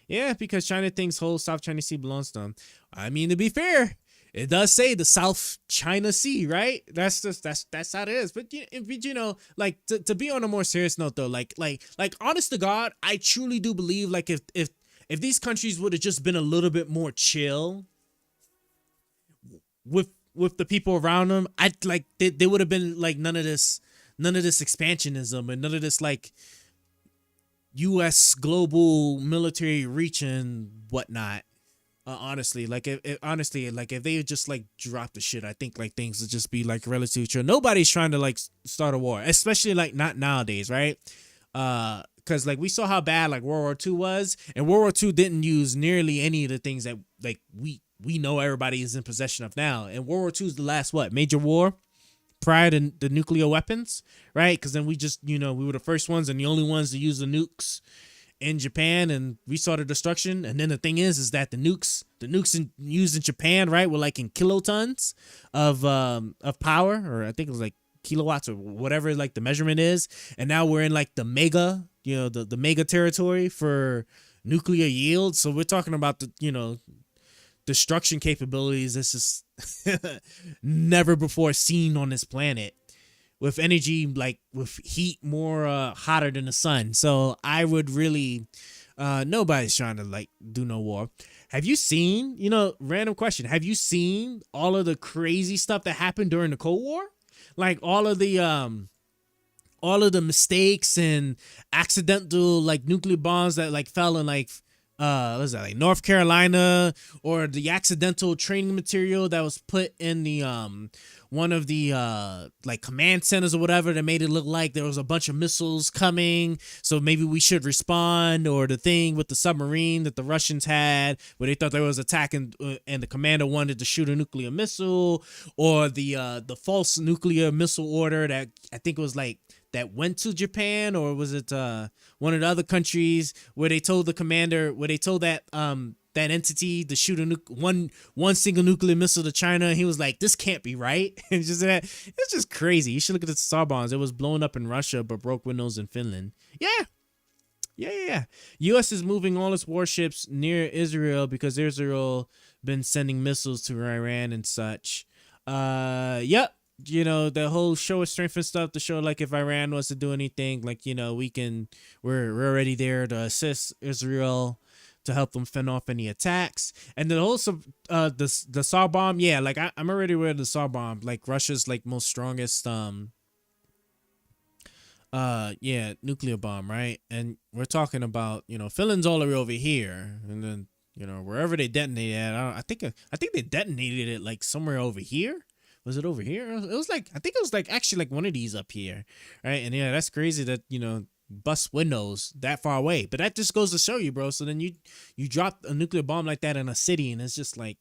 Yeah, because China thinks whole South China Sea belongs to them. I mean, to be fair, it does say the South China Sea, right? That's how it is. But like to be on a more serious note though, like honest to God, I truly do believe like if these countries would have just been a little bit more chill with the people around them, I'd like they would have been like none of this expansionism and none of this like U.S. global military reach and whatnot. Honestly, like if they just like drop the shit, I think like things would just be like relatively chill. Nobody's trying to like start a war, especially like not nowadays, right? Because like we saw how bad like World War II was, and World War II didn't use nearly any of the things that like we know everybody is in possession of now. And World War II is the last major war prior to the nuclear weapons, right? Because then we just, we were the first ones and the only ones to use the nukes in Japan, and we saw the destruction. And then the thing is that the nukes used in Japan, right, were like in kilotons of power, or I think it was like kilowatts or whatever like the measurement is. And now we're in like the mega, the mega territory for nuclear yield. So we're talking about the destruction capabilities that's just never before seen on this planet, with energy, like with heat more hotter than the sun. So I would really, nobody's trying to like do no war. Have you seen, random question, have you seen all of the crazy stuff that happened during the Cold War? Like all of the mistakes and accidental like nuclear bombs that like fell in like what was that, like North Carolina, or the accidental training material that was put in the one of the like command centers or whatever that made it look like there was a bunch of missiles coming, so maybe we should respond, or the thing with the submarine that the Russians had where they thought there was attacking and the commander wanted to shoot a nuclear missile, or the false nuclear missile order that I think it was like that went to Japan, or was it one of the other countries where they told the commander, where they told that that entity to shoot one single nuclear missile to China, and he was like, "This can't be right." And just that, it's just crazy. You should look at the Tsar bombs. It was blown up in Russia, but broke windows in Finland. Yeah. U.S. is moving all its warships near Israel because Israel been sending missiles to Iran and such. Yep. The whole show of strength and stuff to show like if Iran wants to do anything, like, we're already there to assist Israel to help them fend off any attacks. And then also the Tsar bomb, yeah, like I'm already aware of the Tsar bomb, like Russia's like most strongest nuclear bomb, right? And we're talking about, Finland's all the way over here, and then wherever they detonated at, I think they detonated it like somewhere over here. Was it over here? It was like, I think it was like actually like one of these up here, right? And yeah, that's crazy that bust windows that far away. But that just goes to show you, bro. So then you drop a nuclear bomb like that in a city, and it's just like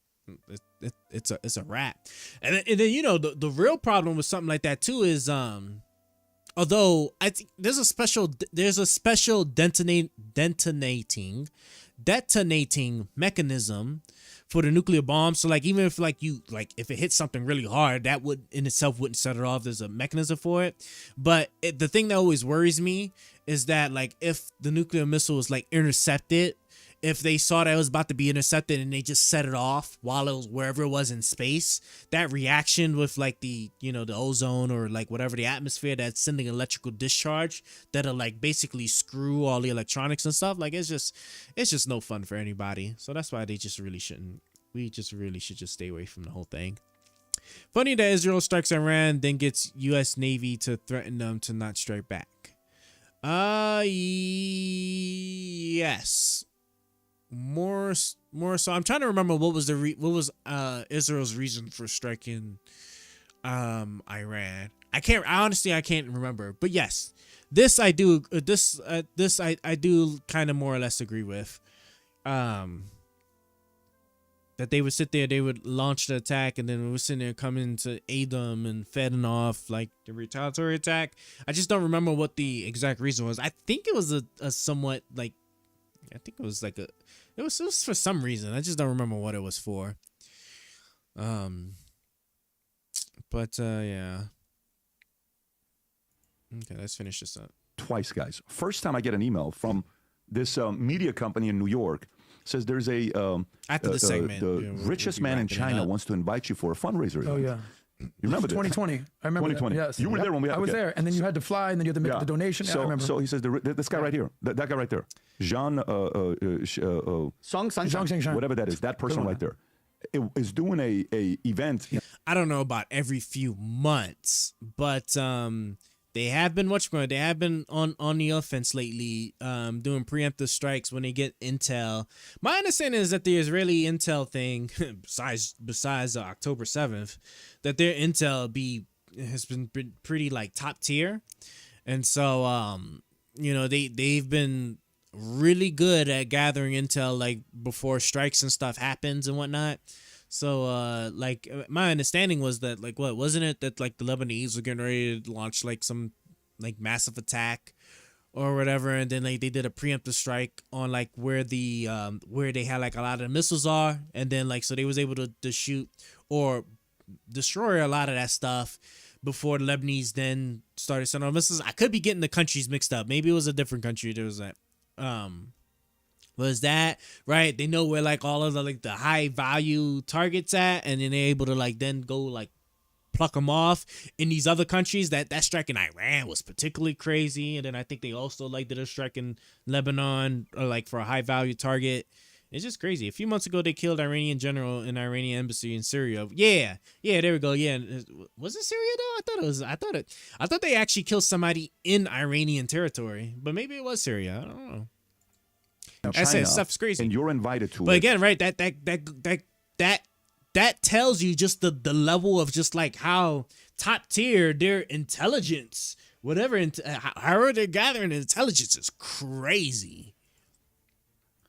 it's a wrap. And then the real problem with something like that too is although I think there's a special detonating mechanism for the nuclear bomb. So like even if if it hits something really hard, that would in itself wouldn't set it off. There's a mechanism for it. But the thing that always worries me is that like if the nuclear missile was like intercepted, if they saw that it was about to be intercepted and they just set it off while it was wherever it was in space, that reaction with like the the ozone or like whatever the atmosphere that's sending electrical discharge that'll like basically screw all the electronics and stuff, like it's just no fun for anybody. So that's why we just really should just stay away from the whole thing. Funny that Israel strikes Iran, then gets U.S. Navy to threaten them to not strike back. Yes. More so. I'm trying to remember what was Israel's reason for striking Iran. I can't remember. But yes, this I do I do kind of more or less agree with. That they would sit there, they would launch the attack, and then we were sitting there coming to aid them and fending off like the retaliatory attack. I just don't remember what the exact reason was. I think it was a somewhat like, I think it was like it was for some reason. I just don't remember what it was for. But yeah. Okay, let's finish this up.
Twice, guys. First time I get an email from this media company in New York. Says there's
after the segment,
the richest man in China wants to invite you for a fundraiser.
Oh
event.
yeah.
You remember
2020. I remember
2020.
That. Yes.
You were there when we had
I was there, and then you had to fly, and then you had to make the donation.
So,
I remember.
So he says this guy right here, that guy right there, Jean
Song,
whatever that is, that person right there, is doing a event.
I don't know about every few months, but they have been They have been on the offense lately, doing preemptive strikes when they get intel. My understanding is that the Israeli intel thing, besides October 7th, that their intel has been pretty like top tier, and so they've been really good at gathering intel like before strikes and stuff happens and whatnot. So my understanding was that like what wasn't it that like the Lebanese were getting ready to launch like some like massive attack or whatever, and then like they did a preemptive strike on like where the where they had like a lot of the missiles are, and then like so they was able to shoot or destroy a lot of that stuff before the Lebanese then started sending out missiles. I could be getting the countries mixed up. Maybe it was a different country. There was that was that right? They know where like all of the like the high value targets at, and then they're able to like then go like pluck them off in these other countries. That strike in Iran was particularly crazy, and then I think they also like did a strike in Lebanon or like for a high value target. It's just crazy. A few months ago, they killed Iranian general in Iranian embassy in Syria. Yeah, there we go. Yeah, was it Syria though? I thought they actually killed somebody in Iranian territory, but maybe it was Syria. I don't know. I said stuff's crazy,
and you're invited to.
But
it.
again, right? That tells you just the level of just like how top tier their intelligence, whatever, however they're gathering intelligence is crazy.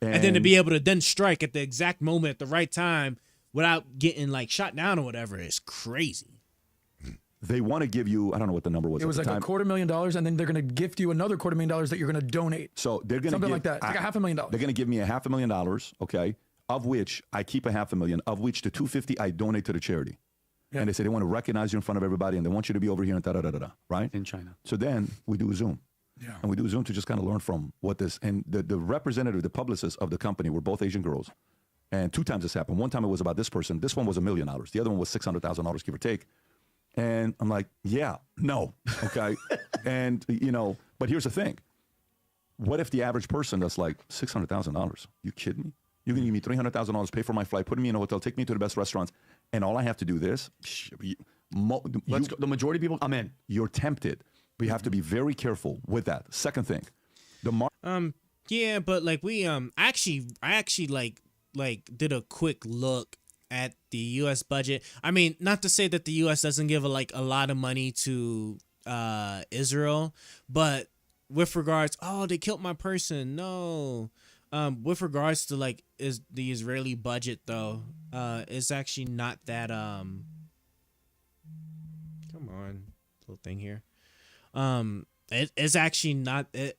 And then to be able to then strike at the exact moment at the right time without getting like shot down or whatever is crazy.
They want to give you, I don't know what the number was.
It was like $250,000, and then they're going to gift you another $250,000 that you're going to donate.
So they're going to
something like that. It's like $500,000.
They're going to give me $500,000, okay, of which I keep $500,000, of which the $250,000 I donate to the charity. Yeah. And they say they want to recognize you in front of everybody, and they want you to be over here and da-da-da-da-da, right?
In China.
So then we do a Zoom.
Yeah.
And we do a Zoom to just kind of learn from what this, and the representative, the publicist of the company were both Asian girls. And 2 times this happened. One time it was about this person. This one was $1 million. The other one was $600,000, give or take. And I'm like, yeah, no, okay. And, you know, but here's the thing. What if the average person that's like, $600,000? You kidding me? You can give me $300,000, pay for my flight, put me in a hotel, take me to the best restaurants, and all I have to do this?
Let's go. The majority of people, I'm in.
You're tempted. But you have to be very careful with that. Second thing,
yeah, but like we I actually like did a quick look at the U.S. budget. I mean, not to say that the U.S. doesn't give a lot of money to Israel, but with regards, they killed my person. No, with regards to like is the Israeli budget though, it's actually not that come on, little thing here. It's actually not the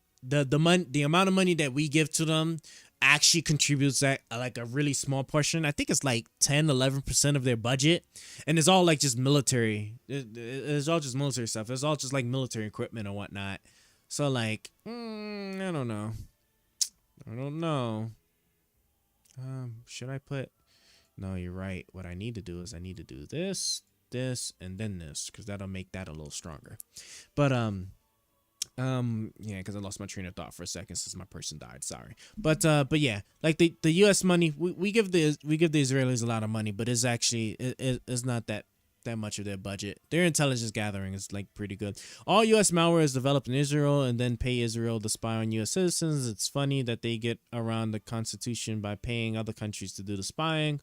amount of money that we give to them actually contributes at like a really small portion. I think it's like 10-11% of their budget, and it's all like just military. It's all just military stuff. It's all just like military equipment or whatnot. So like, I don't know. Should I put? No, you're right. What I need to do is I need to do this, and then this, because that'll make that a little stronger. But yeah, because I lost my train of thought for a second since my person died. Sorry. But yeah, like the U.S. money, we give the Israelis a lot of money, but it's actually it's not that much of their budget. Their intelligence gathering is like pretty good. All U.S. malware is developed in Israel and then pay Israel to spy on U.S. citizens. It's funny that they get around the Constitution by paying other countries to do the spying.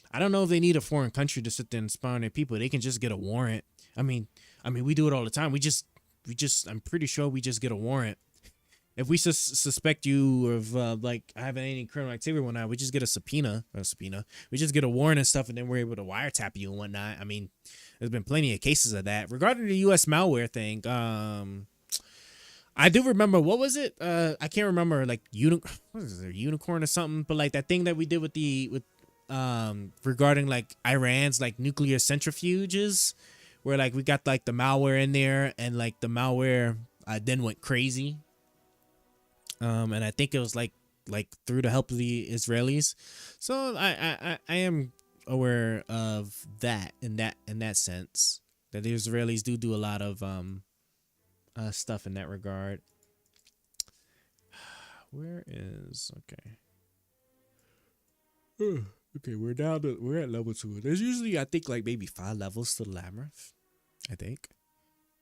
I don't know if they need a foreign country to sit there and spy on their people. They can just get a warrant. I mean, we do it all the time. We just, I'm pretty sure we just get a warrant. If we suspect you of like having any criminal activity or whatnot, we just get a subpoena. We just get a warrant and stuff, and then we're able to wiretap you and whatnot. I mean, there's been plenty of cases of that. Regarding the U.S. malware thing, I do remember, what was it? I can't remember, like what is it, unicorn or something? But like that thing that we did with regarding like Iran's like nuclear centrifuges, where like we got like the malware in there, and like the malware then went crazy. And I think it was like through the help of the Israelis. So I am aware of that in that sense, that the Israelis do a lot of stuff in that regard. Where is okay? Okay, we're at level 2. There's usually, I think, like maybe 5 levels to the labyrinth, I think.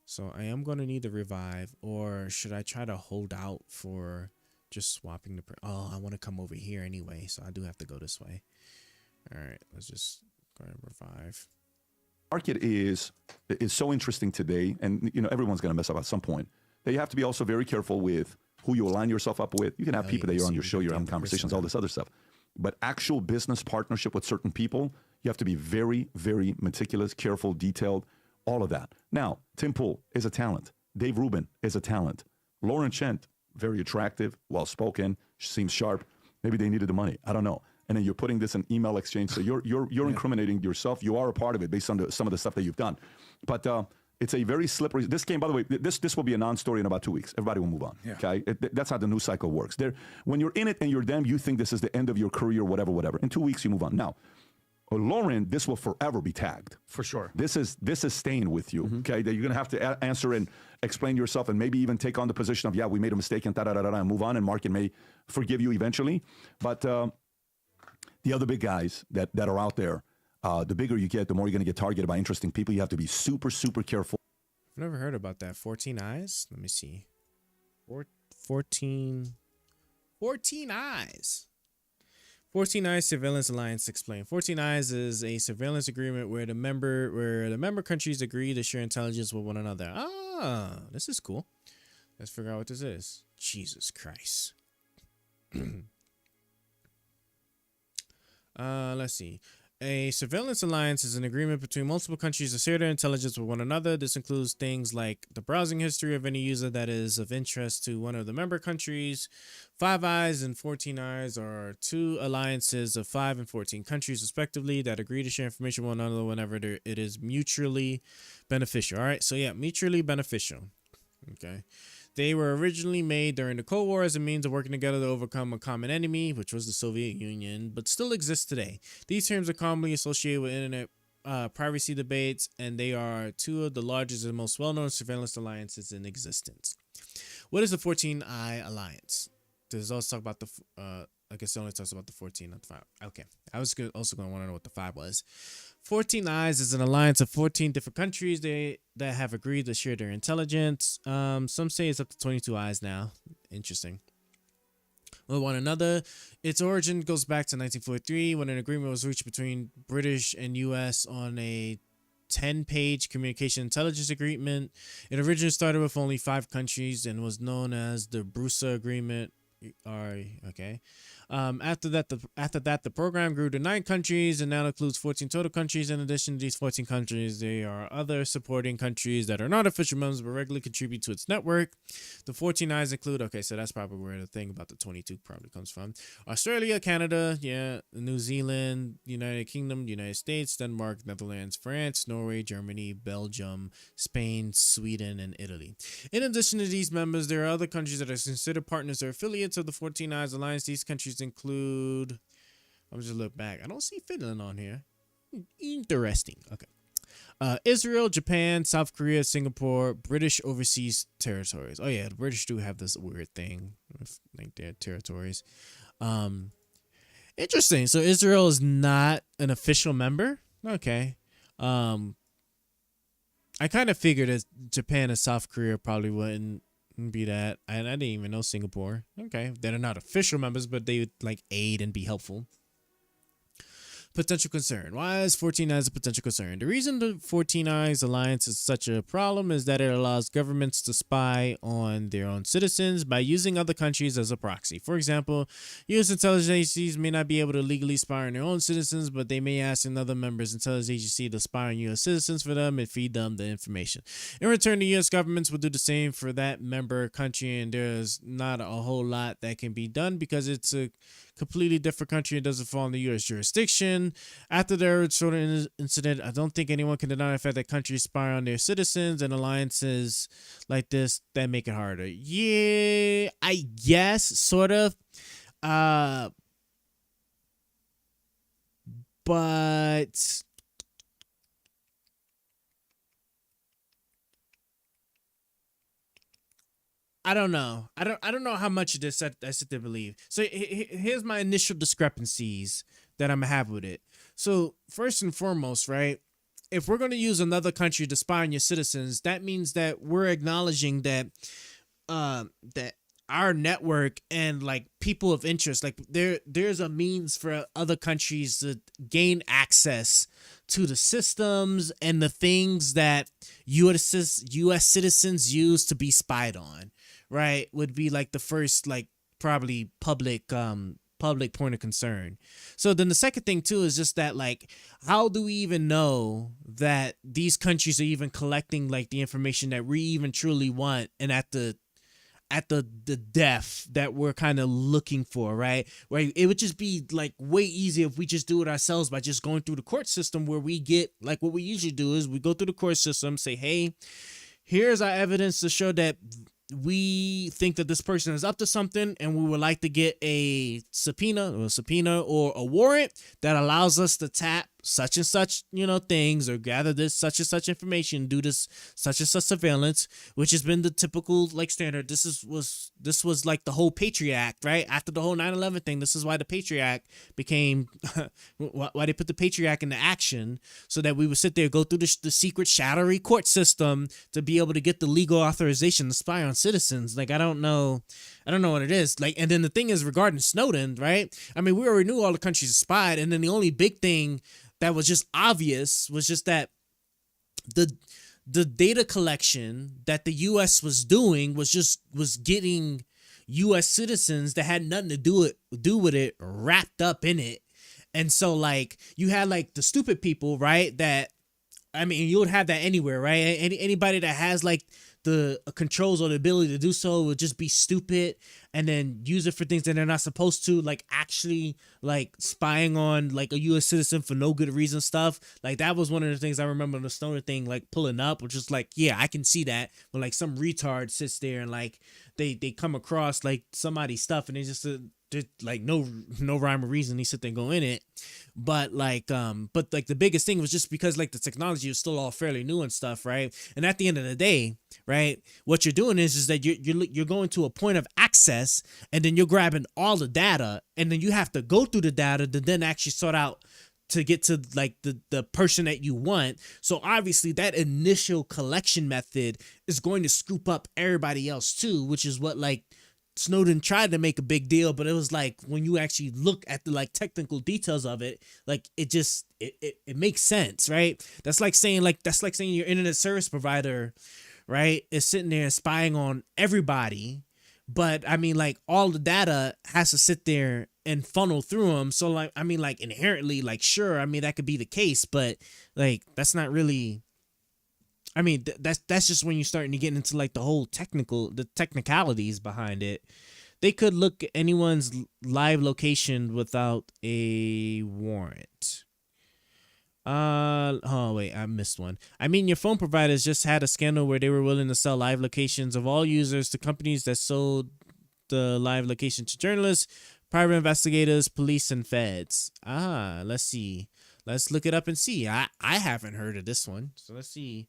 So I am going to need to revive, or should I try to hold out for just swapping the... I want to come over here anyway, so I do have to go this way. All right, let's just go and revive.
Market is so interesting today, and you know everyone's going to mess up at some point, that you have to be also very careful with who you align yourself up with. You can have people that you're on your show, you're having
the
conversations,
person.
all this other stuff. But actual business partnership with certain people, you have to be very, very meticulous, careful, detailed, all of that. Now, Tim Pool is a talent. Dave Rubin is a talent. Lauren Chent, very attractive, well-spoken, seems sharp. Maybe they needed the money. I don't know. And then you're putting this in email exchange. So you're incriminating yourself. You are a part of it based on some of the stuff that you've done. But it's a very slippery. This game, by the way, this will be a non-story in about 2 weeks. Everybody will move on.
Yeah.
Okay, that's how the news cycle works. When you're in it and you're them, you think this is the end of your career, whatever. In 2 weeks, you move on. Now, Lauren, this will forever be tagged.
For sure.
This is staying with you. Okay, that you're gonna have to answer and explain yourself, and maybe even take on the position of, yeah, we made a mistake and and move on. And Mark may forgive you eventually, but the other big guys that are out there. The bigger you get, the more you're going to get targeted by interesting people. You have to be super, super careful.
I've never heard about that. 14 Eyes? Let me see. 14 Eyes. 14 Eyes Surveillance Alliance explained. 14 Eyes is a surveillance agreement where the member countries agree to share intelligence with one another. Ah, this is cool. Let's figure out what this is. Jesus Christ. Let's see. A surveillance alliance is an agreement between multiple countries to share their intelligence with one another. This includes things like the browsing history of any user that is of interest to one of the member countries. 5 Eyes and 14 Eyes are two alliances of 5 and 14 countries, respectively, that agree to share information with one another whenever it is mutually beneficial. All right, so yeah, mutually beneficial. Okay. They were originally made during the Cold War as a means of working together to overcome a common enemy, which was the Soviet Union, but still exist today. These terms are commonly associated with internet privacy debates, and they are two of the largest and most well-known surveillance alliances in existence. What is the 14 Eye Alliance? Does it also talk about I guess it only talks about the 14, not the 5. Okay. I was also going to want to know what the 5 was. 14 Eyes is an alliance of 14 different countries that have agreed to share their intelligence. Some say it's up to 22 eyes now. Interesting. With one another. Its origin goes back to 1943 when an agreement was reached between British and U.S. on a 10-page communication intelligence agreement. It originally started with only 5 countries and was known as the Brusa Agreement. Okay. After that, the program grew to 9 countries and now includes 14 total countries. In addition to these 14 countries, there are other supporting countries that are not official members but regularly contribute to its network. The 14 Eyes include, okay, so that's probably where the thing about the 22 probably comes from. Australia, Canada, New Zealand, United Kingdom, United States, Denmark, Netherlands, France, Norway, Germany, Belgium, Spain, Sweden, and Italy. In addition to these members, there are other countries that are considered partners or affiliates of the 14 Eyes Alliance. These countries include, I'm just look back. I don't see Finland on here. Interesting. Okay. Israel, Japan, South Korea, Singapore, British overseas territories. Oh yeah, the British do have this weird thing with like their territories. Interesting. So Israel is not an official member. Okay. I kind of figured that Japan and South Korea probably wouldn't be that. I didn't even know Singapore. Okay. They're not official members, but they would like aid and be helpful. Potential concern. Why is 14 Eyes a potential concern? The reason the 14 Eyes Alliance is such a problem is that it allows governments to spy on their own citizens by using other countries as a proxy. For example, U.S. intelligence agencies may not be able to legally spy on their own citizens, but they may ask another member's intelligence agency to spy on U.S. citizens for them and feed them the information. In return, the U.S. governments will do the same for that member country, and there's not a whole lot that can be done because it's a completely different country and doesn't fall in the U.S. jurisdiction. After the Soda incident, I don't think anyone can deny the fact that countries spy on their citizens, and alliances like this that make it harder. Yeah, I guess, sort of. But I don't know. I don't know how much of this I sit there believe. So here's my initial discrepancies that I'm gonna have with it. So first and foremost, right? If we're gonna use another country to spy on your citizens, that means that we're acknowledging that that our network and like people of interest, like there's a means for other countries to gain access to the systems and the things that U.S. citizens use to be spied on. right, would be like the first like probably public point of concern. So then the second thing too is just that, like, how do we even know that these countries are even collecting like the information that we even truly want and at the depth that we're kind of looking for, right? Right. It would just be like way easier if we just do it ourselves by just going through the court system, where we get like what we usually do is we go through the court system, say, hey, here's our evidence to show that we think that this person is up to something, and we would like to get a subpoena or a warrant that allows us to tap such and such, things, or gather this such and such information, do this such and such surveillance, which has been the typical like standard. This was like the whole Patriot Act, right? After the whole 9/11 thing, this is why the Patriot Act became why they put the Patriot Act into action, so that we would sit there, go through the secret shadowy court system to be able to get the legal authorization to spy on citizens. Like, I don't know what it is. Like, and then the thing is regarding Snowden, right? I mean, we already knew all the countries spied, and then the only big thing that was just obvious was just that the data collection that the U.S. was doing was getting U.S. citizens that had nothing to do with it wrapped up in it. And so like you had like the stupid people, right? That, I mean, you would have that anywhere, right? Anybody that has like the controls or the ability to do so would just be stupid and then use it for things that they're not supposed to, like actually like spying on like a U.S. citizen for no good reason stuff. Like that was one of the things I remember the Stoner thing like pulling up, which is like, yeah, I can see that when like some retard sits there and like they come across like somebody's stuff and they just like no rhyme or reason, they sit there and go in it. But the biggest thing was just because like the technology is still all fairly new and stuff, right? And at the end of the day, right, what you're doing is that you're going to a point of access, and then you're grabbing all the data, and then you have to go through the data to then actually sort out to get to like the person that you want. So obviously that initial collection method is going to scoop up everybody else too, which is what like Snowden tried to make a big deal, but it was like when you actually look at the like technical details of it, like it just it makes sense, right? That's like saying your internet service provider, right, is sitting there spying on everybody, but I mean like all the data has to sit there and funnel through them. So like I mean like inherently like sure, I mean that could be the case, but like that's not really. I mean, that's just when you're starting to get into like the technicalities behind it. They could look at anyone's live location without a warrant. Oh wait, I missed one. I mean, your phone providers just had a scandal where they were willing to sell live locations of all users to companies that sold the live location to journalists, private investigators, police, and feds. Let's see. Let's look it up and see. I haven't heard of this one, so let's see.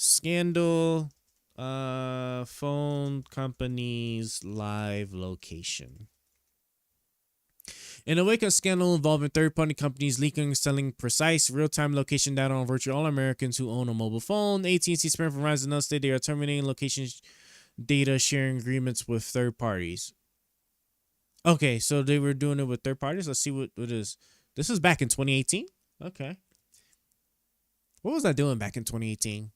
Scandal, phone companies live location. In a wake of scandal involving third-party companies leaking and selling precise real-time location data on virtually all Americans who own a mobile phone, AT&T, Sprint, Verizon announced that they are terminating location data sharing agreements with third parties. Okay, so they were doing it with third parties. Let's see what it is. This is back in 2018. Okay. What was I doing back in 2018?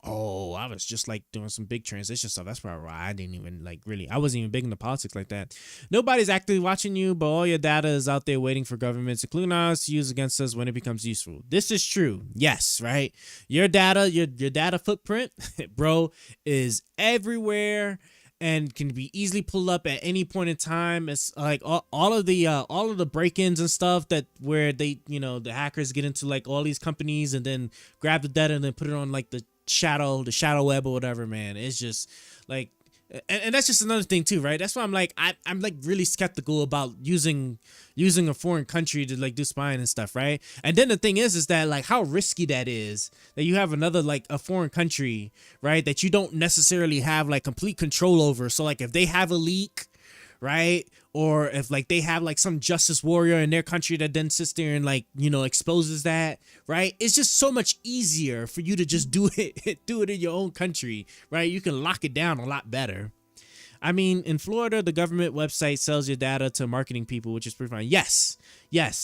Oh, I was just like doing some big transition stuff. That's probably why I didn't even like really. I wasn't even big into politics like that. Nobody's actively watching you, but all your data is out there waiting for governments, including ours, to use against us when it becomes useful. This is true. Yes, right. Your data, your data footprint, bro, is everywhere and can be easily pulled up at any point in time. It's like all of the break-ins and stuff that where they, the hackers get into like all these companies and then grab the data and then put it on like the shadow web or whatever, man. It's just like, and that's just another thing too, right? That's why I'm like like really skeptical about using a foreign country to like do spying and stuff, right? And then the thing is that like how risky that is, that you have another like a foreign country, right, that you don't necessarily have like complete control over. So like if they have a leak, right, or if like they have like some justice warrior in their country that then sits there and like exposes that, right, it's just so much easier for you to just do it in your own country, right? You can lock it down a lot better. I mean, in Florida, the government website sells your data to marketing people, which is pretty fine. Yes,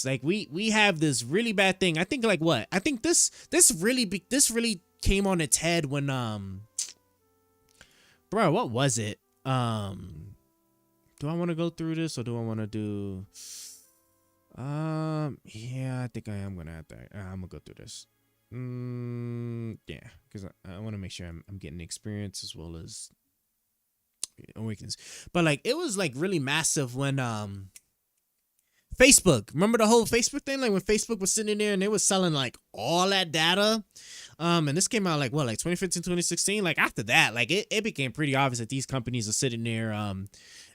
like we have this really bad thing. I think like what? I think this really came on its head when bro, what was it? Do I want to go through this or do I want to do? Yeah, I think I am gonna have to. I'm gonna go through this. Yeah, because I want to make sure I'm getting the experience as well as Awakens. But like, it was like really massive when Facebook. Remember the whole Facebook thing? Like when Facebook was sitting there and they was selling like all that data. And this came out like what, like 2015, 2016. Like after that, like it became pretty obvious that these companies are sitting there and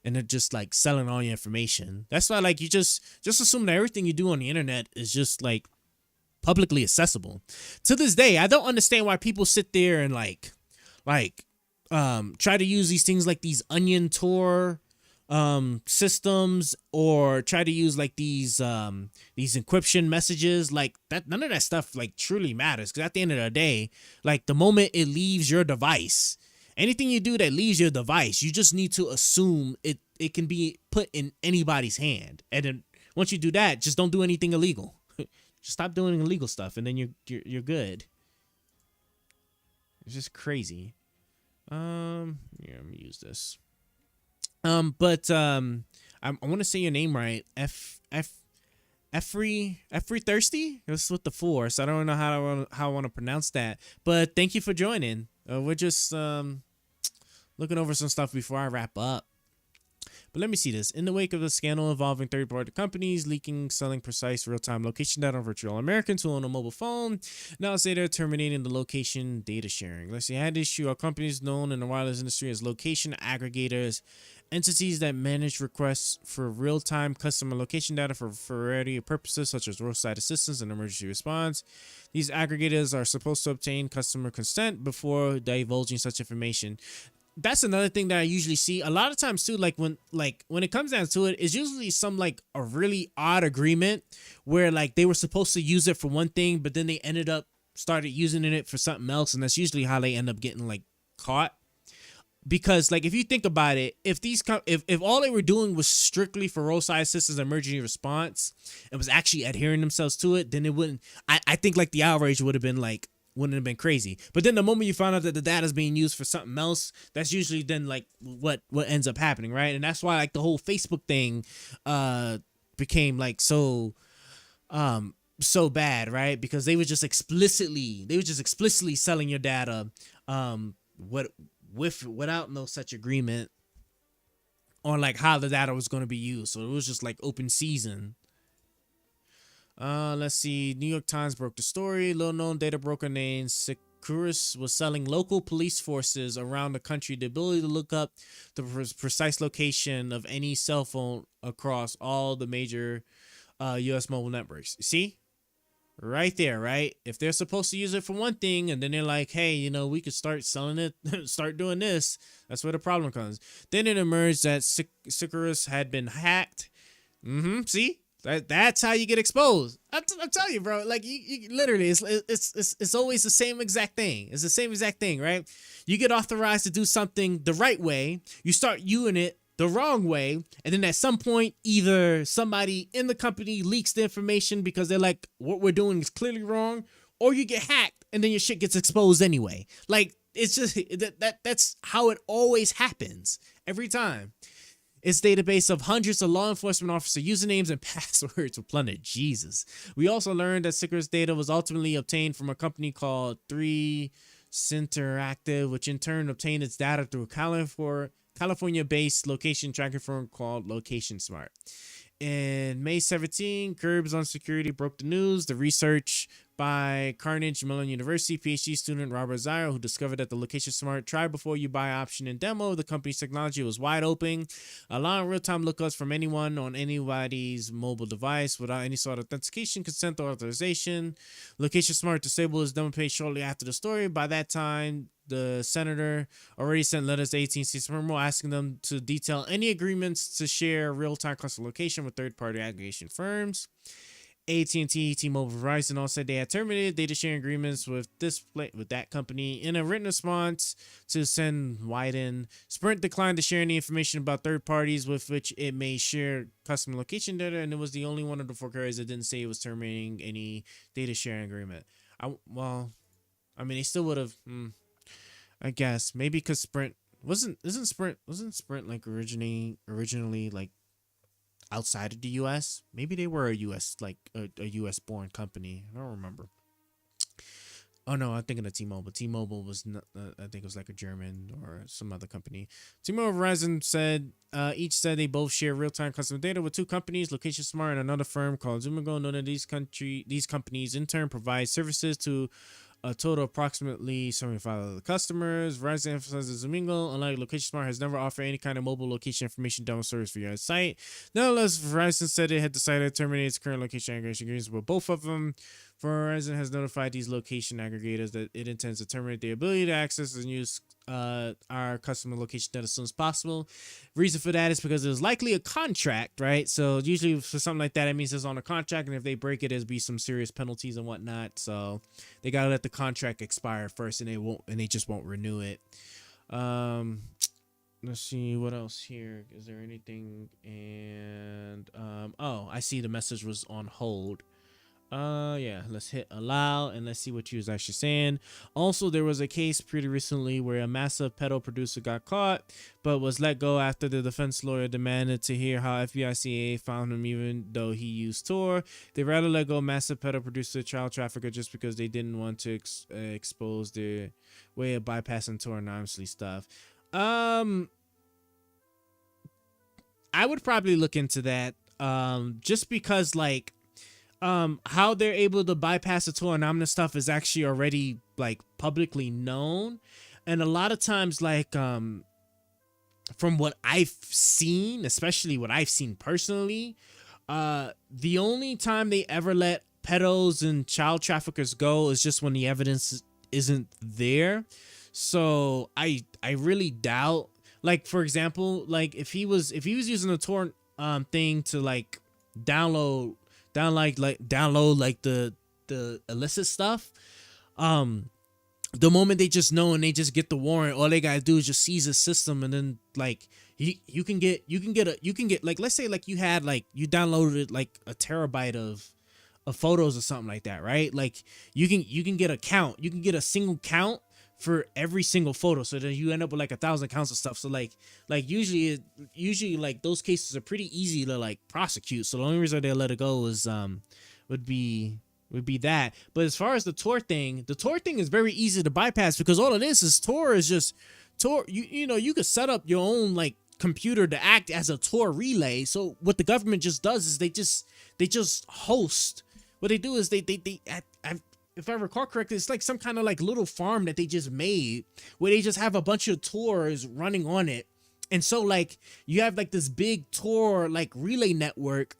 they're just like selling all your information. That's why like you just assume that everything you do on the internet is just like publicly accessible. To this day, I don't understand why people sit there and like try to use these things like these onion Tor systems, or try to use like these encryption messages. Like that, none of that stuff like truly matters, because at the end of the day, like the moment it leaves your device, anything you do that leaves your device, you just need to assume it can be put in anybody's hand. And then once you do that, just don't do anything illegal. Just stop doing illegal stuff, and then you're good. It's just crazy. Yeah, I'm gonna use this. I want to say your name right. Efree Thirsty. That's with the 4, so I don't know how I want to pronounce that. But thank you for joining. We're just looking over some stuff before I wrap up. But let me see this. In the wake of the scandal involving third-party companies leaking, selling precise real-time location data on virtual Americans who own a mobile phone, now say they're terminating the location data sharing. Let's see. Had issue are companies known in the wireless industry as location aggregators, entities that manage requests for real-time customer location data for a variety of purposes, such as roadside assistance and emergency response. These aggregators are supposed to obtain customer consent before divulging such information. That's another thing that I usually see a lot of times too. Like when it comes down to it, it's usually some like a really odd agreement where like they were supposed to use it for one thing, but then they started using it for something else, and that's usually how they end up getting like caught. Because like if you think about it, if all they were doing was strictly for roadside assistance and emergency response and was actually adhering themselves to it, then it wouldn't. I think like the outrage wouldn't have been crazy. But then the moment you find out that the data is being used for something else, that's usually then like what ends up happening, right? And that's why like the whole Facebook thing became like so bad, right? Because they were just explicitly selling your data without no such agreement on like how the data was going to be used. So it was just like open season. Let's see. New York Times broke the story. Little-known data broker named Securus was selling local police forces around the country the ability to look up the precise location of any cell phone across all the major U.S. mobile networks. See? Right there, right? If they're supposed to use it for one thing, and then they're like, hey, we could start selling it, start doing this, that's where the problem comes. Then it emerged that Securus had been hacked. See? That's how you get exposed. I'm telling you, bro. Like you literally, it's always the same exact thing. It's the same exact thing, right? You get authorized to do something the right way. You start using it the wrong way, and then at some point, either somebody in the company leaks the information because they're like, what we're doing is clearly wrong, or you get hacked, and then your shit gets exposed anyway. Like it's just that's how it always happens every time. Its database of hundreds of law enforcement officer usernames and passwords were plundered. Jesus. We also learned that Securus data was ultimately obtained from a company called 3 Interactive, which in turn obtained its data through a California-based location tracking firm called Location Smart. In May 17, Curbs on Security broke the news. The research by Carnegie Mellon University PhD student Robert Zire, who discovered that the Location Smart try before you buy option and demo of the company's technology was wide open, allowing real-time lookups from anyone on anybody's mobile device without any sort of authentication, consent, or authorization. Location Smart disabled its demo page shortly after the story. By that time, the senator already sent letters to AT&T Supremo asking them to detail any agreements to share real-time customer location with third-party aggregation firms. AT&T, T-Mobile, Verizon all said they had terminated data sharing agreements with that company. In a written response to send Wyden, Sprint declined to share any information about third parties with which it may share customer location data, and it was the only one of the 4 carriers that didn't say it was terminating any data sharing agreement. They still would have. I guess maybe because Sprint Wasn't Sprint like originally like outside of the U.S.? Maybe they were a U.S. like a U.S. born company. I don't remember. Oh no, I'm thinking of T-Mobile. T-Mobile was not, I think it was like a German or some other company. T-Mobile and Verizon said each said they both share real-time customer data with two companies, Location Smart and another firm called Zumigo. None of these companies in turn provide services to a total of approximately 75 of the customers. Verizon emphasizes Zumingo, unlike Location Smart, has never offered any kind of mobile location information download service via its site. Nonetheless, Verizon said it had decided to terminate its current location aggregation agreements with both of them. Verizon has notified these location aggregators that it intends to terminate the ability to access and use our customer location data as soon as possible. Reason for that is because there's likely a contract, right? So usually for something like that, it means it's on a contract, and if they break it, there's be some serious penalties and whatnot. So they gotta let the contract expire first, and they just won't renew it. Let's see what else here. Is there anything? And oh, I see the message was on hold. Yeah, let's hit allow and let's see what you was actually saying. Also, there was a case pretty recently where a massive pedo producer got caught but was let go after the defense lawyer demanded to hear how FBI CA found him even though he used Tor. They rather let go massive pedo producer child trafficker just because they didn't want to expose their way of bypassing Tor anonymously stuff. I would probably look into that just because like how they're able to bypass the Tor anonymous stuff is actually already like publicly known, and a lot of times like from what I've seen, especially what I've seen personally, the only time they ever let pedos and child traffickers go is just when the evidence isn't there. So I really doubt, like for example, like if he was using the Tor thing to like download the illicit stuff, the moment they just know and they just get the warrant, all they gotta do is just seize the system, and then like you can get like, let's say like you downloaded like a terabyte of photos or something like that, right? Like you can get a count, you can get a single count for every single photo, so then you end up with like 1,000 counts of stuff. So like usually like those cases are pretty easy to like prosecute. So the only reason they let it go is would be that. But as far as the Tor thing is very easy to bypass, because all it is Tor is just Tor. You could set up your own like computer to act as a Tor relay. So what the government just does is they just host. What they do is if I recall correctly, it's like some kind of like little farm that they just made where they just have a bunch of Tors running on it. And so like you have like this big Tor like relay network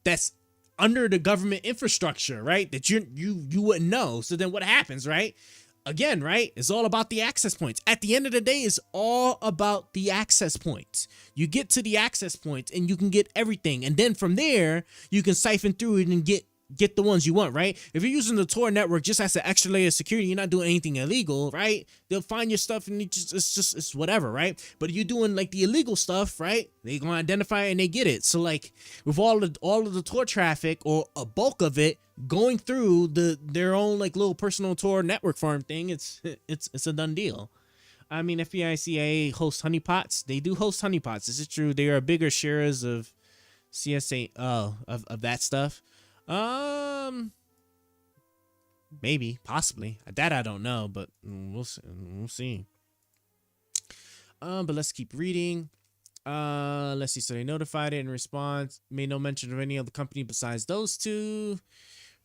that's under the government infrastructure, right? That you wouldn't know. So then what happens, right? Again, right? It's all about the access points. At the end of the day, it's all about the access points. You get to the access points and you can get everything. And then from there, you can siphon through it and get the ones you want, right? If you're using the Tor network just as an extra layer of security, you're not doing anything illegal, right? They'll find your stuff and it's whatever, right? But if you're doing like the illegal stuff, right? They're gonna identify it and they get it. So like with all of the Tor traffic, or a bulk of it going through their own like little personal Tor network farm thing, it's a done deal. I mean, FBI CIA hosts honeypots. They do host honeypots. This is true. They are bigger sharers of CSA of that stuff. Maybe, possibly. That I don't know, but we'll see. But let's keep reading. Let's see. So they notified it in response, made no mention of any other company besides those two.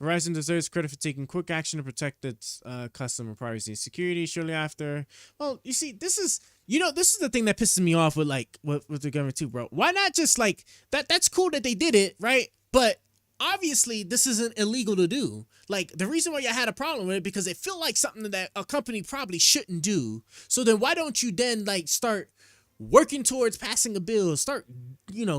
Verizon deserves credit for taking quick action to protect its customer privacy and security shortly after. Well, you see, this is the thing that pisses me off with the government too, bro. Why not just like that? That's cool that they did it, right? But obviously, this isn't illegal to do. Like, the reason why you had a problem with it, because it felt like something that a company probably shouldn't do. So then why don't you then, like, start working towards passing a bill, start,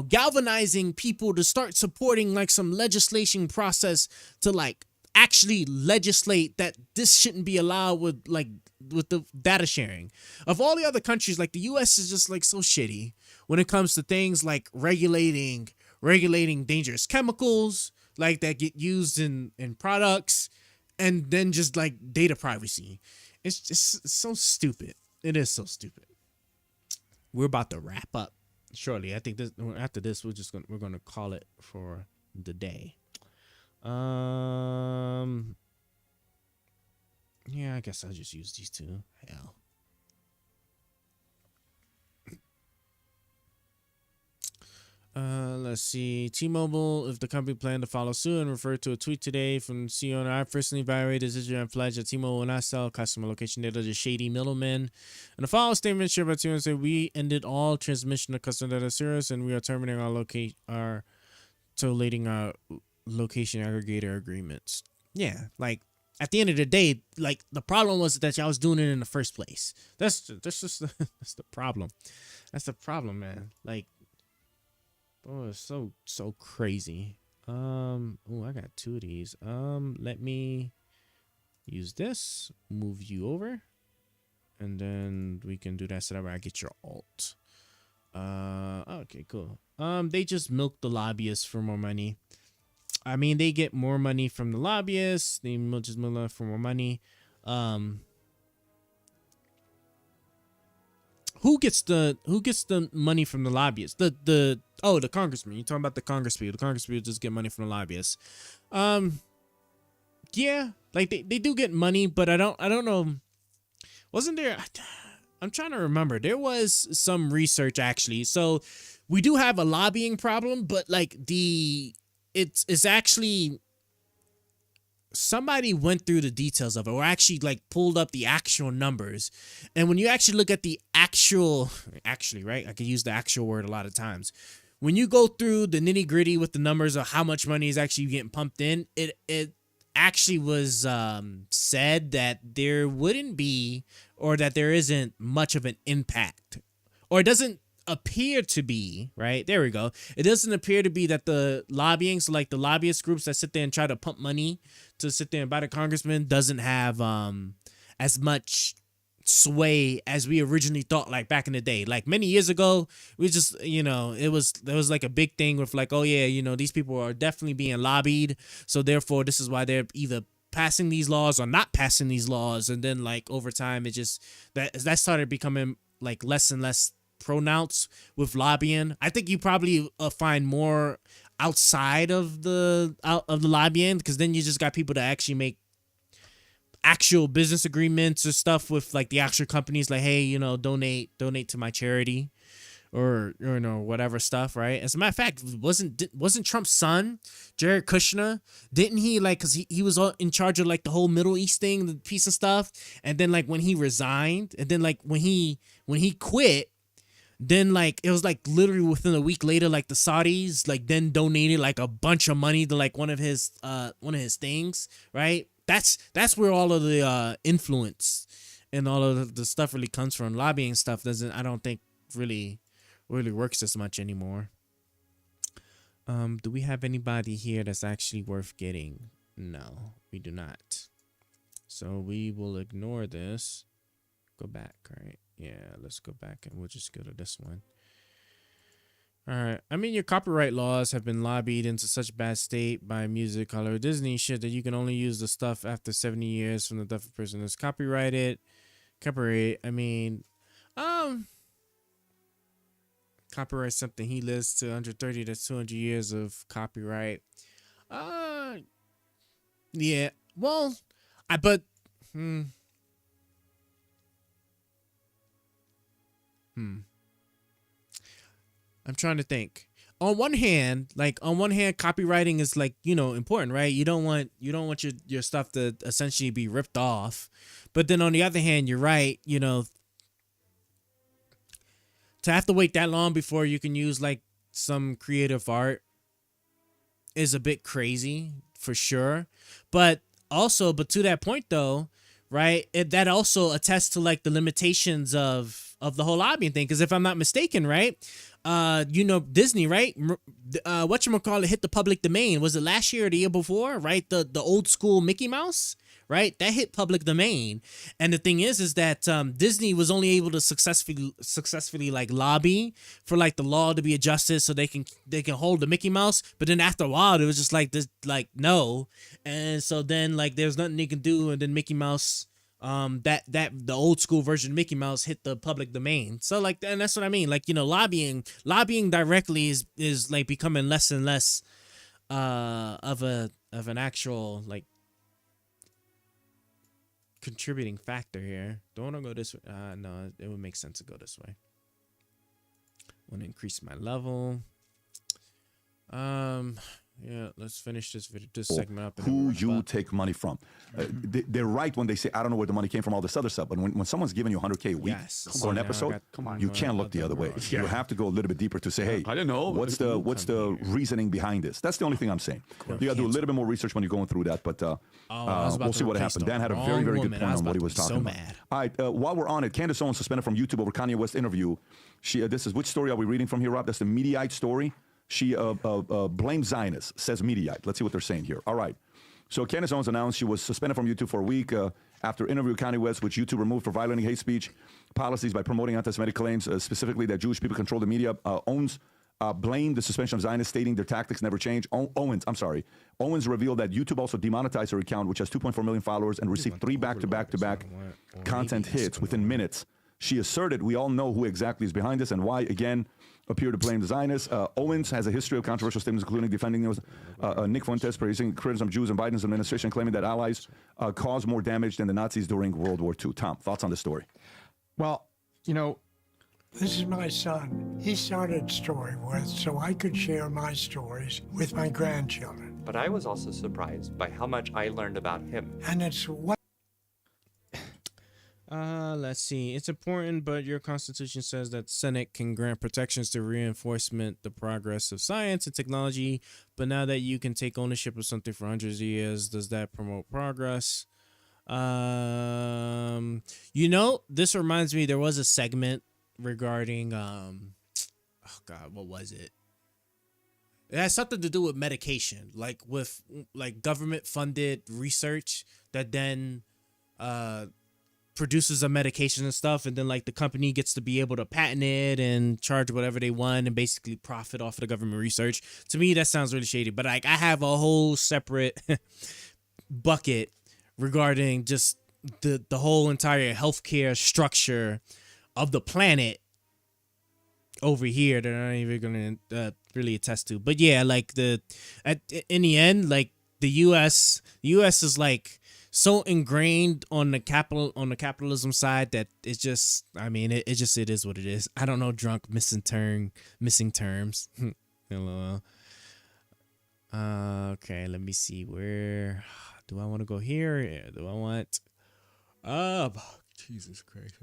galvanizing people to start supporting, like, some legislation process to, like, actually legislate that this shouldn't be allowed with the data sharing. Of all the other countries, like, the U.S. is just, like, so shitty when it comes to things like regulating dangerous chemicals like that get used in products, and then just like data privacy. It's just so stupid. It is so stupid. we're about to wrap up shortly. I think this after this we're gonna call it for the day. Yeah, I guess I'll just use these two. Hell. Let's see. T-Mobile, if the company planned to follow suit and refer to a tweet today from CEO owner, I personally evaluated this issue and pledged that T-Mobile will not sell customer location data to shady middlemen. And the follow statement shared by T-Mobile said, we ended all transmission of customer data service and we are terminating our tolerating our location aggregator agreements. Yeah, like at the end of the day, like the problem was that y'all was doing it in the first place. That's just that's the problem. That's the problem, man. Like, oh, it's so crazy. Oh, I got two of these. Let me use this, move you over, and then we can do that so that way I get your alt. Okay, cool. They just milk the lobbyists for more money. I mean, they get more money from the lobbyists. They just milk for more money. Who gets the money from the lobbyists? The congressman. You're talking about the congresspeople. The congresspeople just get money from the lobbyists. Yeah, like they do get money, but I don't know. Wasn't there? I'm trying to remember. There was some research actually. So we do have a lobbying problem, but like it's actually somebody went through the details of it or actually like pulled up the actual numbers. And when you actually look at the actually, right? I can use the actual word a lot of times. When you go through the nitty gritty with the numbers of how much money is actually getting pumped in, it actually was said that there wouldn't be, or that there isn't much of an impact, or it doesn't appear to be, right? There we go. It doesn't appear to be that the lobbying, so like the lobbyist groups that sit there and try to pump money to sit there and buy the congressman, doesn't have as much sway as we originally thought, like back in the day. Like many years ago, we just, there was like a big thing with like, oh yeah, these people are definitely being lobbied, so therefore this is why they're either passing these laws or not passing these laws. And then like over time, it just that started becoming like less and less pronounced with lobbying. I think you probably find more outside of the lobbying, because then you just got people that actually make actual business agreements or stuff with like the actual companies, like, hey, donate to my charity, or whatever stuff, right? As a matter of fact, wasn't Trump's son, Jared Kushner, didn't he, like, because he was in charge of like the whole Middle East thing, the peace and stuff, and then like when he resigned, and then like when he quit, then like it was like literally within a week later, like the Saudis like then donated like a bunch of money to like one of his things, right? That's where all of the influence and all of the stuff really comes from. Lobbying stuff I don't think really works as much anymore. Do we have anybody here that's actually worth getting? No, we do not. So we will ignore this. Go back, right? Yeah, let's go back and we'll just go to this one. All right. I mean, your copyright laws have been lobbied into such bad state by music color Disney shit that you can only use the stuff after 70 years from the death of the person that's copyrighted. I mean, copyright something he lists to 130 to 200 years of copyright. Yeah. Well, I'm trying to think. On one hand, copywriting is like, important, right? You don't want your stuff to essentially be ripped off. But then on the other hand, you're right, to have to wait that long before you can use like some creative art is a bit crazy for sure. But to that point though, right? That also attests to like the limitations of the whole lobbying thing. Because if I'm not mistaken, right? Disney, right? Whatchamacallit hit the public domain. Was it last year or the year before, right? The old school Mickey Mouse, right? That hit public domain. And the thing is that Disney was only able to successfully like lobby for like the law to be adjusted so they can hold the Mickey Mouse. But then after a while, it was just like this, like no. And so then like there's nothing they can do, and then Mickey Mouse that the old school version of Mickey Mouse hit the public domain. So like, and that's what I mean. Like, you know, lobbying directly is like becoming less and less of an actual like contributing factor here. Don't want to go this way. No, it would make sense to go this way. Want to increase my level. Yeah, let's finish this segment up.
Who you take money from. They're right when they say, I don't know where the money came from, all this other stuff. But when someone's giving you $100K a week for an episode, you can't look the other way. You have to go a little bit deeper to say, hey,
I didn't know.
What's the reasoning behind this? That's the only thing I'm saying. You got to do a little bit more research when you're going through that. But we'll see what happens. Dan had a very, very good point on what he was talking about. All right, while we're on it, Candace Owens suspended from YouTube over Kanye West interview. This is which story are we reading from here, Rob? That's the Mediaite story. She blames Zionists, says Mediaite. Let's see what they're saying here. All right. So Candace Owens announced she was suspended from YouTube for a week after interview with Kanye West, which YouTube removed for violating hate speech policies by promoting anti-Semitic claims, specifically that Jewish people control the media. Owens blamed the suspension of Zionists, stating their tactics never change. Owens revealed that YouTube also demonetized her account, which has 2.4 million followers, and received 3 back-to-back content hits within minutes. She asserted, we all know who exactly is behind this and why, again, appear to blame the Zionists. Owens has a history of controversial statements, including defending Nick Fuentes, praising criticism of Jews in Biden's administration, claiming that allies caused more damage than the Nazis during World War II. Tom, thoughts on this story?
Well, you know,
this is my son. He started StoryWorth so I could share my stories with my grandchildren.
But I was also surprised by how much I learned about him.
And it's what
let's see. It's important, but your Constitution says that the Senate can grant protections to reinforcement the progress of science and technology. But now that you can take ownership of something for hundreds of years, does that promote progress? You know, this reminds me. There was a segment regarding oh God, what was it? It has something to do with medication, like with like government funded research that then produces a medication and stuff, and then like the company gets to be able to patent it and charge whatever they want and basically profit off of the government research. To me, that sounds really shady, but like I have a whole separate bucket regarding just the whole entire healthcare structure of the planet over here that I'm not even gonna really attest to. But yeah, like in the end, like the US is like so ingrained on the capitalism side that it's just, I mean, it is what it is. I don't know, drunk missing terms. LOL. Okay, let me see, where do I want to go here? Yeah, do I want Jesus Christ.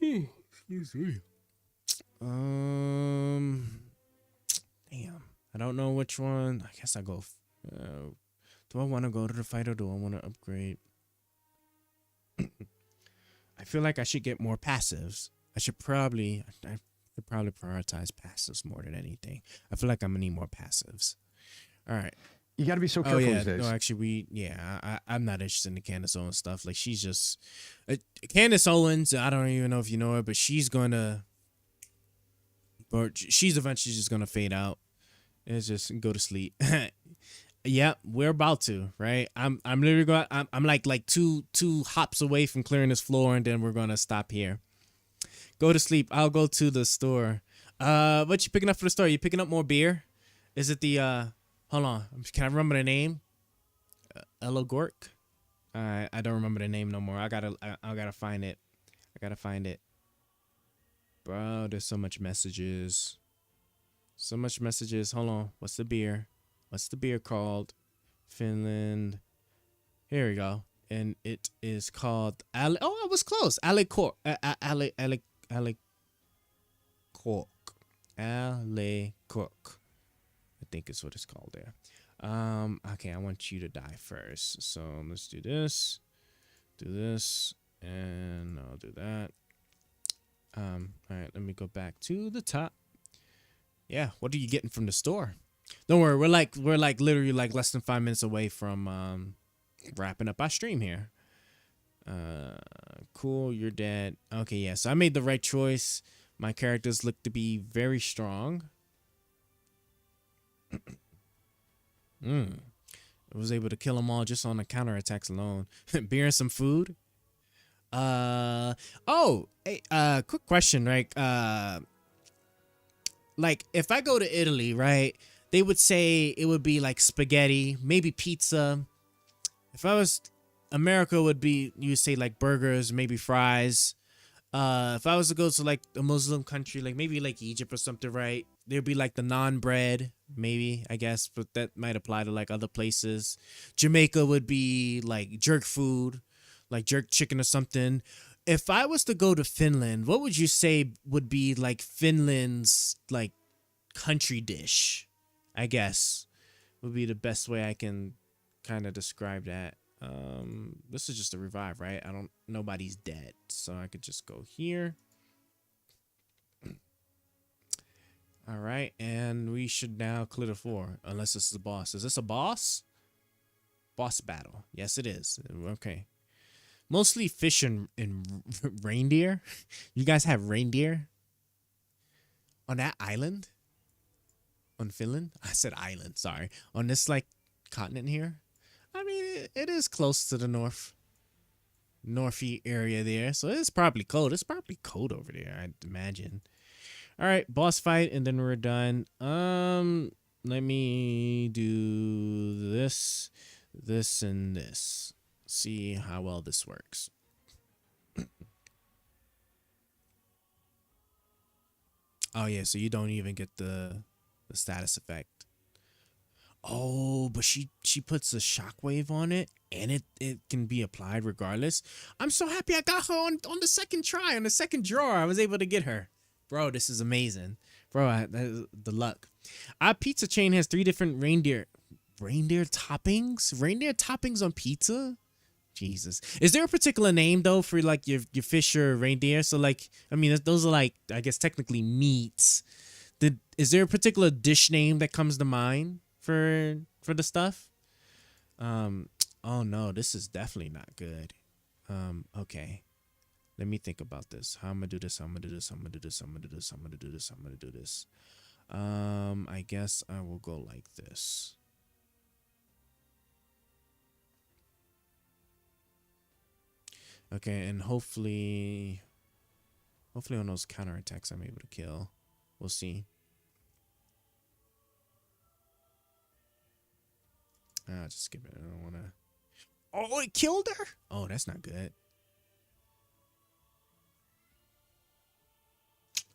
Excuse me. Damn, I don't know which one. I guess I go do I want to go to the fight or do I want to upgrade? I feel like I should get more passives. I should probably prioritize passives more than anything. I feel like I'm gonna need more passives. All right.
You got to be so careful these days.
No, actually, I'm not interested in the Candace Owens stuff. Like, she's just Candace Owens. I don't even know if you know her, but she's eventually just gonna fade out. It's just go to sleep. Yeah, we're about to, right? I'm literally going. I'm like two hops away from clearing this floor, and then we're gonna stop here. Go to sleep. I'll go to the store. What you picking up for the store? You picking up more beer? Is it the Hold on. Can I remember the name? Elo Gork. I don't remember the name no more. I gotta find it. Bro, there's so much messages. Hold on. What's the beer? What's the beer called? Finland. Here we go. And it is called I was close. Ale Cork. Ale Cork. Ale Cork. I think is what it's called there. Okay, I want you to die first. So let's do this, and I'll do that. All right, let me go back to the top. Yeah, what are you getting from the store? Don't worry, we're like literally like less than 5 minutes away from wrapping up our stream here. Cool, you're dead. Okay, yeah, so I made the right choice. My characters look to be very strong. I was able to kill them all just on the counterattacks alone. Beer and some food. Quick question, right? Like if I go to Italy, right? They would say it would be like spaghetti, maybe pizza. If I was America, would be you would say like burgers, maybe fries. If I was to go to like a Muslim country, like maybe like Egypt or something, right? There'd be like the naan bread, maybe, I guess, but that might apply to like other places. Jamaica would be like jerk food, like jerk chicken or something. If I was to go to Finland, what would you say would be like Finland's like country dish? I guess would be the best way I can kind of describe that. This is just a revive, right? Nobody's dead, so I could just go here. All right, and we should now clear the floor, unless this is a boss. Is this a boss? Boss battle. Yes, it is. Okay. Mostly fish and reindeer. You guys have reindeer on that island? On Finland? I said island, sorry. On this, like, continent here? I mean, it is close to the northy area there, so it's probably cold. It's probably cold over there, I'd imagine. All right, boss fight, and then we're done. Let me do this, and this. See how well this works. Oh yeah, so you don't even get the status effect. Oh, but she puts a shockwave on it, and it can be applied regardless. I'm so happy I got her on the second try, on the second draw. I was able to get her. Bro, this is amazing. Bro, the luck. Our pizza chain has 3 different reindeer toppings? Reindeer toppings on pizza? Jesus. Is there a particular name though for like your fish or reindeer? So like, I mean, those are like, I guess technically meats. Is there a particular dish name that comes to mind for the stuff? Oh no, this is definitely not good. Okay. Let me think about this. How I'm gonna do this, I'm gonna do this, I'm gonna do this, I'm gonna do this, I'm gonna do this, I'm gonna do this. I guess I will go like this. Okay, and hopefully on those counterattacks I'm able to kill. We'll see. I'll just skip it. I don't want to. Oh, it killed her? Oh, that's not good.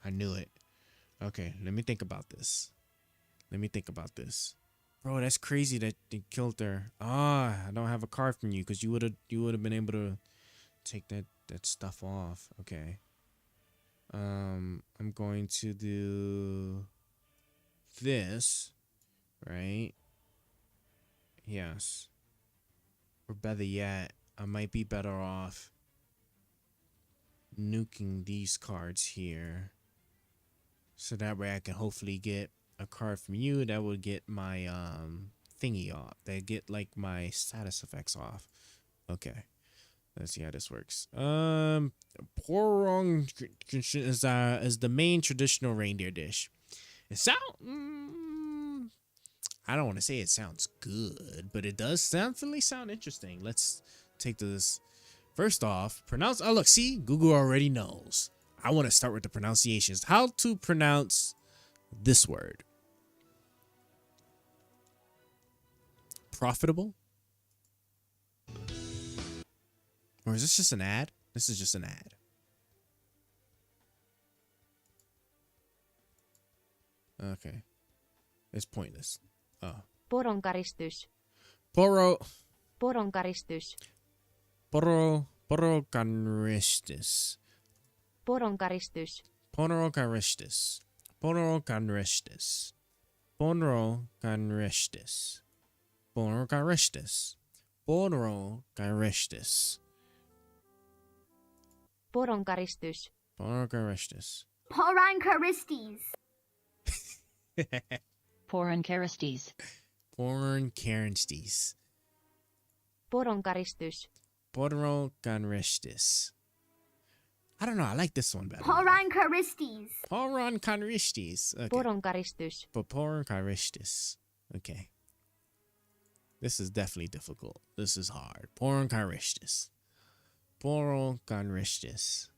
I knew it. Okay, let me think about this. Bro, that's crazy that they killed her. Ah, I don't have a card from you because you would have been able to take that stuff off. Okay. I'm going to do this, right? Yes. Or better yet, I might be better off nuking these cards here. So that way I can hopefully get a card from you that would get my thingy off. They get like my status effects off. Okay. Let's see how this works. Porong is the main traditional reindeer dish. It I don't want to say it sounds good, but it does definitely sound interesting. Let's take this. First off, pronounce. Oh, look, see, Google already knows. I want to start with the pronunciations. How to pronounce this word? Profitable? Or is this just an ad? This is just an ad. Okay. It's pointless. Oh.
Poronkaristus.
Poronkaristus.
Poronkaristus.
Poronkaristus.
Poronkaristus.
Poronkaristes.
Poronkaristes.
Poronkaristus.
Poronkaristes. I don't know. I like this one better.
Poronkaristes.
Poronkaristes. Okay.
Poronkaristus.
Poronkaristes. Okay. This is definitely difficult. This is hard. Poron Karistis. Poron Karistis.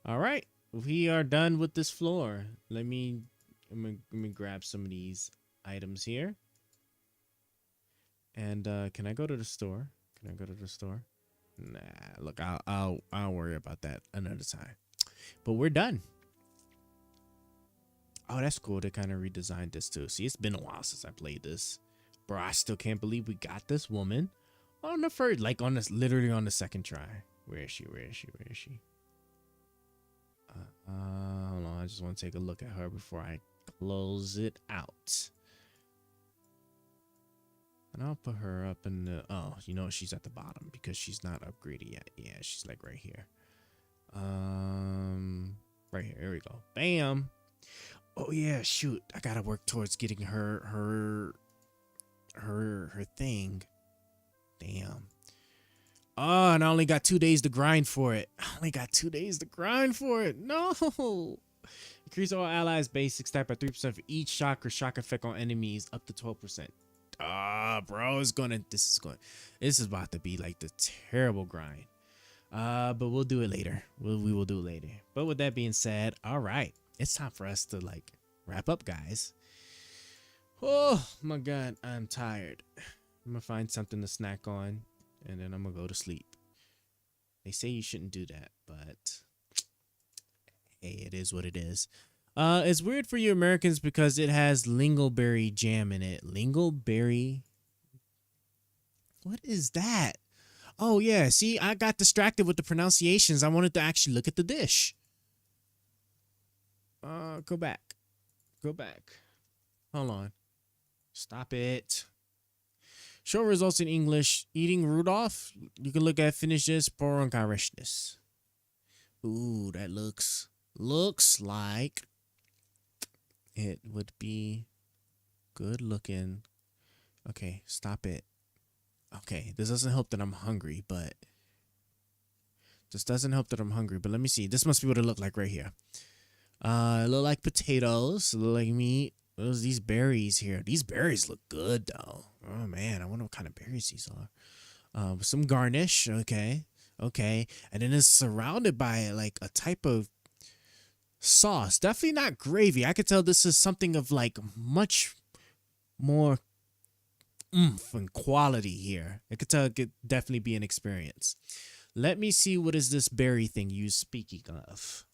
All right. We are done with this floor. Let me grab some of these items here. And can I go to the store? Can I go to the store? Nah, look, I'll worry about that another time. But we're done. Oh, that's cool. They kind of redesigned this too. See, it's been a while since I played this. Bro, I still can't believe we got this woman on the first, like on this, literally on the second try. Where is she? Where is she? Where is she? Hold on. I just want to take a look at her before I close it out. And I'll put her up in the, oh, you know, she's at the bottom because she's not upgraded yet. Yeah, she's like right here. Right here. Here we go. Bam. Oh yeah, shoot. I gotta work towards getting her thing. Damn. Oh, and I only got 2 days to grind for it. No. Increase all allies' basic stat by 3% for each shock or shock effect on enemies up to 12%. Bro, this is about to be like the terrible grind. But we'll do it later. We will do it later. But with that being said, all right, it's time for us to like wrap up, guys. Oh my God, I'm tired. I'm gonna find something to snack on, and then I'm gonna go to sleep. They say you shouldn't do that, but hey, it is what it is. It's weird for you Americans because it has lingonberry jam in it. Lingonberry. What is that? Oh yeah, see, I got distracted with the pronunciations. I wanted to actually look at the dish. Go back. Hold on. Stop it. Show results in English. Eating Rudolph. You can look at finishes. Poron Karistis. Ooh, that looks like it would be good looking. Okay, stop it. Okay, this doesn't help that I'm hungry, but let me see. This must be what it looked like right here. It look like potatoes. It look like meat. Those these berries here. These berries look good though. Oh man, I wonder what kind of berries these are. With some garnish. Okay. And then it's surrounded by like a type of sauce. Definitely not gravy. I could tell this is something of like much more oomph and quality here. I could tell it could definitely be an experience. Let me see, what is this berry thing you speaking of?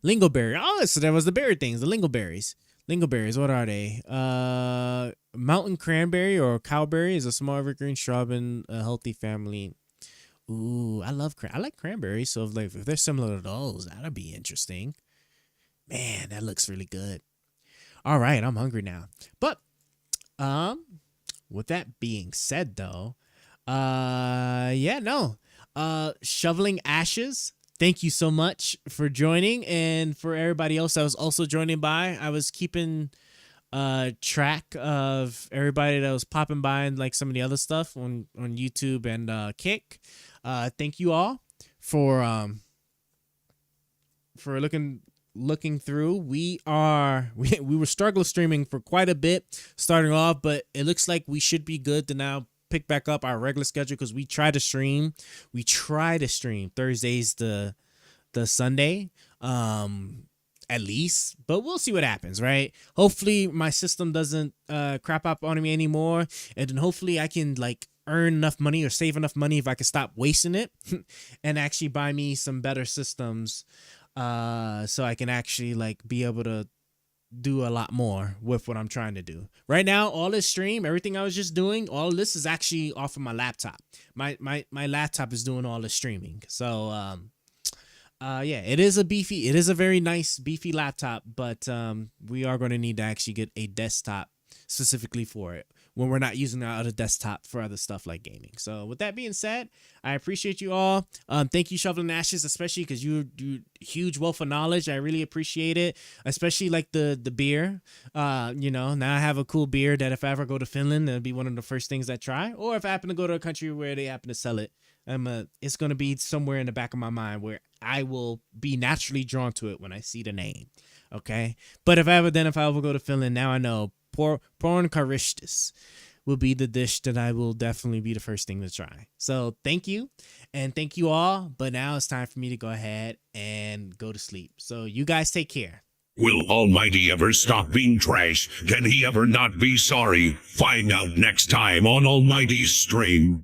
Lingonberry. Oh, so that was the berry things, the lingonberries. Lingonberries, what are they? Mountain cranberry or cowberry is a small evergreen shrub in a healthy family. Ooh, I like cranberries, so if they're similar to those, that'll be interesting. Man, that looks really good. All right, I'm hungry now. But with that being said though, Shoveling Ashes, thank you so much for joining, and for everybody else that was also joining by. I was keeping track of everybody that was popping by and like some of the other stuff on YouTube and Kick. Thank you all for looking through. We were struggling streaming for quite a bit starting off, but it looks like we should be good to now pick back up our regular schedule, because we try to stream Thursdays to Sunday at least, but we'll see what happens, right? Hopefully my system doesn't crap up on me anymore, and then hopefully I can like earn enough money or save enough money if I can stop wasting it and actually buy me some better systems, so I can actually like be able to do a lot more with what I'm trying to do. Right now, all this stream, everything I was just doing, all of this is actually off of my laptop. My laptop is doing all the streaming. So it is a very nice beefy laptop, but we are going to need to actually get a desktop specifically for it when we're not using our other desktop for other stuff like gaming. So with that being said, I appreciate you all. Thank you, Shoveling Ashes, especially because you huge wealth of knowledge. I really appreciate it, especially like the beer. Now I have a cool beer that if I ever go to Finland, that'll be one of the first things I try. Or if I happen to go to a country where they happen to sell it, it's going to be somewhere in the back of my mind where I will be naturally drawn to it when I see the name. Okay. But if I ever go to Finland, now I know porn caristus will be the dish that I will definitely be the first thing to try. So thank you, and thank you all. But now it's time for me to go ahead and go to sleep. So you guys take care.
Will Almighty ever stop being trash? Can he ever not be sorry? Find out next time on Almighty's stream.